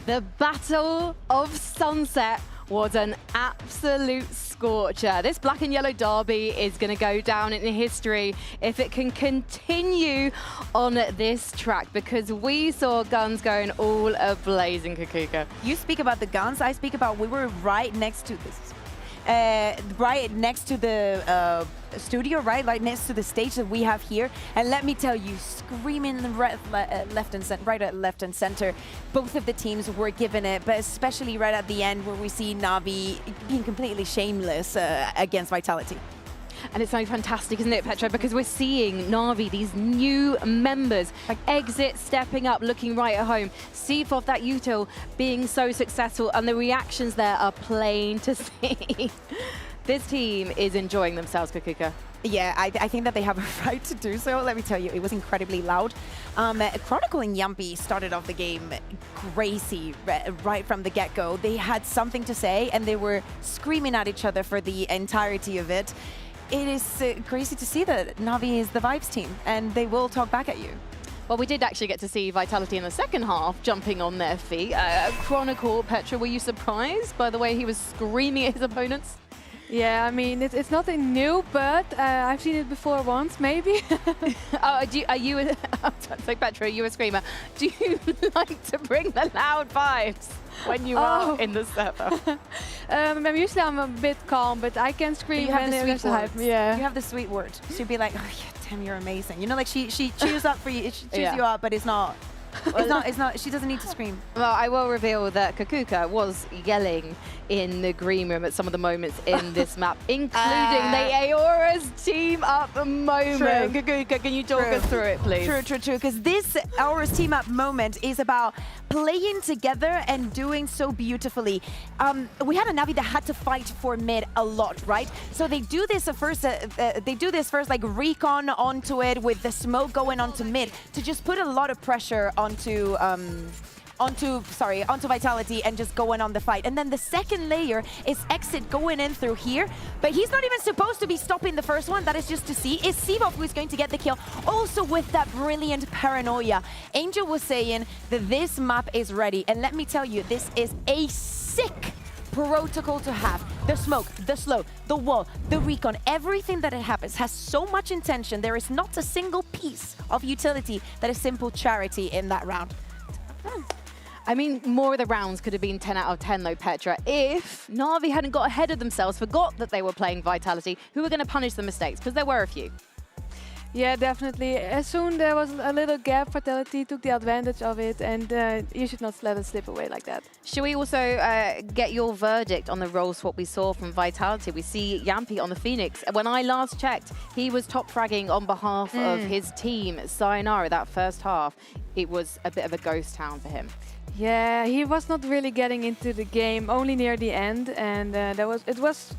The Battle of Sunset was an absolute scorcher. This black and yellow derby is going to go down in history if it can continue on this track, because we saw guns going all ablaze in Kakuka. You speak about the guns, I speak about we were right next to this. right next to the studio, right next to the stage that we have here. And let me tell you, screaming right, left and center, both of the teams were given it, but especially right at the end where we see Na'Vi being completely shameless against Vitality. And it's so fantastic, isn't it, Petra? Because we're seeing Na'Vi, these new members, like Exit stepping up, looking right at home. Seafoth, that util, being so successful, and the reactions there are plain to see. This team is enjoying themselves, Kakuka. Yeah, I think that they have a right to do so. Let me tell you, it was incredibly loud. Chronicle and Yumpy started off the game crazy right from the get-go. They had something to say, and they were screaming at each other for the entirety of it. It is crazy to see that Na'Vi is the vibes team, and they will talk back at you. Well, we did actually get to see Vitality in the second half jumping on their feet. Chronicle, Petra, were you surprised by the way he was screaming at his opponents? Yeah, I mean, it's nothing new, but I've seen it before once, maybe. Are you so Petra, you a screamer. Do you like to bring the loud vibes when you are in the server? Usually I'm a bit calm, but I can scream. You have the sweet words. Yeah. You have the sweet word. She'd be like, oh yeah, damn, you're amazing. You know, like she cheers up for you. She cheers you up, but it's not. It's not. She doesn't need to scream. Well, I will reveal that Kakuka was yelling in the green room at some of the moments in this map, including the Aora's team up moment. True. Kakuka, can you talk us through it, please? True. Because this Aora's team up moment is about playing together and doing so beautifully. We had a Na'Vi that had to fight for mid a lot, right? So they do this first. They do this first, like recon onto it with the smoke going onto mid to just put a lot of pressure onto Vitality and just going on the fight. And then the second layer is Exit going in through here, but he's not even supposed to be stopping the first one. That is just to see. Is Seafoth who's going to get the kill, also with that brilliant paranoia. Angel was saying that this map is ready, and let me tell you, this is a sick protocol to have. The smoke, the slow, the wall, the recon, everything that it happens has so much intention. There is not a single piece of utility that is simple charity in that round. I mean, more of the rounds could have been 10 out of 10 though, Petra, if Na'Vi hadn't got ahead of themselves, forgot that they were playing Vitality, who were going to punish the mistakes, because there were a few. Yeah, definitely. As soon there was a little gap, Vitality took the advantage of it, and you should not let it slip away like that. Should we also get your verdict on the role swap we saw from Vitality? We see Yampy on the Phoenix. When I last checked, he was top fragging on behalf of his team. Sayonara, that first half, it was a bit of a ghost town for him. Yeah, he was not really getting into the game, only near the end, and it was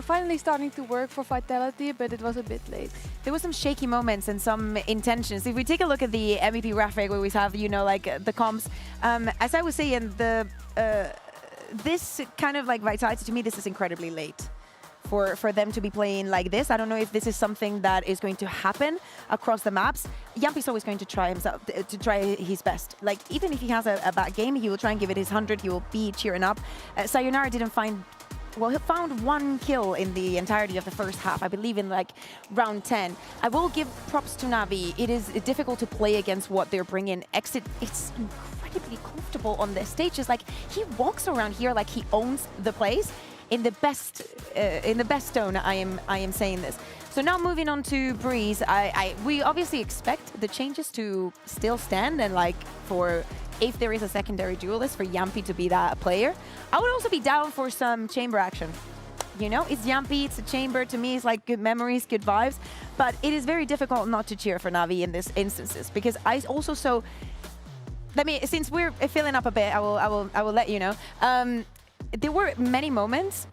finally starting to work for Vitality, but it was a bit late. There was some shaky moments and some intentions. If we take a look at the MVP graphic where we have, you know, like the comps, as I was saying, this kind of like Vitality, to me, this is incredibly late for them to be playing like this. I don't know if this is something that is going to happen across the maps. Yampy's always going to try his best. Like, even if he has a bad game, he will try and give it his 100. He will be cheering up. Sayonara didn't find... Well, he found one kill in the entirety of the first half, I believe in like round 10. I will give props to Na'Vi. It is difficult to play against what they're bringing. Exit, it's incredibly comfortable on the stages. Like, he walks around here like he owns the place. In the best tone, I am saying this. So now moving on to Breeze, we obviously expect the changes to still stand, and like for if there is a secondary duelist for Yampy to be that player. I would also be down for some chamber action. You know, it's Yampy, it's a chamber. To me, it's like good memories, good vibes. But it is very difficult not to cheer for Na'Vi in this instances, because I also since we're filling up a bit, I will let you know. There were many moments,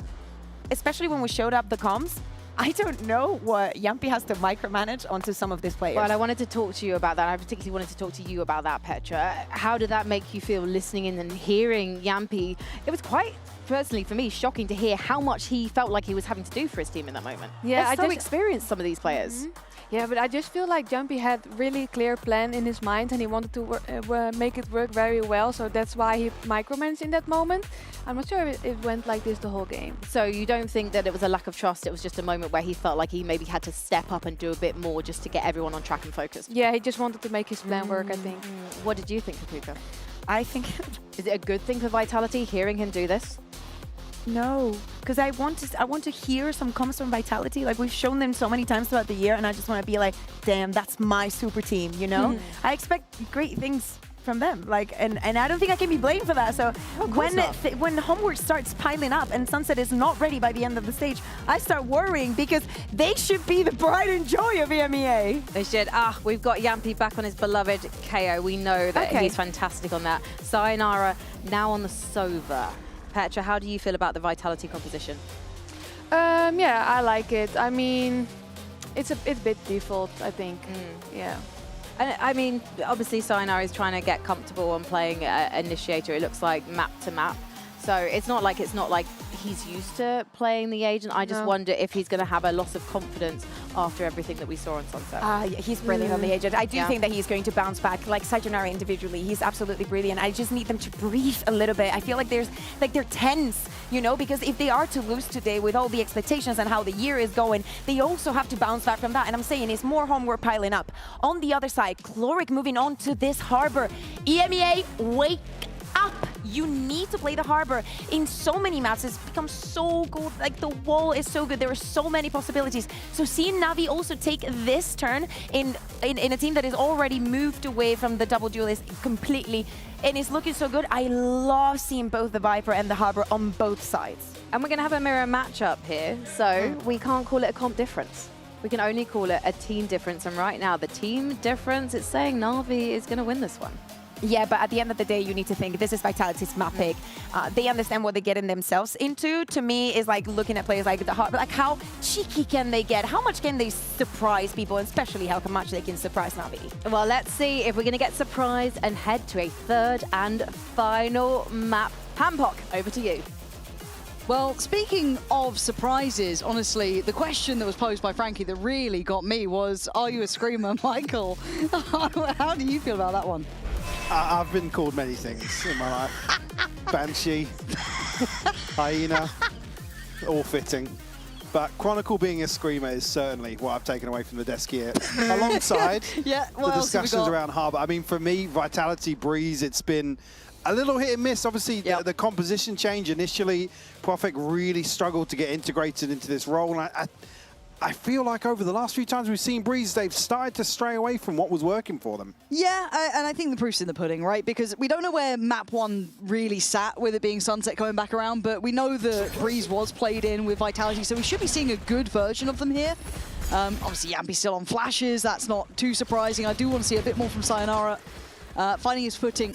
especially when we showed up the comms. I don't know what Yampy has to micromanage onto some of these players. Well, I wanted to talk to you about that. I particularly wanted to talk to you about that, Petra. How did that make you feel listening in and hearing Yampy? It was quite, personally for me, shocking to hear how much he felt like he was having to do for his team in that moment. Yeah, I so experienced some of these players. Yeah, but I just feel like Yampy had really clear plan in his mind, and he wanted to make it work very well, so that's why he micromanaged in that moment. I'm not sure it went like this the whole game. So you don't think that it was a lack of trust, it was just a moment where he felt like he maybe had to step up and do a bit more just to get everyone on track and focused? Yeah, he just wanted to make his plan work, I think. What did you think, Kakuka? I think... Is it a good thing for Vitality, hearing him do this? No, because I want to hear some comments from Vitality. Like we've shown them so many times throughout the year, and I just want to be like, damn, that's my super team, you know? I expect great things from them, like, and I don't think I can be blamed for that. So when homework starts piling up and Sunset is not ready by the end of the stage, I start worrying because they should be the pride and joy of EMEA. They should. We've got Yampy back on his beloved KO. We know that he's fantastic on that. Sayonara now on the Sova. Petra, how do you feel about the Vitality composition? Yeah, I like it. I mean, it's a bit default, I think. Yeah. And I mean, obviously Sayonara is trying to get comfortable on playing Initiator. It looks like map to map. So it's not like he's used to playing the agent. I just wonder if he's going to have a loss of confidence after everything that we saw on Sunset. Yeah, he's brilliant on the agent. I do think that he's going to bounce back. Like Sayonara individually, he's absolutely brilliant. I just need them to breathe a little bit. I feel like they're tense, you know, because if they are to lose today with all the expectations and how the year is going, they also have to bounce back from that. And I'm saying it's more homework piling up. On the other side, Chloric moving on to this Harbor. EMEA, wake up! You need to play the Harbor in so many maps. It's become so good. Like the wall is so good. There are so many possibilities. So seeing Navi also take this turn in a team that is already moved away from the double duelist completely and it's looking so good. I love seeing both the Viper and the Harbor on both sides. And we're going to have a mirror matchup here, so we can't call it a comp difference. We can only call it a team difference. And right now, the team difference, it's saying Na'Vi is going to win this one. Yeah, but at the end of the day, you need to think this is Vitality's map pick. They understand what they're getting themselves into. To me, is like looking at players like the Harbor, like how cheeky can they get? How much can they surprise people, and especially how much they can surprise Navi? Well, let's see if we're going to get surprised and head to a third and final map. Hanpok, over to you. Well, speaking of surprises, honestly, the question that was posed by Frankie that really got me was, are you a screamer, Michael? How do you feel about that one? I've been called many things in my life. Banshee, hyena, all fitting. But Chronicle being a screamer is certainly what I've taken away from the desk here. Alongside the discussions around Harbor. I mean, for me, Vitality, Breeze, it's been a little hit and miss. Obviously, the composition change initially, Profik really struggled to get integrated into this role. And I feel like over the last few times we've seen Breeze, they've started to stray away from what was working for them. Yeah, and I think the proof's in the pudding, right? Because we don't know where map 1 really sat, with it being Sunset coming back around, but we know that Breeze was played in with Vitality, so we should be seeing a good version of them here. Obviously, Yampy's still on flashes. That's not too surprising. I do want to see a bit more from Sayonara, finding his footing.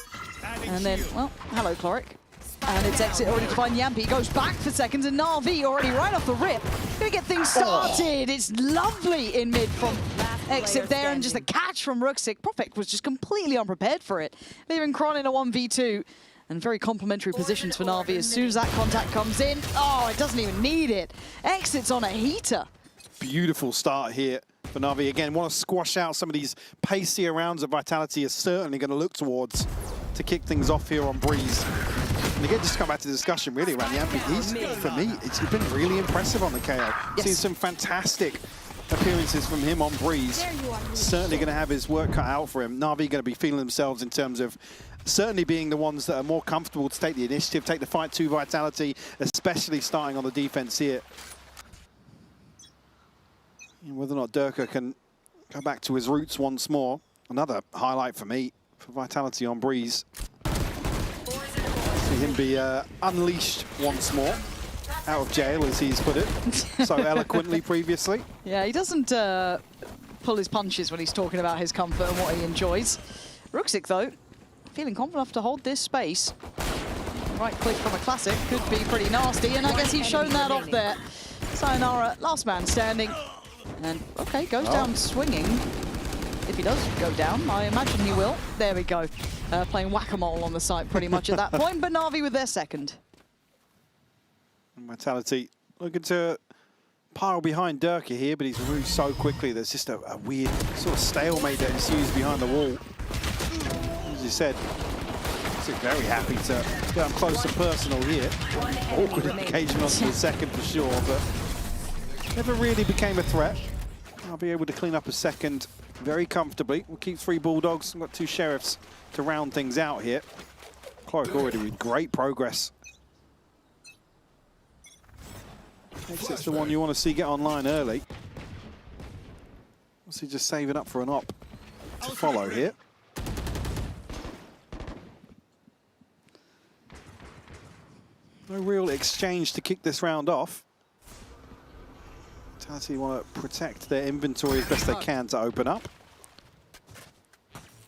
And then, well, hello, Chloric. And it's exit already to find Yampy. He goes back for seconds, and Na'Vi already right off the rip. Gonna get things started. It's lovely in mid from exit there, and just a catch from Ruxic. Profik was just completely unprepared for it, leaving Kron in a 1v2. And very complimentary positions for Na'Vi as soon as that contact comes in. Oh, it doesn't even need it. Exit's on a heater. Beautiful start here for Na'Vi. Again, want to squash out some of these pacier rounds that Vitality is certainly going to look towards to kick things off here on Breeze. And again, just to come back to the discussion really around Yampy, for me, it's been really impressive on the KO. Seen some fantastic appearances from him on Breeze. Certainly going to have his work cut out for him. Na'Vi going to be feeling themselves in terms of certainly being the ones that are more comfortable to take the initiative, take the fight to Vitality, especially starting on the defense here. And whether or not Durka can go back to his roots once more. Another highlight for me for Vitality on Breeze. See him be unleashed once more, out of jail, as he's put it so eloquently previously. Yeah, he doesn't pull his punches when he's talking about his comfort and what he enjoys. Ruxic, though, feeling confident enough to hold this space. Right click from a classic could be pretty nasty, and I guess he's shown that off there. Sayonara, last man standing. And, okay, goes down swinging. If he does go down, I imagine he will. There we go. Playing whack-a-mole on the site pretty much at that point, but Na'Vi with their second. And Vitality looking to pile behind Durka here, but he's moved so quickly. There's just a weird sort of stalemate that ensues behind the wall. As you said, he's very happy to get up close and personal here. Awkward engagement onto the second for sure, but never really became a threat. I'll be able to clean up a second very comfortably. We'll keep 3 Bulldogs. We've got 2 Sheriffs to round things out here. Chloric already with great progress Exit's the one you want to see get online early. What's he just saving up for an op to follow here? No real exchange to kick this round off. Vitality want to protect their inventory as best they can to open up.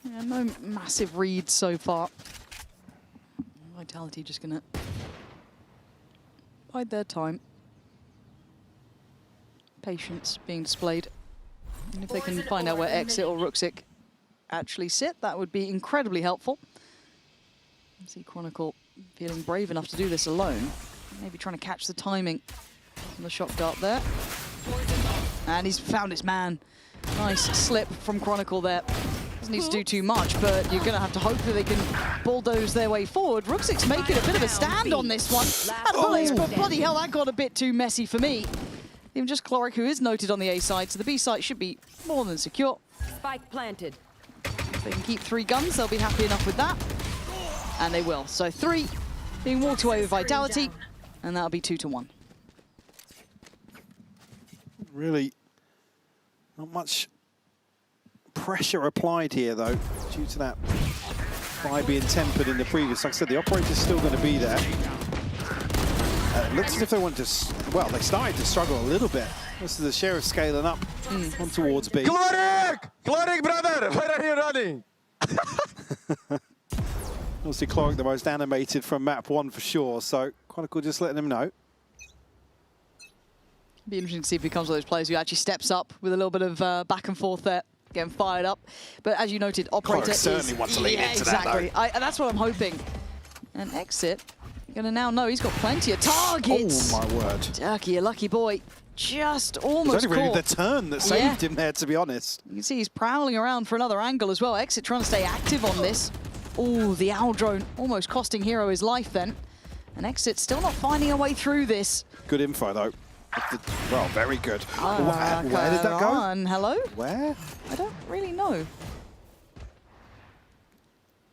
Yeah, no massive reads so far. Vitality just gonna bide their time. Patience being displayed. And if they can find out where Exit or Ruxic actually sit, that would be incredibly helpful. See Chronicle feeling brave enough to do this alone. Maybe trying to catch the timing on the shock dart there. And he's found his man. Nice slip from Chronicle there. Doesn't need to do too much, but you're going to have to hope that they can bulldoze their way forward. Ruxic's making a bit of a stand on this one. And bullets, but bloody hell, that got a bit too messy for me. Even just Chloric, who is noted on the A side, so the B side should be more than secure. Spike planted. If they can keep 3 guns, they'll be happy enough with that. And they will. So 3 being walked away with Vitality, and that'll be 2-1. Really not much pressure applied here, though, due to that by being tempered in the previous. Like I said, the operator's still going to be there. It looks as if they wanted to, well, they started to struggle a little bit. This is the Sheriff scaling up on towards B. Chloric! Chloric, brother! Where are you running? Obviously, Chloric the most animated from map 1 for sure, so Chronicle just letting him know. Be interesting to see if he becomes one of those players who actually steps up with a little bit of back and forth there, getting fired up. But as you noted, Operator certainly wants to lean into exactly. that, And that's what I'm hoping. And Exit, you're going to now know he's got plenty of targets. Oh, my word. Turkey, a lucky boy. Just almost It was only really caught. the turn that saved him there, to be honest. You can see he's prowling around for another angle as well. Exit trying to stay active on this. Oh, the owl drone almost costing Hero his life then. And Exit still not finding a way through this. Good info, though. Well, very good. Where did that go? Hello? Where? I don't really know.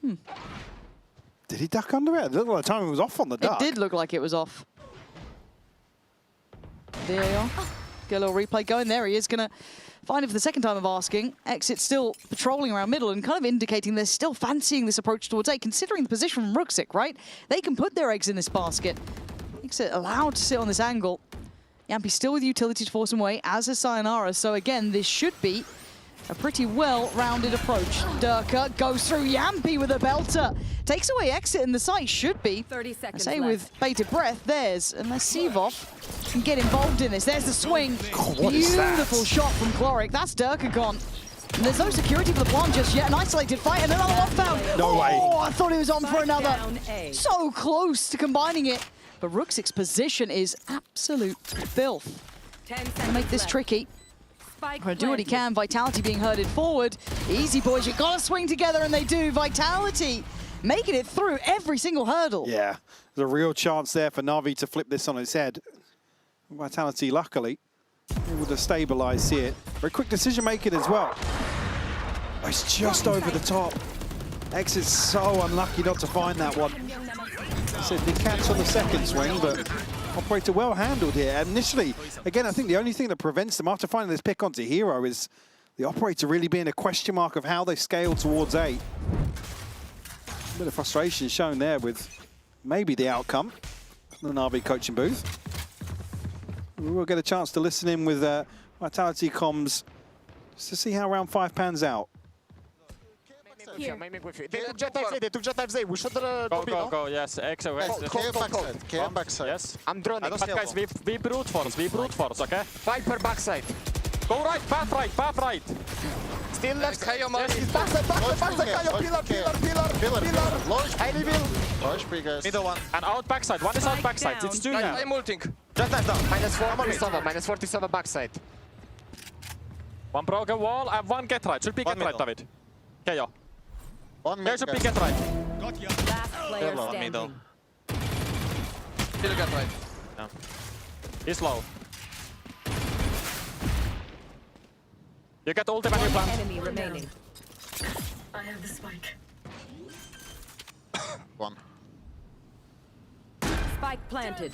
Did he duck under it? It looked like the timing was off on the duck. It did look like it was off. VAR. Get a little replay going. There he is. Going to find it for the second time of asking. Exit still patrolling around middle and kind of indicating they're still fancying this approach towards A, considering the position from Ruxic, right? They can put their eggs in this basket. Exit allowed to sit on this angle. Yampy still with utility to force him away, as is Sayonara. So again, this should be a pretty well-rounded approach. Durka goes through Yampy with a belter. Takes away Exit in the site, should be. 30 seconds I say left. with bated breath, there's, unless Sivov can get involved in this. There's the swing. What is that? Beautiful shot from Chloric. That's Durka gone. And there's no security for the plant just yet. An isolated fight and another lockdown. No way. Oh, I thought he was on for another. Down A. So close to combining it. But Ruxic's position is absolute filth. 10 Gonna seconds make this left. tricky. Spike Gonna do what he planted. can. Vitality being herded forward. Easy, boys. You gotta swing together, and they do. Vitality making it through every single hurdle. Yeah, there's a real chance there for Na'Vi to flip this on its head. Vitality, luckily, able to stabilize here. Very quick decision making as well. Oh, it's just over the top. Exit's so unlucky not to find that one. So they catch on the second swing, but Operator well handled here. And initially, again, I think the only thing that prevents them after finding this pick onto Hero is the Operator really being a question mark of how they scale towards A. A bit of frustration shown there with maybe the outcome in the Na'Vi coaching booth. We will get a chance to listen in with Vitality comms just to see how round 5 pans out. Maiming with you. They took jet FZ, they took jet FZ. We should Go, yes. Exit. KM backside, KM backside. Yes. I'm droning. But guys, we brute force, okay? Viper backside. Go right, path right. Still left. Yes, he's backside, pillar. Launch, I reveal. Launch, big guys. Middle one. And out backside. One is out backside. It's 2 here. I'm ulting. Just left down. Minus 47 backside. One broken wall and 1 get right. Should be get right, David. Okay, One there mid, should be guys. get right. Last player Middle. standing. Still get right. He's low. You get ulti when you plant. Enemy remaining. I have the spike. One. Spike planted.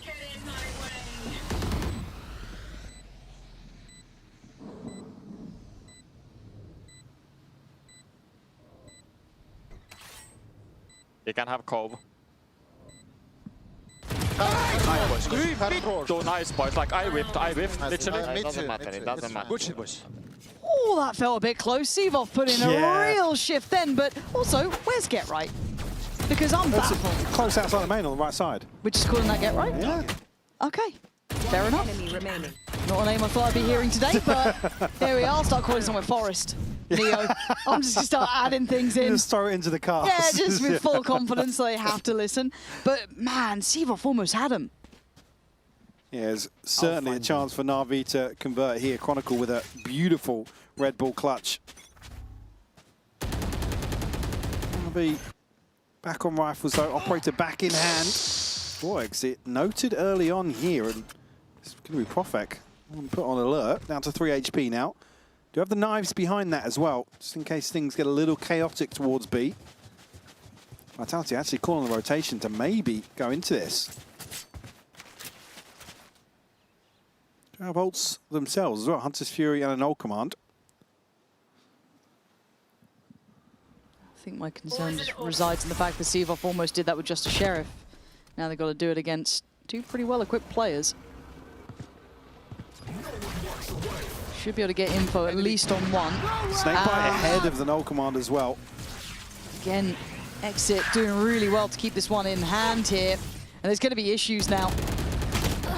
He can have Cove. Nice, Too nice, boys. Like, I whiffed, literally. It doesn't matter, it doesn't matter. Good shit, boys. Oh, that felt a bit close. Sevov put in a real shift then, but also, where's Get Right? Because I'm baffled. Close outside the main on the right side. We're just calling that Get Right? Yeah. Okay, fair enough. Enemy remaining. Not a name I thought I'd be hearing today, but here we are. I'll start calling somewhere Forest. Neo. I'm just going to start adding things in. Just throw it into the cast. Yeah, just with full confidence, so they have to listen. But man, Sevov almost had him. Yeah, there's certainly a chance for Na'Vi to convert here. Chronicle with a beautiful Red Bull clutch. Na'Vi back on rifles though, operator back in hand. Oh, exit noted early on here, and it's going to be Profek. Put on alert, down to 3 HP now. Do have the knives behind that as well, just in case things get a little chaotic towards B. Vitality actually calling the rotation to maybe go into this. Do have ults themselves as well, Hunter's Fury and an ult command. I think my concern just resides in the fact that Sevov almost did that with just a Sheriff. Now they've got to do it against two pretty well-equipped players. Should be able to get info at least on one. Snakebite ahead of the null command as well. Again, Exit doing really well to keep this one in hand here. And there's going to be issues now.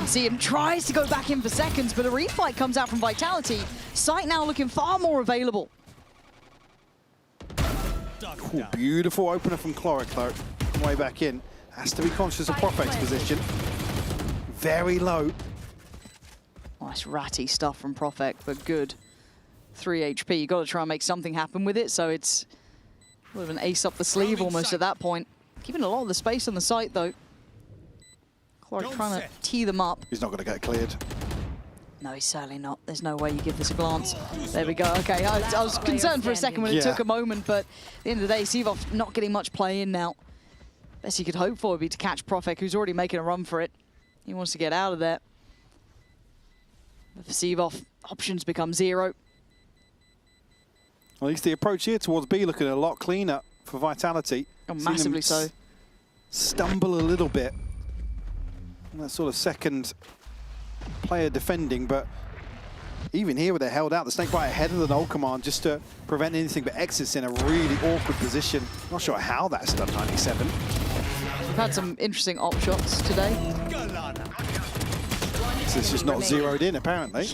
You see him tries to go back in for seconds, but a refight comes out from Vitality. Sight now looking far more available. Ooh, beautiful opener from Cloric though. Way back in. Has to be conscious of Profek's position. Very low. Nice ratty stuff from Profek, but good. 3 HP. You've got to try and make something happen with it, so it's a bit of an ace up the sleeve almost at that point. Keeping a lot of the space on the site though. Cloric trying to tee them up. He's not going to get cleared. No, he's certainly not. There's no way you give this a glance. There we go. Okay, I was concerned for a second when it took a moment, but at the end of the day, Sevov not getting much play in now. Best you could hope for would be to catch Profek, who's already making a run for it. He wants to get out of there. But for Sevov, options become zero. At least the approach here towards B looking a lot cleaner for Vitality. Oh, massively so. Stumble a little bit. And that sort of second player defending, but even here where they're held out, the Snakebite ahead of the null command just to prevent anything, but Exit's in a really awkward position. Not sure how that's done, 97. We've had some interesting op shots today. So it's just not zeroed in, apparently.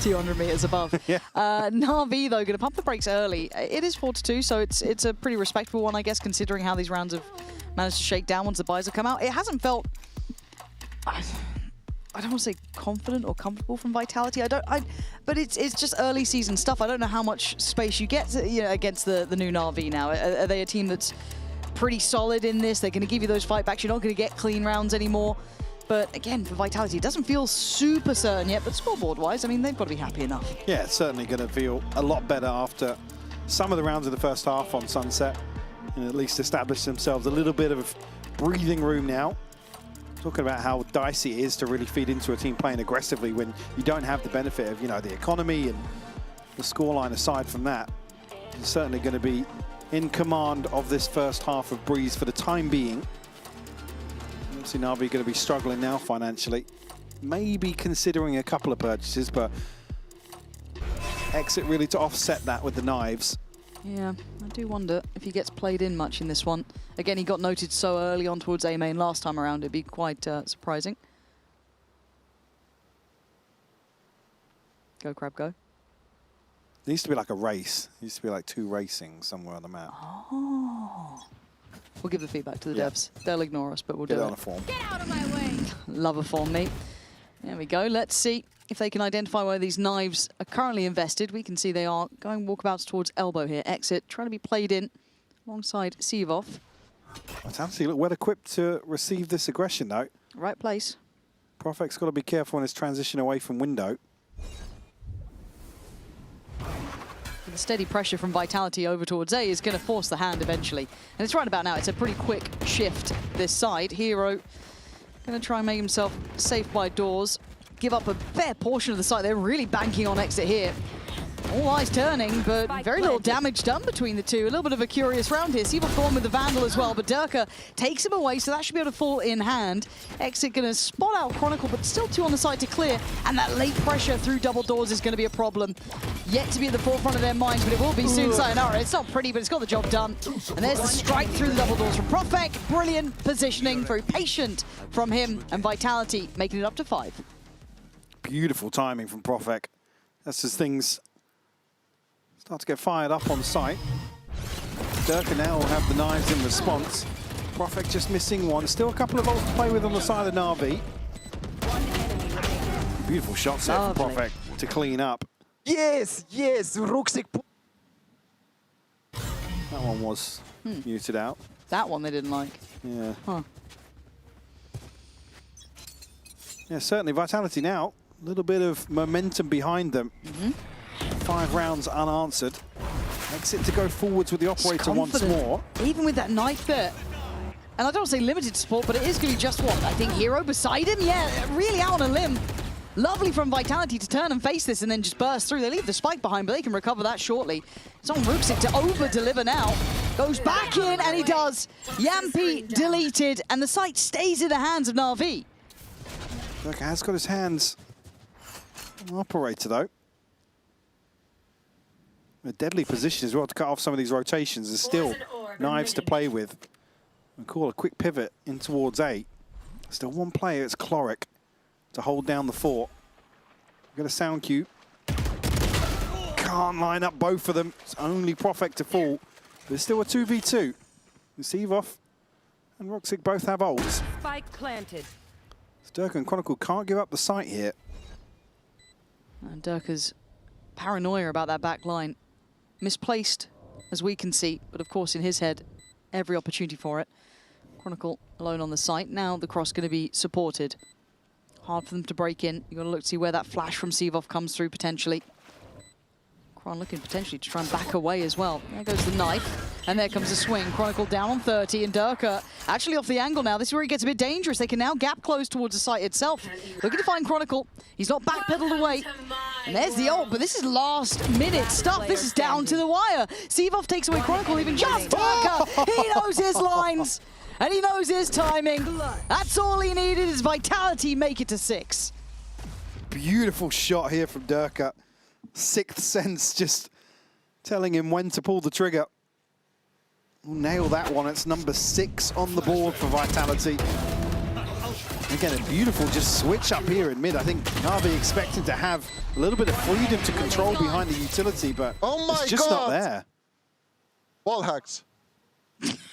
200 meters above. Yeah. Na'Vi, though, going to pump the brakes early. It is 4-2, so it's a pretty respectable one, I guess, considering how these rounds have managed to shake down once the buys have come out. It hasn't felt, I don't want to say confident or comfortable from Vitality. But it's just early season stuff. I don't know how much space you get against the new Na'Vi now. Are they a team that's pretty solid in this? They're going to give you those fight backs. You're not going to get clean rounds anymore. But again, for Vitality, it doesn't feel super certain yet, but scoreboard-wise, I mean, they've got to be happy enough. Yeah, it's certainly going to feel a lot better after some of the rounds of the first half on Sunset, and at least establish themselves a little bit of breathing room now. Talking about how dicey it is to really feed into a team playing aggressively when you don't have the benefit of, the economy and the scoreline aside from that. You're certainly going to be in command of this first half of Breeze for the time being. Obviously, Na'Vi going to be struggling now financially. Maybe considering a couple of purchases, but Exit really to offset that with the knives. Yeah, I do wonder if he gets played in much in this one. Again, he got noted so early on towards A main last time around, it'd be quite surprising. Go, Crab, go. It needs to be like a race. It used to be like 2 racing somewhere on the map. Oh. We'll give the feedback to the devs. They'll ignore us, but we'll do it. Get it on a form. Get out of my way! Love a form, mate. There we go. Let's see if they can identify where these knives are currently invested. We can see they are going walkabouts towards elbow here. Exit, trying to be played in alongside Sevov. Vitality look well equipped to receive this aggression, though. Right place. Profek's got to be careful in his transition away from window. The steady pressure from Vitality over towards A is going to force the hand eventually. And it's right about now. It's a pretty quick shift this side. Hero going to try and make himself safe by doors. Give up a fair portion of the site. They're really banking on Exit here. All eyes turning, but very little damage done between the two. A little bit of a curious round here. Seaboff going with the Vandal as well, but Durka takes him away, so that should be able to fall in hand. Exit going to spot out Chronicle, but still two on the side to clear, and that late pressure through double doors is going to be a problem. Yet to be at the forefront of their minds, but it will be soon. Sayonara. It's not pretty, but it's got the job done. And there's the strike through the double doors from Profek. Brilliant positioning, very patient from him, and Vitality making it up to 5. Beautiful timing from Profek. That's as things start to get fired up on site. Durka now will have the knives in response. Profek just missing one. Still a couple of ults to play with on the side of Na'Vi. Beautiful shot set from Profek to clean up. Yes, yes, Ruxic. That one was muted out. That one they didn't like. Yeah. Huh. Yeah, certainly Vitality now. A little bit of momentum behind them. 5 rounds unanswered. Exit to go forwards with the operator once more. Even with that knife there. And I don't say limited support, but it is going to be just what? I think Hero beside him? Yeah, really out on a limb. Lovely from Vitality to turn and face this and then just burst through. They leave the spike behind, but they can recover that shortly. It's on Ruxic to over-deliver now. Goes back in, and he does. Yampi deleted, and the site stays in the hands of Na'Vi. Durka has got his hands on the operator, though. A deadly position as well to cut off some of these rotations. There's still knives to play with. And call a quick pivot in towards A. Still one player, it's Cloric, to hold down the fort. We've got a sound cue. Can't line up both of them. It's only Profek to fall. There's still a 2v2. Seaboff and Ruxic both have ults. Spike planted. Durka and Chronicle can't give up the site here. And Durka's paranoia about that back line. Misplaced, as we can see, but of course in his head, every opportunity for it. Chronicle alone on the site. Now the cross going to be supported. Hard for them to break in. You've got to look to see where that flash from Seaboff comes through potentially. Kron looking potentially to try and back away as well. There goes the knife, and there comes the swing. Chronicle down on 30, and Durka actually off the angle now. This is where he gets a bit dangerous. They can now gap close towards the site itself. Looking to find Chronicle. He's not backpedaled away. And there's the ult, but this is last minute stuff. This is down to the wire. Seaboff takes away Chronicle, even just Durka. He knows his lines, and he knows his timing. That's all he needed is Vitality make it to 6. Beautiful shot here from Durka. Sixth sense just telling him when to pull the trigger. We'll nail that one. It's number 6 on the board for Vitality. Again, a beautiful just switch up here in mid. I think Na'Vi expected to have a little bit of freedom to control behind the utility, but it's just not there. Wall hacks.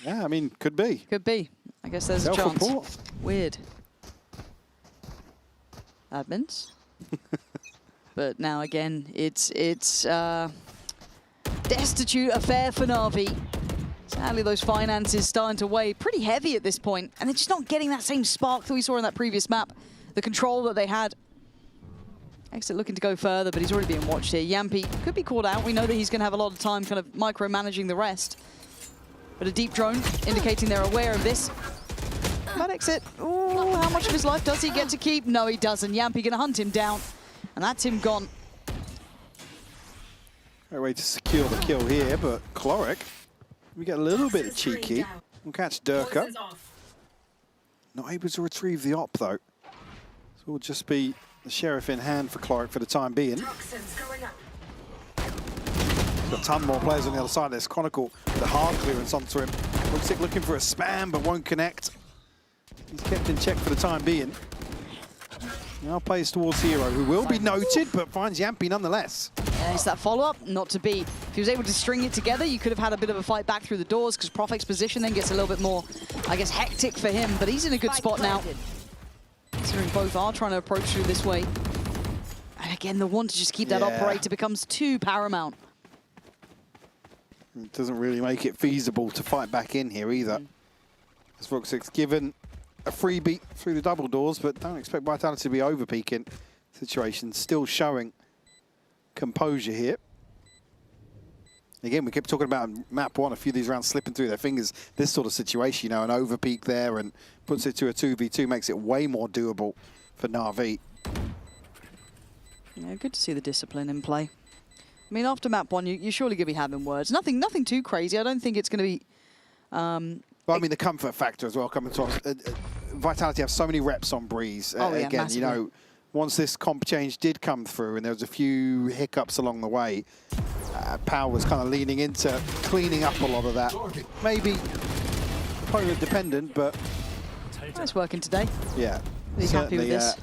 Yeah, I mean, could be. Could be. I guess there's a chance. Weird. Admins. But now again, it's destitute affair for Na'Vi. Sadly, those finances starting to weigh pretty heavy at this point, and they're just not getting that same spark that we saw in that previous map. The control that they had. Exit looking to go further, but he's already being watched here. Yampi could be called out. We know that he's going to have a lot of time kind of micromanaging the rest. But a deep drone indicating they're aware of this. But Exit, ooh, how much of his life does he get to keep? No, he doesn't. Yampi going to hunt him down. And that's him gone. Great way to secure the kill here, but Cloric, we get a little bit cheeky. We'll catch Durka. Not able to retrieve the op, though. So it'll just be the Sheriff in hand for Cloric for the time being. Got a ton more players on the other side. There's Chronicle, the hard clearance onto him. Ruxic looking for a spam, but won't connect. He's kept in check for the time being. Now plays towards Hero, who will be noted, but finds Yampi nonetheless. Yeah, it's that follow-up, not to be. If he was able to string it together, you could have had a bit of a fight back through the doors, because Profek's position then gets a little bit more, I guess, hectic for him, but he's in a good spot now. Considering both are trying to approach through this way. And again, the want to just keep that operator becomes too paramount. It doesn't really make it feasible to fight back in here either. As Ruxic's given a freebie through the double doors, but don't expect Vitality to be over-peaking. Situation still showing composure here. Again, we kept talking about map 1, a few of these rounds slipping through their fingers. This sort of situation, you know, an over-peak there and puts it to a 2v2, makes it way more doable for Na'Vi. Yeah, good to see the discipline in play. I mean, after map 1, you're surely going to be having words. Nothing too crazy. I don't think it's going to be... Well, I mean, the comfort factor as well coming to us. Vitality have so many reps on Breeze. Oh, yeah, again, massively. you know, once this comp change did come through and there was a few hiccups along the way, Power was kind of leaning into cleaning up a lot of that. Maybe opponent dependent, but... Nice working today. Yeah. Really happy with this.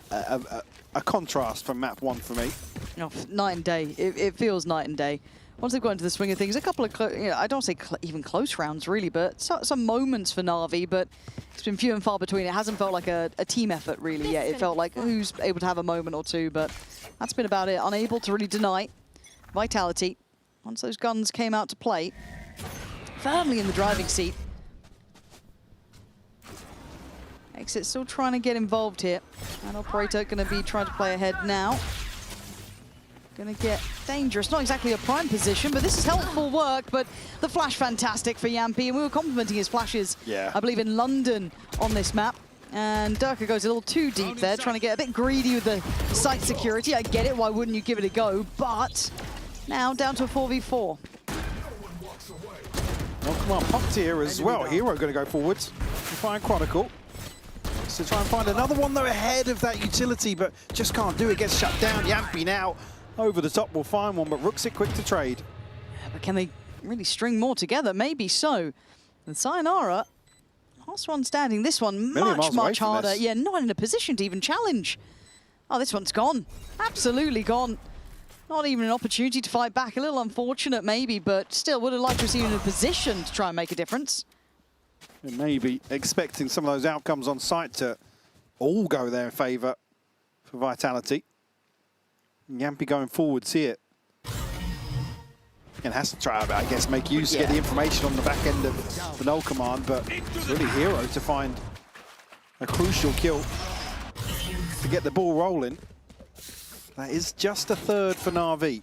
A contrast from map 1 for me. Oh, night and day. It feels night and day. Once they've got into the swing of things, a couple of, I don't say even close rounds really, but some moments for Na'Vi, but it's been few and far between. It hasn't felt like a team effort really yet. It felt like who's able to have a moment or two, but that's been about it. Unable to really deny Vitality. Once those guns came out to play, firmly in the driving seat. Exit still trying to get involved here. And Operator going to be trying to play ahead now. Going to get dangerous. Not exactly a prime position, but this is helpful work. But the flash fantastic for Yampy, and we were complimenting his flashes, I believe, in London on this map. And Durka goes a little too deep there, trying to get a bit greedy with the site security. I get it, why wouldn't you give it a go? But now down to a 4v4. Oh, come on, popped here as well. Hero going to go forwards. Fire Chronicle. So try and find another one, though, ahead of that utility, but just can't do it. Gets shut down. Yampy now over the top will find one, but Rooksit quick to trade. Yeah, but can they really string more together? Maybe so. And Sayonara, last one standing. This one much harder. Yeah, not in a position to even challenge. Oh, this one's gone. Absolutely gone. Not even an opportunity to fight back. A little unfortunate maybe, but still would have liked to see him in a position to try and make a difference. And maybe expecting some of those outcomes on site to all go their favour for Vitality. Yampy going forwards here. And has to try, I guess, make use, get the information on the back end of the null command, but it's really Hero to find a crucial kill to get the ball rolling. That is just a third for Na'Vi.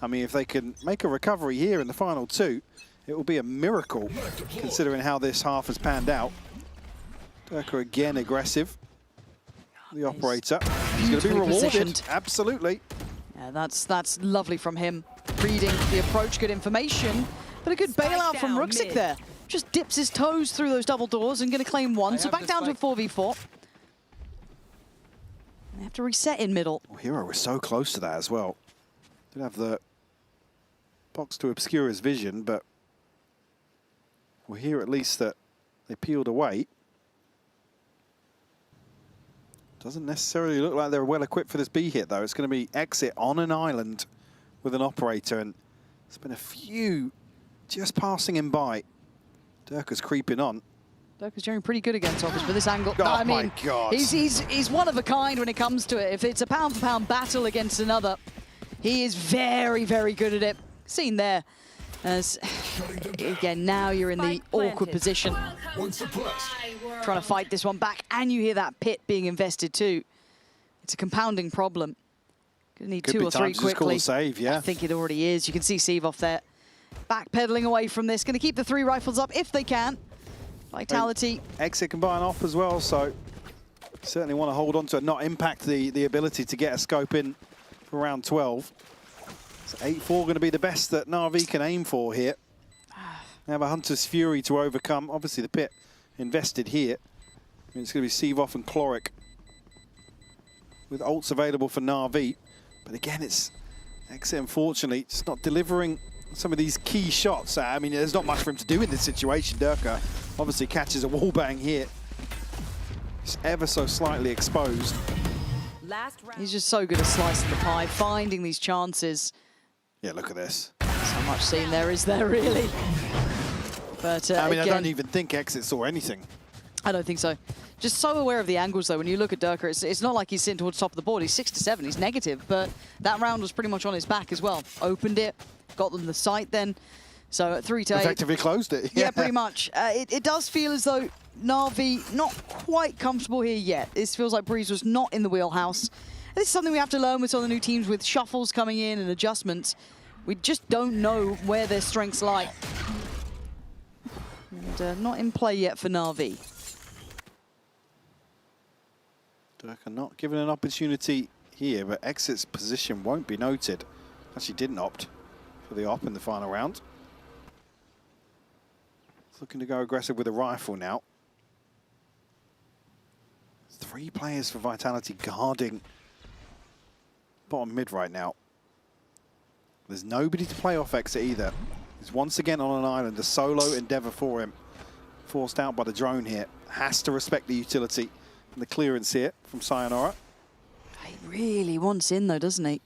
I mean, if they can make a recovery here in the final 2, it will be a miracle, considering how this half has panned out. Durka again aggressive. The Operator. He's going to be rewarded. Positioned. Absolutely. Yeah, that's lovely from him. Reading the approach, good information. But a good bailout from Ruxic there. Just dips his toes through those double doors and going to claim one. So back down to a 4v4. They have to reset in middle. Well, Hero was so close to that as well. Didn't have the box to obscure his vision, but we'll hear at least that they peeled away. Doesn't necessarily look like they're well equipped for this B hit, though. It's going to be Exit on an island with an Operator, and there's been a few just passing him by. Durka's creeping on. Durka's doing pretty good against Office for this angle. Oh, I mean, my God. He's one of a kind when it comes to it. If it's a pound-for-pound battle against another, he is very, very good at it. Seen there. As, again, now you're in the awkward position. Trying to fight this one back, and you hear that pit being invested too. It's a compounding problem. Gonna need Could 2 be or 3 time to just call quickly. a save, yeah. I think it already is. You can see Sevov there. Backpedaling away from this. Gonna keep the 3 rifles up if they can. Vitality. Exit can buy an off as well, so certainly want to hold on to it, not impact the ability to get a scope in for round 12. So 8-4 going to be the best that Na'Vi can aim for here. They have a Hunter's Fury to overcome. Obviously the pit invested here. I mean, it's going to be Sevov and Chloric with ults available for Na'Vi. But again, it's Exit, unfortunately, just not delivering some of these key shots. I mean, there's not much for him to do in this situation. Durka obviously catches a wallbang here. He's ever so slightly exposed. He's just so good at slicing the pie, finding these chances. Yeah, look at this. So much scene there, is there really? But I mean, again, I don't even think Exit saw anything. I don't think so. Just so aware of the angles, though. When you look at Durka, it's not like he's sitting towards the top of the board. He's 6 to 7. He's negative, but that round was pretty much on his back as well. Opened it, got them the sight then. So at 3 to 8. Effectively closed it. Yeah, pretty much. It does feel as though Na'Vi not quite comfortable here yet. This feels like Breeze was not in the wheelhouse. And this is something we have to learn with some of the new teams with shuffles coming in and adjustments. We just don't know where their strengths lie. And not in play yet for Na'Vi. Durka not given an opportunity here, but Exit's position won't be noted. Actually didn't opt for the op in the final round. He's looking to go aggressive with a rifle now. 3 players for Vitality guarding bottom mid right now. There's nobody to play off exit either. He's once again on an island, a solo endeavor for him. Forced out by the drone here. Has to respect the utility and the clearance here from Sayonara. He really wants in though, doesn't he?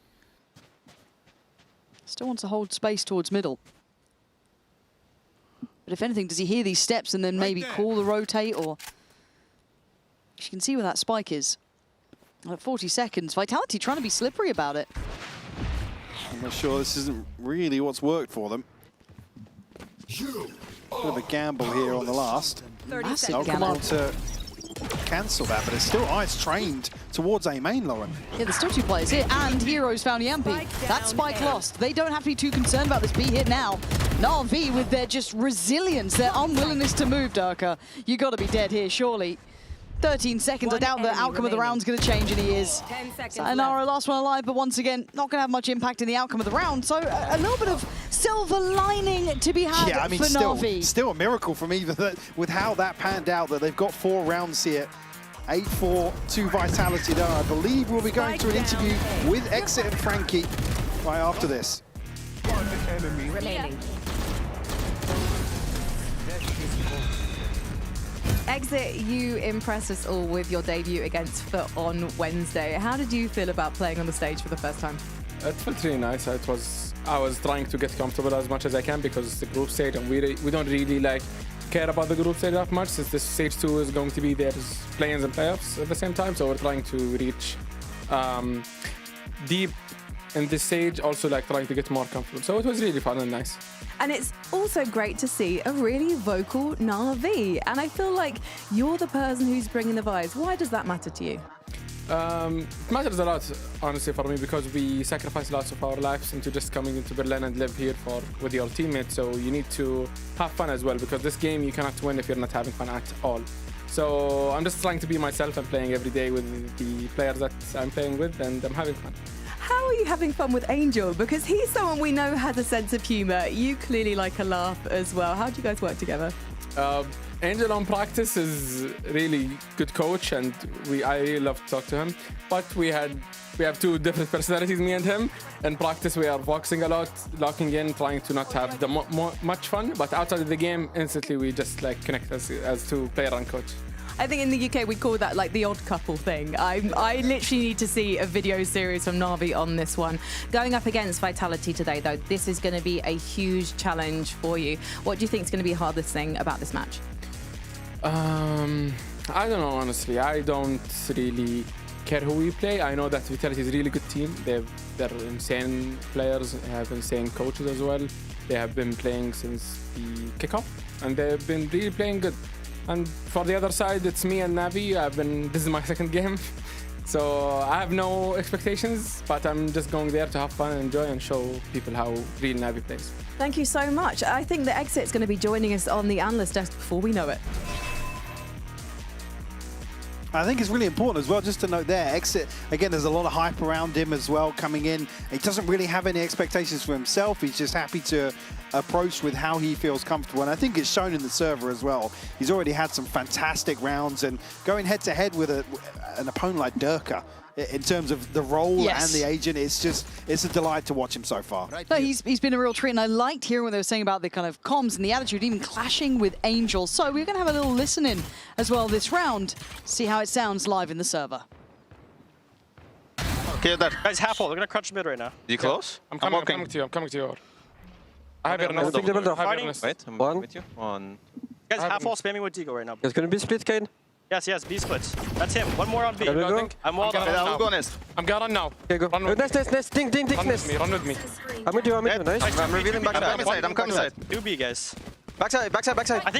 Still wants to hold space towards middle. But if anything, does he hear these steps and then maybe call the rotate, or... You can see where that spike is. At 40 seconds, Vitality trying to be slippery about it. I'm not sure this isn't really what's worked for them. Bit of a gamble here on the last. Massive Come on gamble. to cancel that, but it's still Ice trained towards A main, Lauren. Yeah, there's still 2 players here, and Heroes found Yampi. That spike lost. They don't have to be too concerned about this B hit now. Na'Vi with their just resilience, their unwillingness to move, Durka. You got to be dead here, surely. 13 seconds. I doubt the outcome of the round's going to change, and he is. 10 seconds Sayonara, last one alive, but once again, not going to have much impact in the outcome of the round. So a little bit of silver lining to be had Yeah, I mean, for Na'Vi. still a miracle from either that, with how that panned out, that they've got 4 rounds here. 8-4 to Vitality, though. I believe we'll be going to an interview with Exit and Frankie right after this. remaining. Exit, you impressed us all with your debut against Foot on Wednesday. How did you feel about playing on the stage for the first time? It felt really nice. I was trying to get comfortable as much as I can because it's the group stage, and we don't really care about the group stage that much, since the stage 2 is going to be there as play-ins and playoffs at the same time. So we're trying to reach deep in this stage, also trying to get more comfortable. So it was really fun and nice. And it's also great to see a really vocal Na'Vi. And I feel like you're the person who's bringing the vibes. Why does that matter to you? It matters a lot, honestly, for me, because we sacrifice lots of our lives into just coming into Berlin and live here with your teammates. So you need to have fun as well, because this game you cannot win if you're not having fun at all. So I'm just trying to be myself and playing every day with the players that I'm playing with, and I'm having fun. How are you having fun with Angel? Because he's someone we know has a sense of humor. You clearly like a laugh as well. How do you guys work together? Angel on practice is really good coach, and I really love to talk to him. But we have 2 different personalities, me and him. In practice, we are boxing a lot, locking in, trying to not have much fun. But outside of the game, instantly we just connect as 2 player and coach. I think in the UK we call that the odd couple thing. I literally need to see a video series from Na'Vi on this one. Going up against Vitality today, though, this is going to be a huge challenge for you. What do you think is going to be the hardest thing about this match? I don't know, honestly. I don't really care who we play. I know that Vitality is a really good team. They're insane players, have insane coaches as well. They have been playing since the kickoff, and they've been really playing good. And for the other side, it's me and Navi. This is my 2nd game. So I have no expectations, but I'm just going there to have fun and enjoy and show people how real Navi plays. Thank you so much. I think the Exit's going to be joining us on the analyst desk before we know it. I think it's really important as well, just to note there, Exit, again, there's a lot of hype around him as well coming in. He doesn't really have any expectations for himself. He's just happy to approach with how he feels comfortable. And I think it's shown in the server as well. He's already had some fantastic rounds, and going head-to-head with an opponent like Durka, in terms of the role and the agent, it's a delight to watch him so far. No, he's been a real treat, and I liked hearing what they were saying about the kind of comms and the attitude, even clashing with Angel. So we're going to have a little listen in as well this round, see how it sounds live in the server. Okay, that guys half ult. They're gonna crunch mid right now. You close? I'm coming to you. I'm coming to you. I have your Wait, I'm with you. One. Guys half ult spamming with Deagle right now. It's gonna be split, Kane. Yes, B splits. That's him. One more on B. I'm walled on. I'll go nest. I'm got on now. Okay, go. Nest. Ding, nest. Run with me. I'm with you, nice. I'm revealing backside. I'm coming side. Do B, guys. Backside.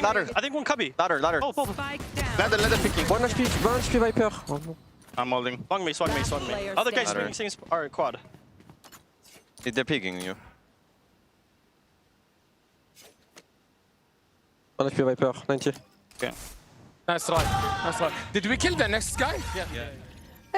Ladder. I think one cubby. Ladder. Oh. Ladder picking. One HP Viper. I'm holding. Swung me. Other guys swinging are quad. They're picking you. One HP Viper, 90. Okay. That's right. Did we kill the next guy? Yeah.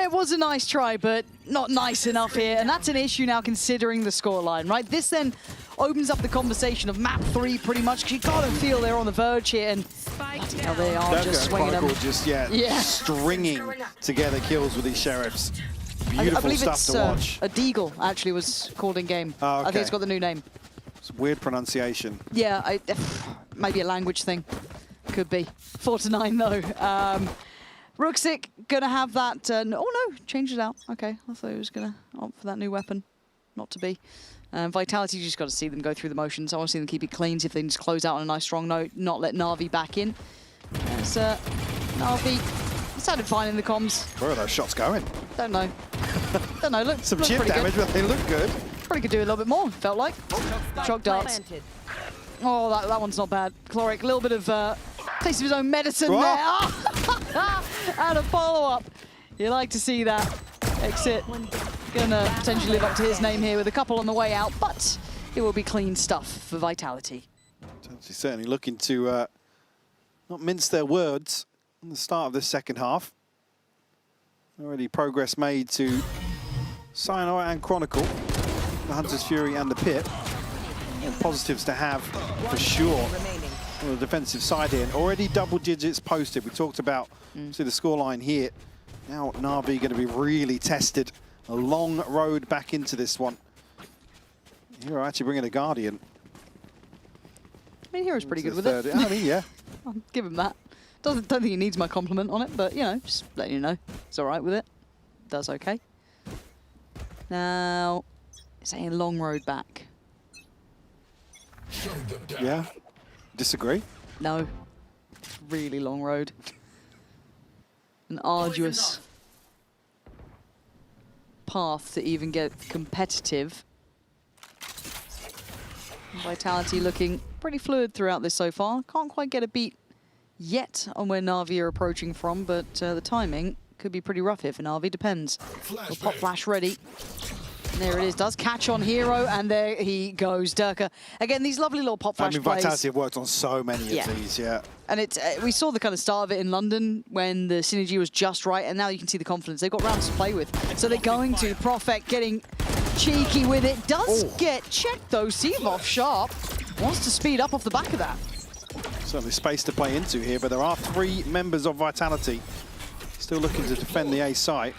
it was a nice try, but not nice enough here. And that's an issue now considering the scoreline, right? This then opens up the conversation of map 3 pretty much, because you gotta feel they're on the verge here. And bloody hell, they are just swinging them. Just, stringing together kills with these sheriffs. Beautiful I believe stuff it's to watch. a deagle, actually, was called in game. Oh, okay. I think it's got the new name. It's weird pronunciation. Yeah, maybe a language thing. Could be. 4-9 though. Ruxic gonna have that. Oh no, changed it out. Okay, I thought he was gonna opt for that new weapon. Not to be. Vitality, you just got to see them go through the motions. I want to see them keep it clean, see if they can just close out on a nice strong note, not let Na'Vi back in. As Na'Vi sounded fine in the comms. Where are those shots going? Don't know. Don't know. Look, some chip damage, but they look good. Probably could do a little bit more, felt like. Shock darts. Oh, that one's not bad. Chloric, a little bit of taste of his own medicine there. And a follow-up. You like to see that. Exit. Gonna potentially live up to his name here with a couple on the way out, but it will be clean stuff for Vitality. Certainly looking to not mince their words at the start of this second half. Already progress made to Sayonara and Chronicle, the Hunter's Fury and the Pit. And positives to have for sure on the defensive side here. And already double digits posted. We talked about see the scoreline here. Now Na'Vi going to be really tested. A long road back into this one. Hero actually bringing a Guardian. I mean, Hero's pretty good with it. I mean, yeah. I'll give him that. Don't think he needs my compliment on it, but, you know, just letting you know. He's all right with it. Does okay. Now, saying long road back. Yeah. Disagree? No. It's really long road. An arduous path to even get competitive. Vitality looking pretty fluid throughout this so far. Can't quite get a beat yet on where Na'Vi are approaching from, but the timing could be pretty rough here for Na'Vi. Depends. We'll pop flash ready. And there it is. Does catch on Hero, and there he goes. Durka. Again, these lovely little pop flash plays. Vitality have worked on so many of these, And it's we saw the kind of start of it in London when the synergy was just right, and now you can see the confidence. They've got rounds to play with. So they're going to. Prophet getting cheeky with it. Does get checked, though. Seavoff sharp. Wants to speed up off the back of that. Certainly space to play into here, but there are 3 members of Vitality still looking to defend the A site.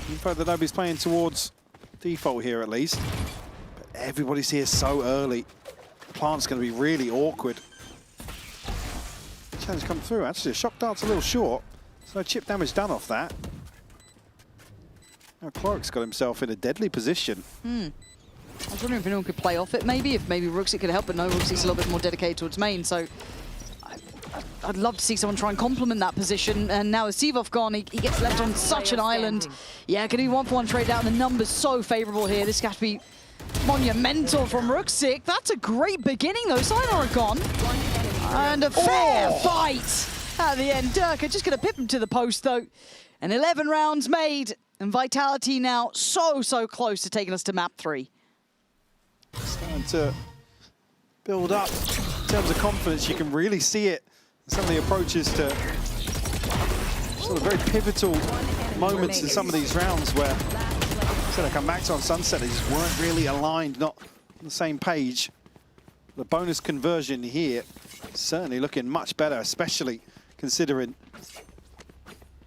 In fact, that nobody's playing towards default here at least. But everybody's here so early. Plant's going to be really awkward. Challenge come through. Actually, shock dart's a little short. So no chip damage done off that. Now Chloric's got himself in a deadly position. I was wondering if anyone could play off it, maybe. If maybe Ruxic could help, but no, Ruxic's a little bit more dedicated towards main. So I'd love to see someone try and complement that position. And now with Seavoff gone, he gets left on such an island. Yeah, can do 1-for-1 trade out. The numbers so favorable here. This has to be monumental from Ruxic. That's a great beginning, though. Sayonara gone. And a fair fight at the end. Durka just going to pip him to the post, though. And 11 rounds made. And Vitality now so close to taking us to map 3. Starting to build up in terms of confidence. You can really see it in some of the approaches to sort of very pivotal moments in some of these rounds where instead of come back to on Sunset, they just weren't really aligned, not on the same page. The bonus conversion here certainly looking much better, especially considering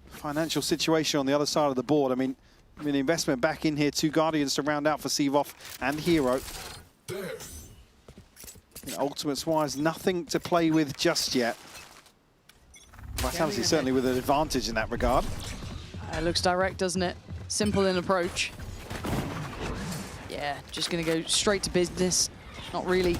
financial situation on the other side of the board. I mean the investment back in here, 2 Guardians to round out for Seavoff and Hero. Ultimates-wise, nothing to play with just yet. Vitality certainly with an advantage in that regard. It looks direct, doesn't it? Simple in approach. Yeah, just going to go straight to business. Not really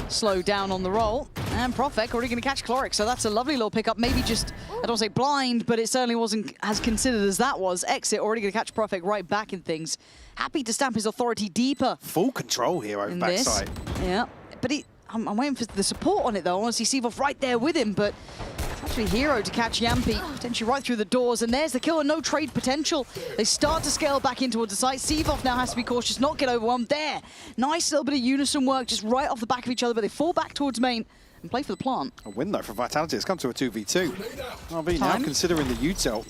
slow down on the roll. And Profek already going to catch Chloric, so that's a lovely little pickup. Maybe just, I don't want to say blind, but it certainly wasn't as considered as that was. Exit already going to catch Profek right back in things. Happy to stamp his authority deeper. Full control here over backside. Yeah, but I'm waiting for the support on it, though. I want to see Seavoff right there with him, but actually Hero to catch Yampi, potentially right through the doors, and there's the kill and no trade potential. They start to scale back in towards the site. Seavoff now has to be cautious, not get overwhelmed. There, nice little bit of unison work, just right off the back of each other, but they fall back towards main and play for the plant. A win, though, for Vitality. It's come to a 2v2. RV now considering the util.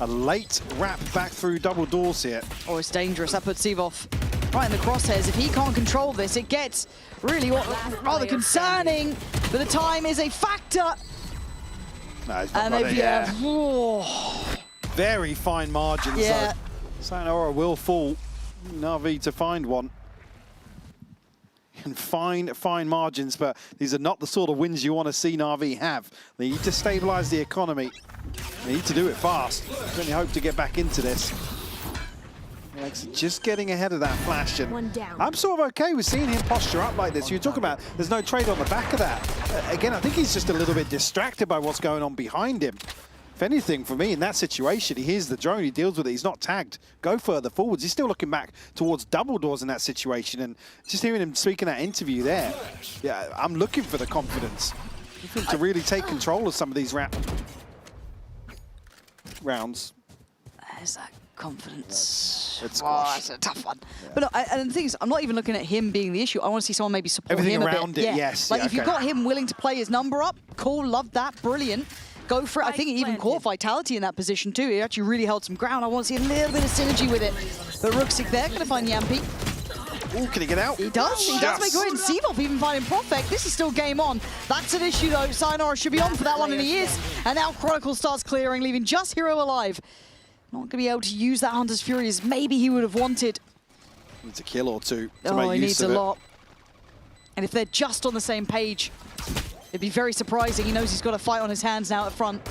A late wrap back through double doors here. Oh, it's dangerous. That puts Sevov right in the crosshairs. If he can't control this, it gets really rather concerning. But the time is a factor. No, he's not And got they've, it, very fine margins. Yeah. So Sayonara will fall. Na'Vi to find one. And fine margins, but these are not the sort of wins you want to see Na'Vi have. They need to stabilize the economy. They need to do it fast. Certainly hope to get back into this. Alex just getting ahead of that flash, and I'm sort of okay with seeing him posture up like this. You're talking about there's no trade on the back of that. Again, I think he's just a little bit distracted by what's going on behind him. If anything, for me, in that situation, he hears the drone, he deals with it, he's not tagged. Go further forwards. He's still looking back towards double doors in that situation, and just hearing him speak in that interview there, yeah, I'm looking for the confidence. Looking to really take control of some of these rounds. There's that confidence. It's that's a tough one. Yeah. But look, and the thing is, I'm not even looking at him being the issue. I want to see someone maybe support everything him around a bit. it, yes. Like yeah, if you've got him willing to play his number up, cool, love that, brilliant. Go for it. I think he even caught Vitality in that position too. He actually really held some ground. I want to see a little bit of synergy with it. But Ruxic there, going to find Yampi. Ooh, can he get out? He does. He does make a win. Sevov even finding Profek. This is still game on. That's an issue though. Sayonara should be on for that one, and he is. And now Chronicle starts clearing, leaving just Hero alive. Not going to be able to use that Hunter's Fury as maybe he would have wanted. Needs a kill or two to Oh, make he use needs of a it. lot. And if they're just on the same page, it'd be very surprising. He knows he's got a fight on his hands now at front.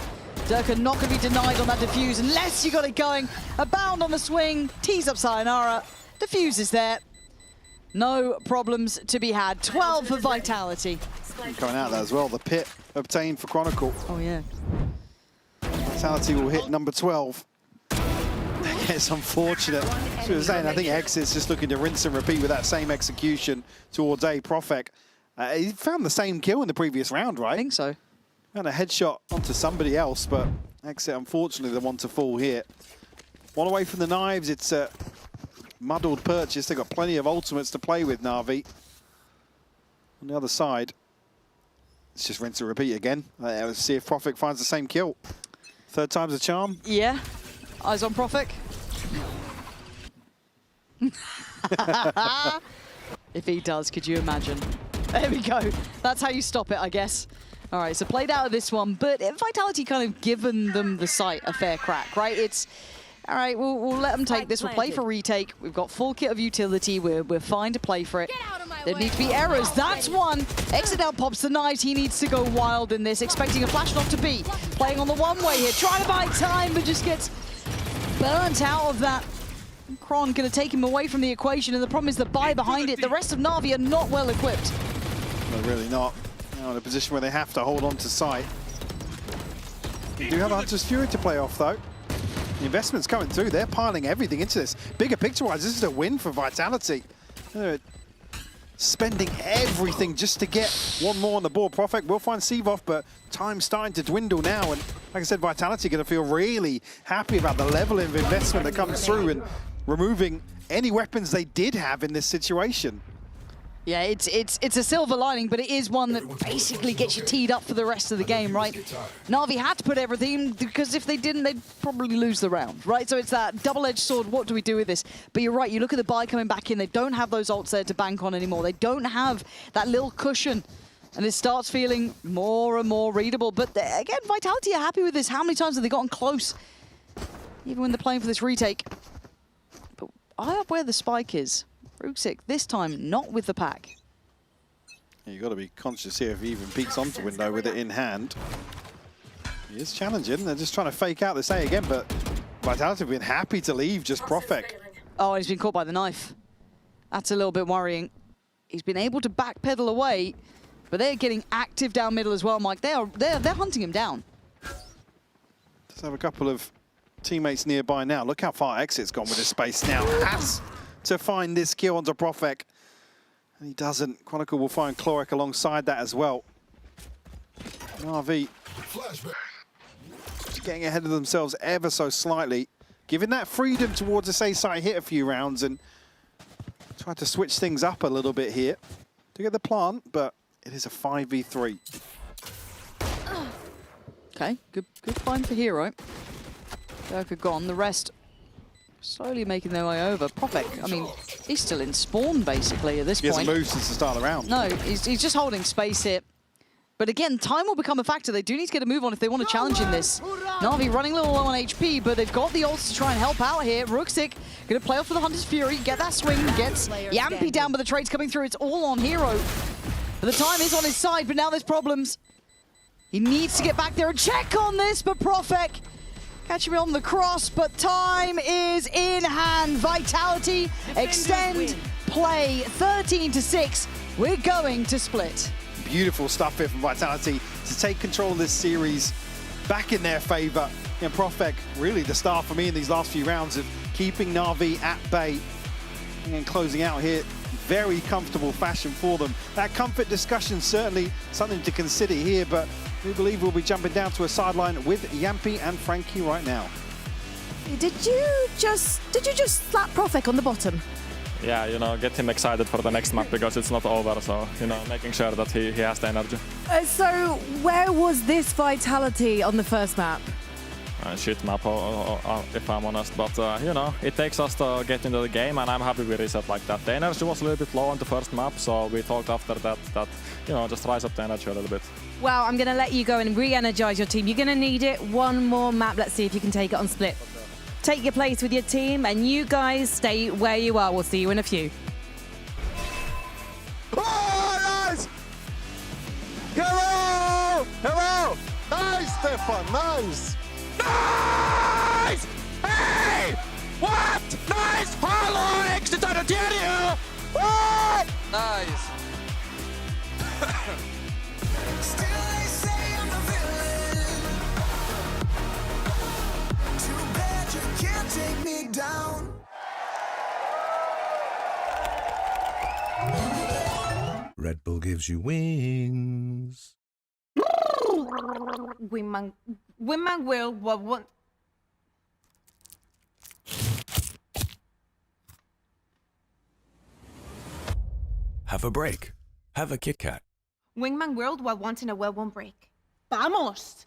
Durka not going to be denied on that defuse unless you got it going. A bound on the swing, tees up Sayonara. Defuse is there. No problems to be had. 12 for Vitality. Coming out of that as well. The pit obtained for Chronicle. Oh, yeah. Vitality will hit number 12. It's unfortunate. As I was saying, I think Exit's just looking to rinse and repeat with that same execution towards A. Profek. He found the same kill in the previous round, right? I think so. And a headshot onto somebody else, but Exit, unfortunately, the one to fall here. One away from the knives. It's a muddled purchase. They've got plenty of ultimates to play with, Na'Vi. On the other side, it's just rinse and repeat again. Let's see if Profek finds the same kill. Third time's a charm. Yeah. Eyes on Profek. If he does, could you imagine? There we go. That's how you stop it, I guess. All right, so played out of this one, but Vitality kind of given them the site a fair crack, right? It's, all right, we'll let them take this. We'll play for retake. We've got full kit of utility. We're fine to play for it. There need to be errors. That's one. Exit out pops the knives. He needs to go wild in this, expecting a flash not to be. Playing on the one-way here, trying to buy time, but just gets burnt out of that. Kron going to take him away from the equation, and the problem is the buy behind it. The rest of Na'Vi are not well equipped. No, really not. Now in a position where they have to hold on to site. They do have a Hunter's Fury to play off, though. The investment's coming through. They're piling everything into this. Bigger picture-wise, this is a win for Vitality. They're spending everything just to get one more on the board. Profek will find Sevov, but time's starting to dwindle now. And like I said, Vitality going to feel really happy about the level of investment that comes through and removing any weapons they did have in this situation. Yeah, it's a silver lining, but it is one that basically gets you teed up for the rest of the game, right? Na'Vi had to put everything, because if they didn't, they'd probably lose the round, right? So it's that double-edged sword, what do we do with this? But you're right, you look at the buy coming back in, they don't have those ults there to bank on anymore. They don't have that little cushion, and it starts feeling more and more readable. But again, Vitality are happy with this. How many times have they gotten close, even when they're playing for this retake? But eye up where the spike is. Ruxic, this time, not with the pack. You've got to be conscious here if he even peeks onto window with it in hand. He is challenging. They're just trying to fake out this A again, but Vitality have been happy to leave just Profek. Oh, and he's been caught by the knife. That's a little bit worrying. He's been able to backpedal away, but they're getting active down middle as well, Mike. They're hunting him down. Just have a couple of teammates nearby now. Look how far Exit's gone with his space now. Has to find this kill onto Profek. And he doesn't. Chronicle will find Chloric alongside that as well. Na'Vi just getting ahead of themselves ever so slightly. Giving that freedom towards the A site, hit a few rounds and try to switch things up a little bit here to get the plant, but it is a 5v3. Okay, good find for Hero. Joker gone. The rest slowly making their way over. Profek, I mean, he's still in spawn, basically, at this point. He hasn't moved since the start of the round. No, he's just holding space here. But again, time will become a factor. They do need to get a move on if they want to challenge in this. Na'Vi running a little low on HP, but they've got the ults to try and help out here. Rooksik going to play off for the Hunter's Fury, get that swing, gets Yampy down, but the trade's coming through. It's all on Hero. But the time is on his side, but now there's problems. He needs to get back there and check on this, but Profek catching me on the cross, but time is in hand. Vitality, extend, play, 13-6. We're going to split. Beautiful stuff here from Vitality to take control of this series back in their favor. And Profek, really the star for me in these last few rounds of keeping Na'Vi at bay and closing out here. Very comfortable fashion for them. That comfort discussion certainly something to consider here, but we believe we'll be jumping down to a sideline with Yampy and Frankie right now. Did you just slap Profek on the bottom? Yeah, you know, get him excited for the next map because it's not over, so, you know, making sure that he has the energy. So, where was this Vitality on the first map? Shit map, if I'm honest, but, you know, it takes us to get into the game, and I'm happy we reset like that. The energy was a little bit low on the first map, so we talked after that, you know, just rise up the energy a little bit. Well, I'm going to let you go and re-energize your team. You're going to need it. One more map. Let's see if you can take it on split. Take your place with your team, and you guys stay where you are. We'll see you in a few. Oh, nice! Hello! Hello! Nice, Stefan, nice! Nice! Hey! What? Nice! Hello, exit on the area! What? Nice! Still they say I'm the villain. Too bad you can't take me down. Red Bull gives you wings. Women will what? Have a break. Have a Kit Kat. Wingman World while wanting a well-won break. Vamos!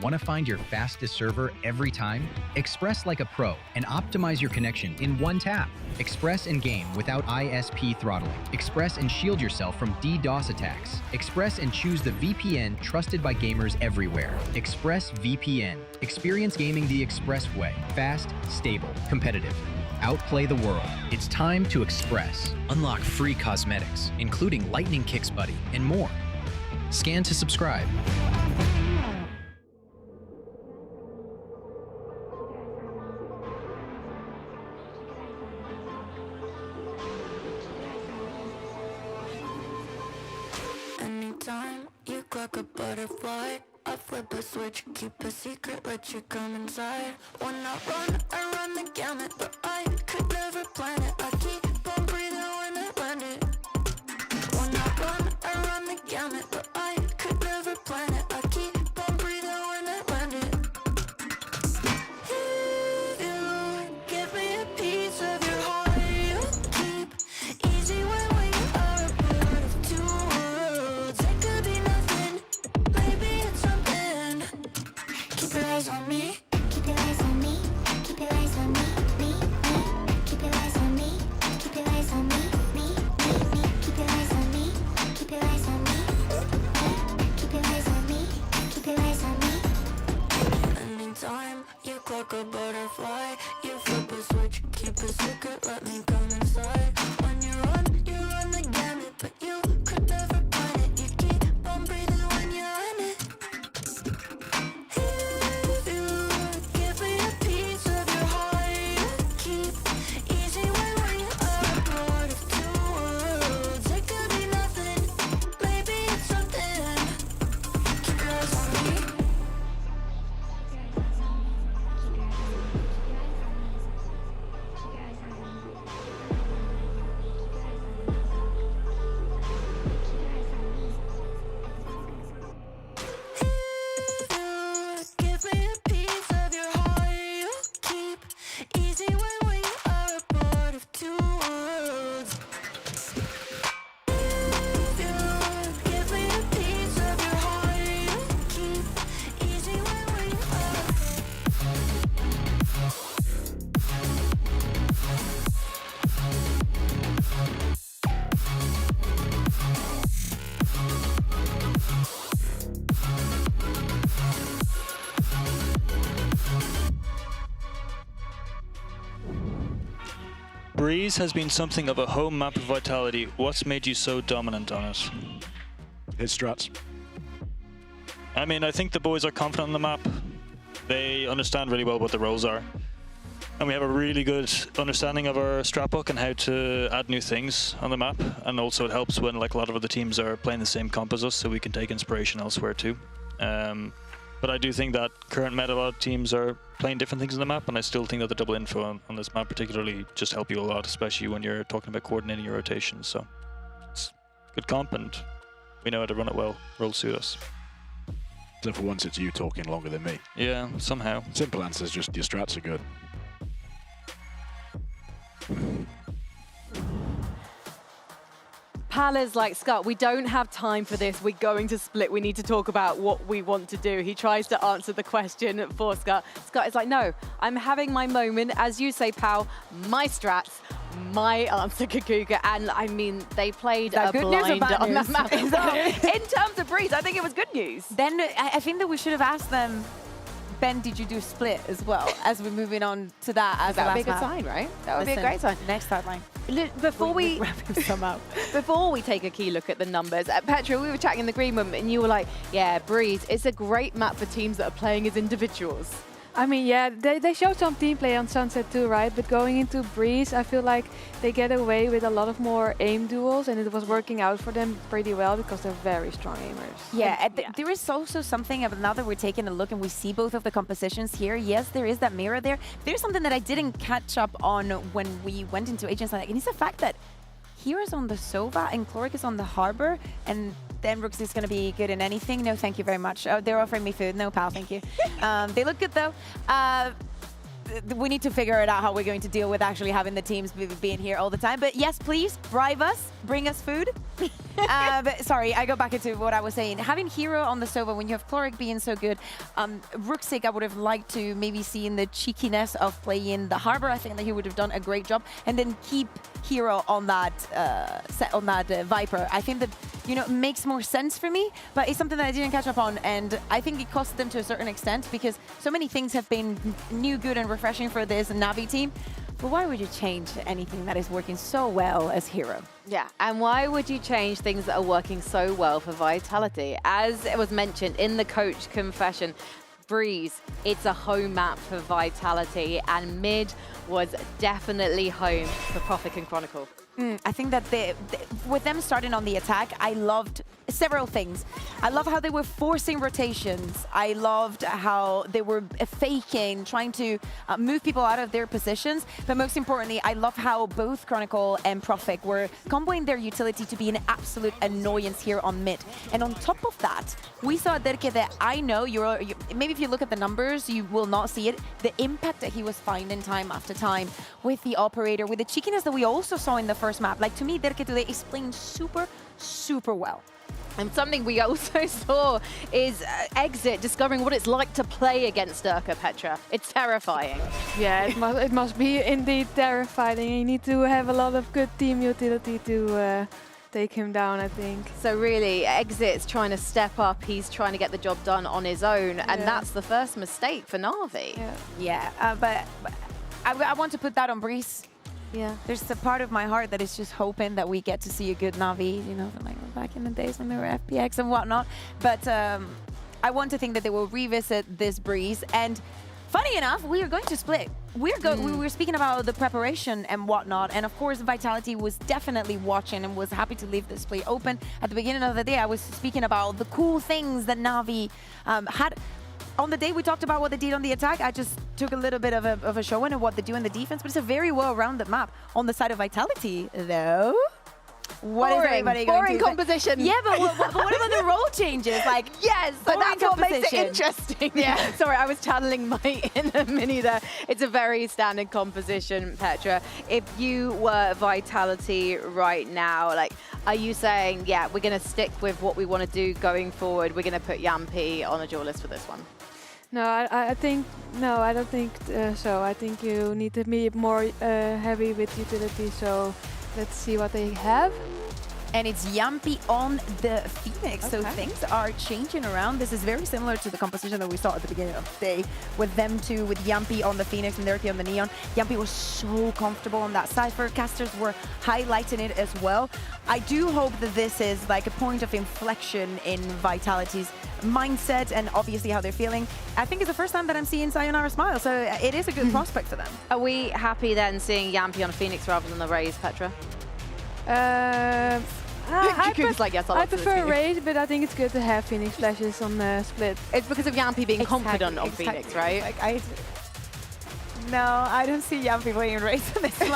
Want to find your fastest server every time? Express like a pro and optimize your connection in one tap. Express and game without ISP throttling. Express and shield yourself from DDoS attacks. Express and choose the VPN trusted by gamers everywhere. Express VPN. Experience gaming the Express way. Fast, stable, competitive. Outplay the world. It's time to Express. Unlock free cosmetics, including Lightning Kicks Buddy and more. Scan to subscribe. Anytime you clock a butterfly, I flip a switch, keep a secret, let you come inside. When I run the gamut, but I could never plan it. I keep on breathing when I land it. When I run the gamut, but I could never plan it. I keep on breathing when I land it. If you give me a piece of your heart, you keep easy when we are a part of two worlds. It could be nothing, maybe it's something. Keep your eyes on me. Keep your eyes on me. Keep your eyes on me. Me. Keep your eyes on me. Keep your eyes on me. Me. Keep your eyes on me. Keep your eyes on me. Keep your eyes on me. Keep your eyes on me. Anytime you clock a butterfly, you flip a switch, keep a secret, let me come inside. When you run the gamut, but you could never find it. You keep on breathing when you're in it. If you give me a piece of your heart, you keep easy when we are a part of two worlds. It could be nothing, maybe it's something. Keep your eyes on me. Breeze has been something of a home map of Vitality. What's made you so dominant on it? His strats. I mean, I think the boys are confident on the map. They understand really well what the roles are. And we have a really good understanding of our strat book and how to add new things on the map. And also it helps when like a lot of other teams are playing the same comp as us, so we can take inspiration elsewhere too. But I do think that current meta, a lot of teams are playing different things on the map, and I still think that the double info on this map particularly just help you a lot, especially when you're talking about coordinating your rotations. So it's good comp, and we know how to run it well. Roles suit us. So for once, it's you talking longer than me. Yeah, somehow. Simple answer is just your strats are good. Pala's like, Scott, we don't have time for this. We're going to split. We need to talk about what we want to do. He tries to answer the question for Scott. Scott is like, no, I'm having my moment. As you say, Pal, my strats, my answer, Kakuka. And I mean, they played a blinder on that map. Well, in terms of Breeze, I think it was good news. Then I think that we should have asked them, Ben, did you do split as well, as we're moving on to that as that the would be a last good map? sign, right? That would be a great sign. Next sideline. Before we wrapping some up. Before we take a key look at the numbers, Petra, we were chatting in the green room and you were like, yeah, Breeze, it's a great map for teams that are playing as individuals. I mean, yeah, they showed some team play on Sunset too, right? But going into Breeze, I feel like they get away with a lot of more aim duels, and it was working out for them pretty well because they're very strong aimers. Yeah, there is also something, now that we're taking a look and we see both of the compositions here, yes, there is that mirror there. There's something that I didn't catch up on when we went into Agents, and it's the fact that Hero's on the Sova and Chloric is on the Harbor, and then Rooks is going to be good in anything. No, thank you very much. Oh, they're offering me food. No, pal, thank you. They look good, though. We need to figure it out how we're going to deal with actually having the teams being here all the time. But yes, please, bribe us, bring us food. But sorry, I go back into what I was saying. Having Hero on the Sova when you have Chloric being so good, Rooksik, I would have liked to maybe see in the cheekiness of playing the Harbor. I think that he would have done a great job. And then keep Hero on that Viper. I think that, you know, makes more sense for me, but it's something that I didn't catch up on. And I think it cost them to a certain extent because so many things have been new, good, and refreshing for this Navi team. But why would you change anything that is working so well as Hero? Yeah, and why would you change things that are working so well for Vitality? As it was mentioned in the coach confession, Breeze, it's a home map for Vitality, and mid was definitely home for Prophet and Chronicle. I think that with them starting on the attack, I loved several things. I love how they were forcing rotations. I loved how they were faking, trying to move people out of their positions. But most importantly, I love how both Chronicle and Prophet were comboing their utility to be an absolute annoyance here on mid. And on top of that, we saw Derke that I know maybe if you look at the numbers, you will not see it. The impact that he was finding time after time with the operator, with the cheekiness that we also saw in the first map. Like, to me, Derke today is playing super, super well. And something we also saw is Exit discovering what it's like to play against Durka, Petra. It's terrifying. Yeah, it must be indeed terrifying. You need to have a lot of good team utility to take him down, I think. So really, Exit's trying to step up. He's trying to get the job done on his own, and that's the first mistake for Na'Vi. But I want to put that on Breeze. Yeah, there's a part of my heart that is just hoping that we get to see a good Na'Vi, you know, like back in the days when they were FPX and whatnot. But I want to think that they will revisit this Breeze. And funny enough, we are going to split. We were speaking about the preparation and whatnot, and of course Vitality was definitely watching and was happy to leave the split open. At the beginning of the day, I was speaking about the cool things that Na'Vi had. On the day we talked about what they did on the attack, I just took a little bit of a showing of what they do in the defense, but it's a very well-rounded map. On the side of Vitality, though, what is everybody going to do? Boring composition. Yeah, but what about the role changes? Like, yes, but that's what makes it composition. interesting. Yeah. Sorry, I was channeling my inner Mini there. It's a very standard composition, Petra. If you were Vitality right now, like, are you saying, yeah, we're going to stick with what we want to do going forward? We're going to put Yampi on a duel list for this one? No, I don't think so. I think you need to be more heavy with utility, so let's see what they have. And it's Yampi on the Phoenix, so things are changing around. This is very similar to the composition that we saw at the beginning of the day with them two, with Yampi on the Phoenix and Dirty on the Neon. Yampi was so comfortable on that Cypher. Casters were highlighting it as well. I do hope that this is like a point of inflection in Vitality's mindset and obviously how they're feeling. I think it's the first time that I'm seeing Sayonara smile, so it is a good prospect for them. Are we happy then seeing Yampi on a Phoenix rather than the Raze, Petra? I prefer Raid, but I think it's good to have Phoenix flashes on the split. It's because of Yampi being confident on Phoenix, right? Like, no, I don't see Yampi playing Race on this one.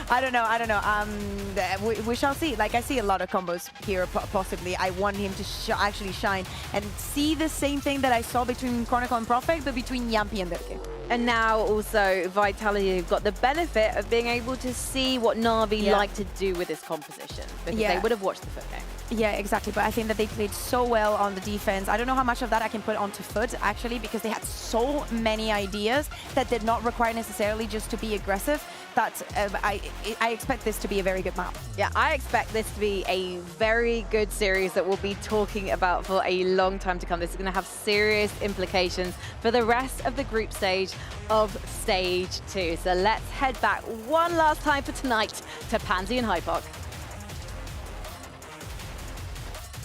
I don't know. We shall see. Like, I see a lot of combos here, possibly. I want him to actually shine and see the same thing that I saw between Chronicle and Prophet, but between Yampi and Dirk. And now also Vitality have got the benefit of being able to see what Na'Vi like to do with this composition, because they would have watched the foot game. Yeah, exactly. But I think that they played so well on the defense. I don't know how much of that I can put onto foot, actually, because they had so many ideas that did not require necessarily just to be aggressive. That I expect this to be a very good map. Yeah, I expect this to be a very good series that we'll be talking about for a long time to come. This is going to have serious implications for the rest of the group stage of Stage 2. So let's head back one last time for tonight to Pansy and Hypoc.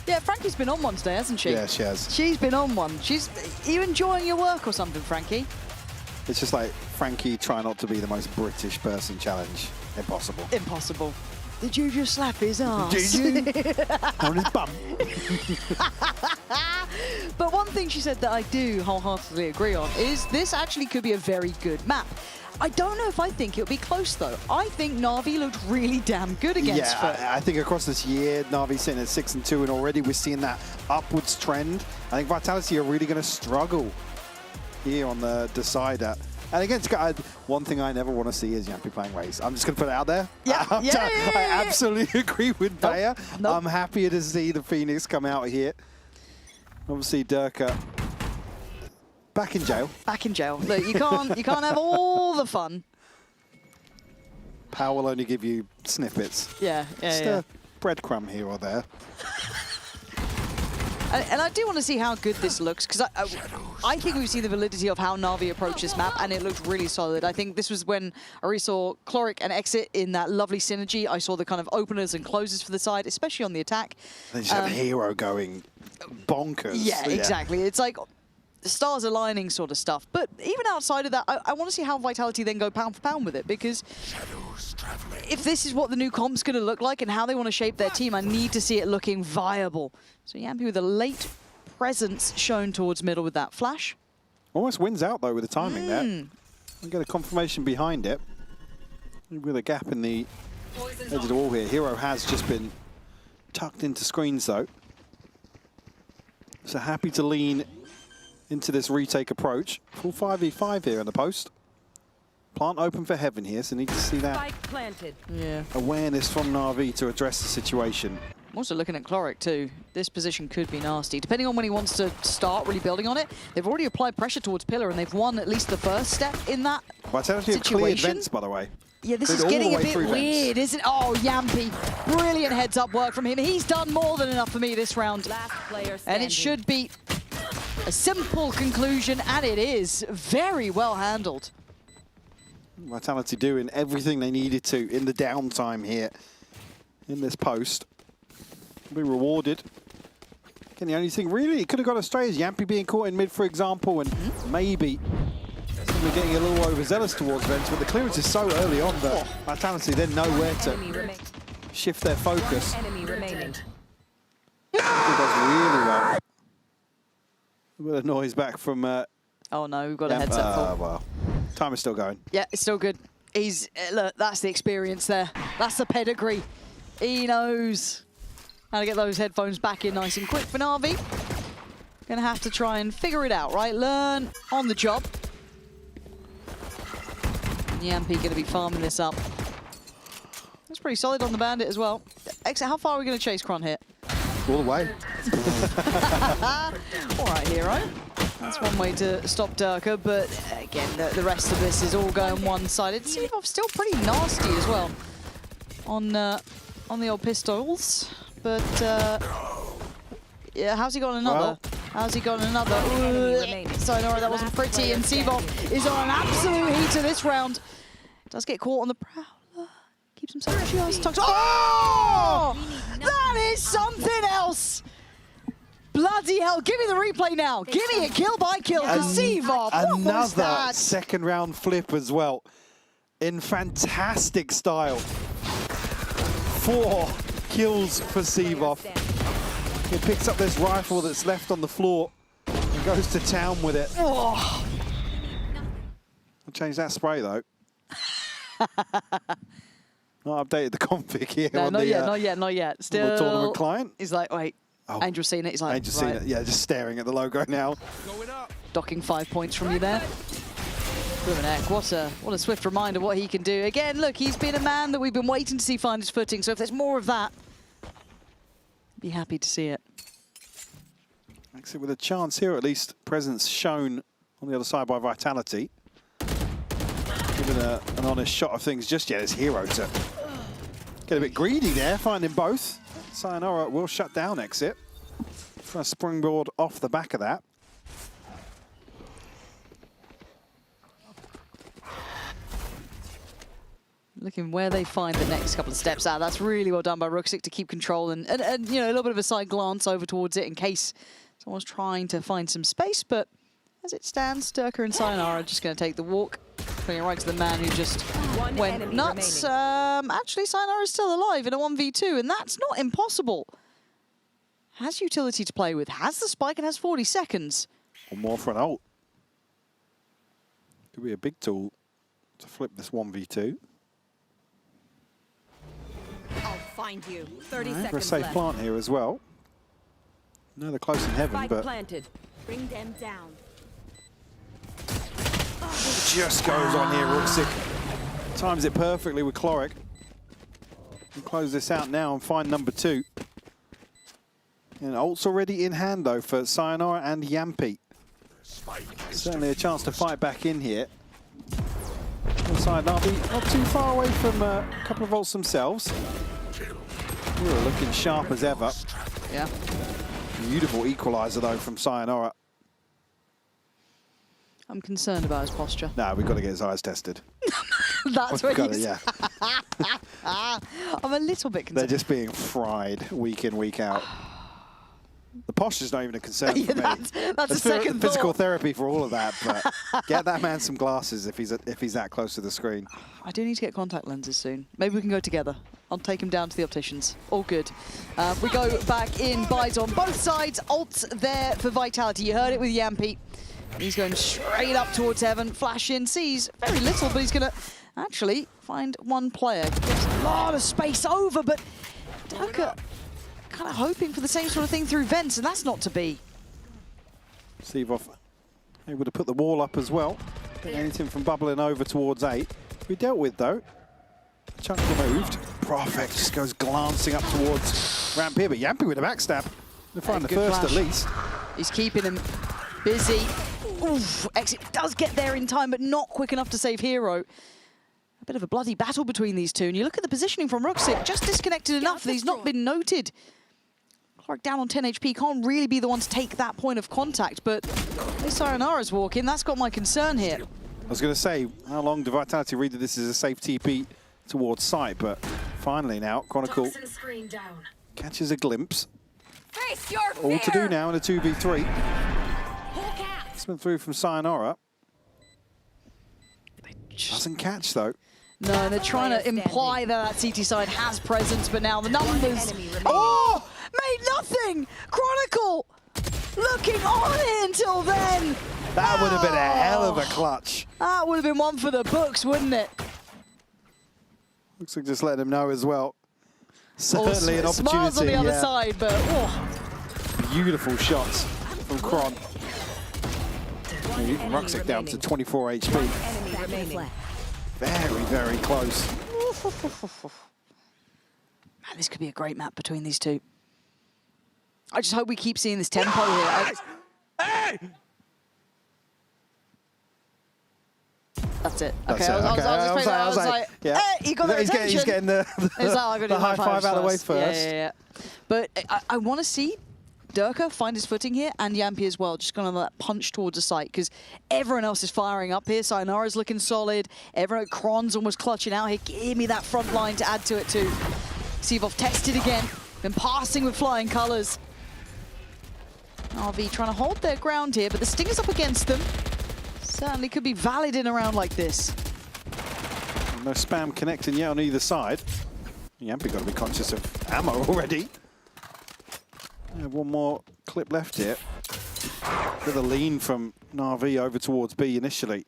Yeah, Frankie's been on one today, hasn't she? Yeah, she has. She's been on one. Are you enjoying your work or something, Frankie? It's just like Frankie try not to be the most British person challenge. Impossible. Impossible. Did you just slap his ass? Did you? On his bum. But one thing she said that I do wholeheartedly agree on is this actually could be a very good map. I don't know if I think it'll be close, though. I think Na'Vi looked really damn good against Foot. I think across this year, Na'Vi's sitting at 6-2, and already we're seeing that upwards trend. I think Vitality are really going to struggle here on the decider. And again, one thing I never want to see is Yampi playing Raze. I'm just going to put it out there. I absolutely agree with Bayer. I'm happier to see the Phoenix come out here. Obviously, Durka back in jail. Back in jail. Look, you can't have all the fun. Power will only give you snippets. Just a breadcrumb here or there. And I do want to see how good this looks, because I think we've seen the validity of how Na'Vi approach this map, and it looked really solid. I think this was when I really saw Chloric and Exit in that lovely synergy. I saw the kind of openers and closers for the side, especially on the attack. They just have Hero going bonkers. Yeah, exactly. It's like the stars aligning sort of stuff. But even outside of that, I want to see how Vitality then go pound for pound with it, because if this is what the new comp's going to look like and how they want to shape their team, I need to see it looking viable. So Yampi with a late presence shown towards middle with that flash. Almost wins out, though, with the timing there. We get a confirmation behind it. With a gap in the edge of the wall here. Hero has just been tucked into screens, though. So happy to lean into this retake approach. Full 5v5 here in the post. Plant open for Heaven here, so need to see that awareness from Na'Vi to address the situation. I'm also looking at Chloric too. This position could be nasty. Depending on when he wants to start really building on it, they've already applied pressure towards Pillar and they've won at least the first step in that Vitality have cleared vents, by the way. Yeah, this is getting a bit weird, isn't it? Oh, Yampi. Brilliant heads-up work from him. He's done more than enough for me this round. And it should be a simple conclusion, and it is very well handled. Vitality doing everything they needed to in the downtime here in this post. Be rewarded. Again, the only thing really it could have got astray is Yampi being caught in mid, for example, and maybe somebody getting a little overzealous towards Vents, but the clearance is so early on that Vitality then know where to shift their focus. Enemy remaining. It does really well. A bit of noise back from oh no, we've got a headset full. Well, time is still going. Yeah, it's still good. He's look, that's the experience there. That's the pedigree. He knows how to get those headphones back in nice and quick for Na'Vi. Gonna have to try and figure it out, right? Learn on the job. Yampi gonna be farming this up. That's pretty solid on the Bandit as well. Exit, how far are we gonna chase Kron here? All the way. All right, Hero. That's one way to stop Durka, but again, the rest of this is all going one-sided. Seems still pretty nasty as well on on the old pistols, but yeah, how's he got another? How's he got another? Sayonara, that wasn't pretty, and Sivov is on an absolute heater this round. Does get caught on the Prowler, keeps himself just tucked. Oh! That is something else! Bloody hell, give me the replay now. Give me a kill by kill for Sivov. Another second round flip as well. In fantastic style. 4 kills for Sivov. He picks up this rifle that's left on the floor and goes to town with it. Oh. I'll change that spray though. Not updated the config here. No, on not the, yet, not yet. Still, the tournament client. He's like, wait, Angel's seen it. He's like, Angel's seen it. Yeah, just staring at the logo now. Docking 5 points from you there. Rubenek, what a swift reminder what he can do. Again, look, he's been a man that we've been waiting to see find his footing. So if there's more of that, be happy to see it. Makes it with a chance here, at least presence shown on the other side by Vitality. Given an honest shot of things just yet as Hero to get a bit greedy there, finding both. Sayonara will shut down exit. Try to springboard off the back of that. Looking where they find the next couple of steps out. That's really well done by Ruxic to keep control and you know, a little bit of a side glance over towards it in case someone's trying to find some space. But as it stands, Sturker and Sayonara are just going to take the walk, putting it right to the man who just went nuts. Actually, Sayonara is still alive in a 1v2, and that's not impossible. Has utility to play with, has the spike, and has 40 seconds. One more for an ult. Could be a big tool to flip this 1v2. I'll find you. 30 For a seconds safe left. plant here as well. No, they're close in heaven, Spike but planted. Bring them down. just goes on here, Ruxic. Times it perfectly with Cloric. We'll close this out now and find number 2. And ult's already in hand, though, for Sayonara and Yampi. Certainly a chance to fight back in here. Inside Navi, not too far away from a couple of ults themselves. We're looking sharp as ever. Yeah. Beautiful equalizer, though, from Sayonara. I'm concerned about his posture. Nah, we've got to get his eyes tested. That's what he's... Yeah. I'm a little bit concerned. They're just being fried week in, week out. The posture's not even a concern for me. That's a second physical thought. therapy for all of that, but get that man some glasses if he's that close to the screen. I do need to get contact lenses soon. Maybe we can go together. I'll take him down to the opticians. All good. We go back in. Buys on both sides. Ults there for Vitality. You heard it with Yampi. He's going straight up towards heaven. Flash in. Sees very little, but he's going to actually find one player. Gets a lot of space over, but Tucker kind of hoping for the same sort of thing through vents, and that's not to be. Sivov able to put the wall up as well. Anything from bubbling over towards 8. We dealt with, though. Chunk removed. Prophet just goes glancing up towards Ramp here, but Yampi with a backstab. We'll find the first flash. at least. He's keeping him busy. Oof, exit does get there in time, but not quick enough to save Hero. A bit of a bloody battle between these two, and you look at the positioning from Ruxic, just disconnected enough that he's not been noted. Clark down on 10 HP, can't really be the one to take that point of contact, but if Sayonara's walking, that's got my concern here. I was going to say, how long do Vitality read that this is a safe TP towards site, but finally now, Chronicle catches a glimpse. Face your All to fear. do now in a 2v3. Spin through from Sayonara. Doesn't catch, though. No, and they're trying to imply that CT side has presence, but now the numbers... Oh! Made nothing! Chronicle looking on it until then! That would have been a hell of a clutch. That would have been one for the books, wouldn't it? Looks like just letting him know as well. Certainly an opportunity. Smiles on the other side, but... Oh. Beautiful shots from Kron. Ruxic down to 24 HP. Very, very close. Man, this could be a great map between these two. I just hope we keep seeing this tempo here. That's That's it. That's Okay, it. I was like, yeah. he got their attention. He's getting the He's like, I gotta do high five out of the way first. Yeah. But I want to see Durka find his footing here, and Yampi as well, just kind of that punch towards the site, because everyone else is firing up here. Sayonara's looking solid. Everyone at Kron's almost clutching out here. Give me that front line to add to it too. Sivov tested again, been passing with flying colors. RV trying to hold their ground here, but the Stinger's up against them. Certainly could be valid in a round like this. No spam connecting yet on either side. Yampi got to be conscious of ammo already. We have one more clip left here. Bit of lean from Na'Vi over towards B initially.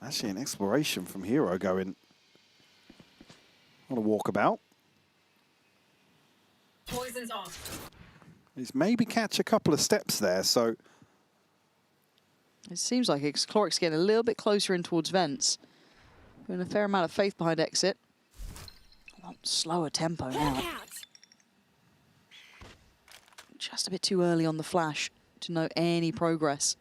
Actually an exploration from Hero going on a walkabout. Poison's off. He's maybe catch a couple of steps there, so... It seems like Chloric's getting a little bit closer in towards vents. Putting a fair amount of faith behind exit. A lot slower tempo now. Just a bit too early on the flash to know any progress.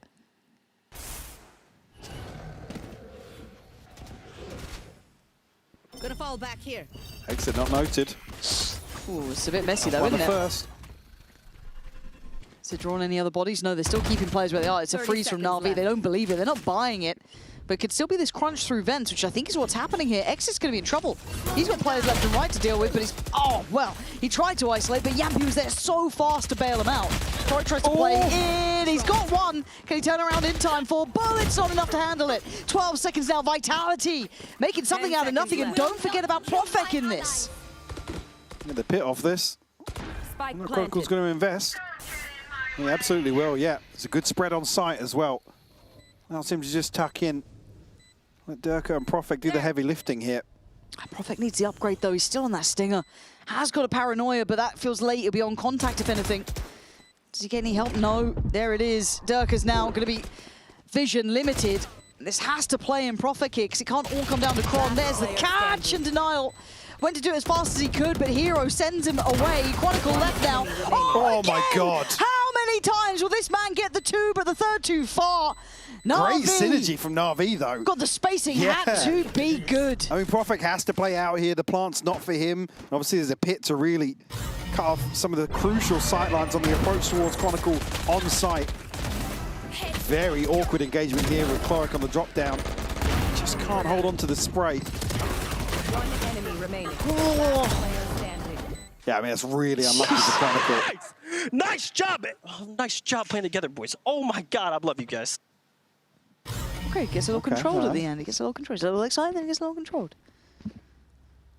Gonna fall back here. Exit not noted. Ooh, it's a bit messy though, isn't it? First. Is it drawing any other bodies? No, they're still keeping players where they are. It's a freeze from Na'Vi. They don't believe it. They're not buying it. But it could still be this crunch through vents, which I think is what's happening here. Exit's going to be in trouble. He's got players left and right to deal with, but he's... Oh, well, he tried to isolate, but Yampi was there so fast to bail him out. Troy tries to play in. He's got one. Can he turn around in time for bullets? Not enough to handle it. 12 seconds now. Vitality making something out of nothing. And don't forget about Profek in this. Get the pit off this. Chronicle's going to invest. He absolutely will, yeah. It's a good spread on site as well. Allows him to just tuck in. Let Durka and Profek do the heavy lifting here. Profek needs the upgrade though. He's still on that Stinger. Has got a paranoia, but that feels late. He'll be on contact if anything. Does he get any help? No. There it is. Durka's now going to be vision limited. This has to play in Profek here because it can't all come down to Kron. There's the catch and denial. Went to do it as fast as he could, but Hero sends him away. Chronicle left now. Oh my God. How many times will this man get the two, but the third too far? Great synergy from Na'Vi, though. God, the spacing had to be good. I mean, Profek has to play out here. The plant's not for him. Obviously, there's a pit to really cut off some of the crucial sightlines on the approach towards Chronicle on site. Very awkward engagement here with Chloric on the drop down. Just can't hold on to the spray. One enemy remaining. Yeah, I mean, that's really unlucky for Chronicle. Nice job! Oh, nice job playing together, boys. Oh my God, I love you guys. Okay, gets a little controlled at the end. He gets a little controlled. He's a little excited, then he gets a little controlled.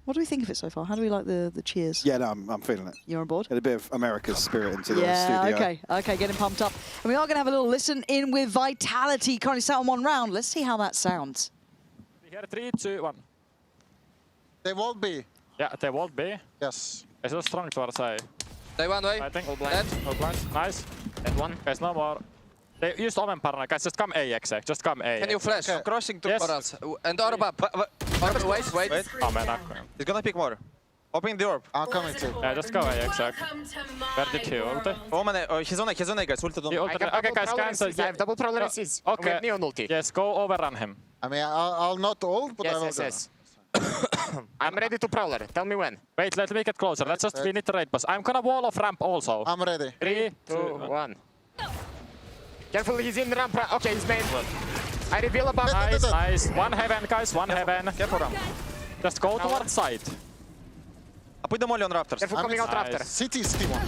What do we think of it so far? How do we like the cheers? Yeah, no, I'm feeling it. You're on board? Get a bit of America's spirit into the yeah, studio. okay, getting pumped up. And we are going to have a little listen in with Vitality. Currently sat on one round. Let's see how that sounds. Here, 3, 2, 1. They won't be. Yeah, they won't be. Yes. Is it strong towards A? They one way. I think. All blind. All blind. Nice. Dead one. Guys, no more. They used Omen paranoia. Guys, just come A, exec. Just come A. Can you flash? Okay. Crossing to Yes. Orals. And orb up. Orb, wait. Oh man, I'm He's gonna pick more. Open the orb. I'm coming too. yeah, just go A, exec. Where did he ult? Oh man, he's on A, guys. Ulted He on. ulted. Okay, guys, cancel. I have double prowler assists. Okay. With neon ulti. Yes, go overrun him. I mean, I'll not ult, but I will Yes. I'm ready to prowler. Tell me when. Wait, let me get closer. Let's just finish the raid boss. I'm gonna wall off ramp also. I'm ready. 3, 2, 1. Careful, he's in ramp. Okay, he's main. I reveal above. Nice. One heaven, guys. One heaven. Careful ramp. Just go towards side. I put the molly on rafters. Careful coming out after. City is T1.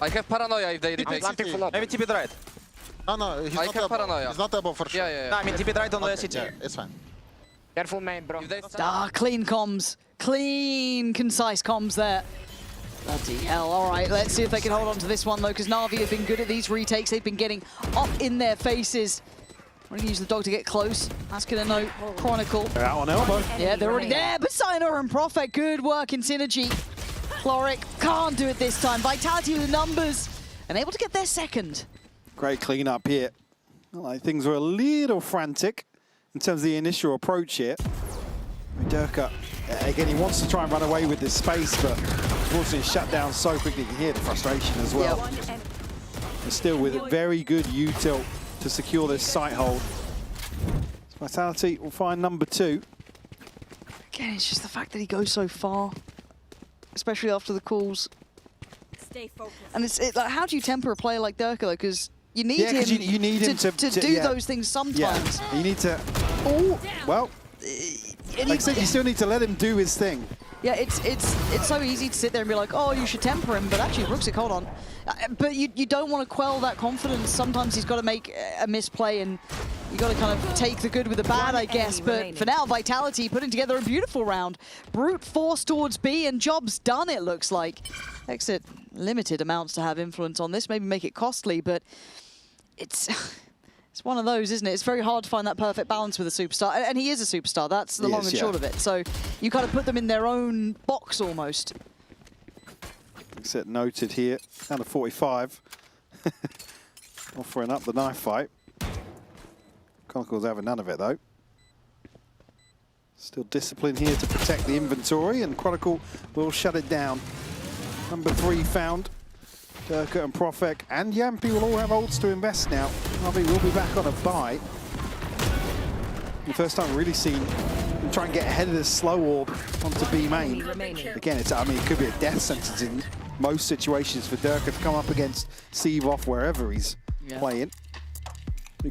I have paranoia if they retake. Maybe TP right. No, he's I not have above. paranoia. He's not above for sure. Yeah. No, I mean TP right on the city. Yeah, it's fine. Careful main, bro. Clean comms. Clean, concise comms there. Bloody hell. All right, let's see if they can hold on to this one, though, because Na'Vi have been good at these retakes. They've been getting up in their faces. We're going to use the dog to get close. That's going to know Chronicle. They're out on elbow. Yeah, they're already there. But Sayonara and Profek, good work in synergy. Chloric can't do it this time. Vitality with the numbers. And able to get their second. Great clean up here. Like things were a little frantic in terms of the initial approach here. Durka, again, he wants to try and run away with this space, but unfortunately shut down so quickly. You can hear the frustration as well. Yep. And still with a very good util to secure this site hold. Vitality will find number 2. Again, it's just the fact that he goes so far, especially after the calls. Stay focused. And it's like, how do you temper a player like Durka? Because you need him, you need him to do yeah. those things sometimes. Yeah, you need to. Oh, well, like I said, you still need to let him do his thing. Yeah, it's so easy to sit there and be like, oh, you should temper him, but actually, Rooksik, hold on. But you don't want to quell that confidence. Sometimes he's got to make a misplay, and you got to kind of take the good with the bad, I guess. But for now, Vitality putting together a beautiful round. Brute force towards B, and job's done, it looks like. Exit limited amounts to have influence on this, maybe make it costly, but it's it's one of those, isn't it? It's very hard to find that perfect balance with a superstar, and he is a superstar. That's the long and short of it. So you kind of put them in their own box almost. Exit noted here, down to 45. Offering up the knife fight. Chronicles having none of it though. Still discipline here to protect the inventory, and Chronicle will shut it down. Number 3 found. Durka and Profek and Yampi will all have ults to invest now. Navi will be back on a bye. The first time we've really seen him try and get ahead of this slow orb onto B main. Again, I mean, it could be a death sentence in most situations for Durka to come up against Seavoff wherever he's playing.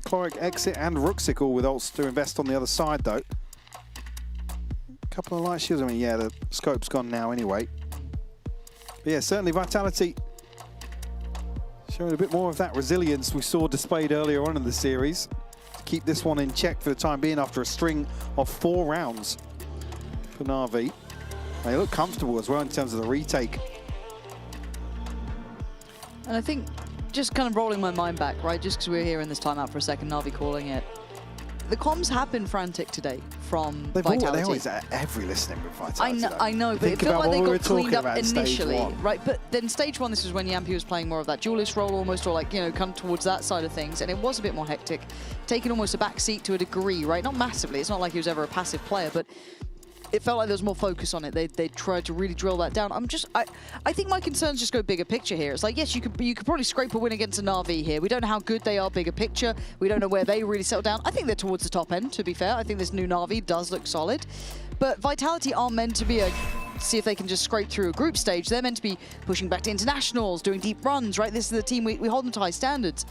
Chloric, Exit and Rooksik all with ults to invest on the other side though. A couple of light shields, I mean, yeah, the scope's gone now anyway. But yeah, certainly Vitality showing a bit more of that resilience we saw displayed earlier on in the series. To keep this one in check for the time being after a string of 4 rounds for Na'Vi. They look comfortable as well in terms of the retake. And I think, just kind of rolling my mind back, right, just because we were here in this timeout for a second, Na'Vi calling it. The comms have been frantic today from Vitality. They always every listening with Vitality. I know, but it felt like they got cleaned up initially, right? But then stage 1, this was when Yampi was playing more of that duelist role almost, or like, you know, come towards that side of things, and it was a bit more hectic, taking almost a back seat to a degree, right? Not massively, it's not like he was ever a passive player, but it felt like there was more focus on it. They tried to really drill that down. I think my concerns just go bigger picture here. It's like, yes, you could probably scrape a win against a Na'Vi here. We don't know how good they are bigger picture. We don't know where they really settle down. I think they're towards the top end, to be fair. I think this new Na'Vi does look solid. But Vitality aren't meant to be see if they can just scrape through a group stage. They're meant to be pushing back to internationals, doing deep runs, right? This is the team we hold them to high standards.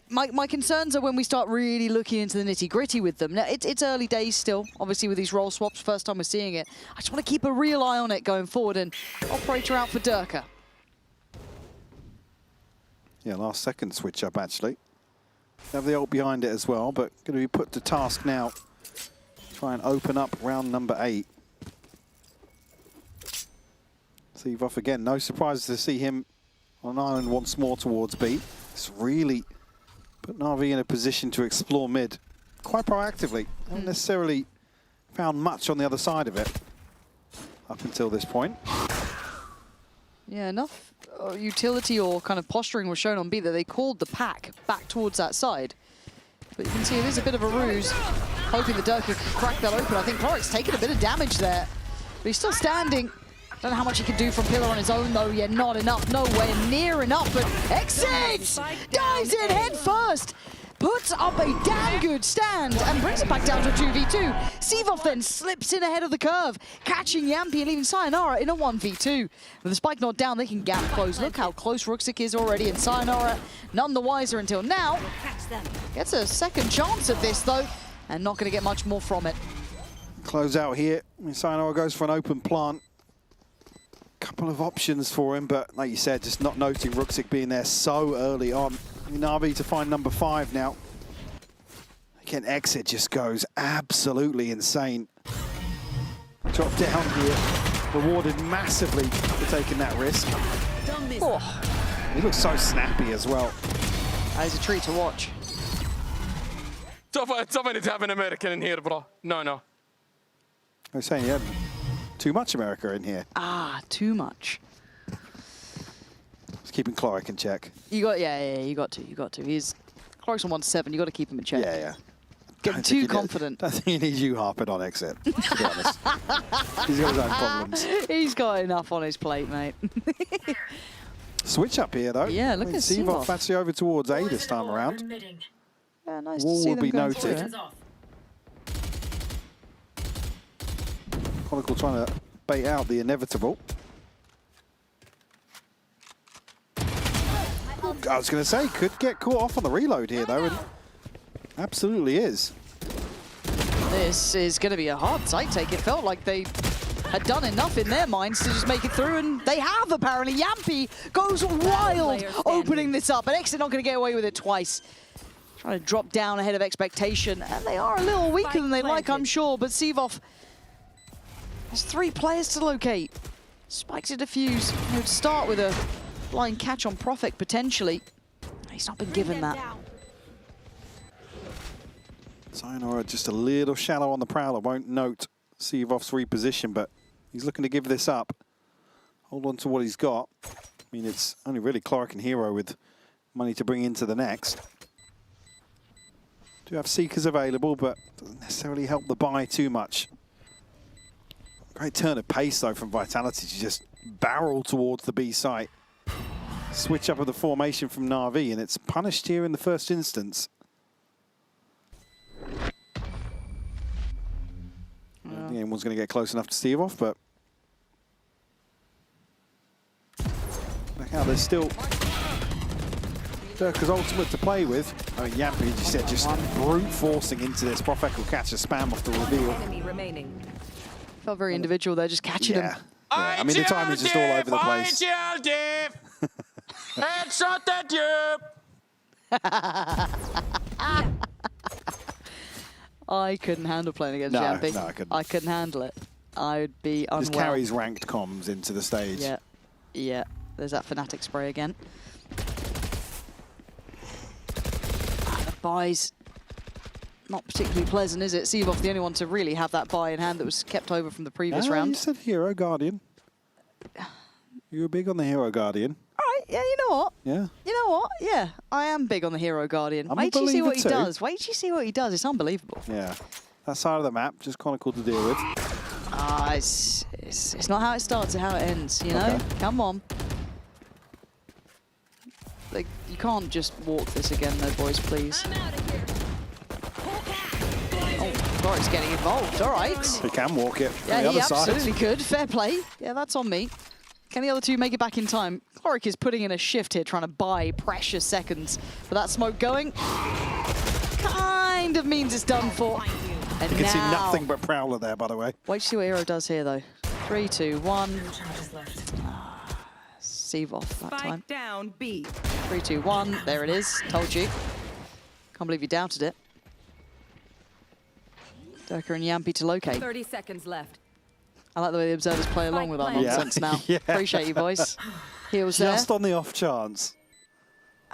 My concerns are when we start really looking into the nitty-gritty with them. Now, it's early days still, obviously, with these role swaps. First time we're seeing it. I just want to keep a real eye on it going forward, and operator out for Durka. Yeah, last second switch up, actually. Have the ult behind it as well, but going to be put to task now. Try and open up round number 8. Seavoff again. No surprise to see him on an island once more towards B. It's really put Na'Vi in a position to explore mid quite proactively. Not necessarily found much on the other side of it up until this point. Yeah, enough utility or kind of posturing was shown on B that they called the pack back towards that side. But you can see it is a bit of a ruse, hoping the Durka can crack that open. I think Chloric's taken a bit of damage there, but he's still standing. Don't know how much he can do from Pillar on his own, though. Yeah, not enough. Nowhere near enough. But Exit dives in head first. Puts up a damn good stand and brings it back down to a 2v2. Seavoff then slips in ahead of the curve, catching Yampi and leaving Sayonara in a 1v2. With the spike not down, they can gap close. Look how close Rooksik is already, and Sayonara none the wiser until now. Gets a second chance at this, though, and not going to get much more from it. Close out here. Sayonara goes for an open plant. Couple of options for him, but like you said, just not noting Rooksik being there so early on. Na'Vi to find number 5 now. Again, Exit just goes absolutely insane. Drop down here, rewarded massively for taking that risk. Oh, he looks so snappy as well. That is a treat to watch. Tough to have an American in here, bro. No. I was saying, yeah. Too much America in here. Ah, too much. Just keeping Chloric in check. You got, you got to. He's Chloric's on 1-7. You got to keep him in check. Yeah. Getting too confident. I think he needs you harping on Exit, to be honest. He's got his own problems. He's got enough on his plate, mate. Switch up here, though. Yeah, look at Seavoff. Actually over towards A this time around. Yeah, nice Wall to see will them be going noted. through it. Chronicle trying to bait out the inevitable. I was going to say, could get caught off on the reload here, though, and absolutely is. This is going to be a hard side take. It felt like they had done enough in their minds to just make it through, and they have, apparently. Yampy goes wild opening this up, and Exit not going to get away with it twice. Trying to drop down ahead of expectation, and they are a little weaker than they like, I'm sure, but Sevov has 3 players to locate. Spike to defuse. He would start with a blind catch on Profik, potentially. He's not been given that. Sayonara just a little shallow on the Prowler. Won't note Sevov's reposition, but he's looking to give this up. Hold on to what he's got. I mean, it's only really Clark and Hero with money to bring into the next. Do have Seekers available, but doesn't necessarily help the buy too much. Great turn of pace, though, from Vitality to just barrel towards the B site. Switch up of the formation from Na'Vi, and it's punished here in the first instance. I don't think anyone's going to get close enough to Sevov, but look how there's still Durka's ultimate to play with. I mean, Yampy, as you said, just brute forcing into this. Profek will catch a spam off the reveal. Felt very individual there, just catching him. Yeah. I mean, the timing's just all over the place. Headshot at you! I couldn't handle playing against Yampy. No, I couldn't. I couldn't handle it. I would be unwell. Just carries ranked comms into the stage. Yeah, yeah. There's that Fnatic spray again. The buy's not particularly pleasant, is it? Sevov, the only one to really have that buy in hand that was kept over from the previous round. You said Hero Guardian. You were big on the Hero Guardian. All right, yeah, you know what? Yeah. You know what? Yeah, I am big on the Hero Guardian. I'm Wait a till you see what he believer too. does. Wait till you see what he does. It's unbelievable. Yeah. That side of the map, just Chronicle to deal with. It's not how it starts, it's how it ends, you know? Okay. Come on. Like, you can't just walk this again though, boys, please. Oh, Florik's getting involved, all right. He can walk it from Yeah, the he other side. absolutely could. Fair play. Yeah, that's on me. Can the other two make it back in time? Florik is putting in a shift here, trying to buy precious seconds for that smoke going. Kind of means it's done for. And You can see now- nothing but Prowler there, by the way. Wait to see what Hero does here, though. 3, 2, 1. Sevov that time. Spike down B. 3, 2, 1. There it is. Told you. Can't believe you doubted it. Durka and Yampy to locate. 30 seconds left. I like the way the observers play along with our Yeah. nonsense now. Yeah. Appreciate you, boys. Heals there. Just on the off chance.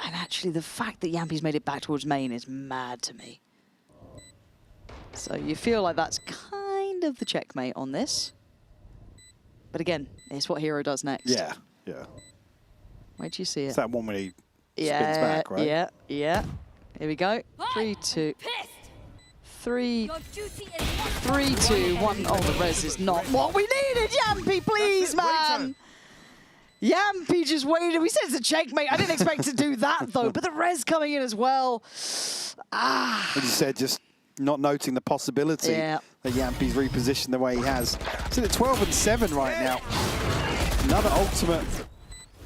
And actually, the fact that Yampy's made it back towards main is mad to me. So you feel like that's kind of the checkmate on this. But again, it's what Hero does next. Yeah, yeah. Wait till you see it. It's that one when he Yeah, spins back, right? yeah, yeah. Here we go. 3, 2, 3, 3, 2, 1. Oh, the res is not what we needed. Yampy, please, man. Yampy just waited. We said it's a checkmate. I didn't expect to do that, though. But the res coming in as well. Ah. As you said, just not noting the possibility that Yampy's repositioned the way he has. It's at 12 and 7 right now. Another ultimate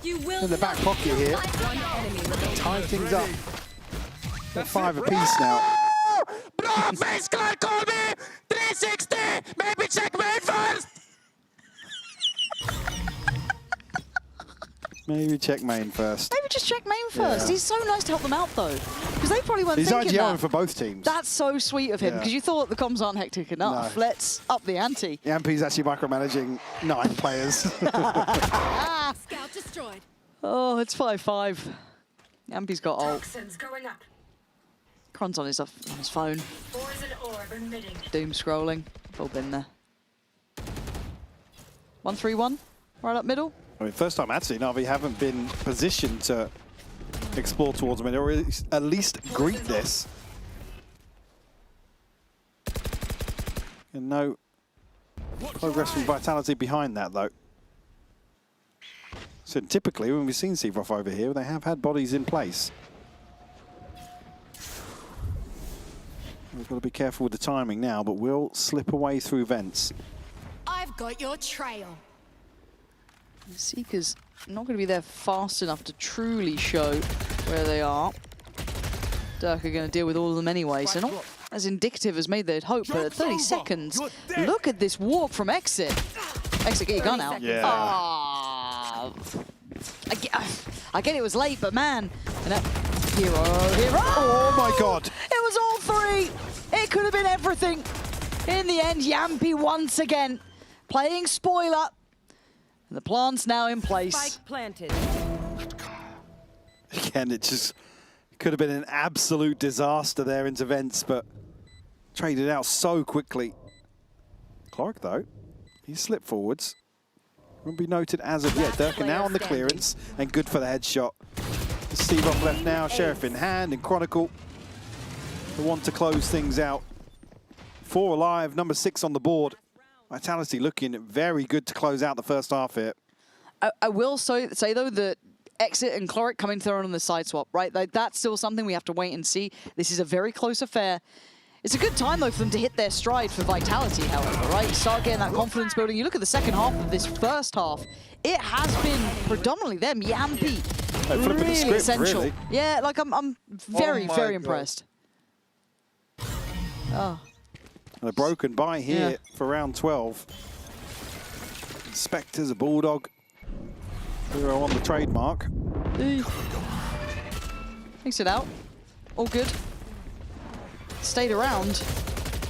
in the back pocket here. Tie things up. They're 5 apiece now. Bro, face card, call me 360. Maybe checkmate first. Maybe check main first. Maybe just check main first. Yeah. He's so nice to help them out, though. Because they probably weren't He's thinking IGLing that. for both teams. That's so sweet of him, Yeah. because you thought the comms aren't hectic enough. No. Let's up the ante. Yampy's actually micromanaging 9 players. Scout destroyed. Oh, it's 5-5. Yampy's got ult. Going up. Kron's on his phone. Poison orb emitting. Doom scrolling. We've all been there. 1-3-1. Right up middle. I mean, first time actually, Na'Vi haven't been positioned to explore towards mid, or at least greet this. And no progress from Vitality behind that, though. So typically, when we've seen Sevov over here, they have had bodies in place. We've got to be careful with the timing now, but we'll slip away through vents. I've I've got your trail. The Seekers not going to be there fast enough to truly show where they are. Dirk are going to deal with all of them anyway, so not as indicative as maybe they'd hope, but at 30 seconds, look at this walk from Exit. Exit, get your gun out. Yeah. Ah. I get it was late, but man. Hero. Oh my god. It was all three. It could have been everything. In the end, Yampy once again playing spoiler. And the plant's now in place. Spike planted. Again, it just could have been an absolute disaster there into Vents, but traded out so quickly. Clark, though, he slipped forwards. Won't be noted as of yet. Dirk now on the clearance, and good for the headshot. Steve off left now, Sheriff in hand, and Chronicle, the one to close things out. 4 alive, number 6 on the board. Vitality looking very good to close out the first half here. I will say though, that Exit and Cloric coming through on the side swap, right? Like, that's still something we have to wait and see. This is a very close affair. It's a good time, though, for them to hit their stride for Vitality, however, right? Start getting that confidence building. You look at the second half of this first half, it has been predominantly them, Yampy. Flipping the script, essential. really. Yeah, like, I'm very, very impressed. Oh. And a broken bye here for round 12. Spectres, a Bulldog. Hero on the trademark. Makes it out. All good. Stayed around.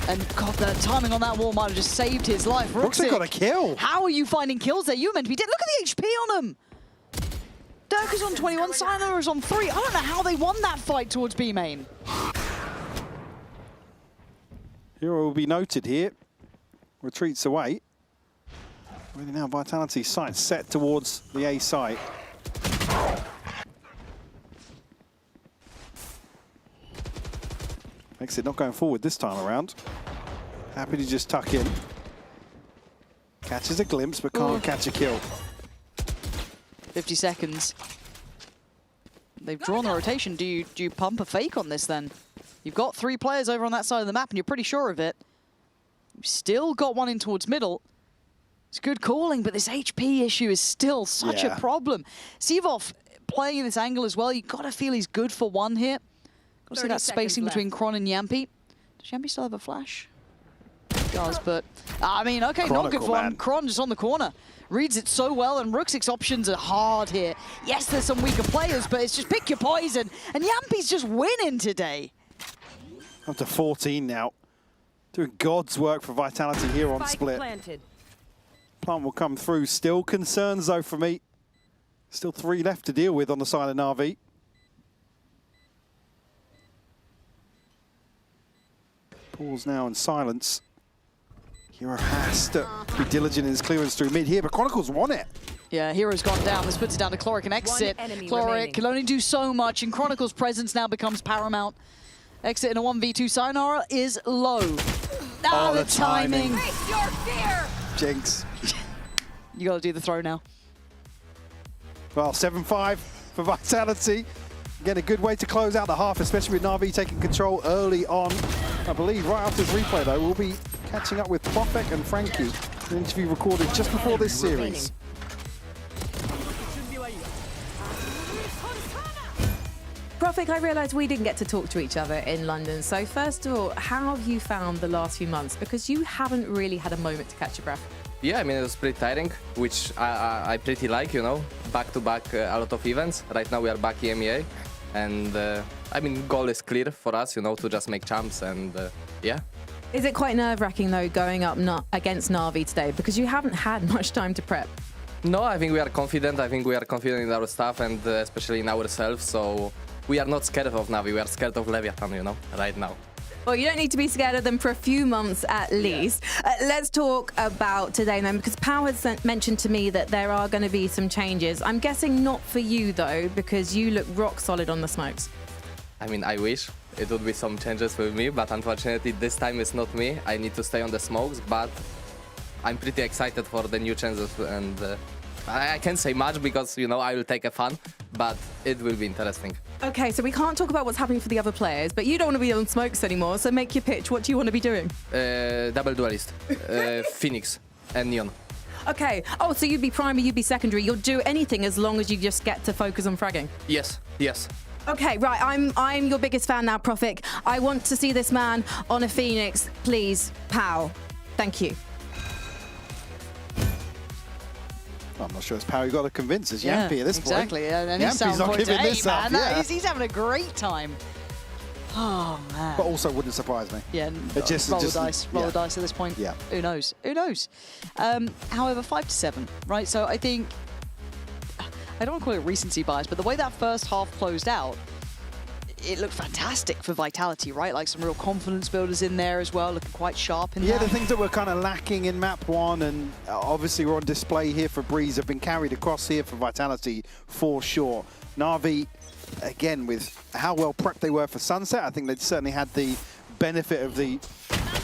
And God, the timing on that wall might have just saved his life. Rooksik got a kill. How are you finding kills there? You were meant to be dead. Look at the HP on him. Dirk is on 21, Sayonara is on 3. I don't know how they won that fight towards B main. Hero will be noted here. Retreats away. Really now Vitality sight set towards the A site. Makes it not going forward this time around. Happy to just tuck in. Catches a glimpse but can't catch a kill. 50 seconds. They've drawn the rotation. Do you pump a fake on this then? You've got 3 players over on that side of the map and you're pretty sure of it. You've still got one in towards middle. It's good calling, but this HP issue is still such a problem. Sivov playing in this angle as well. You've got to feel he's good for one here. Got to see that spacing between Kron and Yampy. Does Yampy still have a flash? He does, but I mean, okay, not good for one. Kron just on the corner. Reads it so well, and Rooksik's options are hard here. Yes, there's some weaker players, but it's just pick your poison. And Yampy's just winning today. Up to 14 now. Doing God's work for Vitality here on split. Plant will come through. Still concerns, though, for me. Still 3 left to deal with on the side of Na'Vi. Pause now in silence. Hero has to be diligent in his clearance through mid here, but Chronicles won it. Yeah, Hero's gone down. This puts it down to Cloric and Exit. Cloric can only do so much, and Chronicles' presence now becomes paramount. Exit in a 1v2. Sayonara is low. Oh, the timing. Face your fear! Jinx. You got to do the throw now. Well, 7-5 for Vitality. Again, a good way to close out the half, especially with Na'Vi taking control early on. I believe right after this replay, though, we'll be catching up with Profek and Frankie. An interview recorded just before this series. Profik, I realise we didn't get to talk to each other in London. So first of all, how have you found the last few months? Because you haven't really had a moment to catch your breath. Yeah, I mean, it was pretty tiring, which I pretty like, you know, back-to-back a lot of events. Right now we are back EMEA, and I mean, goal is clear for us, you know, to just make champs, and yeah. Is it quite nerve-wracking, though, going up against Na'Vi today? Because you haven't had much time to prep. No, I think we are confident. I think we are confident in our stuff, and especially in ourselves, so we are not scared of Na'Vi. We are scared of Leviathan, you know, right now. Well, you don't need to be scared of them for a few months at least. Let's talk about today then, because Pau has mentioned to me that there are going to be some changes. I'm guessing not for you, though, because you look rock solid on the smokes. I mean, I wish it would be some changes with me, but unfortunately this time it's not me. I need to stay on the smokes, but I'm pretty excited for the new changes, and I can't say much because, you know, I will take a fun, but it will be interesting. Okay, so we can't talk about what's happening for the other players, but you don't want to be on smokes anymore, so make your pitch. What do you want to be doing? Double duelist. Phoenix. and Neon. Okay. Oh, so you'd be primary, you'd be secondary. You'll do anything as long as you just get to focus on fragging. Yes, yes. Okay, right. I'm your biggest fan now, Prophet. I want to see this man on a Phoenix. Please, pow. Thank you. I'm not sure it's Power you got to convince us. Yampy at this exactly. point. And he's Yampy's not giving this up. Man. He's having a great time. Oh, man. But also wouldn't surprise me. Yeah, It just, roll just, the dice. Roll yeah. the dice at this point. Yeah. Who knows? Who knows? However, 5-7, right? So I think, I don't want to call it recency bias, but the way that first half closed out, it looked fantastic for Vitality, right? Like some real confidence builders in there as well, looking quite sharp in Yeah, that. the things that were kind of lacking in map 1 and obviously were on display here for Breeze have been carried across here for Vitality for sure. Na'Vi, again, with how well prepped they were for Sunset, I think they certainly had the benefit of the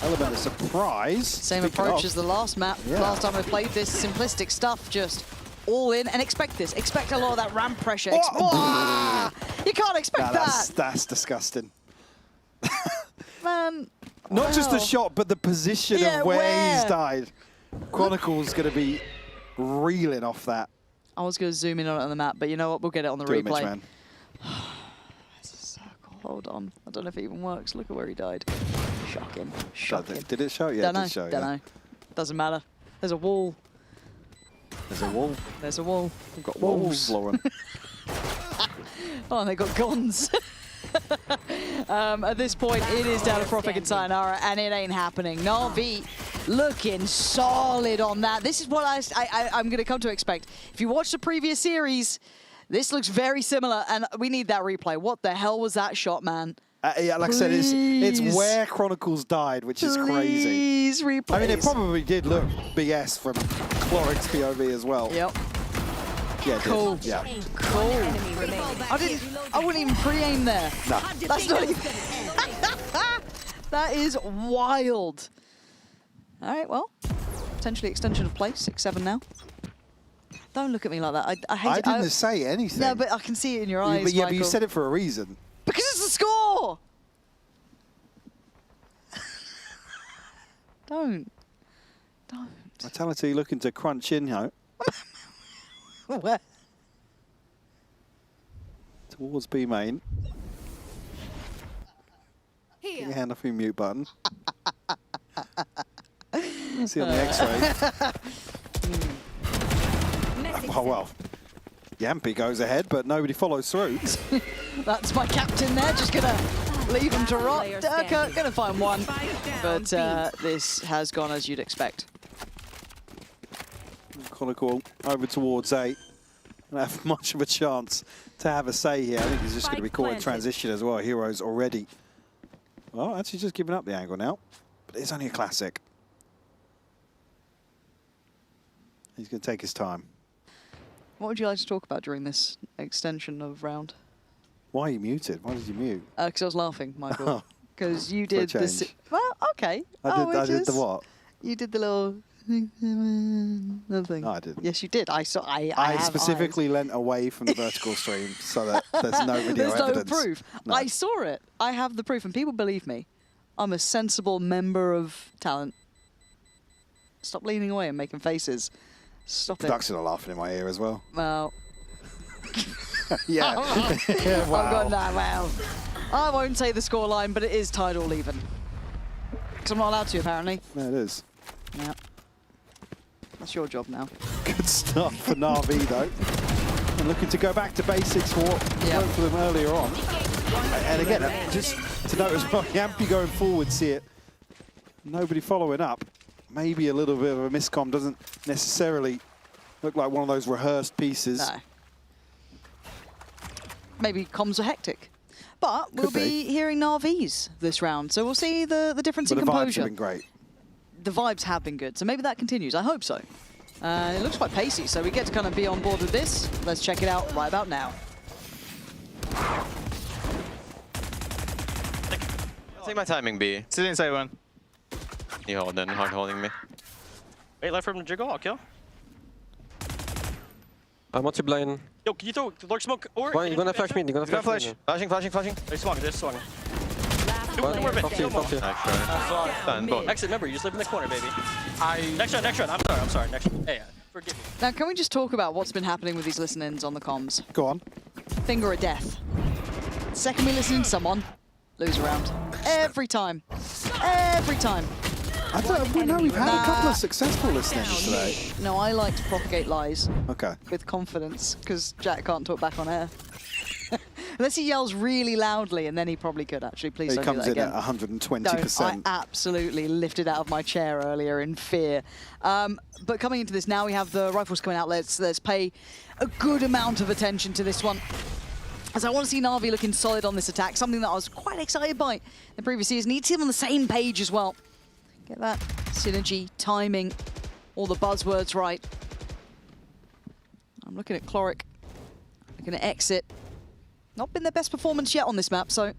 element of surprise. Same approach as the last map. Yeah. Last time I played this simplistic stuff, just all in, and expect this. Expect a lot of that ramp pressure. You can't expect that. That's disgusting. Man. Not just the wow. shot, but the position Yeah, of where he's where? died. Chronicle's going to be reeling off that. I was going to zoom in on it on the map, but you know what? We'll get it on the Do it, replay. Mitch, man. It's a circle. Hold on. I don't know if it even works. Look at where he died. Shocking. Shocking. Did it show? Yeah, Don't it know. did show. Don't know. Doesn't matter. There's a wall. There's a wall. There's a wall. We've got walls, Lauren. Oh, and they got guns. At this point, it is down to Prophet and Sayonara, and it ain't happening. Na'Vi looking solid on that. This is what I'm going to come to expect. If you watch the previous series, this looks very similar, and we need that replay. What the hell was that shot, man? Yeah, like I said, it's where Chronicles died, which is crazy. Please replay. I mean, it probably did look BS from Cloric's POV as well. Yep. Yeah, it Cool. did. Yeah. Cool. I wouldn't even pre-aim there. No. That's not even... That is wild. All right, well, potentially extension of play, 6-7 now. Don't look at me like that. I hate it. I didn't say anything. No, but I can see it in your eyes, But yeah, but you Michael. said it for a reason. Because it's the score! Don't. Vitality looking to crunch in, Where? Towards B main. Get your hand off your mute button. See on the X-ray. Oh, well. Yampy goes ahead, but nobody follows through. That's my captain there, just gonna leave him to rot. Durka gonna find one, but this has gone as you'd expect. Chronicle over towards A. Don't have much of a chance to have a say here. I think he's just going to be caught in transition as well. Heroes already. Well, actually just giving up the angle now. But it's only a classic. He's going to take his time. What would you like to talk about during this extension of round? Why are you muted? Why did you mute? Because I was laughing, Michael. Oh. Because you For a did the... change. Well, okay. I did the what? You did the little... Nothing. No, I didn't. Yes, you did. I saw. I have specifically leant away from the vertical stream so that there's no video There's evidence. no proof. No. I saw it. I have the proof, and people believe me. I'm a sensible member of talent. Stop leaning away and making faces. Stop it. Production are laughing in my ear as well. Well. Yeah. Yeah, wow. I've got that. Well, I won't say the scoreline, but it is tied all even. Because I'm not allowed to, apparently. Yeah, it is. Yeah. That's your job now. Good stuff for Na'Vi, though. And looking to go back to basics for what worked for them earlier on. And again, just to note as well, Yampy going forwards here. Nobody following up. Maybe a little bit of a miscomm. Doesn't necessarily look like one of those rehearsed pieces. No. Maybe comms are hectic. But we'll be hearing Na'Vis this round, so we'll see the difference But in the vibes composure. have been great. The vibes have been good, so maybe that continues. I hope so. It looks quite pacey, so we get to kind of be on board with this. Let's check it out right about now. Take my timing, B. Still didn't say when. You holding, hard holding me. Wait, left from the jiggle, I'll kill. I'm not blind. Yo, can you throw Lurk smoke or... You're gonna flash me, you're gonna flash me. Flashing. They swung, they're swung. Don't worry, Top tier, top tier. Exit, remember, you just live in the corner, baby. Next round. I'm sorry. Next round. Hey, forgive me. Now, can we just talk about what's been happening with these listen-ins on the comms? Go on. Finger of death. Second we listen to someone, lose a round. Every time. Every time. I don't know, we've had a couple of successful listeners today. No, I like to propagate lies. Okay. With confidence, because Jack can't talk back on air. Unless he yells really loudly, and then he probably could, actually. Please He don't do comes that in again. at 120%. Don't. I absolutely lifted out of my chair earlier in fear. But coming into this, now we have the rifles coming out. Let's pay a good amount of attention to this one. As I want to see Na'Vi looking solid on this attack, something that I was quite excited by in the previous season. Need to see them on the same page as well. Get that synergy, timing, all the buzzwords right. I'm looking at Cloric, looking at Exit. Not been their best performance yet on this map, so it's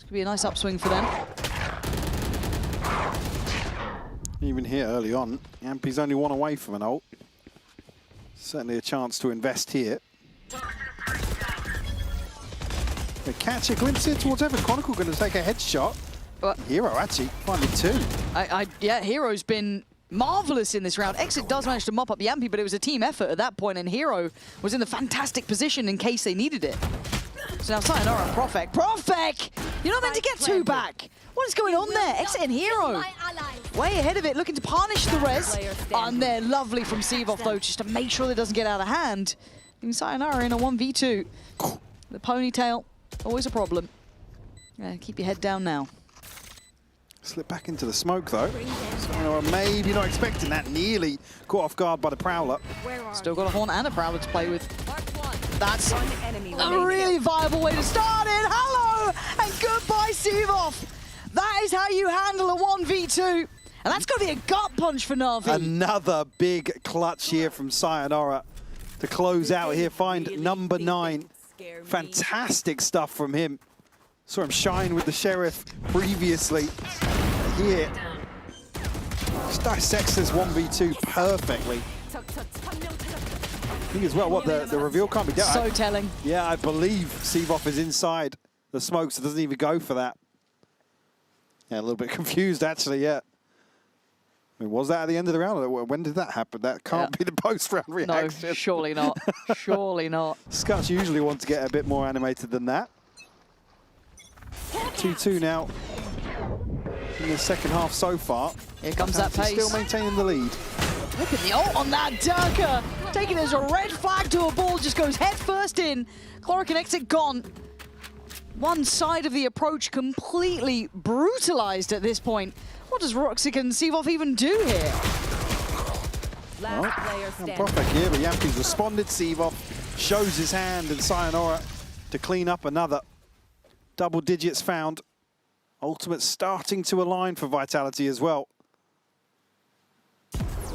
going to be a nice upswing for them. Even here early on, Yampy's only one away from an ult. Certainly a chance to invest here. They catch a glimpse here towards Evan. Chronicle going to take a headshot. But Hero actually finding two. Yeah, Hero's been marvelous in this round. Exit does manage to mop up Yampy, but it was a team effort at that point, and Hero was in the fantastic position in case they needed it. So now Sayonara and Profek! You're not meant to get two back! What is going on there? Exit and Hero way ahead of it, looking to punish the res. And they're lovely from Seavoff, though, just to make sure that it doesn't get out of hand. Even Sayonara in a 1v2. The ponytail, always a problem. Yeah, keep your head down now. Slip back into the smoke, though. So maybe not expecting that. Nearly caught off guard by the Prowler. Still got a Horn and a Prowler to play with. That's a really viable way to start it. Hello and goodbye, Seavoff. That is how you handle a 1v2. And that's going to be a gut punch for Na'Vi. Another big clutch here from Sayonara to close out here. Find number 9. Fantastic stuff from him. Saw him shine with the Sheriff previously. Here, just dissects this 1v2 perfectly. I think as well, what the reveal can't be done. So telling. Yeah, I believe Seavoff is inside the smoke, so doesn't even go for that. Yeah, a little bit confused actually, yeah. I mean, was that at the end of the round? When did that happen? That can't be the post-round reaction. No, surely not. Surely not. Scuts usually want to get a bit more animated than that. 2-2 now in the second half so far. Here comes that pace. Still maintaining the lead. Look at the ult on that Durka. Taking it as a red flag to a ball, just goes head first in. Cloric and Exit gone. One side of the approach completely brutalized at this point. What does Roxic and Seavoff even do here? Profek here, but Yampy's responded. Seavoff shows his hand, and Sayonara to clean up another. Double digits found. Ultimate starting to align for Vitality as well.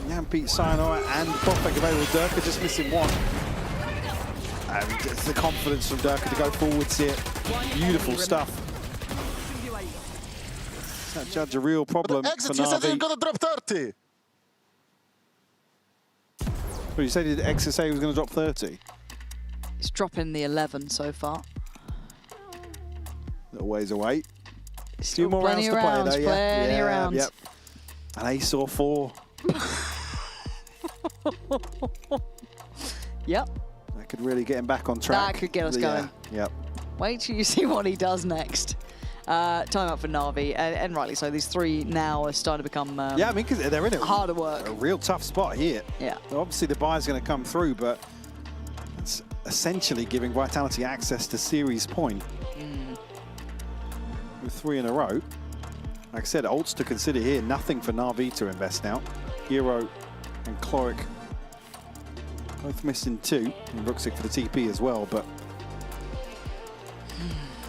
Yampy, Sayonara, and Profek available. Durka just missing one. And it's the confidence from Durka to go forwards here. Beautiful stuff. That judge a real problem for Exit, he said he's Na'Vi. gonna drop 30. Well, you said did Exit say he was going to drop 30? He's dropping the 11 so far. Little ways away. Still Few more rounds to play though, yeah. Plenty of rounds. Yep. An ace or 4. Yep. That could really get him back on track. That could get us going. Yep. Wait till you see what he does next. Time out for Na'Vi, and rightly so. These three now are starting to become Yeah, I mean, because they're in it. harder work. A real tough spot here. Yeah. Obviously, the buy's going to come through, but it's essentially giving Vitality access to series point. With 3 in a row. Like I said, ults to consider here. Nothing for Na'Vi to invest now. Hero and Cloric both missing 2. And Roxic for the TP as well, but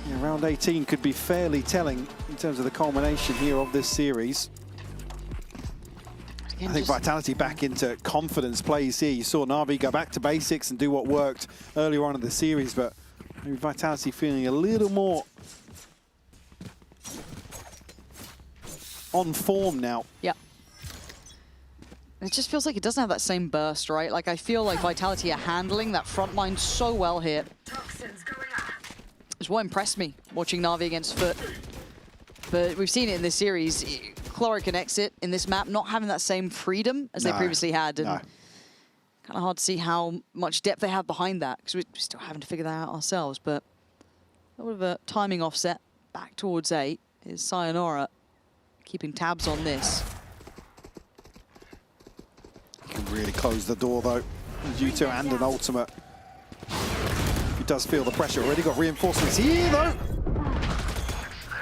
yeah, round 18 could be fairly telling in terms of the culmination here of this series. I think Vitality back into confidence plays here. You saw Na'Vi go back to basics and do what worked earlier on in the series, but maybe Vitality feeling a little more on form now. Yeah. It just feels like it doesn't have that same burst, right? Like, I feel like Vitality are handling that front line so well here. It's what impressed me watching Na'Vi against Foot. But we've seen it in this series. Chloric and Exit in this map not having that same freedom as they previously had. And kind of hard to see how much depth they have behind that, because we're still having to figure that out ourselves. But a little bit of a timing offset back towards A is Sayonara keeping tabs on this. You can really close the door though. U2 and an ultimate. He does feel the pressure. Already got reinforcements here though.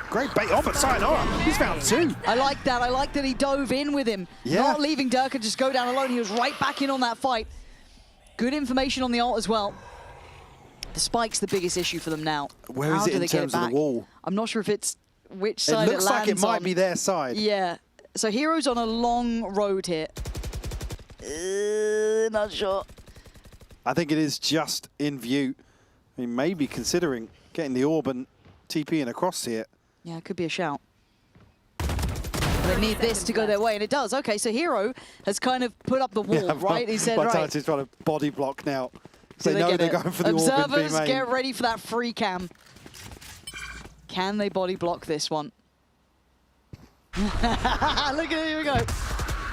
Great bait off at Sayonara. He's found 2. I like that. I like that he dove in with him. Yeah. Not leaving Durka just go down alone. He was right back in on that fight. Good information on the ult as well. The spike's the biggest issue for them now. Where is it in terms of the wall? I'm not sure if it's which side it lands on. It looks like it might be their side. Yeah. So Hero's on a long road here. Not sure. I think it is just in view. I mean, maybe considering getting the orb and TPing across here. Yeah, it could be a shout. They need this to go their way, and it does. Okay, so Hero has kind of put up the wall, right? He said, right. Vitality's trying to body block now. So they know they're going for the orb Observers, in B main. get ready for that free cam. Can they body block this one? Look at it, here we go.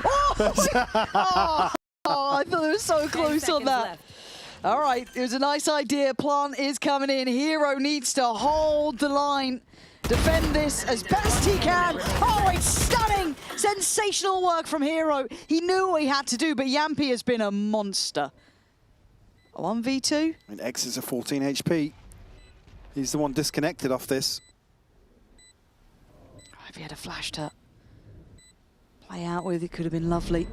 Oh! I thought it was so close on that. Left. All right, it was a nice idea. Plant is coming in. Hero needs to hold the line. Defend this as best he can. Oh, it's stunning! Sensational work from Hero. He knew what he had to do, but Yampy has been a monster. 1v2. And X is a 14 HP. He's the one disconnected off this. If he had a flash to play out with, it could have been lovely.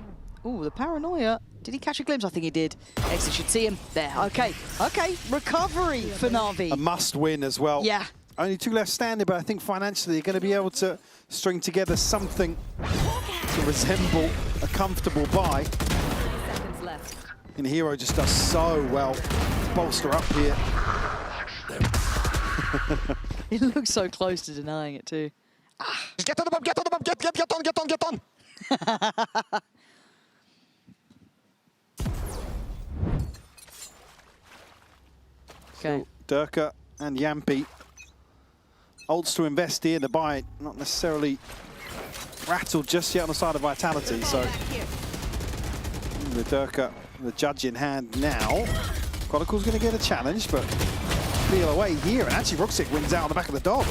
Ooh, the paranoia. Did he catch a glimpse? I think he did. Exit should see him. There, okay. Okay, recovery for Na'Vi. A must win as well. Yeah. Only 2 left standing, but I think financially they're going to be able to string together something to resemble a comfortable buy. And Hero just does so well to bolster up here. He looks so close to denying it too. Just get on the bomb, get on the bomb, get on. Okay. So Durka and Yampy. Ults to invest here, the buy not necessarily rattled just yet on the side of Vitality, so with Durka, the judge in hand now. Chronicle's going to get a challenge, but peel away here, and actually Ruxic wins out on the back of the dog.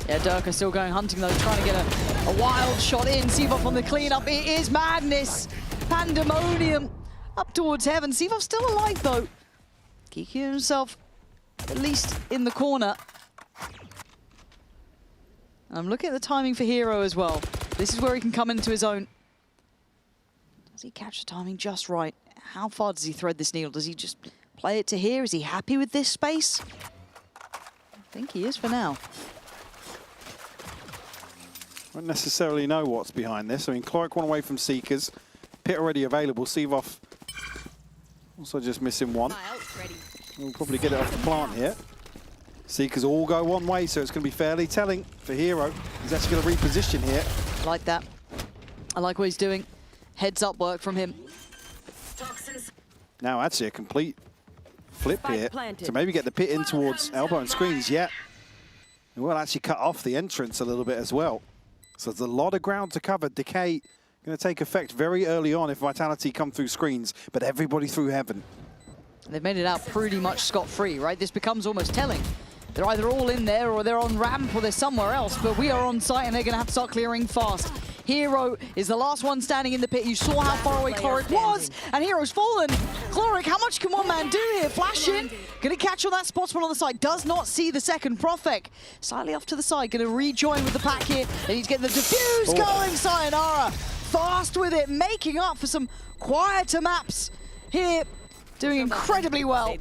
Yeah, Durka still going hunting though, trying to get a wild shot in. Seavoff on the cleanup. It is madness. Pandemonium up towards heaven. Seavoff still alive though. Keeping himself at least in the corner. I'm looking at the timing for Hero as well. This is where he can come into his own. Does he catch the timing just right? How far does he thread this needle? Does he just play it to here? Is he happy with this space? I think he is for now. Won't necessarily know what's behind this. I mean, Chloric one away from Seekers. Pit already available. Seavoff also just missing one. We'll probably get it off the plant here. Seekers all go one way, so it's going to be fairly telling for Hero. He's actually going to reposition here. I like that. I like what he's doing. Heads up work from him. Now actually a complete flip here to maybe get the pit in towards elbow and screens. Yeah, it will actually cut off the entrance a little bit as well. So there's a lot of ground to cover. Decay going to take effect very early on if Vitality come through screens, but everybody through heaven. They've made it out pretty much scot-free, right? This becomes almost telling. They're either all in there or they're on ramp or they're somewhere else, but we are on site and they're going to have to start clearing fast. Hero is the last one standing in the pit. You saw how far away Chloric was, and Hero's fallen. Chloric, how much can one man do here? Flash in, going to catch on that spot spot on the side. Does not see the second Profek. Slightly off to the side, going to rejoin with the pack here. They need to get the defuse going. Sayonara, fast with it, making up for some quieter maps here. Doing incredibly well.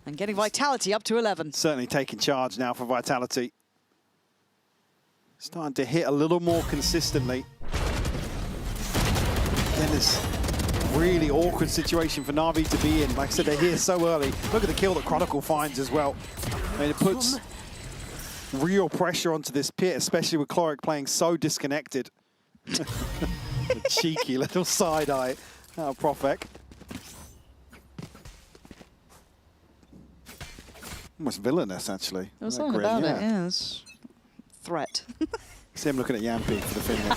And getting Vitality up to 11. Certainly taking charge now for Vitality. Starting to hit a little more consistently. Then this really awkward situation for Na'Vi to be in. Like I said, they're here so early. Look at the kill that Chronicle finds as well. I mean, it puts real pressure onto this pit, especially with Chloric playing so disconnected. Cheeky little side eye out of Profek. Almost villainous, actually. There was something about it, yeah. Threat. See him looking at Yampi for the Phoenix.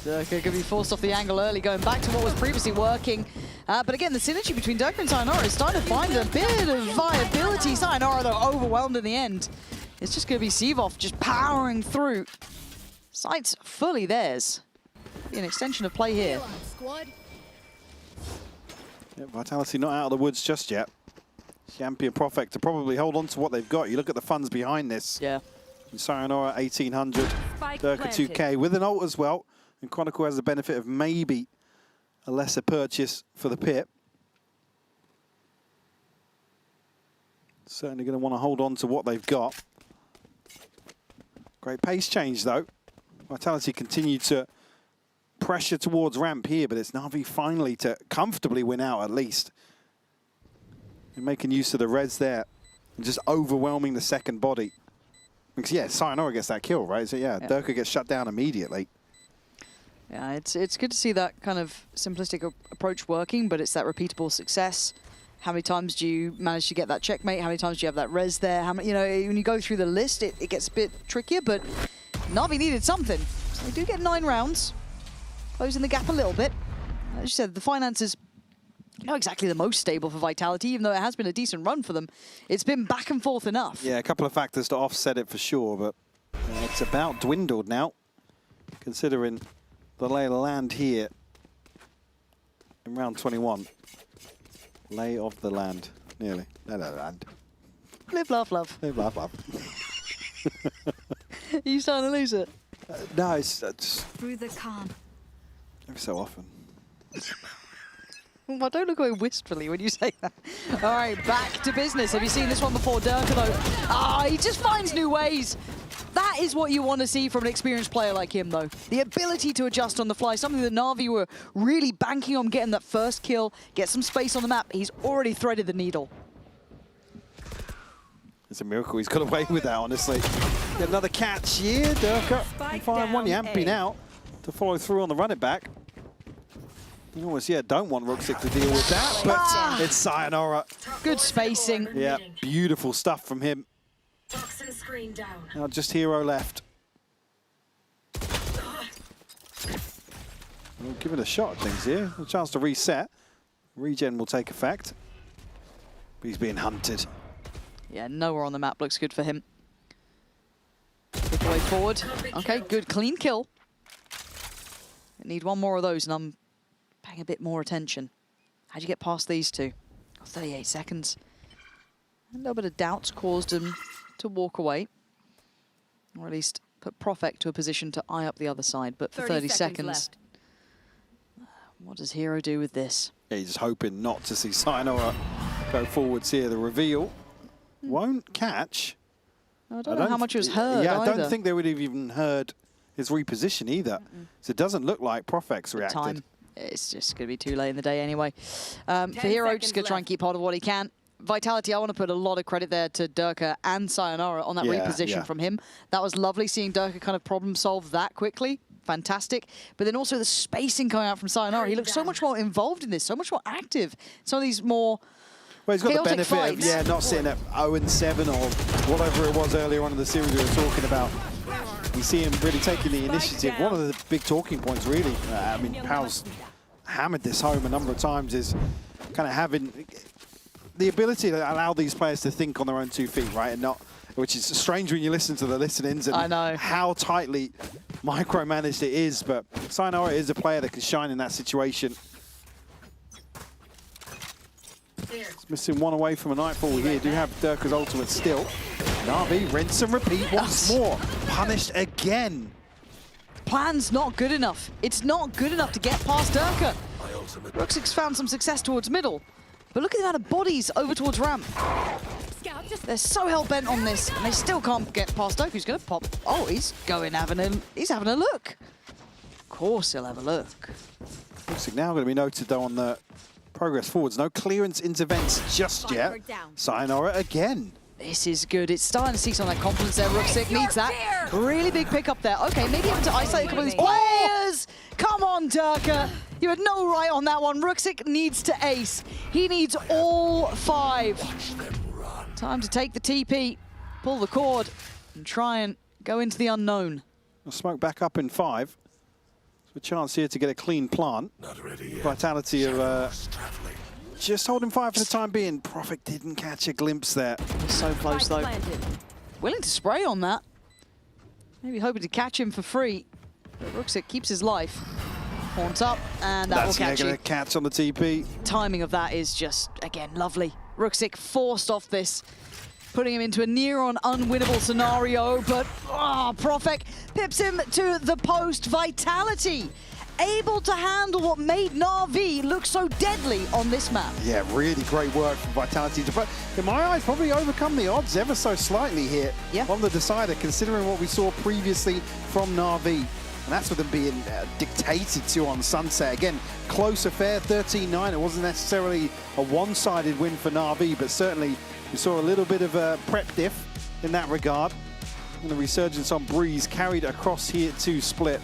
Durka going to be forced off the angle early, going back to what was previously working. But again, the synergy between Durka and Sayonara is starting to find a bit of viability. Sayonara, though, overwhelmed in the end. It's just going to be Sivov just powering through. Sight's fully theirs. Be an extension of play here. Yeah, Vitality not out of the woods just yet. Yampi and Profect to probably hold on to what they've got. You look at the funds behind this. Yeah. Sayonara 1800, Durka 2K with an ult as well. And Chronicle has the benefit of maybe a lesser purchase for the pit. Certainly going to want to hold on to what they've got. Great pace change though. Vitality continue to pressure towards ramp here, but it's Na'Vi finally to comfortably win out at least. And making use of the res there and just overwhelming the second body. Because yeah, Sayonara gets that kill, right? So yeah, Durka gets shut down immediately. Yeah, it's good to see that kind of simplistic approach working, but it's that repeatable success. How many times do you manage to get that checkmate? How many times do you have that res there? How many, you know, when you go through the list, it gets a bit trickier, but Na'Vi needed something. So they do get 9 rounds, closing the gap a little bit. As you said, the finances not exactly the most stable for Vitality, even though it has been a decent run for them. It's been back and forth enough. Yeah, a couple of factors to offset it for sure, but it's about dwindled now, considering the lay of the land here in round 21. Lay of the land, nearly. No, land. Live, laugh, love. Live, laugh, love. Are you starting to lose it? No, it's just Through the calm. every so often. Well, don't look away wistfully when you say that. All right, back to business. Have you seen this one before? Durka, though. He just finds new ways. That is what you want to see from an experienced player like him, though. The ability to adjust on the fly, something that Na'Vi were really banking on getting that first kill, get some space on the map. He's already threaded the needle. It's a miracle he's got away with that, honestly. Get another catch here, Durka. 5-1 Yampi now to follow through on the run it back. You almost, don't want Rooksik to deal with that, but it's Sayonara. Good spacing. Yeah, beautiful stuff from him. Toxin screen down. Now just Hero left. We'll give it a shot at things here. A chance to reset. Regen will take effect. But he's being hunted. Yeah, nowhere on the map looks good for him. Pick away forward. Okay, good, clean kill. I need one more of those, and I'm paying a bit more attention. How'd you get past these two? 38 seconds. A little bit of doubts caused him to walk away. Or at least put Profect to a position to eye up the other side. But for 30 seconds, what does Hero do with this? Yeah, he's just hoping not to see Sayonara go forwards here. The reveal won't catch. I don't know how much it was heard Yeah, I either. don't think they would have even heard his reposition either. So it doesn't look like Profect's reacted. Time. It's just going to be too late in the day anyway. For Hero, just going to try and keep hold of what he can. Vitality, I want to put a lot of credit there to Durka and Sayonara on that reposition from him. That was lovely seeing Durka kind of problem solve that quickly. Fantastic. But then also the spacing coming out from Sayonara. He looks so much more involved in this, so much more active. Some of these more Well, he's got the chaotic benefit fights. of, not sitting at 0-7 or whatever it was earlier on in the series we were talking about. You see him really taking the initiative. One of the big talking points, really, I mean, Pal's hammered this home a number of times, is kind of having the ability to allow these players to think on their own 2 feet, right? And not, which is strange when you listen to the listenings and how tightly micromanaged it is. But Sayonara is a player that can shine in that situation. It's missing one away from a nightfall here. Do have Durka's ultimate still. Na'Vi, rinse and repeat once more. Punished again. Plan's not good enough. It's not good enough to get past Durka. Rooksik's found some success towards middle. But look at the amount of bodies over towards ramp. They're so hell-bent on this, and they still can't get past Durka. He's going to pop. Oh, he's having a look. Of course he'll have a look. Rooksik now going to be noted, though, on the progress forwards. No clearance into vents just yet. Sayonara again. This is good. It's starting to see some of that confidence there. Rooksik needs that. Really big pickup there. Okay, maybe able to isolate a couple of these players. Come on, Durka. You had no right on that one. Rooksik needs to ace. He needs all 5. Time to take the TP, pull the cord, and try and go into the unknown. I'll smoke back up in 5. So a chance here to get a clean plant. Not ready yet. Vitality of just holding fire for the time being. Prophet didn't catch a glimpse there. So close though. Willing to spray on that. Maybe hoping to catch him for free. But Ruxic keeps his life. Haunts up, and that will catch gonna you. catch on the TP. Timing of that is just, again, lovely. Ruxic forced off this, putting him into a near-on unwinnable scenario, but Profek pips him to the post. Vitality able to handle what made Na'Vi look so deadly on this map. Yeah, really great work from Vitality. But in my eyes, probably overcome the odds ever so slightly here on the decider, considering what we saw previously from Na'Vi. And that's with them being dictated to on Sunset. Again, close affair, 13-9. It wasn't necessarily a one-sided win for Na'Vi, but certainly we saw a little bit of a prep diff in that regard. And the resurgence on Breeze carried across here to Split.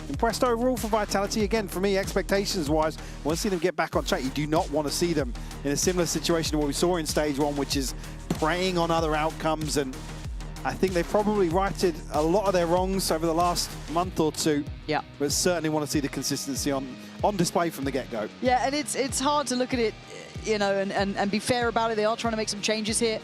Impressed overall for Vitality. Again, for me, expectations-wise, I want to see them get back on track. You do not want to see them in a similar situation to what we saw in Stage 1, which is preying on other outcomes. And I think they've probably righted a lot of their wrongs over the last month or two. Yeah. But certainly want to see the consistency on display from the get-go. Yeah, and it's hard to look at it, you know, and be fair about it. They are trying to make some changes here,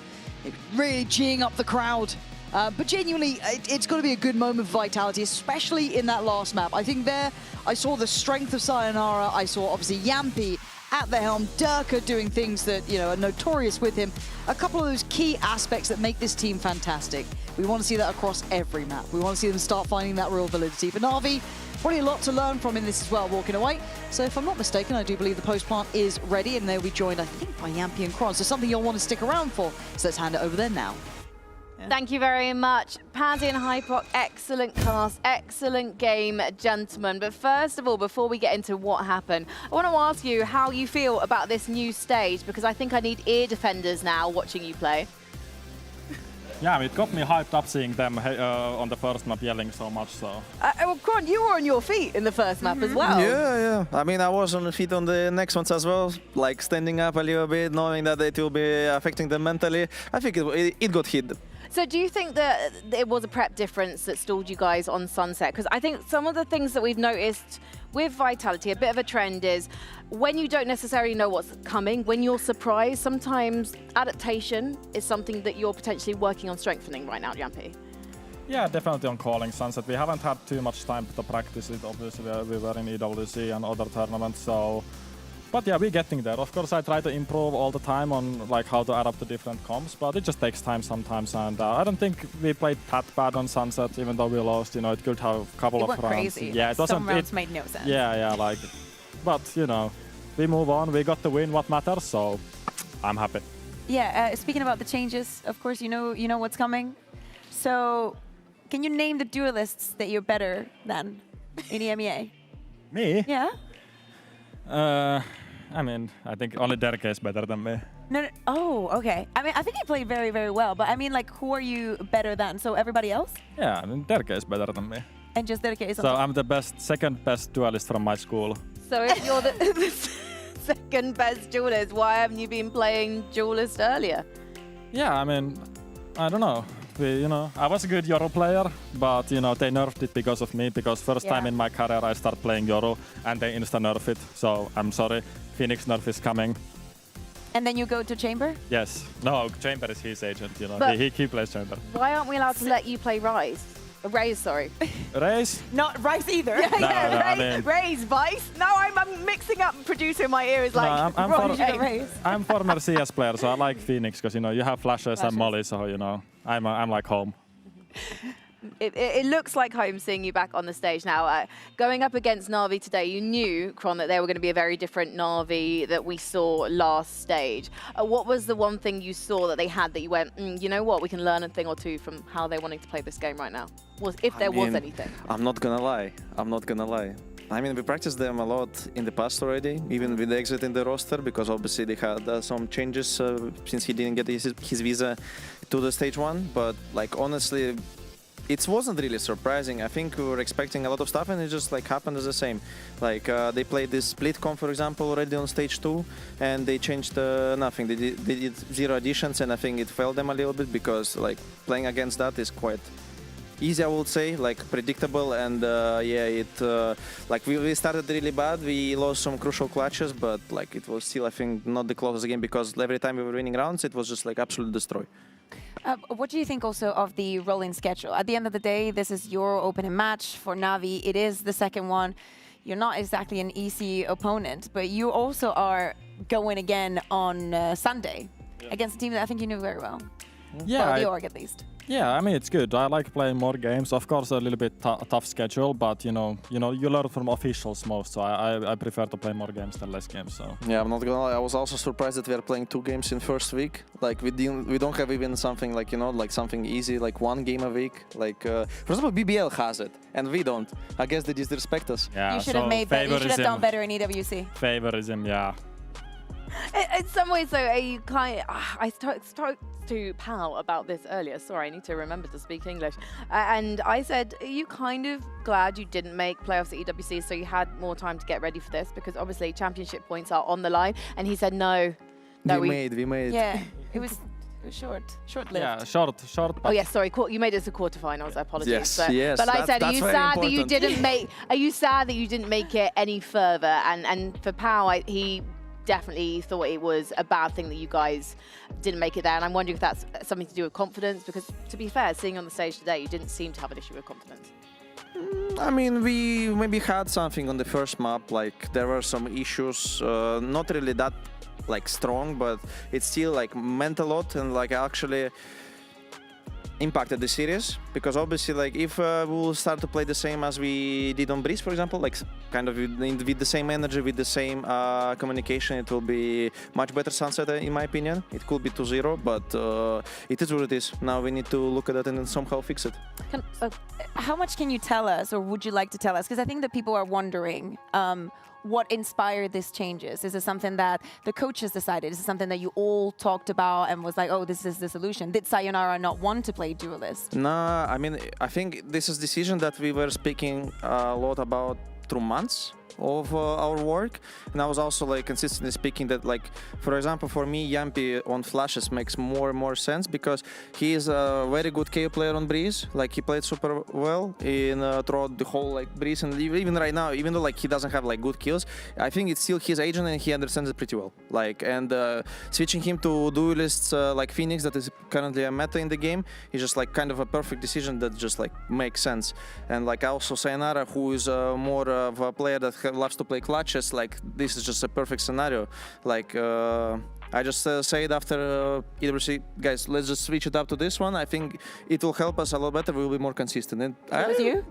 really geeing up the crowd. But genuinely, it's got to be a good moment for Vitality, especially in that last map. I think there, I saw the strength of Sayonara. I saw, obviously, Yampi at the helm, Durka doing things that, you know, are notorious with him. A couple of those key aspects that make this team fantastic. We want to see that across every map. We want to see them start finding that real validity. For Na'Vi, probably a lot to learn from in this as well, walking away. So if I'm not mistaken, I do believe the post plant is ready, and they'll be joined, I think, by Yampi and Kron. So something you'll want to stick around for. So let's hand it over there now. Thank you very much. Paddy and Hypoc, excellent cast, excellent game, gentlemen. But first of all, before we get into what happened, I want to ask you how you feel about this new stage, because I think I need ear defenders now watching you play. Yeah, it got me hyped up seeing them on the first map yelling so much, so... Well, Kron, you were on your feet in the first map as well. Yeah. I mean, I was on the feet on the next ones as well, like standing up a little bit, knowing that it will be affecting them mentally. I think it got hit. So do you think that it was a prep difference that stalled you guys on Sunset? Because I think some of the things that we've noticed with Vitality, a bit of a trend is when you don't necessarily know what's coming, when you're surprised, sometimes adaptation is something that you're potentially working on strengthening right now, Yampi. Yeah, definitely on calling Sunset. We haven't had too much time to practice it, obviously. We were in EWC and other tournaments, so... But yeah, we're getting there. Of course, I try to improve all the time on like how to adapt to different comps, but it just takes time sometimes. And I don't think we played that bad on Sunset, even though we lost. You know, it could have a couple of rounds. Crazy. Yeah, it wasn't. Some rounds made no sense. Yeah, like, but you know, we move on. We got the win. What matters? So I'm happy. Yeah. Speaking about the changes, of course, you know what's coming. So, can you name the duelists that you're better than in EMEA? Me? Yeah. I mean, I think only Derke is better than me. No. Oh, okay. I mean, I think he played very, very well. But I mean, like, who are you better than? So everybody else? Yeah, I mean, Derke is better than me. And just Derke is. So I'm the second best duelist from my school. So if you're the second best duelist, why haven't you been playing duelist earlier? Yeah, I mean, I don't know. I was a good Yoru player, but they nerfed it because of me. Because first time in my career I start playing Yoru, and they insta nerf it. So I'm sorry, Phoenix nerf is coming. And then you go to Chamber? Yes. No, Chamber is his agent. But he plays Chamber. Why aren't we allowed to let you play Raze, sorry. Raze? Not Rice either. Raze, Vice. No, I'm mixing up. Producer in my ear is like, I'm former CS player, so I like Phoenix because you have flashes and molly, so I'm like home. It looks like home seeing you back on the stage now. Going up against Na'Vi today, you knew, Kron, that they were going to be a very different Na'Vi that we saw last stage. What was the one thing you saw that they had that you went, you know what, we can learn a thing or two from how they're wanting to play this game right now? If there was anything. I'm not gonna lie. I mean, we practiced them a lot in the past already, even with the exit in the roster, because obviously they had some changes since he didn't get his visa to the stage 1. But like honestly, it wasn't really surprising. I think we were expecting a lot of stuff, and it just like happened as the same. Like they played this split comp, for example, already on stage 2, and they changed nothing. They did 0 additions, and I think it failed them a little bit because like playing against that is quite easy, I would say, like predictable, and yeah, it like we started really bad. We lost some crucial clutches, but like it was still, I think, not the closest game because every time we were winning rounds, it was just like absolute destroy. What do you think also of the rolling schedule? At the end of the day, this is your opening match for Na'Vi. It is the second one. You're not exactly an easy opponent, but you also are going again on Sunday against a team that I think you knew very well. Yeah, well, the org at least. Yeah, I mean, it's good. I like playing more games. Of course, a little bit tough schedule, but you learn from officials most. So I prefer to play more games than less games. So yeah, I'm not gonna lie. I was also surprised that we are playing 2 games in first week. Like we don't have even something like like something easy, like 1 game a week. Like for example, BBL has it, and we don't. I guess they disrespect us. Yeah, you should have made better. You should have done better in EWC. Favorism, yeah. In some ways, though, you kind of, I spoke to Pal about this earlier. Sorry, I need to remember to speak English. And I said, are you kind of glad you didn't make playoffs at EWC so you had more time to get ready for this? Because obviously championship points are on the line. And he said, no. We made. Yeah, it was short-lived. Yeah, short. Oh yes, sorry. You made it to quarterfinals. I apologize. Yes, but I said, are you sad that you didn't make? Are you sad that you didn't make it any further? And for Pal, he definitely thought it was a bad thing that you guys didn't make it there, and I'm wondering if that's something to do with confidence, because to be fair, seeing on the stage today, you didn't seem to have an issue with confidence. I mean, we maybe had something on the first map, like there were some issues, not really that like strong, but it still like meant a lot, and like actually impacted the series, because obviously like if we will start to play the same as we did on Breeze, for example, like kind of with the same energy, with the same communication, it will be much better Sunset in my opinion. It could be 2-0, but it is what it is. Now we need to look at it and then somehow fix it. How much can you tell us, or would you like to tell us? Because I think that people are wondering what inspired these changes. Is it something that the coaches decided? Is it something that you all talked about and was like, oh, this is the solution? Did Sayonara not want to play duelist? Nah, I mean, I think this is a decision that we were speaking a lot about through months of our work, and I was also like consistently speaking that, like, for example, for me, Yampi on flashes makes more and more sense because he is a very good KO player on Breeze. Like he played super well in throughout the whole like Breeze, and even right now, even though like he doesn't have like good kills, I think it's still his agent and he understands it pretty well. Like, and switching him to duelists like Phoenix, that is currently a meta in the game, is just like kind of a perfect decision that just like makes sense. And like also Sayonara, who is more of a player that loves to play clutches, like this is just a perfect scenario. Like I just said after EWC, guys, let's just switch it up to this one. I think it will help us a lot better. We'll be more consistent. And with you?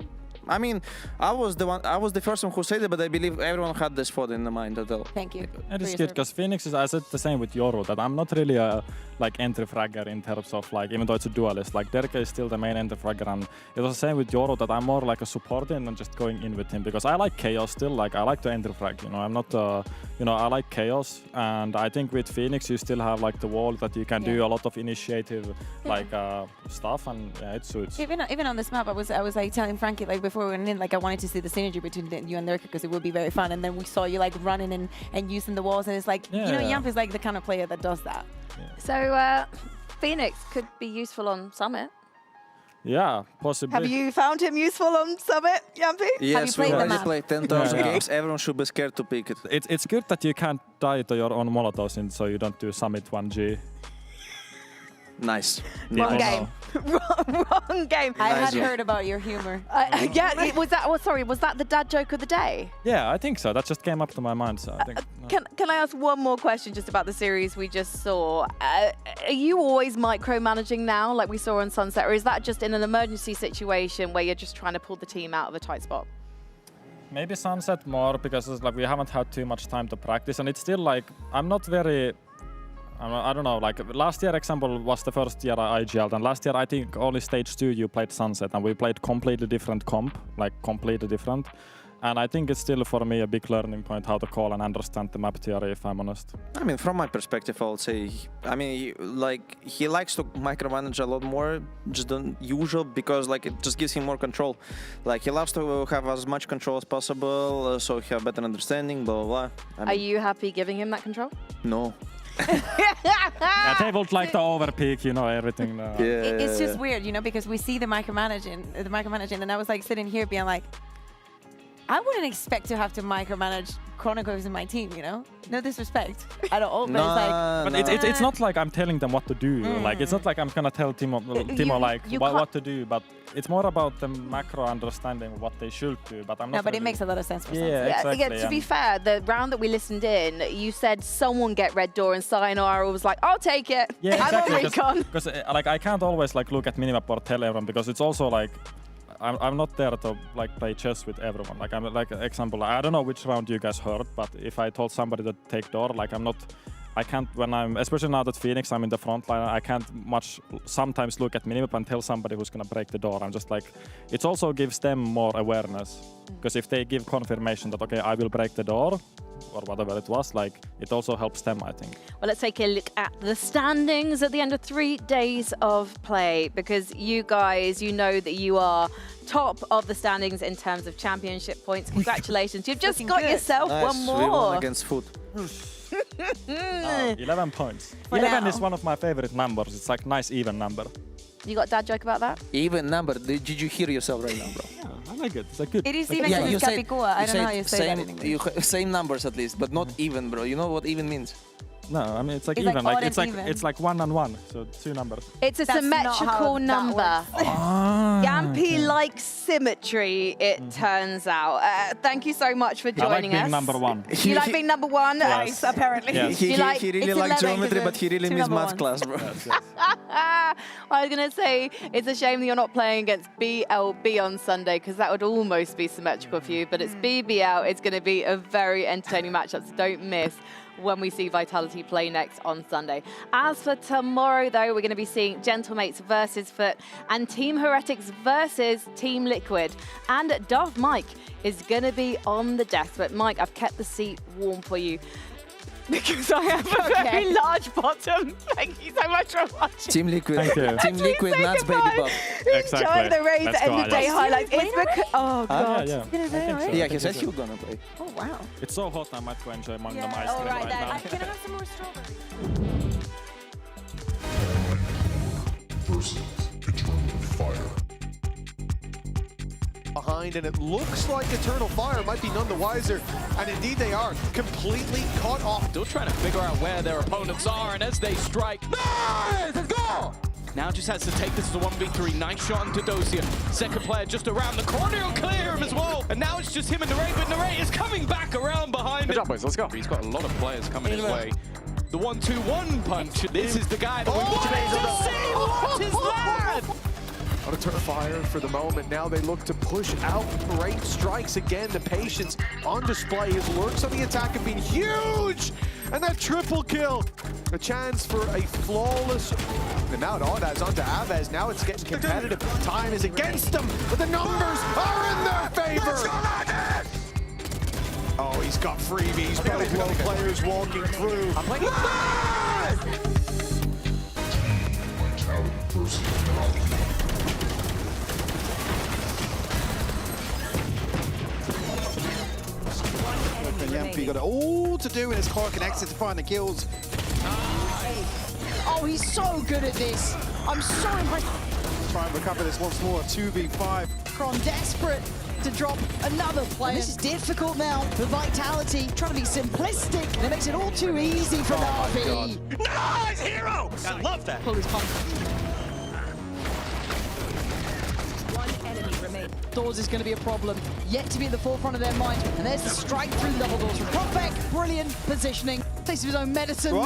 I mean, I was the first one who said it, but I believe everyone had this thought in the mind as well. Thank you. It is good because Phoenix is, I said the same with Yoru, that I'm not really a like entry fragger in terms of like, even though it's a duelist, like Derek is still the main entry fragger, and it was the same with Yoru, that I'm more like a supporter and just going in with him because I like chaos still. Like I like to entry frag, I'm not I like chaos, and I think with Phoenix you still have like the wall that you can do a lot of initiative like stuff, and it suits. Even on this map, I was like telling Frankie like before we went in, like I wanted to see the synergy between you and Nurka because it would be very fun, and then we saw you like running and using the walls, and it's like Yamp is like the kind of player that does that. So Phoenix could be useful on Summit. Yeah, possibly. Have you found him useful on Summit, Yampi? Yes, we already played 10,000 games. Everyone should be scared to pick it. It's good that you can't die to your own Molotovs, so you don't do Summit 1G. Nice. Wrong game. Wrong game. I had heard about your humor. Was that the dad joke of the day? Yeah, I think so. That just came up to my mind. So I think. Can I ask one more question just about the series we just saw? Are you always micromanaging now, like we saw on Sunset, or is that just in an emergency situation where you're just trying to pull the team out of a tight spot? Maybe Sunset more because it's like we haven't had too much time to practice, and it's still like I'm not very. I don't know, like last year example was the first year I IGL'd, and last year I think only stage 2 you played Sunset, and we played completely different comp, like completely different. And I think it's still for me a big learning point how to call and understand the map theory, if I'm honest. I mean, from my perspective, I would say, I mean, like he likes to micromanage a lot more just than usual because like it just gives him more control. Like he loves to have as much control as possible, so he have better understanding, blah, blah, blah. Are you happy giving him that control? No. Yeah, they would like to overpeak, you know, everything. It's just weird, you know, because we see the micromanaging, and I was like sitting here being like, I wouldn't expect to have to micromanage Chronicles in my team, you know? No disrespect at all, but it's like... It's not like I'm telling them what to do. Like, it's not like I'm gonna tell Timo what to do, but it's more about the macro understanding what they should do, but I'm not... No, but it makes a lot of sense for yeah, exactly. Yeah, to be fair, the round that we listened in, you said someone get red door and Sayonara was like, I'll take it. Yeah, exactly. I'm on recon. Because like, I can't always like look at minimap or tell everyone, because it's also like, I'm not there to like play chess with everyone. Like I'm like example, I don't know which round you guys heard, but if I told somebody to take door, like I can't when I'm, especially now that Phoenix, I'm in the front line, I can't sometimes look at minimap and tell somebody who's gonna break the door. I'm just like, it also gives them more awareness. Because if they give confirmation that, okay, I will break the door, or whatever it was, like, it also helps them, I think. Well, let's take a look at the standings at the end of 3 days of play, because you guys, you know that you are top of the standings in terms of championship points. Congratulations, you've just got yourself one more. We won against Food. 11 points. For 11 now. is one of my favorite numbers. It's like nice even number. You got a dad joke about that? Even number. Did you hear yourself right now, bro? Yeah, I like it. It's like good. It is even because it's Capicua. I don't know how you say that in English. Same numbers at least, but not even, bro. You know what even means? No, I mean it's like It's even. like Like, odd it's and like even. it's like 1 and 1, so 2 numbers. It's a That's not how symmetrical that number. works. Yampy likes symmetry, it turns out. Thank you so much for I like joining being us. number 1. You like being number 1? Yes. Apparently. Yes. He really it's likes 11 geometry, because but he really two means number math ones. class, bro. I was going to say, it's a shame that you're not playing against BLB on Sunday, because that would almost be symmetrical for you, but it's BBL. It's going to be a very entertaining matchup, so don't miss when we see Vitality play next on Sunday. As for tomorrow, though, we're going to be seeing Gentlemates versus Foot and Team Heretics versus Team Liquid. And Darth Mike is going to be on the desk. But Mike, I've kept the seat warm for you because I have a very large bottom. Thank you so much for watching. Team Liquid. Thank you. Team Liquid, nuts, baby buff. Enjoy the race Let's at go, end of day Alex. highlights. It's because, oh god. Yeah. It's gonna be alright. Yeah, he said he was gonna play. Oh, wow. It's so hot, I might go enjoy Magnum ice All cream right, right then. now. Can I have some more strawberries? Versus Eternal Fire. Behind, and it looks like Eternal Fire might be none the wiser, and indeed they are completely caught off. Still trying to figure out where their opponents are, and as they strike, nice! Let's go! Now just has to take this as a 1v3. Nice shot into Dosia. Second player just around the corner, he'll clear him as well. And now it's just him and Narray, but Narray is coming back around behind him. Good job, boys, let's go. He's got a lot of players coming his way. The 1-2-1 punch. This is the guy that we want to see. What is that? On a turn fire for the moment. Now they look to push out. Great strikes again. The patience on display. His lurks on the attack have been huge. And that triple kill. A chance for a flawless. And now Audaz onto Avez. Now it's getting competitive. Time is against them, but the numbers are in their favor. Oh, he's got freebies. Both low players walking through. I'm playing. Vitality versus Navi. Yampy got it all to do in his core connected to find the kills. Oh, he's so good at this. I'm so impressed. Try and recover this once more. 2v5. Kron desperate to drop another player. This is difficult now for Vitality, trying to be simplistic. And it makes it all too easy for Navi. Nice hero! I love that. Pull his pump. One enemy remaining. Doors is going to be a problem, yet to be at the forefront of their minds. And there's the strike through the double doors from Propek. Brilliant positioning. Taste of his own medicine there.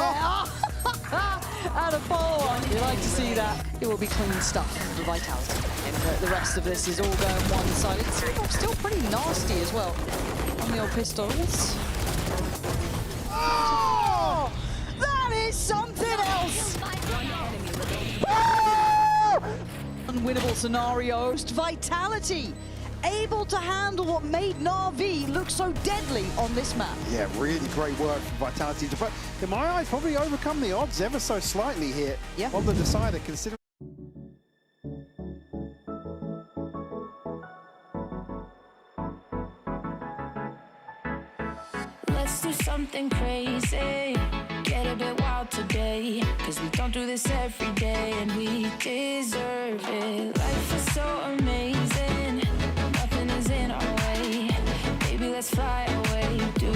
And a follow-on. You like to see that. It will be clean stuff for Vitality. And the rest of this is all going one-sided. It's still pretty nasty as well on the old pistols. Oh! That is something else! Unwinnable scenarios. Vitality able to handle what made Na'Vi look so deadly on this map. Yeah, really great work from Vitality. But in my eyes, probably overcome the odds ever so slightly here on the decider, considering. Let's do something crazy. Get get a bit wild today, cause we don't do this every day, and we deserve it. Life is so amazing, nothing is in our way. Baby, let's fly away. Do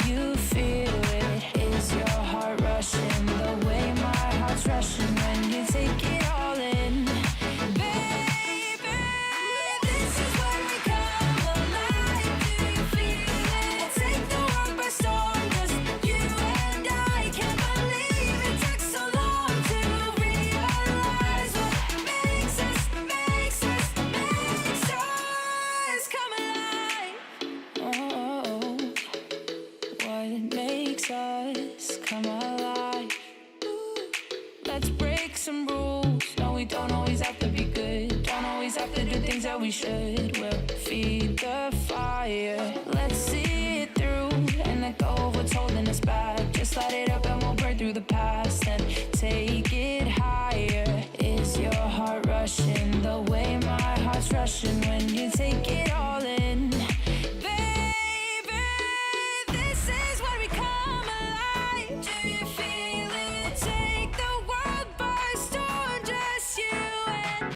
you feel it? Is your heart rushing the way my heart's rushing when you take it all in? Baby, this is when we come alive. Do you feel it? We'll take the world by storm, just you and I. Can't believe it took so long to realize what makes us come alive. Oh, what makes us come alive? Let's break some rules. No, we don't always have to be good. Don't always have to do things that we should. We'll feed the fire. Let's see it through and let go of what's holding us back. Just light it up and we'll burn through the past.